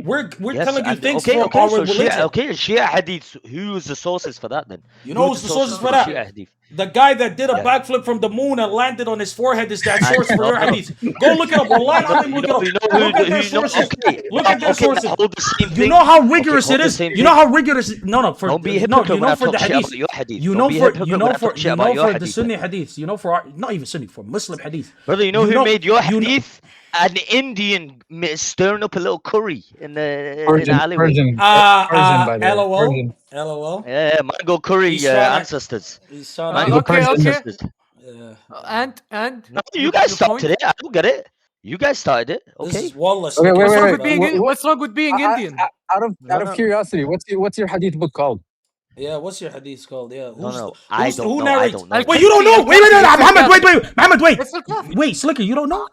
We're telling you things for our religion. Shia hadith. Who's the sources for that then? You know who's the sources for that? The guy that did a backflip from the moon and landed on his forehead is that source for your hadith. Go look it up. Wallahi al-Azim, look it up. Look at their sources. Look at their sources. You know how rigorous it is. You know how rigorous. No. For don't be hypocrite when I for the talk shit hadith. about your hadith. You know for the Sunni hadiths. You know for our, not even Sunni, for Muslim hadith. Brother, you know who made your hadith? An Indian stirring up a little curry in the alleyway. Persian, by the way. LOL. Yeah, mango curry ancestors. Okay. And no, you guys started it. I don't get it. You guys started it. Okay. This is Wallace. What's wrong with being Indian? Out of curiosity, what's your hadith book called? Yeah, what's your hadith called? Yeah, I don't know. Wait, you don't know? Wait, Muhammad, wait. Wait, Slicker, you don't know?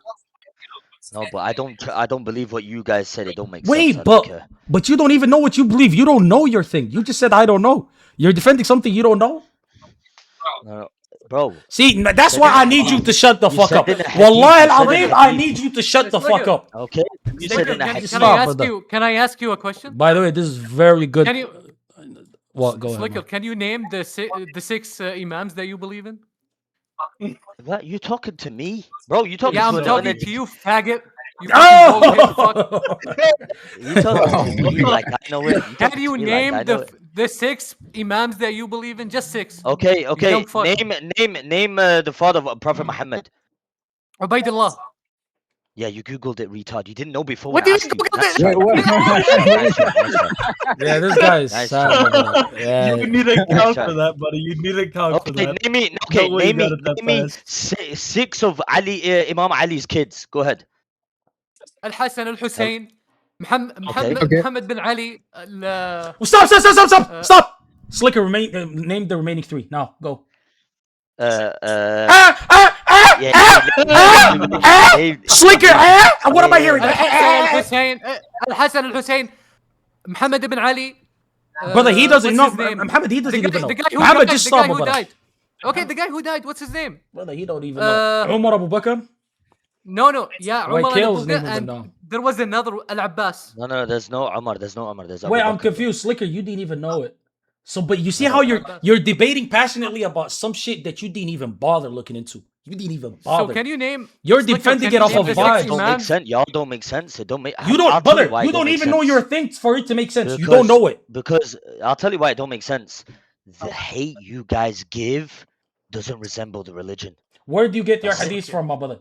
No, but I don't believe what you guys said. It don't make sense. I Wait, don't care. but you don't even know what you believe. You don't know your thing. You just said I don't know. You're defending something you don't know. No, bro. See, that's why I need you to shut the fuck up. in the hadith, Wallahi you said in al-azim, the I hadith. need you to shut the fuck up. Okay. You said in the hadith. Can I ask you a question? By the way, this is very good. Can you, What? Go ahead. Slicker, man. can you name the six imams that you believe in? What? You talking to me, bro? You talking Yeah, to I'm talking to you, faggot. You Oh! You talking to me like I know it. Can you talking to me like name I know it. the six imams that you believe in? Just six. Okay, You okay. dumb fuck. Name the father of Prophet Muhammad. Ubaidullah. Yeah, you googled it, retard. You didn't know before. What when I did you asked Google you. it? Nice one, nice one. Yeah, this guy is Nice sad. try. brother. Yeah. You need a Nice count try. for that, buddy. You need a count for Okay, that. name me. No Okay, way you name me. got it that Name me fast. six of Ali, Imam Ali's kids. Go ahead. الحسن الحسين محمد Okay. محمد بن علي Stop! Slicker, name the remaining three. Now, go. Slicker, what am I hearing? الحسن الحسين محمد بن علي. Brother, he doesn't know. What's his name? Muhammad, he doesn't The even guy- know. the guy who Muhammad died, just the saw guy who brother. died. Okay, the guy who died. What's his name? Brother, he don't even know. Umar Abu Bakr? No. Yeah, Wait, Umar Kale's Abu name Bakr, even and know. there was another Al Abbas. No, there's no Umar. There's no Umar. There's Abu Wait, I'm Bakr. confused. Slicker, you didn't even know it. So, but you see how you're debating passionately about some shit that you didn't even bother looking into. You didn't even bother. So can you name? You're Slicker, defending can it you off name of the six vibes. Don't make imams? sense. Y'all don't make sense. It don't make. You don't, I'll tell brother. why You it don't make even know sense. your thing for it to make sense. You Because- don't know it. Because I'll tell you why it don't make sense. The hate you guys give doesn't resemble the religion. Where do you get your That's it. hadiths from, my brother?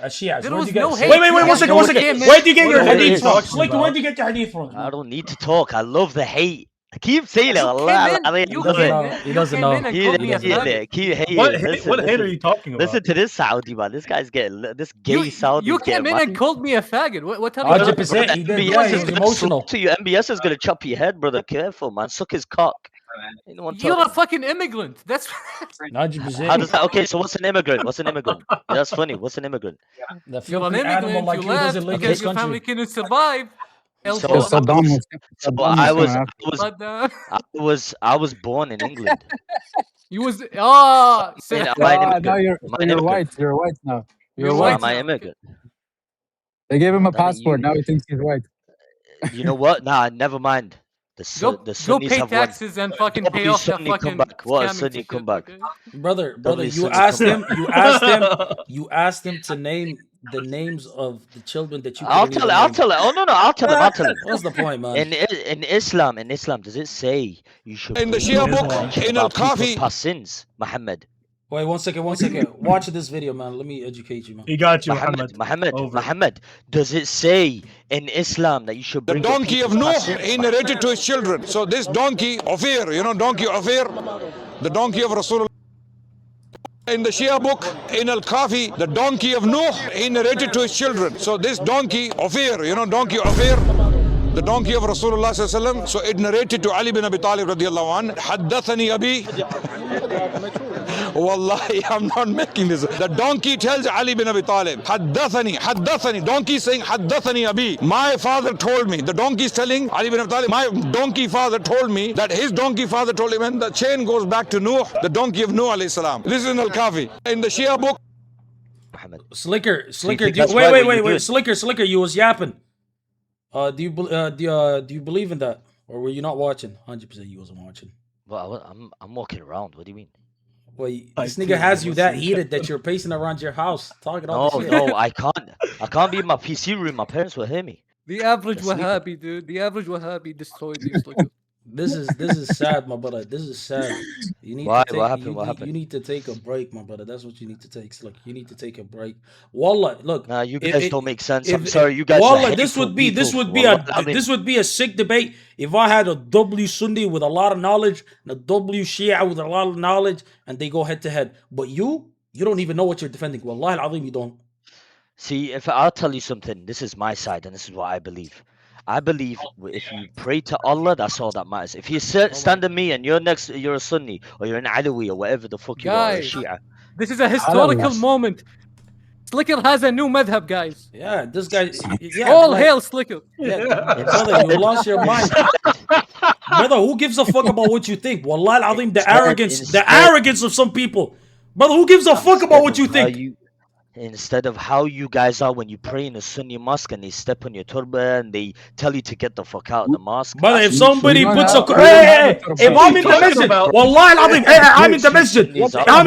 Shias. There Where do was you get? no hate. Wait, You one guys second. know it came in- Where do you get your What are you hadiths from? talking Slicker, about? where do you get your hadith from? I don't need to talk. I love the hate. I keep saying it. You Allah, came in- I you love came it. in- He you doesn't came know. in and Keep called me a hating faggot. it. Keep hating What it. hate- Listen, what hate listen. are you talking about? Listen to this Saudi man. This guy's getting this gay Saudi. You came in and called me a faggot. What type of 100%. He did. Yeah, he was emotional. To you. MBS is gonna chop your head, brother. Careful, man. Suck his cock. You know what I'm You're a talking- fucking immigrant. That's 100%. How does that? Okay, so what's an immigrant? What's an immigrant? Yeah, that's funny. What's an immigrant? The you're an filthy animal immigrant. like You you doesn't left live in because this your family country. couldn't survive. So Saddam was- so Saddam I was was coming I was born in England. You was oh. And am I an now immigrant? you're, Am I an you're immigrant? white. You're white now. You're You're So white. am I immigrant? They gave him a That mean passport. you- Now he thinks he's white. You know what? Nah, never mind. The Go Sunnis pay have taxes and fucking pay W off that Sunni fucking comeback. What a scamming Sunni ticket, comeback. okay? Brother, W you Sunni asked him. comeback. You asked him to name the names of the children that you. I'll couldn't tell even it. I'll name. tell it. Oh no, I'll tell him. I'll tell him. What's the point, man? In Islam, does it say you should In the bring Shia no book, mention in about people's Al-Kafi. past sins, Muhammad? Wait, one second. Watch this video, man. Let me educate you, man. He got you, Muhammad. Muhammad, does it say in Islam that you should The bring donkey of Nuh, past sins? he narrated to his children. So this donkey, Ophir, you know donkey Ophir, the donkey of Rasulullah. In the Shia book, in Al-Kafi, the donkey of Nuh, he narrated to his children. So this donkey, Ophir, you know donkey Ophir, the donkey of Rasulullah sallallahu alaihi wasallam. So it narrated to Ali bin Abi Talib radiallahu an. Haddathani Abi. Wallahi, I'm not making this. The donkey tells Ali bin Abi Talib, Haddathani. Donkey saying, Haddathani Abi. My father told me. The donkey is telling Ali bin Abi Talib, my donkey father told me that his donkey father told him, and the chain goes back to Nuh, the donkey of Nuh alayhi salam. This is in Al-Kafi. In the Shia book, Slicker. think Do you, that's right what you wait. did? Slicker. You was yapping. Do you believe in that, or were you not watching? 100% you wasn't watching. Well, I'm walking around. What do you mean? Well, this nigga has you that heated that you're pacing around your house talking all this shit. No, I can't be in my PC room. My parents will hear me. The average That's sleeping. Wahhabi, dude. The average Wahhabi destroyed these. This is sad, my brother. This is sad. You need Why? to take, What happened? You, What you- happened? You need to take a break, my brother. That's what you need to take. Look, you need to take a break. Wallah, look. Nah, you if- guys if- don't make sense. if- I'm sorry, you guys. Wallah, are this hateful would be people. this would be a sick debate if I had a W Sunni with a lot of knowledge and a W Shia with a lot of knowledge, and they go head to head. But you don't even know what you're defending. Wallahi al-azim, you don't. See, if I'll tell you something, this is my side, and this is what I believe. I believe if you pray to Allah, that's all that matters. If you stand to me and you're a Sunni or you're an Alawi or whatever the fuck you are, a Guys, Shia. this is a historical moment. Slicker has a new madhab, guys. Yeah, this guy. Yeah, All like- hail Slicker. Yeah, brother, you lost your mind. Brother, who gives a fuck about what you think? Wallahi al-azim, the arrogance of some people. Brother, who gives a fuck about what you think? Instead of how you guys are when you pray in a Sunni mosque and they step on your turban and they tell you to get the fuck out of the mosque. Brother, if somebody puts a if I'm in the masjid, wallahi al-azim, I'm in the masjid. I'm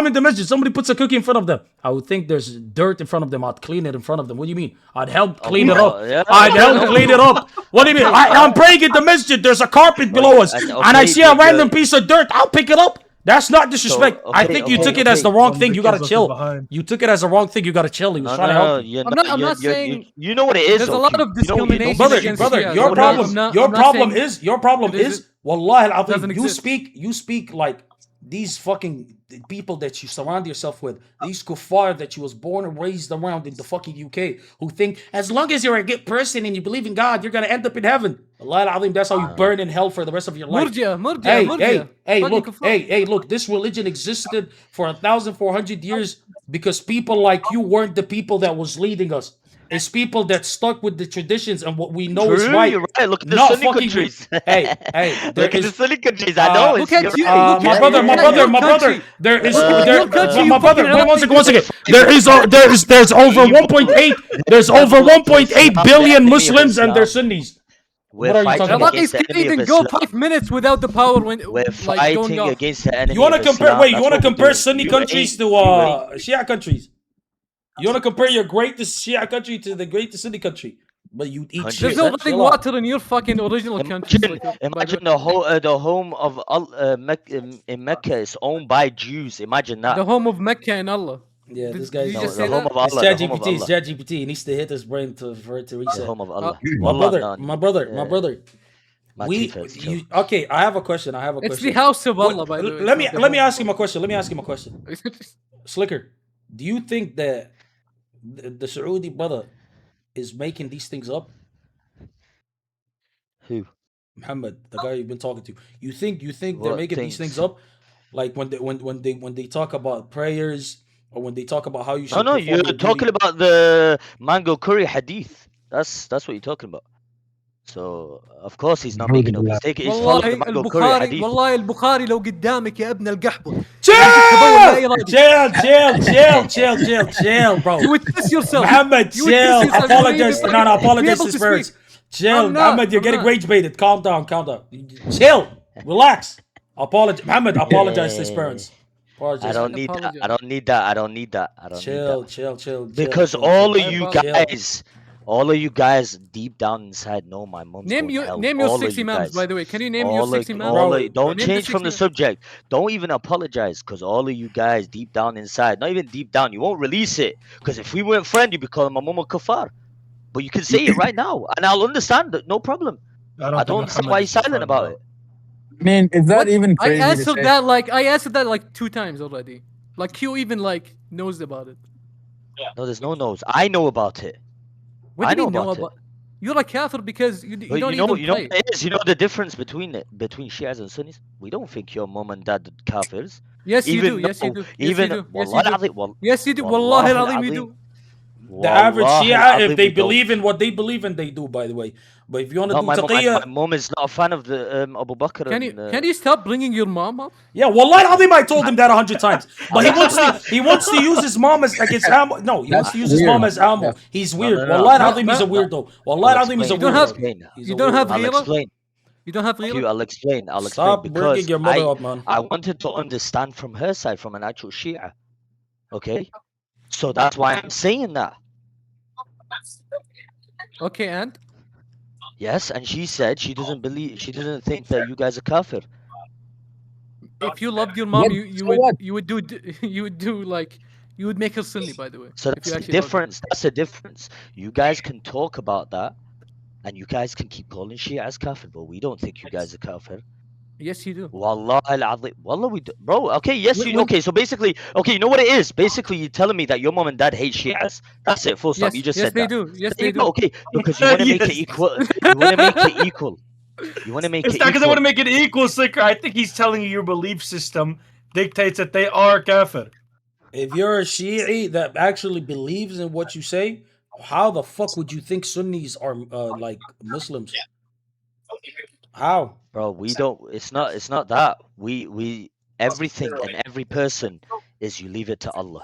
in the masjid. Somebody puts a cookie in front of them. I would think there's dirt in front of them. I'd clean it in front of them. What do you mean? I'd help clean it up. I'd help clean it up. What do you mean? I'm praying in the masjid. There's a carpet below us, and I see a random piece of dirt. I'll pick it up. That's not disrespect. I think you took it as the wrong thing. You gotta chill. You took it as the wrong thing. You gotta chill. He was trying to help you. I'm not saying. You know what it is. There's a lot of discrimination Brother, your problem is, wallahi al-azim, you speak like these fucking people that you surround yourself with, these kuffar that you was born and raised around in the fucking UK, who think as long as you're a good person and you believe in God, you're gonna end up in heaven. Wallahi al-azim, that's how you burn in hell for the rest of your life. Hey, look, this religion existed for 1,400 years because people like you weren't the people that was leading us. It's people that stuck with the traditions and what we know is right. You're right. Look at the Sunni countries. Hey, look at the Sunni countries. I know. Look at you. My brother. There is my brother. One second. There's over 1.8. There's over 1.8 billion Muslims and they're Sunnis. What are you talking about? These can't even go 5 minutes without the power when we're fighting against the enemy. You want to compare? Wait, you want to compare Sunni countries to Shia countries? You want to compare your greatest Shia country to the greatest Sunni country, but you eat shit. There's no running water in your fucking original country. Imagine the home of in Mecca is owned by Jews. Imagine that. The home of Mecca and Allah. Yeah, this guy's the home of Allah. It's ChatGPT. He needs to hit his brain for it to reach the home of Allah. My brother. Okay, I have a question. It's the house of Allah, by the way. Let me ask him a question. Slicker, do you think that the Saudi brother is making these things up? Who? Muhammad, the guy you've been talking to. You think they're making these things up? Like when they talk about prayers or when they talk about how you should. No, you're talking about the mango curry hadith. That's what you're talking about. So of course he's not making up. He's following the mango curry hadith. والله البخاري لو قدامك يا ابن القحبة. Chill, bro. You would piss yourself. Muhammad, chill. Apologize to his parents. Chill, Muhammad. You're getting rage baited. Calm down. Chill. Relax. Muhammad, apologize to his parents. I don't need that. Chill. Because all of you guys deep down inside know my mom's name your 6 imams, by the way. Can you name your 6 imams? Don't change from the subject. Don't even apologize, because all of you guys deep down inside, not even deep down, you won't release it. Because if we weren't friends, you'd be calling my mom a kafar. But you can say it right now, and I'll understand it. No problem. I don't understand why you're silent about it. I mean, is that even crazy? I answered that like 2 times already. Like Q even like knows about it. No, there's no knows. I know about it. What do you know about? You're a kafir because you don't even play. You know what it is? You know the difference between Shias and Sunnis? We don't think your mom and dad are kafirs. Yes, you do. Yes, you do. Yes, you do. Wallahi al-azim, you do. The average Shia, if they believe in what they believe in, they do, by the way. But if you want to do taqiyya... My mom is not a fan of the Abu Bakr. Can you stop bringing your mom up? Yeah, wallahi al-azim, I told him that 100 times. But he wants to use his mom as ammo. No, he wants to use his mom as ammo. He's weird. Wallahi al-azim, he's a weirdo. Wallahi al-azim, he's a weirdo. You don't have ghira? You don't have ghira? I'll explain. Stop bringing your mother up, man. I wanted to understand from her side, from an actual Shia. Okay? So that's why I'm saying that. Okay, and? Yes, and she said she doesn't think that you guys are kafir. If you loved your mom, you would make her Sunni, by the way. So that's the difference. That's the difference. You guys can talk about that, and you guys can keep calling Shia as kafir, but we don't think you guys are kafir. Yes, you do. Wallah al-azim. Wallah, we do. Bro, okay, yes, you okay, so basically, okay, you know what it is? Basically, you're telling me that your mom and dad hate Shias. That's it, full stop. Yes, you just said they that. do. Yes, they do. Okay, because you want to make it equal. You want to make it equal. You want to make it equal. It's not because I want to make it equal, Slicker. I think he's telling you your belief system dictates that they are kafir. If you're a Shi'i that actually believes in what you say, how the fuck would you think Sunnis are like Muslims? How? Bro, we don't. It's not that. We everything and every person is you leave it to Allah.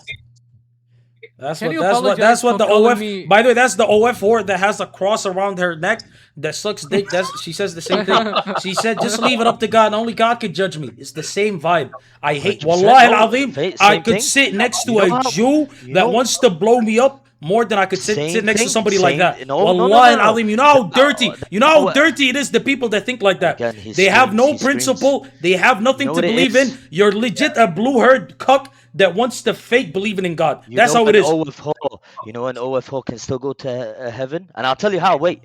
That's Can what you that's what apologize that's what for the calling OF. me- By the way, that's the OF whore that has a cross around her neck that sucks dick. She says the same thing. She said, "Just leave it up to God. Only God could judge me." It's the same vibe. I hate. 100%. Wallahi No, al-Azim, same I could thing. sit next to You know a how- Jew you that know- wants to blow me up more than I could sit Same next to thing, somebody like same- that. no, no, no, Wallahi no. al-Azim, you know how dirty. You know how no, dirty it is. The people that think like that. Again, he They have screams, no he principle. They have nothing know to what it believe is? in. You're legit a blue-haired cuck that wants to fake believing in God. You That's know how it an is. OF whore, you know an OF whore can still go to heaven, and I'll tell you how. Wait,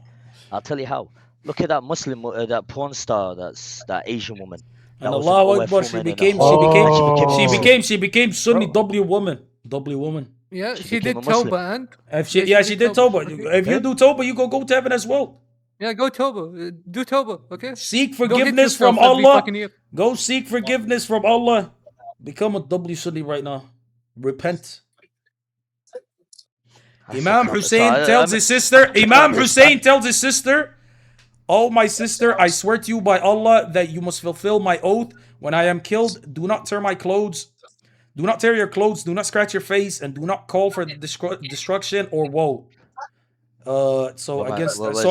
I'll tell you how. Look at that Muslim, that porn star, that Asian woman. That And was an Allahu OF Akbar, she woman in a became whore. she became Sunni doubly woman. Doubly woman. Yeah, she became did a Muslim. Tawbah and If she did Tawbah. If you do Tawbah, you go to heaven as well. yeah, go Tawbah. Do Tawbah, okay? Seek Don't hit forgiveness from yourself every Allah. fucking year. Go seek forgiveness from Allah. Become a doubly Sunni right now. Repent. Imam Hussein tells his sister, Imam Hussein tells his sister, "Oh, my sister, I swear to you by Allah that you must fulfill my oath. When I am killed, do not tear my clothes. Do not tear your clothes. Do not scratch your face, and do not call for destruction or woe." So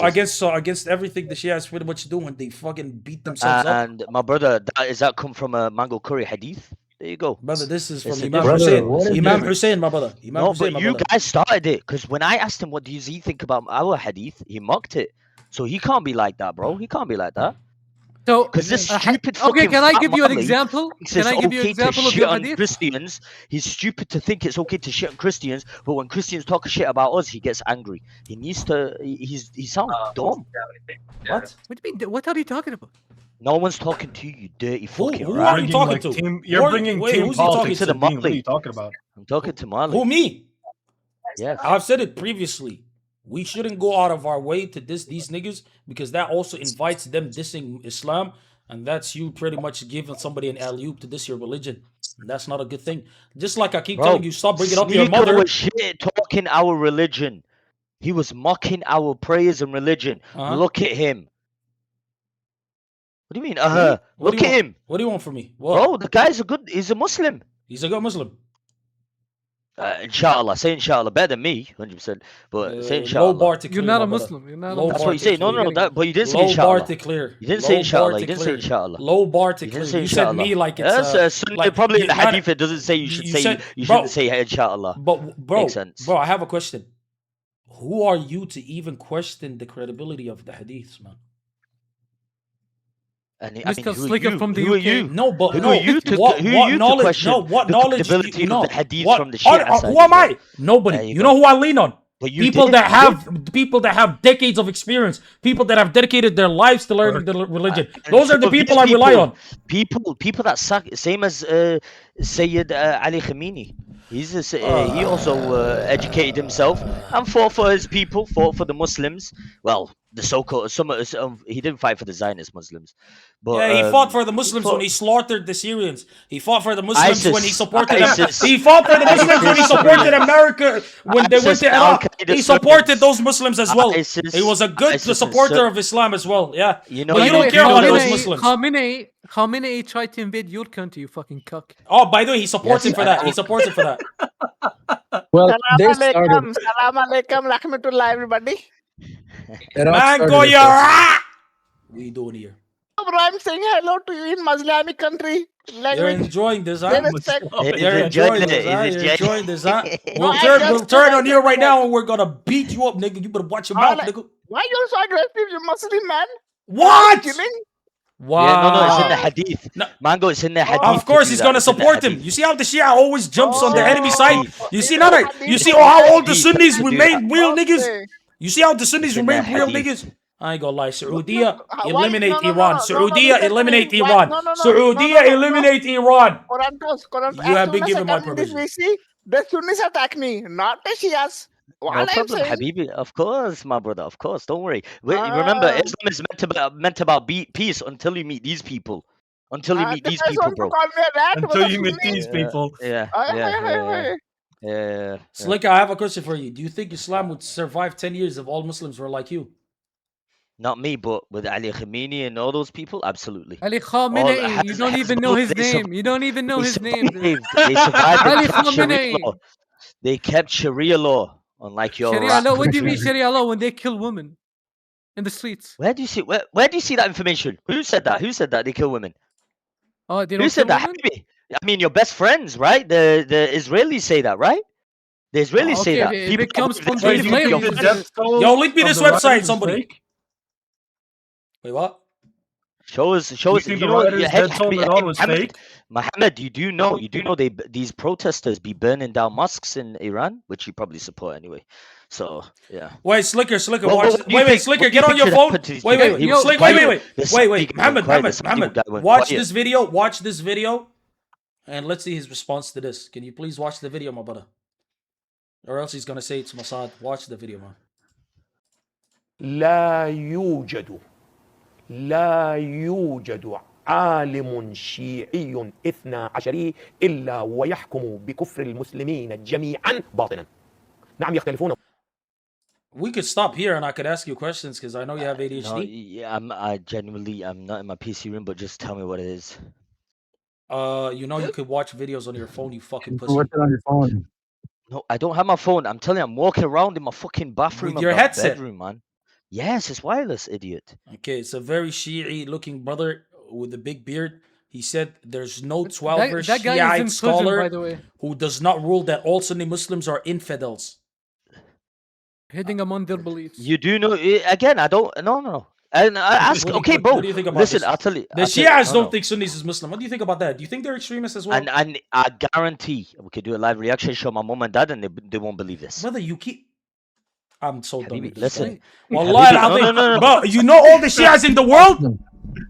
against everything the Shia is pretty much doing, they fucking beat themselves up. And my brother, that come from a Mango Curry hadith? There you go. Brother, this is from It's a Imam different- Hussein. Imam Hussein, my brother. Imam No, Hussein, but my you brother. guys started it because when I asked him what does he think about our hadith, he mocked it. So he can't be like that, bro. He can't be like that. So, Because this okay, stupid fucking can I fat give you an Mali example? thinks Can it's I give you an okay to example of shit your on hadith? Christians. He's stupid to think it's okay to shit on Christians, but when Christians talk shit about us, he gets angry. He needs to. He sounds dumb. What? What do you mean? What are you talking about? No one's talking to you, you dirty fucking who rat. are you talking to? You're bringing wait, team who's he talking politics to to the being. What are Mali? you talking about? I'm talking to Mali. Who, me? Yes. I've said it previously. We shouldn't go out of our way to diss these niggas because that also invites them dissing Islam, and that's you pretty much giving somebody an alley-oop to diss your religion. And that's not a good thing. Just like I keep Bro, telling you, stop bringing up your Sneaker mother. was shit talking our religion. He was mocking our prayers and religion. Uh-huh. Look at him. What do you mean? What Look do you at want? him. What do you want from me? What? Bro, the guy's a good. He's a Muslim. He's a good Muslim. Inshallah, say inshallah, better than me, 100%. But say Low inshallah. bar to clear. You're not a my brother. Muslim. You're not a Low Muslim. That's bar what you to say. No, clear. no, that. But you didn't say Low bar inshallah. to clear. You didn't Low say bar inshallah. to You didn't say clear. inshallah. Low bar to You clear. didn't say You said inshallah. me like it's That's like probably in the you- not- hadith. It doesn't say you should you say said- you bro, shouldn't say inshallah. But bro, Makes sense. bro, I have a question. Who are you to even question the credibility of the hadiths, man? And Mr. who are Slicker you? from the Who are UK. you? No, but Who no. are you to what who are you to knowledge? question No, what the knowledge? credibility You know, of the hadith what, from the Shia side? who am I? Nobody. There you You go. know who I lean on? But you People did, that you have people that have decades of experience, people that have dedicated their lives to learning the religion. And Those are the some of these people I rely on. People that same as Sayyid Ali Khamenei. He also educated himself and fought for his people, fought for the Muslims. Well, the so-called he didn't fight for the Zionist Muslims, but Yeah, he fought for the Muslims when fought- he slaughtered the Syrians. He fought for the Muslims when he ISIS. supported them. ISIS. He fought for the Muslims when he ISIS. supported America when they went ISIS, to Iraq. Al-Qaeda He supported Sunnis. those Muslims as well. ISIS, He was a good ISIS and supporter Sun- of Islam as well. Yeah, You know, but you you know, don't care about those Muslims. Khamenei tried to invade your country, you fucking cuck. Oh, by the way, he supports Yes, him for that. He supports him for that. Well, they Salam started. alaikum, salam alaikum, rahmatullah, everybody. Iraq Man, started go it your first. What are you doing here? Bro, I'm saying hello to you in Islamic country. You're Language. enjoying this, They huh? respect. You're enjoying this, huh? He's You're enjoying this, huh? No, I just We'll turn on you said right that. now and we're gonna beat you up, nigga. You better watch your mouth, nigga. Why you so aggressive, you Muslim man? What? Killing? Wow. Yeah, no, it's in the hadith. Mango, it's in the hadith. Of course, to do he's that. gonna It's in the support him. hadith. You see how the Shia always jumps on the Oh. enemy side? You see now that? You see Hadith. how all the Hadith. Sunnis To do remain that. real niggas? You see how the Sunnis It's in the remain real hadith. niggas? I ain't gonna lie. Saudiya, why- eliminate no, no, no, Iran. no, no, Saudiya, no, eliminate why- Iran. no, no, no, Saudiya, no, no, no. eliminate Iran. Quran tells, Quran, You have been given my this permission. VC, the Sunnis attack me, not the Shias. What No I'm problem, saying. Habibi. Of course, my brother. Of course. Don't worry. Remember, Islam is meant about peace until you meet these people. Until you meet This these guy's people, want to bro. call me a rat. What Until the you meet fuck, these man? people. Yeah, Aye, yeah, aye, aye, yeah, aye. yeah. Slicker, I have a question for you. Do you think Islam would survive 10 years if all Muslims were like you? Not me, but with Ali Khamenei and all those people, absolutely. Ali Khamenei, you don't even know his name. You don't even know his name. They survived. They Ali kept Sharia Khamenei. law. They kept Sharia law, unlike your Sharia rat law. What do you mean country. Sharia law when they kill women in the streets? Where do you see that information? Who said that? Who said that they kill women? Oh, they Who don't said kill that? women? Habibi? I mean, your best friends, right? The Israelis say that, right? The Israelis say Okay, that. if People it comes that from believe the that Do you your think the Israelis, death toll Yo, link me of this the website, rioters is somebody. fake? Wait, what? Show us. Do You you think the know, rioters' death toll at all was fake? Mohammed, you do know these protesters be burning down mosques in Iran, which you probably support anyway. So yeah. Wait, Slicker, Well, watch what this. do you Wait, think- Slicker, what do you get on think your should phone. happen to these Wait, people? wait, He was Slick, quiet. wait, The Saudi guy Mohammed, went quiet. The Saudi guy went watch quiet. this video, and let's see his response to this. Can you please watch the video, my brother? Or else he's gonna say it's Mossad. Watch the video, man. لا يوجد عالم شيعي 12 إلا ويحكم بكفر المسلمين جميعا باطنا. نعم يختلفون. We could stop here and I could ask you questions because I know you have ADHD. No, yeah, I'm not in my PC room, but just tell me what it is. You know you could watch videos on your phone, you fucking pussy. Watch it on your phone. No, I don't have my phone. I'm telling you, I'm walking around in my fucking bathroom. With your and my headset? bedroom, man. Yes, it's wireless, idiot. Okay, it's a very Shi'i looking brother with a big beard. He said there's no 12er that guy is in Shiite prison, scholar by the way. who does not rule that all Sunni Muslims are infidels. Heading among their beliefs. You do know again? I don't. No. And I ask. Okay, bro. What do you think about Listen, this? I'll tell you. The Shias don't think Sunnis is Muslim. What do you think about that? Do you think they're extremists as well? And I guarantee we could do a live reaction show my mom and dad, and they won't believe this. Brother, you keep. I'm so done with this. Listen. Wallahi, Habibi, no. Bro, you know all the Shias in the world?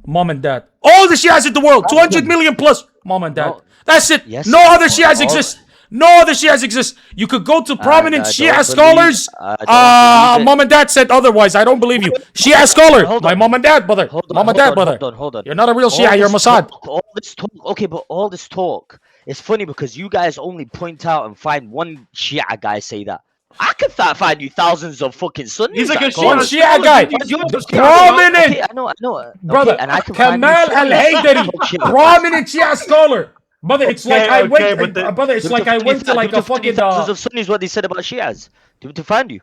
Mom and dad. All the Shias in the world. 200 million plus. Mom and dad. No. That's it. Yes, No other Shias all- exist. No other Shias exist. You could go to prominent I Shia don't scholars. believe- I don't believe it. Mom and dad said otherwise. I don't believe you. Shia scholar. My mom and dad, brother. Mom and dad, brother. Hold on. You're not a real All Shia. You're this Mossad. talk, all this talk. Okay, but all this talk is funny because you guys only point out and find one Shia guy say that. I can find you thousands of fucking Sunnis. He's like a that go One on. Shia guy. Prominent. Okay, I know. Brother, okay, and I can find Kamal you Al Sunnis. Haydari, prominent Shia scholar. Brother, it's like I went. but the- Brother, it's like I went to like a fucking. Thousands of Sunnis what they said about Shias. To find you.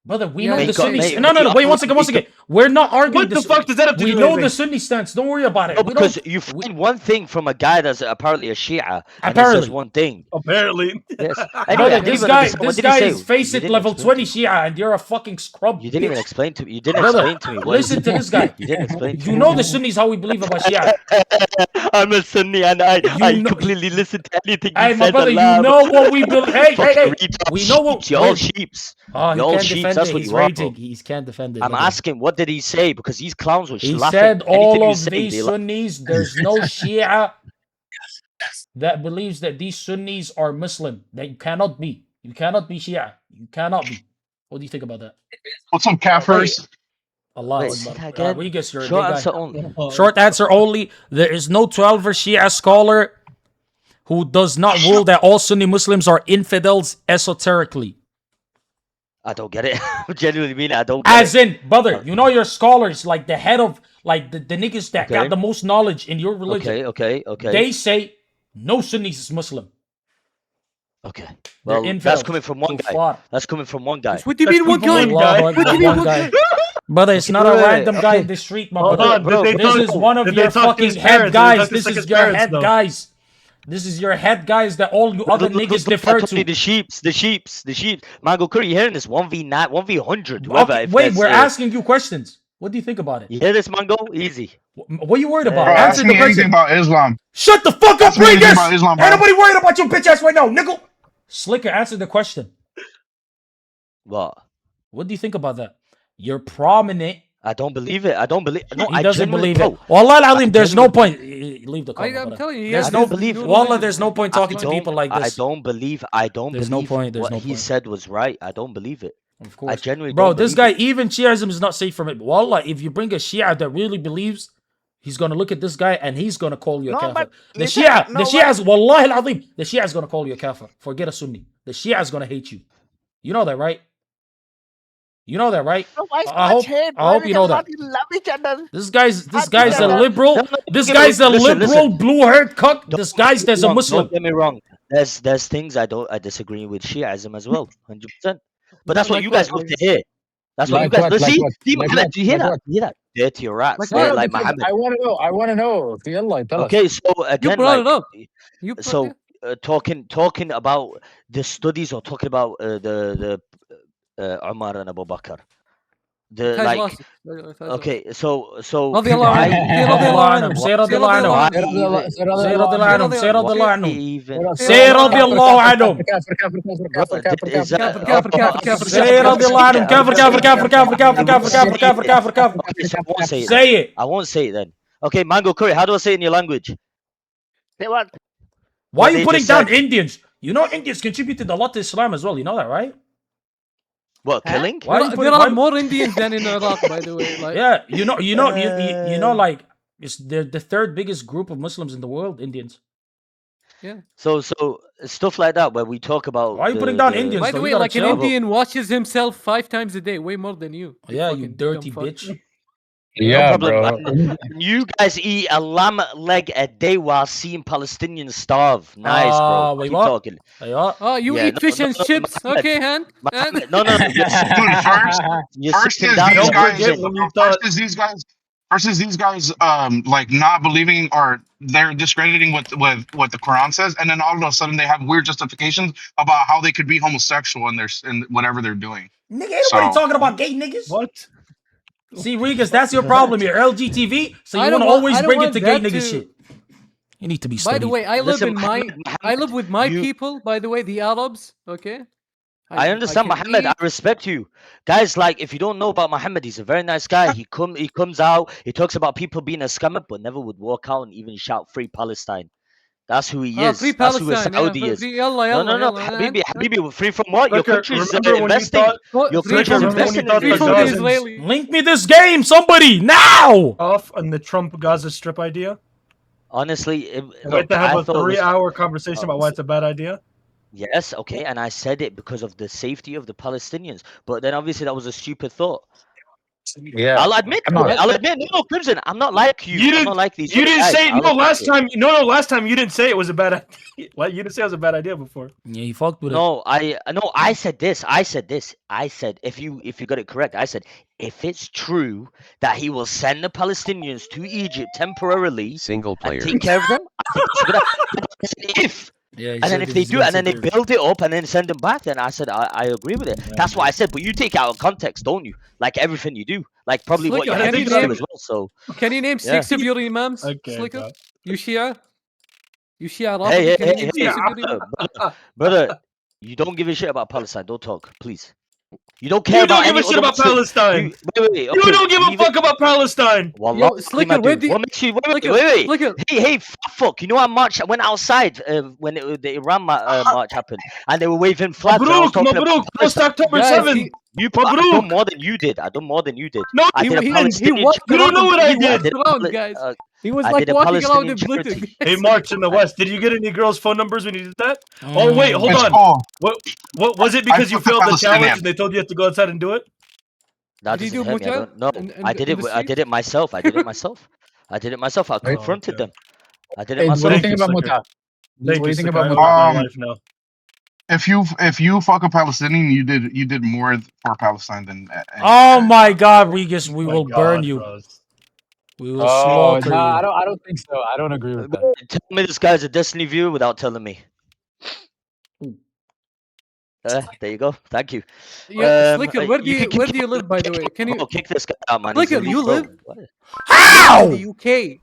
Brother, we Yeah, know they the got- Sunnis. mate, No, mate, wait, once again. We're not arguing. What the fuck does that have to We do with know anything? the Sunni stance. Don't worry about it. No, We because don't- you find one thing from a guy that's apparently a Shia, and he Apparently. says one thing. Apparently. Yes. Brother, Anyway, I didn't this even guy understand- what did he is say? face You it didn't level explain 20 Shia, and you're a fucking scrub. You didn't even bitch. explain to me. You didn't Brother, explain to me. What listen is to it? this guy. You didn't explain to You me. know the Sunnis how we believe about Shia. I'm a Sunni and I know- completely listen to anything Hey, you my said. brother, you Allah. know what we believe. Hey, Fucking retard we know what. You're all wait. sheeps. Oh, he You're all can't sheeps. defend That's it. what He's you are, raging. bro. He can't defend it. I'm brother. asking, what did he say? Because these clowns were He laughing. said Anything all you of say, these they laugh. Sunnis, there's no Shia that believes that these Sunnis are Muslim. That you cannot be. You cannot be Shia. You cannot be. What do you think about that? What's up, Kafirs? Allah Wait, Akbar. say that again? We guess you're a Short gay guy. answer only. Short answer only. There is no 12er Shia scholar who does not rule that all Sunni Muslims are infidels esoterically. I don't get it. I genuinely mean it. I don't get As in, brother, you know your scholars, like the head of, like the niggas that Okay. got the most knowledge in your religion. Okay. They say no Sunnis is Muslim. Okay. They're Well, infidels. that's coming from one guy. Kuffar. That's coming from one guy. What do you mean one guy? Allahu Akbar, What do you mean one one guy. guy? Brother, it's not a random guy in the street, my Hold brother. on, did they This talk- is one of did they your talk to fucking his head parents? Did they guys. talk to This his is your parents, head though? guys. This is your head guys that all you other niggas defer to. The sheeps. Mango Curry, you hearing this? 1v9, 1v100. Whoever. Okay, if wait, that's, we're asking you questions. What do you think about it? You hear this, Mango? Easy. What are you worried about? Bro, Answer ask the me anything question. about Islam. Shut the fuck up, Ask me anything Regis! about Islam, bro. Ain't nobody worried about your bitch ass right now, nigga. Slicker, answer the question. What? What do you think about that? You're prominent. I don't believe it. I don't believe. No, He I doesn't genuinely believe it. don't. Wallah al-Azim, there's no point. Leave the call. I'm brother. telling you, There's yeah, no don't believe- Wallah, there's no point talking to don't- people like I this. don't believe. There's no point, there's what no he point. said was right. I don't believe it. Of course. I genuinely Bro, don't this believe guy, even Shiaism is not safe from it. Wallah, if you bring a Shia that really believes He's gonna look at this guy and he's gonna call you a No, kafir. but The listen, Shia, no, the Shia's, wallahi al-azim, the Shia's gonna call you a kafir. Forget a Sunni. The Shia is gonna hate you. You know that, right? You know that, right? No, why I so hope, much hate? I Why hope we you know that. cannot love each other? This guy's Hate a each other. liberal. This guy's a liberal, blue-haired cuck. Disguised as a Muslim. Don't get me wrong. There's things I disagree with Shiaism as well, 100%. But that's what Like you guys what? love to hear. That's what you Like guys. what? Let's Like see. what? See, Like Muhammad, what? do you hear Like that? what? Do you hear that? Dirty rats. Like They're what? like Because Muhammad. I want to know. I want to know. Yalla, tell us. Okay, so again, You brought it like, up. You brought so talking about the studies or talking about the Umar and Abu Bakr. The Guys like. lost it. Okay, so رضي الله عنهم. رضي الله عنهم. Say رضي الله عنهم. Why even? Say رضي الله عنهم. Say رضي الله Why عنهم. even? Say رضي الله عنهم. Is that? Say رضي الله عنهم. كافر كافر كافر كافر كافر كافر كافر كافر كافر كافر. Okay, so I won't say it. Say it. I won't say it then. Okay, Mango Curry, how do I say it in your language? Say what? Why are you they putting just down said. Indians? You know Indians contributed a lot to Islam as well. You know that, right? What, killing? Why are you There putting? are Why, more Indians than in Iraq, by the way. Like, yeah, you know, like they're the third biggest group of Muslims in the world. Indians. yeah. So stuff like that where we talk about. Why are you putting down Indians? By the though? way, You gotta like an chill. Indian washes himself 5 times a day, way more than you. Yeah, you fucking dirty dumb fuck. bitch. No Yeah, problem. bro. man. You guys eat a lamb leg a day while seeing Palestinians starve. Nice, bro. Wait, Keep what? talking. Yeah. Oh, you Yeah, eat no, fish no, and no, chips. Mohammed. Okay, hand. Mohammed, no. Dude, first sitting is down these there guys. drinking. First is these guys like not believing or they're discrediting what the Quran says, and then all of a sudden they have weird justifications about how they could be homosexual in whatever they're doing. Nigga, ain't nobody talking about gay niggas. What? See, Regas, that's your problem. You're LGTV, so you I want don't to want- always I don't bring it want to gay that nigga to- shit. You need to be By studied. the way, I live Listen, in my I live with my you- people. By the way, the Arabs. Okay. I understand can Muhammad. I eat- respect you, guys. Like, if you don't know about Muhammad, he's a very nice guy. He comes out. He talks about people being a scammer, but never would walk out and even shout "Free Palestine." That's who he is. Free That's who a Palestine. Saudi Yeah, is. free, yalla, No, yalla, no, yalla, Habibi, free from what? Your Look, country's remember when you investing. thought- Your free country's from- investing in free from the Israel. Israeli. Link me this game, somebody, now! Off on the Trump Gaza Strip idea. Honestly, We look, had to have I a thought it was- 3-hour conversation about why it's a bad idea. Yes, okay, and I said it because of the safety of the Palestinians. But then obviously that was a stupid thought. Yeah. I'll admit. Come on. I'll admit. No, Crimson. I'm not like you. You I'm didn't. not like these. You other didn't guys. say I'll no admit last it. time. No, last time you didn't say it was a bad idea. Like, you didn't say it was a bad idea before. Yeah, you fucked with it. No, I said this. I said if you got it correct, I said if it's true that he will send the Palestinians to Egypt temporarily Single and player. take care of them, I think it's a good idea. I said if. Yeah, And then if they do, and then they build it up and then send them back, then I said I agree with it. That's what I said. But you take it out of context, don't you? Like everything you do, like probably what Slicker, your can you Hindus do name- as well. So Can you name Yeah. 6 of your imams? Okay, Slicker? God. You Shia? You Shia hey, Rafidi, can you name 6 of your imams? brother, you don't give a shit about Palestine. Don't talk, please. You don't care You don't about give a any shit other about Muslim- Palestine. Wait, You okay, don't give a leave it. fuck about Palestine. Wallah, Slicker, I do. where do you- What makes you wait? Slicker, Slicker. Hey, fuck! You know what march? I went outside when the Iran march happened, and they were waving flags. and I was Mabruk, talking Mabruk, about post October Guys, 7th. he- You, I Mabruk. done more than you did. I done more than you did. No, I did a he Palestinian. walked You don't know what I he walked did. around, guys. He was I like did a walking around Palestinian in Bluetooth. charity. Hey, March in the West. Did you get any girls' phone numbers when you did that? Oh wait, hold It's on. cool. What was it because you put the failed the Palestinian. challenge and they told you have to go outside and do it? That Did you doesn't do hurt me. I Mujah don't know. in I did the it. I street? did it myself. I did it myself. I confronted them. I did it Hey, what do you myself. think about Slicker. Muta? Thank What do you think Slicker. about I Muta? love my life now. If you fuck a Palestinian, you did more for Palestine than. Oh my God, Regas, we My will God, burn you. bros. We will Oh, slaughter no, you. I don't think so. I don't agree with that. Tell me this guy's a Destiny viewer without telling me. There you go. Thank you. Yeah, Slicker, where do you you can where kick do you live, by the way? Can you kick this guy out, man? He's Slicker, elite, you bro. live How? in the UK,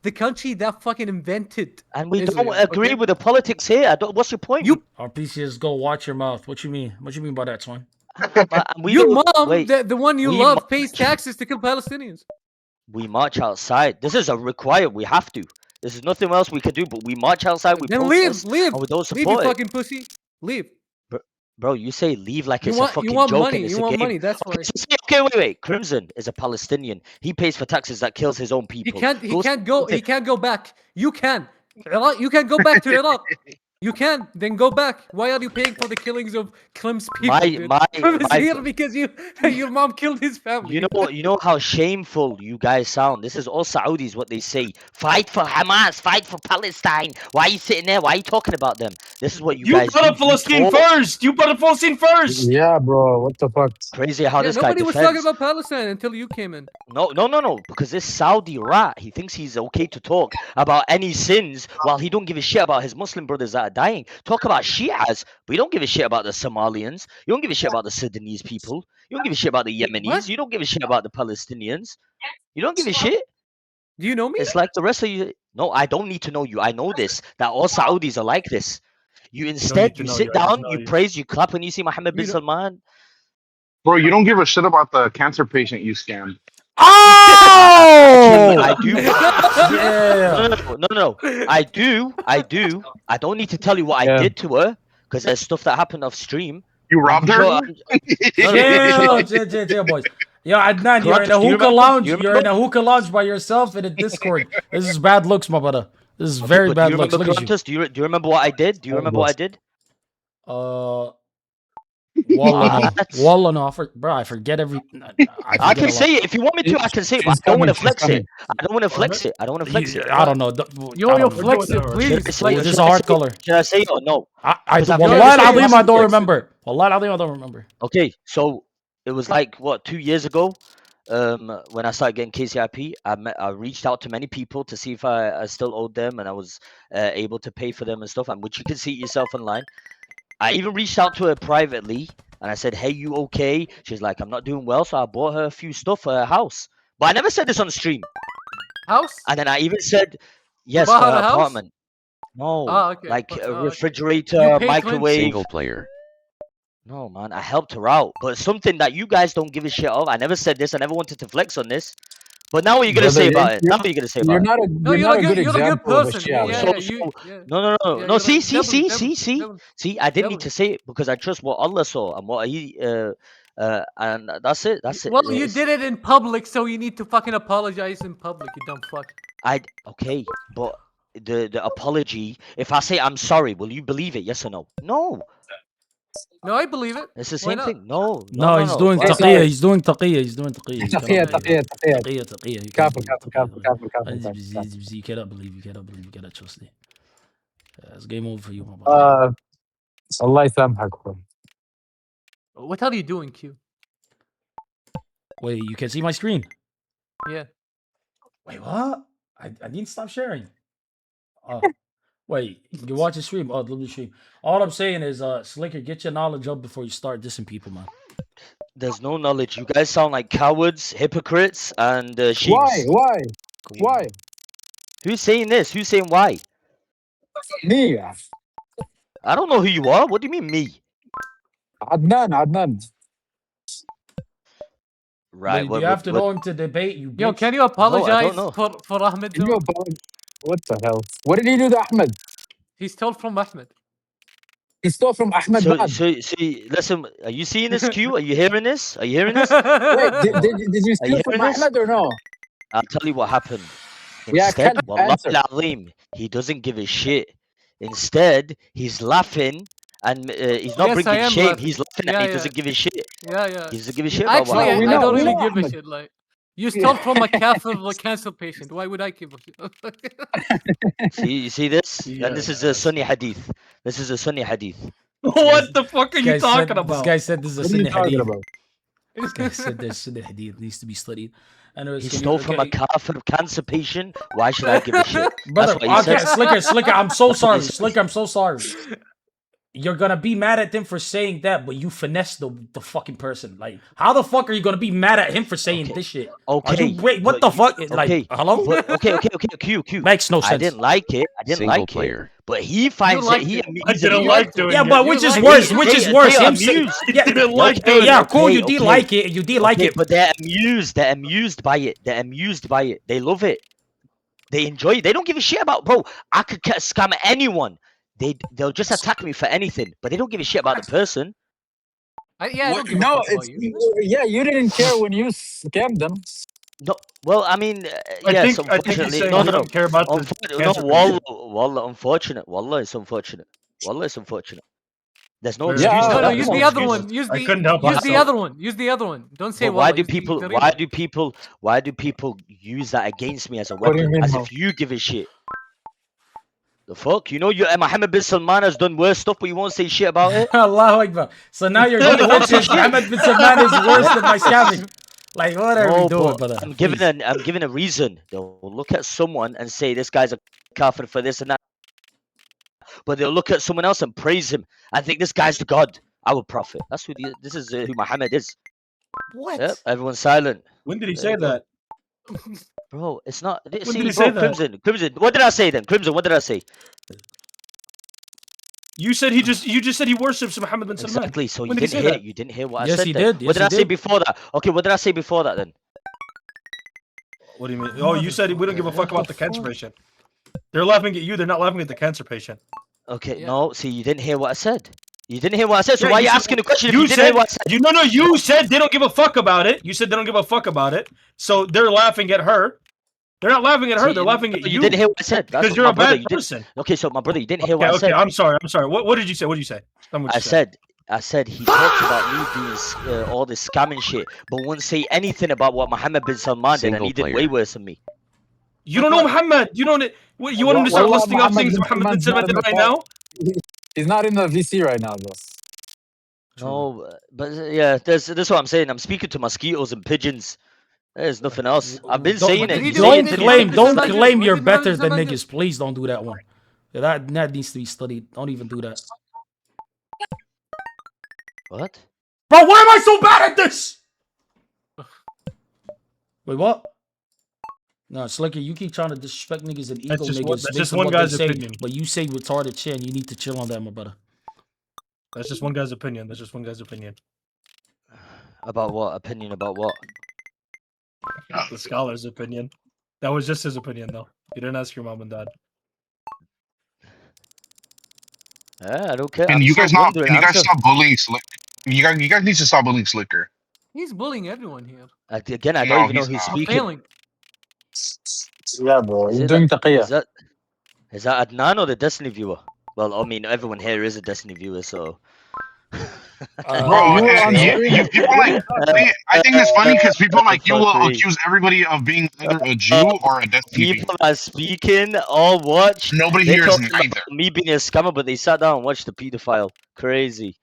the country that fucking invented And we Israel, don't agree okay? with the politics here. I don't. What's your point? You- RPCs, go watch your mouth. What you mean? What you mean by that, son? We Your don't- mom, wait, the one you we love, march- pays taxes to kill Palestinians. We march outside. This is a required. We have to. This is nothing else we can do. But we march outside. We Then protest, leave, and we don't leave, you support it. fucking pussy, leave. Bro, you say leave like You it's a want fucking you want joke money. and it's You a want game. money. That's why. Okay, so say, wait. Crimson is a Palestinian. He pays for taxes that kills his own He people. can't. He can't go. He can't go back. You can. Iraq. You can go back to Iraq. You can. Then go back. Why are you paying for the killings of Clem's people? Dude? Clem is here because your mom killed his family. You know how shameful you guys sound. This is all Saudis what they say. Fight for Hamas, fight for Palestine. Why are you sitting there? Why are you talking about them? This is what you guys put do. up Palestine first. You put up Palestine first. Yeah, bro. What the fuck? Crazy how this guy Nobody was defends. talking about Palestine until you came in. No. Because this Saudi rat, he thinks he's okay to talk about any sins while he don't give a shit about his Muslim brothers that are dying. Talk about Shias, but you don't give a shit about the Somalians. You don't give a shit about the Sudanese people. You don't give a shit about the Yemenis. What? You don't give a shit about the Palestinians. You don't give a shit. Do you know me? It's like the rest of you. No, I don't need to know you. I know this. That all Saudis are like this. You instead, you sit down, you praise, you clap when you see Mohammed bin Salman. Bro, you don't give a shit about the cancer patient you scammed. Oh! I do. Yeah. No. I do. I don't need to tell you what I did to her because there's stuff that happened off stream. You robbed her? Chill, boys. Yo, Adnan, you're in a hookah lounge. You're in a hookah lounge by yourself in a Discord. This is bad looks, my brother. This is very bad looks. Look at you. Do you remember what I did? Do you remember what I did? Wallah, no, bro, I forget every. I can say it if you want me to. I can say it. But I don't want to flex it. I don't want to flex it. I don't want to flex it. I don't know. Yo, flex it, please. This is a hard color. Should I say it or no? Wallahi al-Azim, I don't remember. Wallahi al-Azim, I don't remember. Okay, so it was like what 2 years ago. When I started getting KCIP, I reached out to many people to see if I still owed them and I was able to pay for them and stuff, and which you can see yourself online. I even reached out to her privately and I said, hey, you okay? She's like, I'm not doing well, so I bought her a few stuff for her house. But I never said this on stream. House? And then I even said, yes, bought for her her a house? apartment. No, okay. like a okay. refrigerator, You paid microwave. Single player. No, man, I helped her out. But something that you guys don't give a shit of. I never said this. I never wanted to flex on this. But now what are you going to say about it? Now what are you going to say about it? You're not a good example of a person. No. See, I didn't need to say it because I trust what Allah saw and what He and that's it. Well, you did it in public, so you need to fucking apologize in public, you dumb fuck. Okay, but the apology. If I say I'm sorry, will you believe it? Yes or no? No. No, I believe it. It's the Why same not? thing. No, he's doing taqiyya. He's doing taqiyya. He's doing taqiyya. Taqiyya. You cannot believe. You cannot trust it. It's game over for you, my brother. Allah يسامحك. What are you doing, Q? Wait, you can see my screen? Yeah. Wait, what? I didn't stop sharing. Wait, you can watch the stream. Oh, the stream. All I'm saying is, Slicker, get your knowledge up before you start dissing people, man. There's no knowledge. You guys sound like cowards, hypocrites, and sheeps. Why? Who's saying this? Who's saying why? Me. I don't know who you are. What do you mean me? Adnan. Right. Wait, you have to know him to debate. You. Yo, bitch. can you apologize for Ahmed? What the hell? What did he do to Ahmed? He stole from Ahmed. He stole from Ahmed. So, listen. Are you seeing this, Q? Are you hearing this? Wait, did you steal from Ahmed or no? I'll tell you what happened. Yeah, Instead, Wallahi al-Azim, he doesn't give a shit. Instead, he's laughing and he's not bringing shame. Laughing. He's laughing and he doesn't give a shit. Yeah. He doesn't give a shit Actually, about what I don't really give a shit. Like, you stole from a cancer patient. Why would I give a shit? You see this? And this is a Sunni hadith. This is a Sunni hadith. What the fuck are you talking about? This guy said this is a Sunni hadith. About? This guy said this Sunni hadith needs to be studied. He stole from a kafir cancer patient. Why should I give a shit? Brother, That's what he said. Slicker, I'm so sorry. Slicker, I'm so sorry. You're gonna be mad at him for saying that, but you finessed the fucking person. Like, how the fuck are you gonna be mad at him for saying this shit? Okay. Wait, what the fuck? Like, hello? Okay. Q. Makes no sense. I didn't like it. Single player. But he finds it. I didn't like doing it. Yeah, but which is worse? Which is worse? Him saying, didn't like doing yeah, it. cool. You did like it. You did like it. But they're amused. They're amused by it. They love it. They enjoy it. They don't give a shit about, bro. I could scam anyone. They'll just attack me for anything, but they don't give a shit about the person. I don't give a No, fuck about it's you. yeah. You didn't care when you scammed them. No, well, I mean, I yes, think he's unfortunately, saying no, he no, no, doesn't care about the no, cancer wallah, patient. wallah, unfortunate, wallah, it's unfortunate, wallah, it's unfortunate. There's no Where- excuse No, for no, that. use There's the no other excuse. one. Use I the couldn't help use the myself. other one. Use the other one. Don't say But why wallah. do Use the people? real Why one. do people? Why do people use that against me as a What do you weapon? mean, As Mo? if you give a shit. The fuck? You know, Mohammed bin Salman has done worse stuff, but you won't say shit about it. Allahu Akbar. So now your No, you won't defense say is shit. Mohammed bin Salman is worse than my scamming. Like, what are we No, doing, but brother? I'm Please. giving a reason. They'll look at someone and say this guy's a kafir for this and that. But they'll look at someone else and praise him. I think this guy's the God, our prophet. That's who this is who Muhammad is. What? Yep, everyone's silent. When did he There say you go. that? Bro, it's not. When See, did he bro, say that? Crimson. What did I say then? Crimson, what did I say? You said you just said he worships Muhammad bin Salman. Exactly. So When you did he didn't say hear. that? You didn't hear what I Yes, said. he Then. did. What Yes, did I he say did. before that? Okay, what did I say before that then? What do you mean? Oh, you said we don't give a fuck about the cancer patient. They're laughing at you. They're not laughing at the cancer patient. Okay, no. See, you didn't hear what I said. You didn't hear what I said. So Yeah, why are you said- asking the question if you didn't hear said what I said? you said they don't give a fuck about it. You said they don't give a fuck about it. So they're laughing at her. They're not laughing at her. See, They're laughing at you you. didn't hear what I said. That's Because what you're my a brother, bad you didn't- person. Okay, so my brother, you didn't hear what I Okay, said. I'm sorry. What did you say? What did you say? Tell me what I you said. said he talked about me doing all this scamming shit, but wouldn't say anything about what Mohammed bin Salman did, and he did way worse than me. You don't know Muhammad. You don't. What, you want him to start Wallah, listing off Muhammad things bin Muhammad bin Salman's Salman not in did the right call. now? He's not in the VC right now, though. No, but yeah, this is what I'm saying. I'm speaking to mosquitoes and pigeons. There's nothing else. I've been saying it. Don't claim you're better than niggas. Please don't do that one. That needs to be studied. Don't even do that. What? Bro, why am I so bad at this? Wait, what? No, Slicker, you keep trying to disrespect niggas and ego That's just niggas. one- that's based just on one what they guy's say, opinion. But you say retarded shit, and you need to chill on that, my brother. That's just one guy's opinion. That's just one guy's opinion. About what? Opinion about what? The scholar's opinion. That was just his opinion, though. You didn't ask your mom and dad. Yeah, I don't care. And I'm you still guys not. wondering. You I'm guys still- stop bullying Slick. You guys need to stop bullying Slicker. He's bullying everyone here. Again, I No, don't even know he's who's not. speaking. Failing. Yeah, bro. Is You're it doing that- taqiyya. Is that Adnan or the Destiny viewer? Well, I mean, everyone here is a Destiny viewer, so. Bro, you people like. I think it's funny because people like you will fuckery. accuse everybody of being either a Jew or a Destiny viewer. People are speaking, all watch. Nobody They here is talking about neither. me being a scammer, but they sat down and watched the pedophile. Crazy.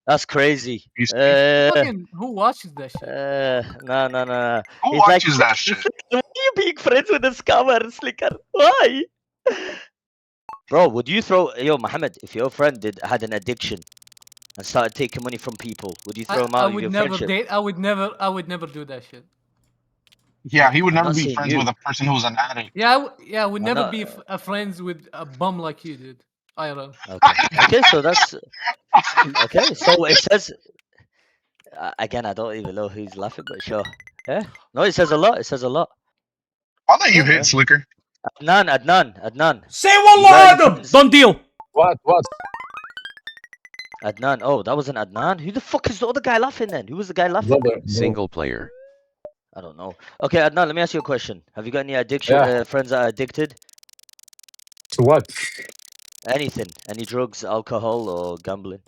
That's crazy. Fucking who watches that shit? No. Who He's watches that shit? Why are you being friends with a scammer, Slicker? Why? Bro, would you throw Muhammad, if your friend had an addiction and started taking money from people, would you throw him I out of would your never friendship? date. I would never do that shit. Yeah, he would I'm never not be saying friends you. with a person who's an addict. Yeah, I would I'm never not- be friends with a bum like you, dude. IRL. Okay, so that's okay. So it says again. I don't even know who's laughing, but sure. Yeah. No, it says a lot. It says a lot. I'll let you hit Slicker. Adnan. Say wallah, Adam. Done deal. What? Adnan. Oh, that wasn't Adnan. Who the fuck is the other guy laughing then? Who was the guy laughing? Brother, Single player. I don't know. Okay, Adnan. Let me ask you a question. Have you got any addiction Yeah. friends that are addicted? To what? Anything? Any drugs, alcohol, or gambling?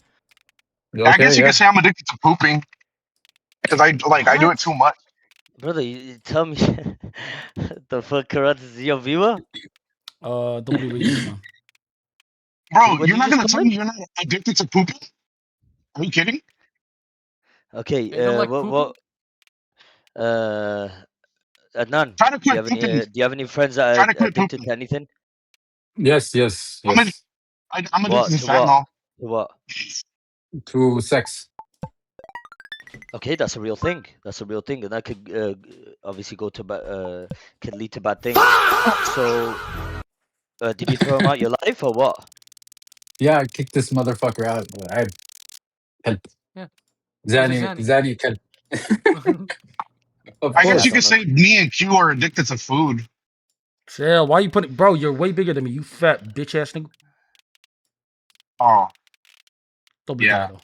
I guess you could say I'm addicted to pooping because I do it too much. Brother, you tell me the fuck Karat is your viewer? Don't be racist, man. Bro, What you're did not you gonna just tell me you're not addicted to pooping? Are you kidding? Okay, They don't like what Adnan, Try to do you quit have any pooping. do you have any friends that Try are to quit addicted pooping. to anything? Yes. I'm addicted What? to To fentanyl. what? To sex. Okay, that's a real thing. That's a real thing, and that could obviously go to could lead to bad things. So, did you throw him out your life or what? Yeah, I kicked this motherfucker out. I help. Yeah. He's a Zani help. Of I guess course. you could say me and Q are addicted to food. Chill. Why you putting, bro? You're way bigger than me. You fat bitch ass nigga. Oh, Don't be yeah. bad though.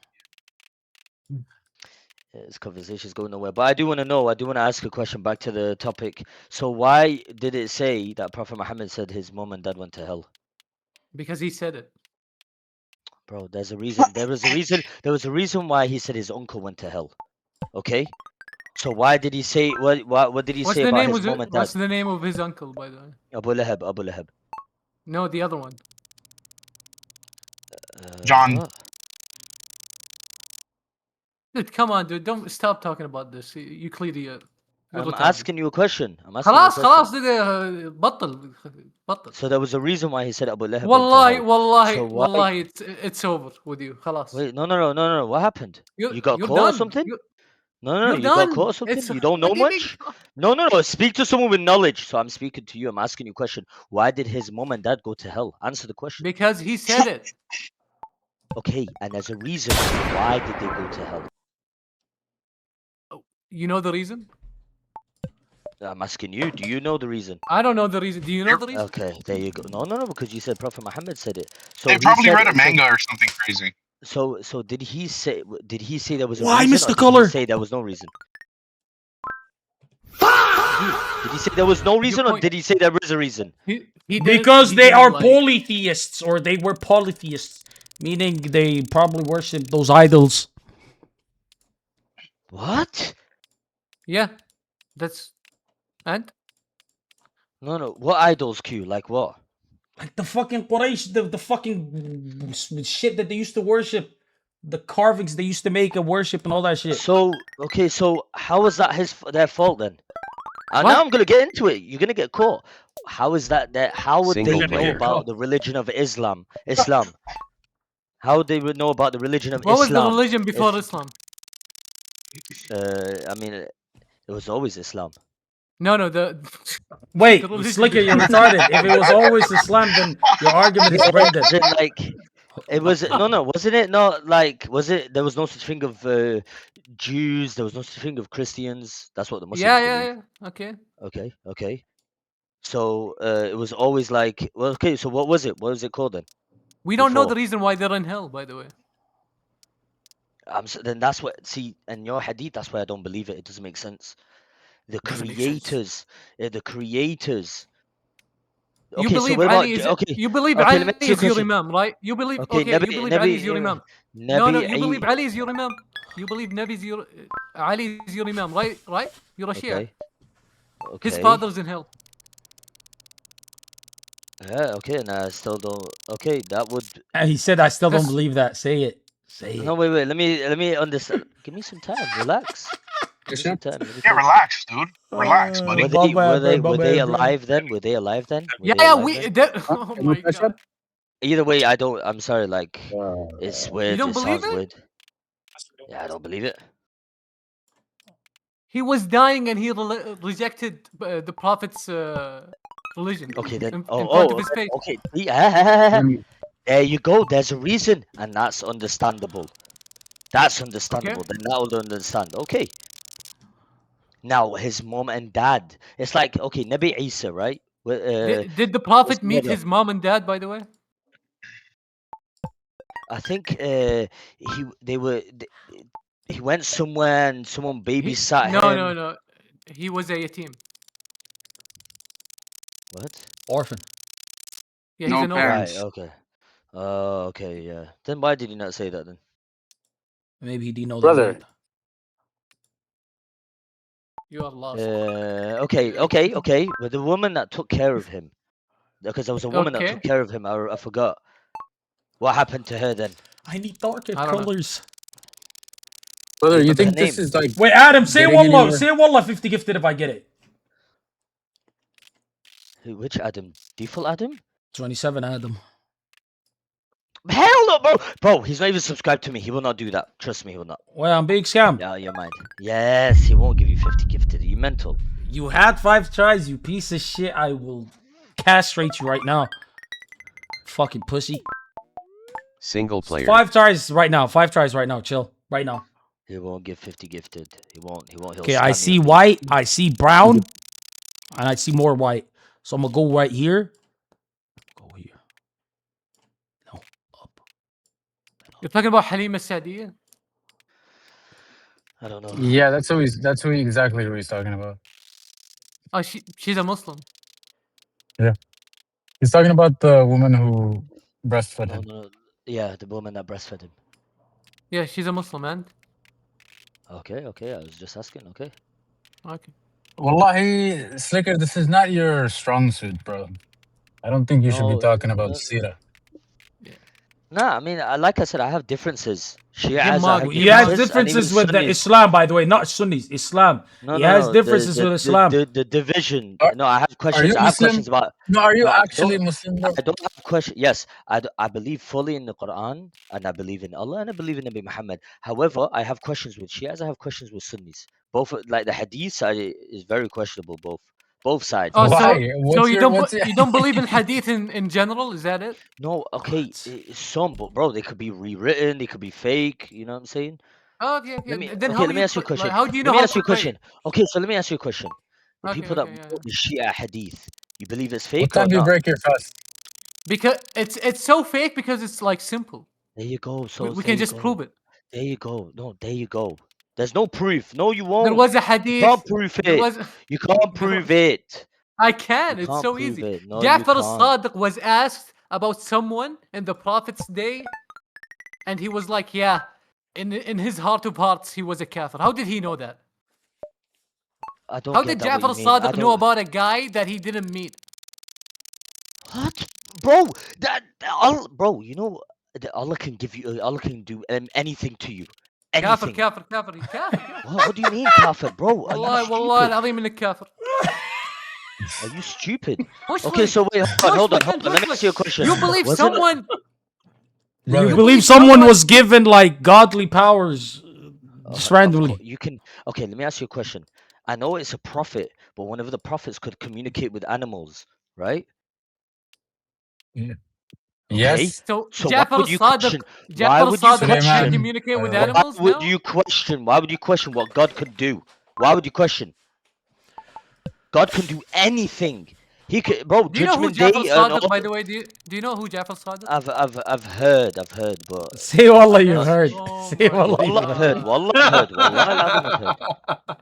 This conversation's going nowhere. But I do want to know. I do want to ask a question back to the topic. So why did it say that Prophet Muhammad said his mom and dad went to hell? Because he said it. Bro, there's a reason. There was a reason. There was a reason why he said his uncle went to hell. Okay. So why did he say what did he say about his mom and dad? What's the name of his uncle, by the way? Abu Lahab. Abu Lahab. No, the other one. John. What? Dude, come on, dude. Don't stop talking about this. You clearly. I'm asking you a question. I'm asking you a خلاص question. خلاص دقيقة بطل بطل. So there was a reason why he said Abu Lahab. والله it's over with you. خلاص. Wait, no. What happened? You got caught or something? No, you got caught or something? You don't know much? No. Speak to someone with knowledge. So I'm speaking to you. I'm asking you a question. Why did his mom and dad go to hell? Answer the question. Because he said it. Okay, and there's a reason. Why did they go to hell? You know the reason? I'm asking you. Do you know the reason? I don't know the reason. Do you know the reason? Okay, there you go. No, because you said Prophet Muhammad said it. So They probably read a manga or something crazy. So did he say there was a Why, reason? Mr. Or Color? did he say there was no reason? Did he say there was no reason, or did he say there is a reason? Because they are polytheists, or they were polytheists, meaning they probably worship those idols. What? Yeah, that's and. No. What idols, Q? Like what? Like the fucking Quraysh, the fucking shit that they used to worship, the carvings they used to make and worship and all that shit. So okay, so how is that their fault then? Now I'm gonna get into it. You're gonna get caught. How is that? How would they know about the religion of Islam? How would they know about the religion of Islam? What was the religion before Islam? I mean, it was always Islam. No. Wait, Slicker, you're retarded. If it was always Islam, then your argument is brain Like, it was no, wasn't it? Not like, was it? There was no such thing of Jews. There was no such thing of Christians. That's what the Muslims believe. Yeah. Okay. So it was always like, well, okay. So what was it? What was it called then? We don't know the reason why they're in hell, by the way. Then that's what. See, in your hadith, that's why I don't believe it. It doesn't make sense. The creators. You Okay, believe so Ali is okay. Ali is your imam, right? You believe Okay, you believe Ali is your imam. No, you believe Ali is your imam. You believe Ali is your imam, right? You're a Shia. Okay. His father's in hell. Yeah, okay, and I still don't. Okay, that would. And he said, "I still don't believe that." Say it. No, wait. Let me understand. Give me some time. Relax. Give me some time. Yeah, relax, dude. Relax, buddy. Were they alive then? Yeah, oh my god. Either way, I don't. I'm sorry. Like, it's weird. You don't believe it? Weird. Yeah, I don't believe it. He was dying and he rejected the Prophet's religion. Okay, then. In front of his face. Okay. Yeah. There you go. There's a reason, and that's understandable. That's understandable. Then that will understand. Okay. Now his mom and dad. It's like, okay, Nabi Isa, right? Did the Prophet meet his mom and dad, by the way? I think he went somewhere and someone babysat him. No. He was a yatim. What? Orphan. Yeah, he's an orphan. Right, okay. Okay, yeah. Then why did he not say that then? Maybe he didn't know Brother. that. You are lost. Okay. But the woman that took care of him, because there was a woman that took care of him. I forgot. What happened to her then? I need darker colors. Brother, you think this is like? Wait, Adam, say wallah. Say wallah 50 gifted if I get it. Which Adam? Default Adam? 27 Adam. Hell no, bro! Bro, he's not even subscribed to me. He will not do that. Trust me, he will not. Well, I'm big scam. Yeah, you're mine. Yes, he won't give you 50 gifted. Are you mental? You had 5 tries, you piece of shit. I will castrate you right now. Fucking pussy. Single player. 5 tries right now. 5 tries right now. Chill. Right now. He won't give 50 gifted. He won't. Okay, I see white. I see brown. And I see more white. So I'm going to go right here. Go here. No, up. You're talking about Halima Sadia? I don't know. Yeah, that's exactly who he's talking about. Oh, she's a Muslim. Yeah. He's talking about the woman who breastfed him. No. Yeah, the woman that breastfed him. Yeah, she's a Muslim, man. Okay. I was just asking. Okay. Wallahi, Slicker, this is not your strong suit, bro. I don't think you should be talking about Sira. Nah, I mean, like I said, I have differences. He has differences with the Islam, by the way, not Sunnis. Islam. He has differences with Islam. The division. No, I have questions. I have questions about. No, are you actually Muslim? I don't have questions. Yes, I believe fully in the Quran, and I believe in Allah, and I believe in Nabi Muhammad. However, I have questions with Shias. I have questions with Sunnis. Both, like the Hadith is very questionable. Both sides. Oh, so you don't believe in Hadith in general? Is that it? No, okay, some, but bro, they could be rewritten, they could be fake. You know what I'm saying? Oh, okay. Let me ask you a question. Like, how do you know? Let me how ask you a question. Okay, so let me ask you a question. The Okay, people that brought the Shia Hadith, you believe it's fake What time or do you not? break your fast? Because it's so fake because it's like simple. There you go. So We can just prove it. There you go. No, there you go. There's no proof. No, you won't. There was a Hadith. You can't prove it. You can't prove it. I can. You It's can't so prove easy. it. No, Ja'far you al-Sadiq was asked about someone in the Prophet's day, and he was like, "Yeah, in his heart of hearts, he was a kafir." How did he know that? I don't. How get did that, what Ja'far you mean. I al-Sadiq know don't- about a guy that he didn't meet? What, bro? Bro, you know, Allah can give you. Allah can do anything to you. Anything. Kafir. What do you mean, kafir, bro? Are you Wallah, stupid? al-Azim إنك kafir. Are you stupid? Muslim. Okay, so wait, hold on. Muslim, Let me ask you a question. You believe Wasn't someone? You believe someone was given like godly powers just randomly? You can. Okay, let me ask you a question. I know it's a prophet, but whenever the prophets could communicate with animals, right? Yeah. Okay. Yes. So So why Ja'far would you al-Sadiq, question? Why Ja'far would you al-Sadiq can question? communicate with Why animals would now? you question? Why would you question what God could do? Why would you question? God can do anything. He could, bro. Do you know who Judgment Ja'far Day. al-Sadiq, by the way? Do you know who Ja'far al-Sadiq? I've heard, but Say wallah you've heard. Say wallah Wallah, I've heard. Wallah, I've heard. Wallah, I've heard.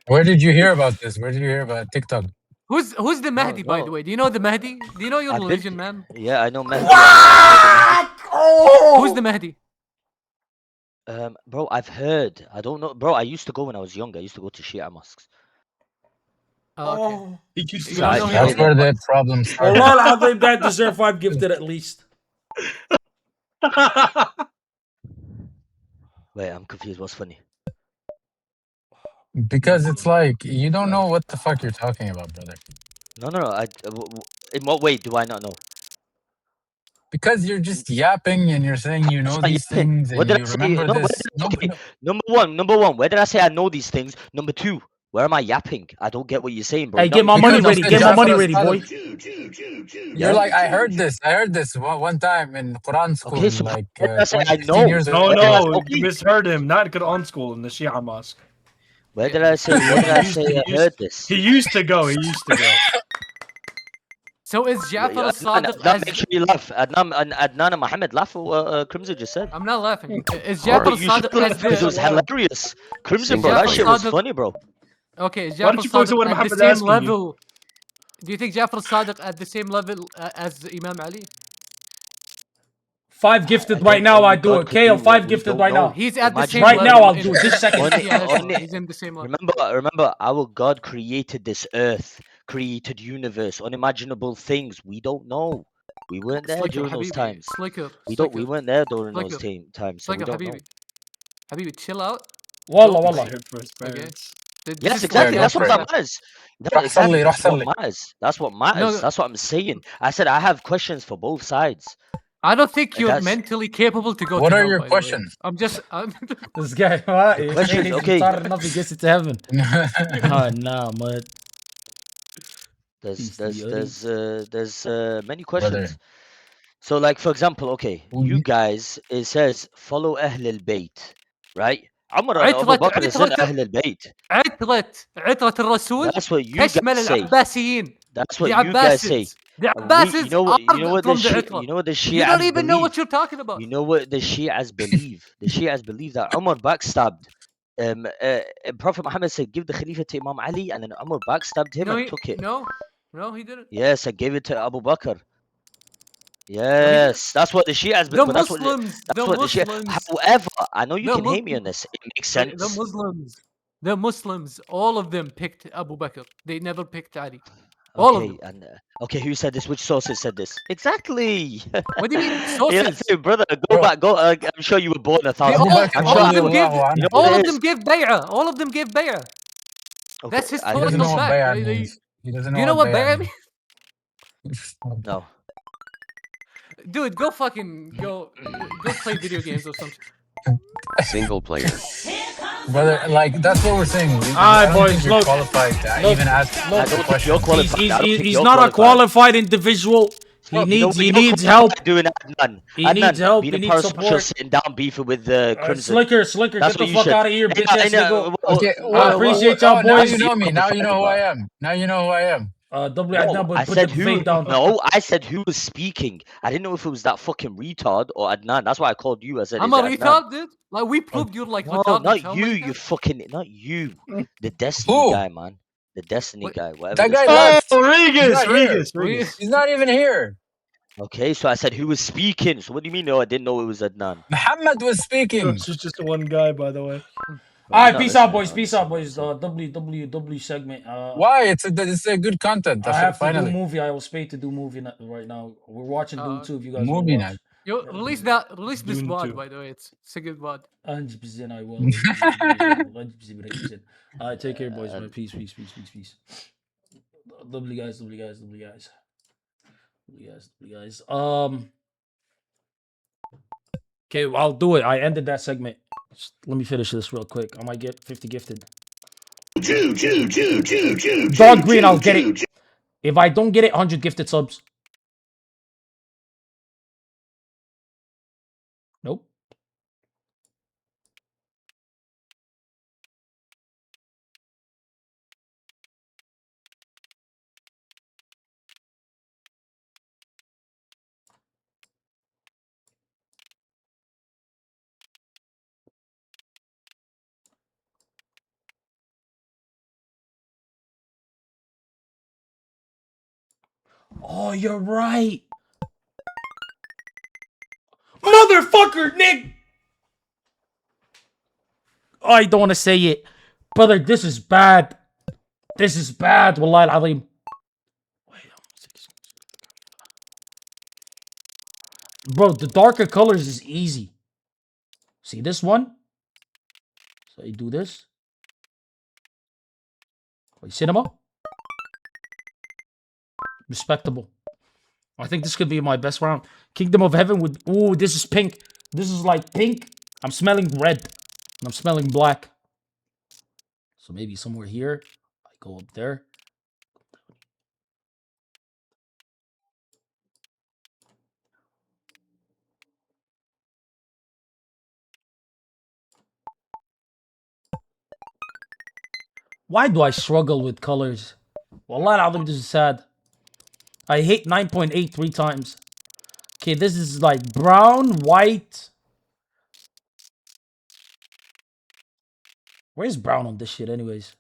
Where did you hear about this? Where did you hear about TikTok? Who's the Mahdi, by the way? Do you know the Mahdi? Do you know your I've been- religion, man? Yeah, I know Mahdi. Who's the Mahdi? Bro, I've heard. I don't know, bro. I used to go when I was young. I used to go to Shia mosques. Oh, He used to So go I to That's heard where it. the problem started. Wallah al-Azim, that deserve 5 gifted at least. Wait, I'm confused. What's funny? Because it's like you don't know what the fuck you're talking about, brother. No. In what way do I not know? Because you're just yapping and you're saying you know That's not these yapping. things What and did you I say? remember No, where this. did I, okay. Number one, where did I say I know these things? Number two, where am I yapping? I don't get what you're saying, bro. Hey, You're get not my money making ready. sense. Get my money ready, boy. You're like, I heard this one time in Quran school, Okay, so like what did I say? I 16 know. years ago. No, you misheard him. Not Quran school in the Shia mosque. Where did I say? Where did I say I heard this? He used to go. So is Ja'far al-Sadiq That as... makes you laugh. Adnan and Muhammad laugh at what Crimson just said. I'm not laughing. Is Ja'far Bro, you should al-Sadiq laugh as because it was the... hilarious. Crimson, bro, Ja'far that shit was al-Sadiq- funny, bro. Okay, is Why don't Ja'far you focus on what al-Sadiq at the Muhammad's same asking you? level? Do you think Ja'far al-Sadiq at the same level as Imam Ali? 5 gifted right now, I do it. KO, 5 gifted right now. He's at the same Right level. now, I'll do it. This second. He's in the same level. Remember, our God created this earth, created universe, unimaginable things. We don't know. We weren't there Slicker, during those Habibi, times. Slicker, We Slicker, weren't there during those Slicker, times, so we Slicker, don't know. Habibi, chill out. Wallah, Don't wallah. worry. Okay. This Yes, is exactly. for That's what your that friend. matters. No, exactly. That's what matters. That's what matters. No. That's what I'm saying. I said I have questions for both sides. I don't think And you're that's- mentally capable to go What to are hell, your by the way. questions? I'm just... This guy, what? He's Questions, saying okay. he's retarded enough he gets it to heaven. Nah, man. There's many questions. So, like for example, okay, you guys, it says follow Ahl al-Bayt, right? Umar and Abu Bakr is in Ahl al-Bayt. عترة الرسول That's what you guys تشمل say. العباسيين. That's what The you guys say. Abbasids. The And Abbasids you know what the from the Itra. you know what the Shias You don't even know believe? what you're talking about. You know what the Shias believe? The Shias believe that Umar backstabbed Prophet Muhammad said, "Give the Khalifa to Imam Ali," and then Umar backstabbed him and took it. No, he didn't. Yes, I gave it to Abu Bakr. Yes, that's what the Shias. The But that's Muslims. what the Shia. However, I know you the can hate me Muslims- on this. It makes sense. The Muslims, all of them picked Abu Bakr. They never picked Ali. All of them. And okay, who said this? Which sources said this? Exactly. What do you mean Yeah, sources? that's it, brother. Go back. Go. I'm sure you were born 1,000. All of them gave. You know All what of it them is? gave bay'ah. All of them gave bay'ah. That's I historical doesn't know what fact. bay'ah means. He doesn't Do you know know what what bay'ah bay'ah means? No. Dude, go play video games or something. Single player. Brother, like that's what we're saying. Alright, boys, you're look. qualified to Look, even ask the question. He's not a qualified individual. He needs help. Doing Adnan. He needs help. Being He a needs parasocial, support. sitting down, beefing with the Crimson. Slicker, That's get what the you fuck should. out of here, bitch ass nigga. Okay, I appreciate y'all now boys. you know me. Now you know who I am. Now you know who I am. I said who? No, I said who was speaking. I didn't know if it was that fucking retard or Adnan. That's why I called you. I said, I'm is a it Adnan? retard, dude. Like we proved you're like No, retarded. not How you. many You times? fucking, not you. The Destiny Who? guy, man. The Destiny guy. Whatever. That this guy guy left. Regis. He's not even here. Okay, so I said who was speaking. So what do you mean? No, I didn't know it was Adnan. Muhammad was speaking. It's just one guy, by the way. Alright, peace out, boys. Peace out, boys. WWW segment. Why? It's a good content. I have to finally. do movie. I was paid to do movie right now. We're watching Doom 2 if you guys Movie want to watch. Yo, release this Dune VOD, 2. by the way. It's a good VOD. 100% I will. 100%. Alright, take care, boys, man. Peace. Lovely guys. Okay, I'll do it. I ended that segment. Just let me finish this real quick. I might get 50 gifted. Dog Green, I'll get it. If I don't get it, 100 gifted subs. Nope. Oh, you're right. Motherfucker, Nick. I don't want to say it. Brother, this is bad. This is bad. Wallahi al-azim. Bro, the darker colors is easy. See this one? So you do this. Wait, cinema? Respectable. I think this could be my best round. Kingdom of Heaven would... Ooh, this is pink. This is like pink. I'm smelling red. And I'm smelling black. So maybe somewhere here. I go up there. Why do I struggle with colors? Wallahi al-azim, this is sad. I hit 9.8 3 times. Okay, this is like brown, white. Where's brown on this shit anyways?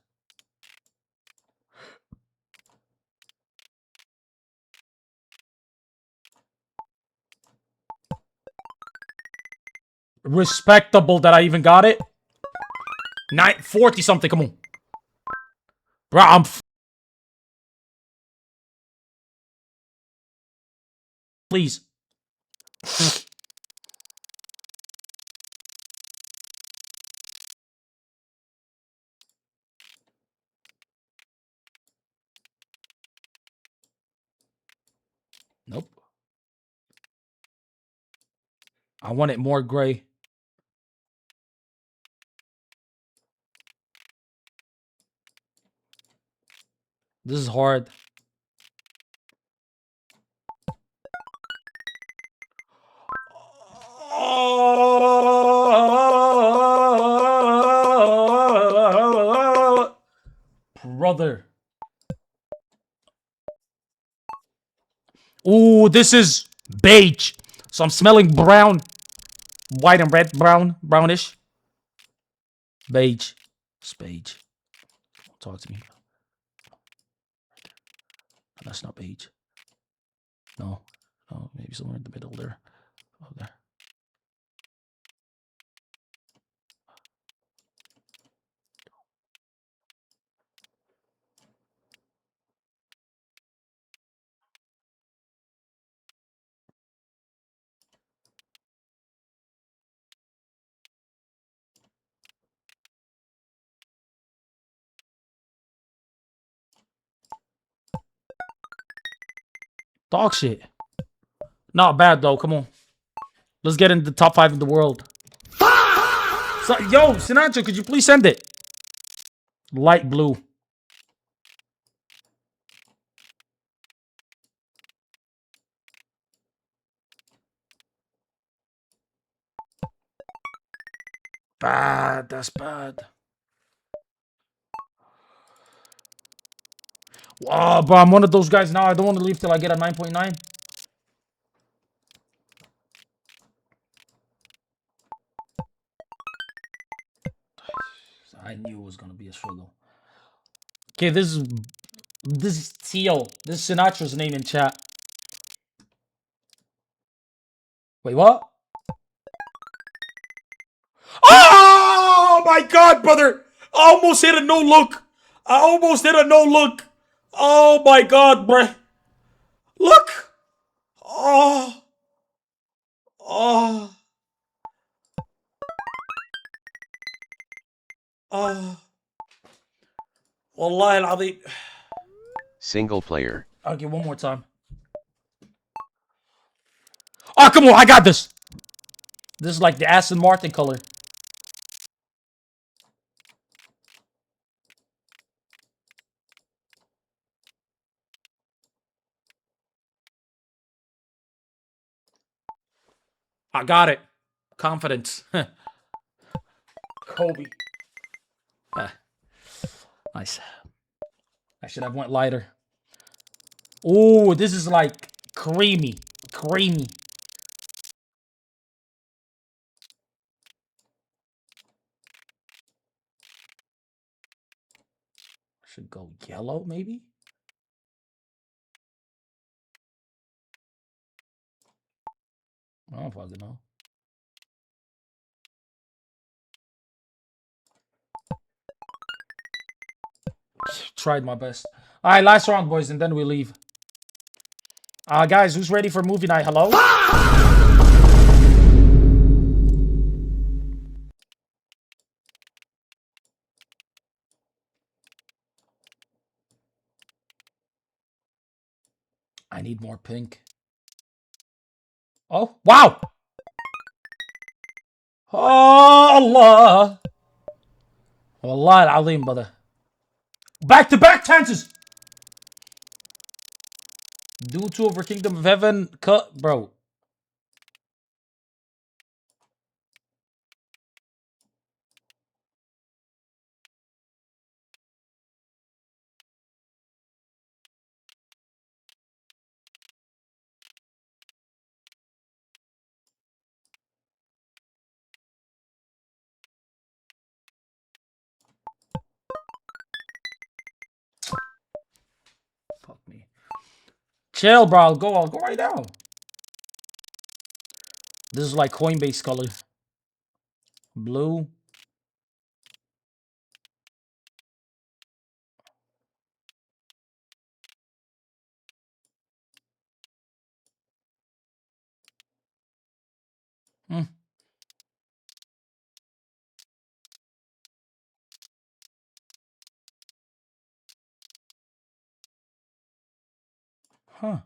Respectable that I even got it. 940 something, come on. Bro, I'm please. Nope. I want it more gray. This is hard. Brother. Ooh, this is beige. So I'm smelling brown. White and red, brownish. Beige. It's beige. Talk to me. That's not beige. No. No, maybe somewhere in the middle there. Oh, there. Dog shit. Not bad though. Come on. Let's get into the top 5 in the world. So, yo, Sinatra, could you please send it? Light blue. Bad. That's bad. Wow, bro, I'm one of those guys now. I don't want to leave till I get a 9.9. I knew it was gonna be a struggle. Okay, this is Tio. This is Sinatra's name in chat. Wait, what? Oh my god, brother! I almost hit a no look. I almost hit a no look. Oh my god, bruh. Look! Oh. Oh. Oh. Wallahi al-Azim. Single player. Okay, one more time. Oh, come on, I got this. This is like the Aston Martin color. I got it. Confidence. Kobe. Nice. I should have went lighter. Oh, this is like creamy. Creamy. Should go yellow, maybe? I don't fucking know. Tried my best. All right, last round, boys, and then we leave. Guys, who's ready for movie night? Hello? I need more pink. Oh, wow! Oh, Allah! Wallah al-Azim, brother. Back-to-back chances! Due to over Kingdom of Heaven cut, bro. Fuck me. Chill, bro. I'll go right now. This is like Coinbase color. Blue. Hmm. Huh.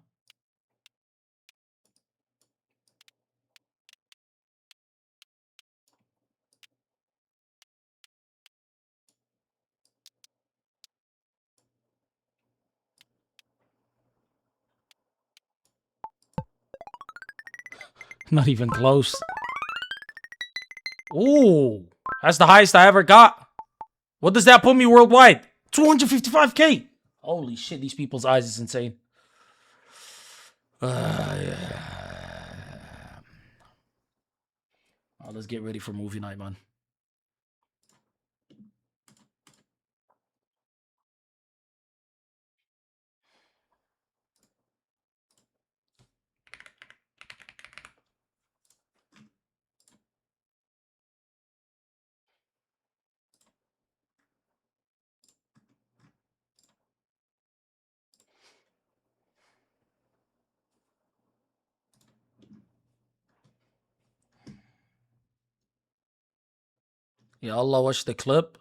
Not even close. Ooh, that's the highest I ever got. What does that put me worldwide? 255K. Holy shit, these people's eyes is insane. Yeah. Oh, let's get ready for movie night, man. Yeah, Allah, watch the clip.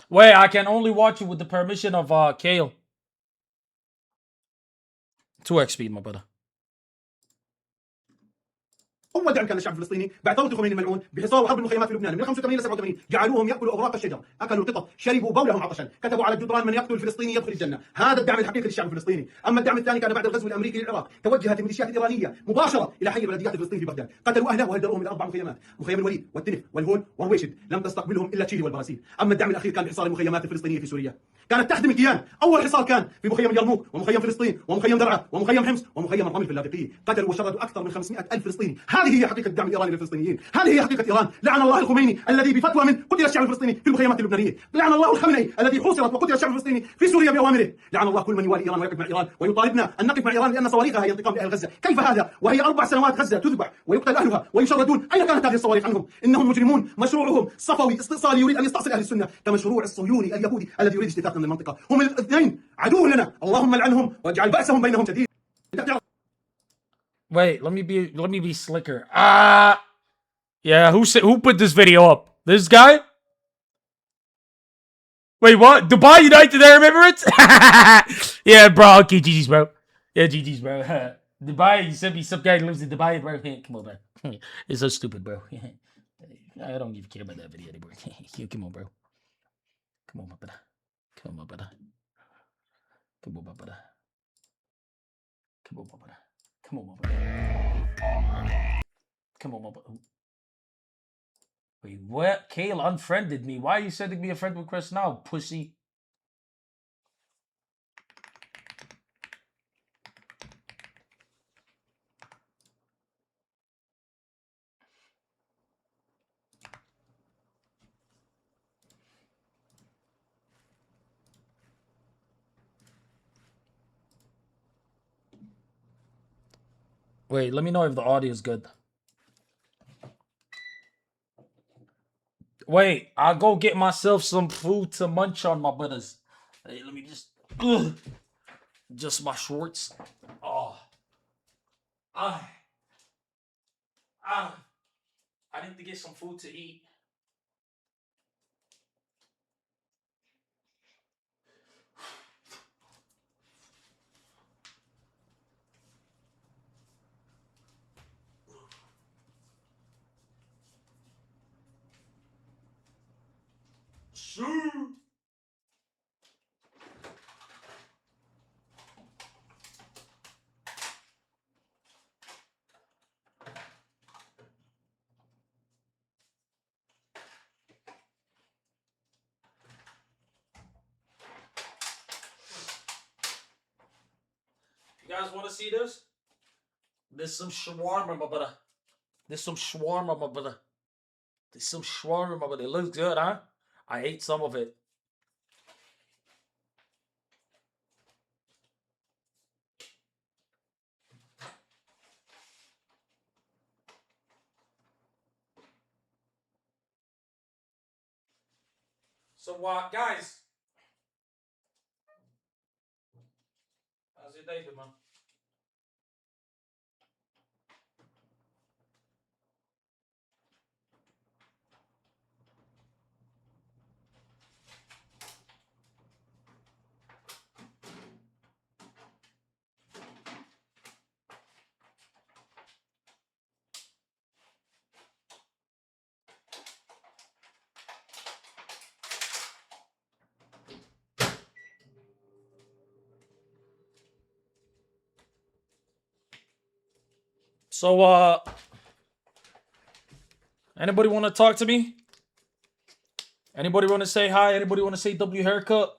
Wait, I can only watch it with the permission of Kale. 2x speed, my brother. أول دعم كان للشعب الفلسطيني بعد ثورة الخميني الملعون بحصار وحرب المخيمات في لبنان من 85 إلى 87 جعلوهم يأكلوا أوراق الشجر، أكلوا القطط، شربوا بولهم عطشا، كتبوا على الجدران من يقتل الفلسطيني يدخل الجنة. هذا الدعم الحقيقي للشعب الفلسطيني. أما الدعم الثاني كان بعد الغزو الأمريكي للعراق، توجهت الميليشيات الإيرانية مباشرة إلى حي البلديات الفلسطيني في بغداد، قتلوا أهله وهدروهم إلى 4 مخيمات، مخيم الوليد والتنف والهول ورويشد، لم تستقبلهم إلا تشيلي والبرازيل. أما الدعم الأخير كان بحصار المخيمات الفلسطينية في سوريا. كانت تخدم الكيان. أول حصار كان في مخيم اليرموك ومخيم فلسطين ومخيم درعا ومخيم حمص ومخيم الرمل في اللاذقية، قتلوا وشردوا أكثر من 500,000 فلسطيني. هذه هي حقيقة الدعم الإيراني للفلسطينيين، هذه هي حقيقة إيران. لعن الله الخميني الذي بفتوى من قتل الشعب الفلسطيني في المخيمات اللبنانية، لعن الله الخميني الذي حوصرت وقتل الشعب الفلسطيني في سوريا بأوامره، لعن الله كل من يوالي إيران ويقف مع إيران ويطالبنا أن نقف مع إيران لأن صواريخها هي انتقام لأهل غزة. كيف هذا وهي 4 سنوات غزة تذبح ويقتل أهلها ويشردون؟ أين كانت هذه الصواريخ عنهم؟ إنهم مجرمون. مشروعهم صفوي استئصالي يريد أن يستأصل أهل السنة كمشروع الصهيوني اليهودي الذي يريد استيثاقنا من المنطقة. هم الاثنين عدو لنا، اللهم لعنهم واجعل بأسهم بينهم شديد. Wait, let me be slicker. Yeah, who put this video up? This guy? Wait, what? Dubai United Arab Emirates? Yeah, bro. Okay, GG's, bro. Yeah, GG's, bro. Dubai, you sent me some guy who lives in Dubai, bro. Come on, bro. It's so stupid, bro. I don't even care about that video anymore. Come on, bro. Come on, my brother. Come on, my brother. Come on, my brother. Come on, my brother. Come on, my brother. Come on, my brother. Wait, what? Kale unfriended me. Why are you sending me a friend request now, pussy? Wait, let me know if the audio is good. Wait, I'll go get myself some food to munch on, my brothers. Hey, let me just my shorts. Oh. I need to get some food to eat. You guys want to see this? There's some shawarma, my brother. There's some shawarma, my brother. There's some shawarma, my brother. It looks good, huh? I ate some of it. So, guys, how's your day been, man? So, anybody want to talk to me? Anybody want to say hi? Anybody want to say W haircut?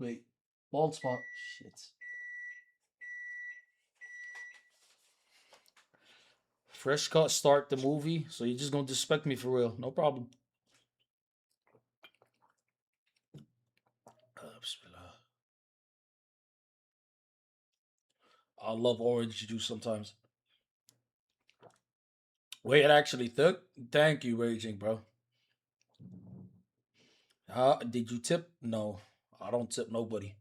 Wait, bald spot. Shit. Fresh cut start the movie, so you're just gonna disrespect me for real. No problem. Bismillah. love orange juice sometimes. Wait, it actually took. Thank you, Raging, bro. Did you tip? No, I don't tip nobody.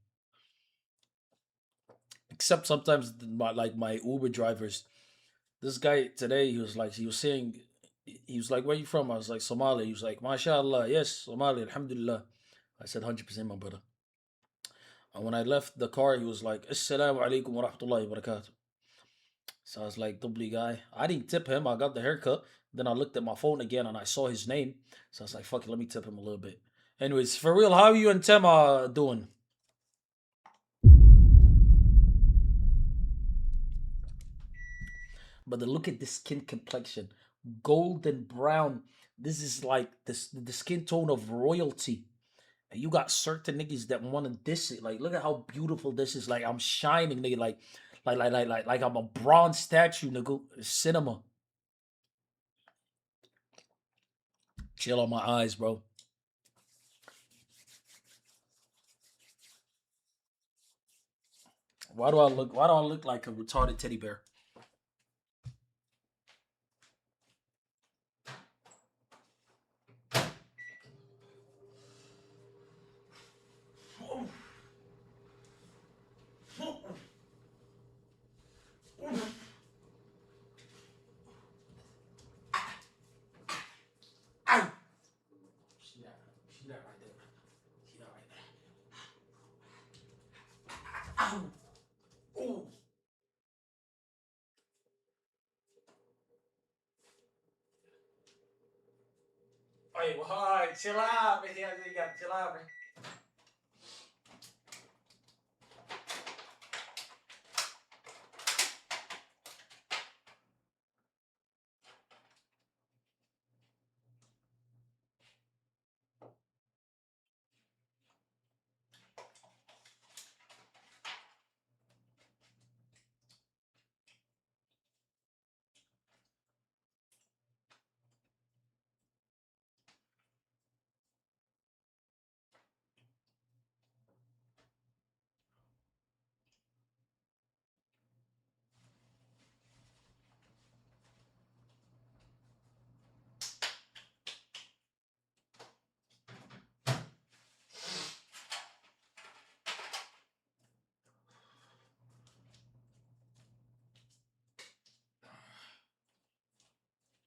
Except sometimes my Uber drivers. This guy today, he was saying, he was like, "Where you from?" I was like, "Somalia." He was like, "MashaAllah, yes, Somalia, Alhamdulillah." I said, "100%, my brother." And when I left the car, he was like, "Assalamu alaikum wa rahmatullahi wa barakatuh." So I was like, "Doubly guy." I didn't tip him. I got the haircut. Then I looked at my phone again and I saw his name. So I was like, "Fuck it, let me tip him a little bit." Anyways, for real, how are you and Tema doing? But then look at the skin complexion, golden brown. This is like the skin tone of royalty. And you got certain niggas that want to diss it. Like, look at how beautiful this is. Like, I'm shining, nigga. Like I'm a bronze statue, nigga. Cinema. Chill on my eyes, bro. Why do I look like a retarded teddy bear? Hey, well, all right, chill out, man. Chill out, man.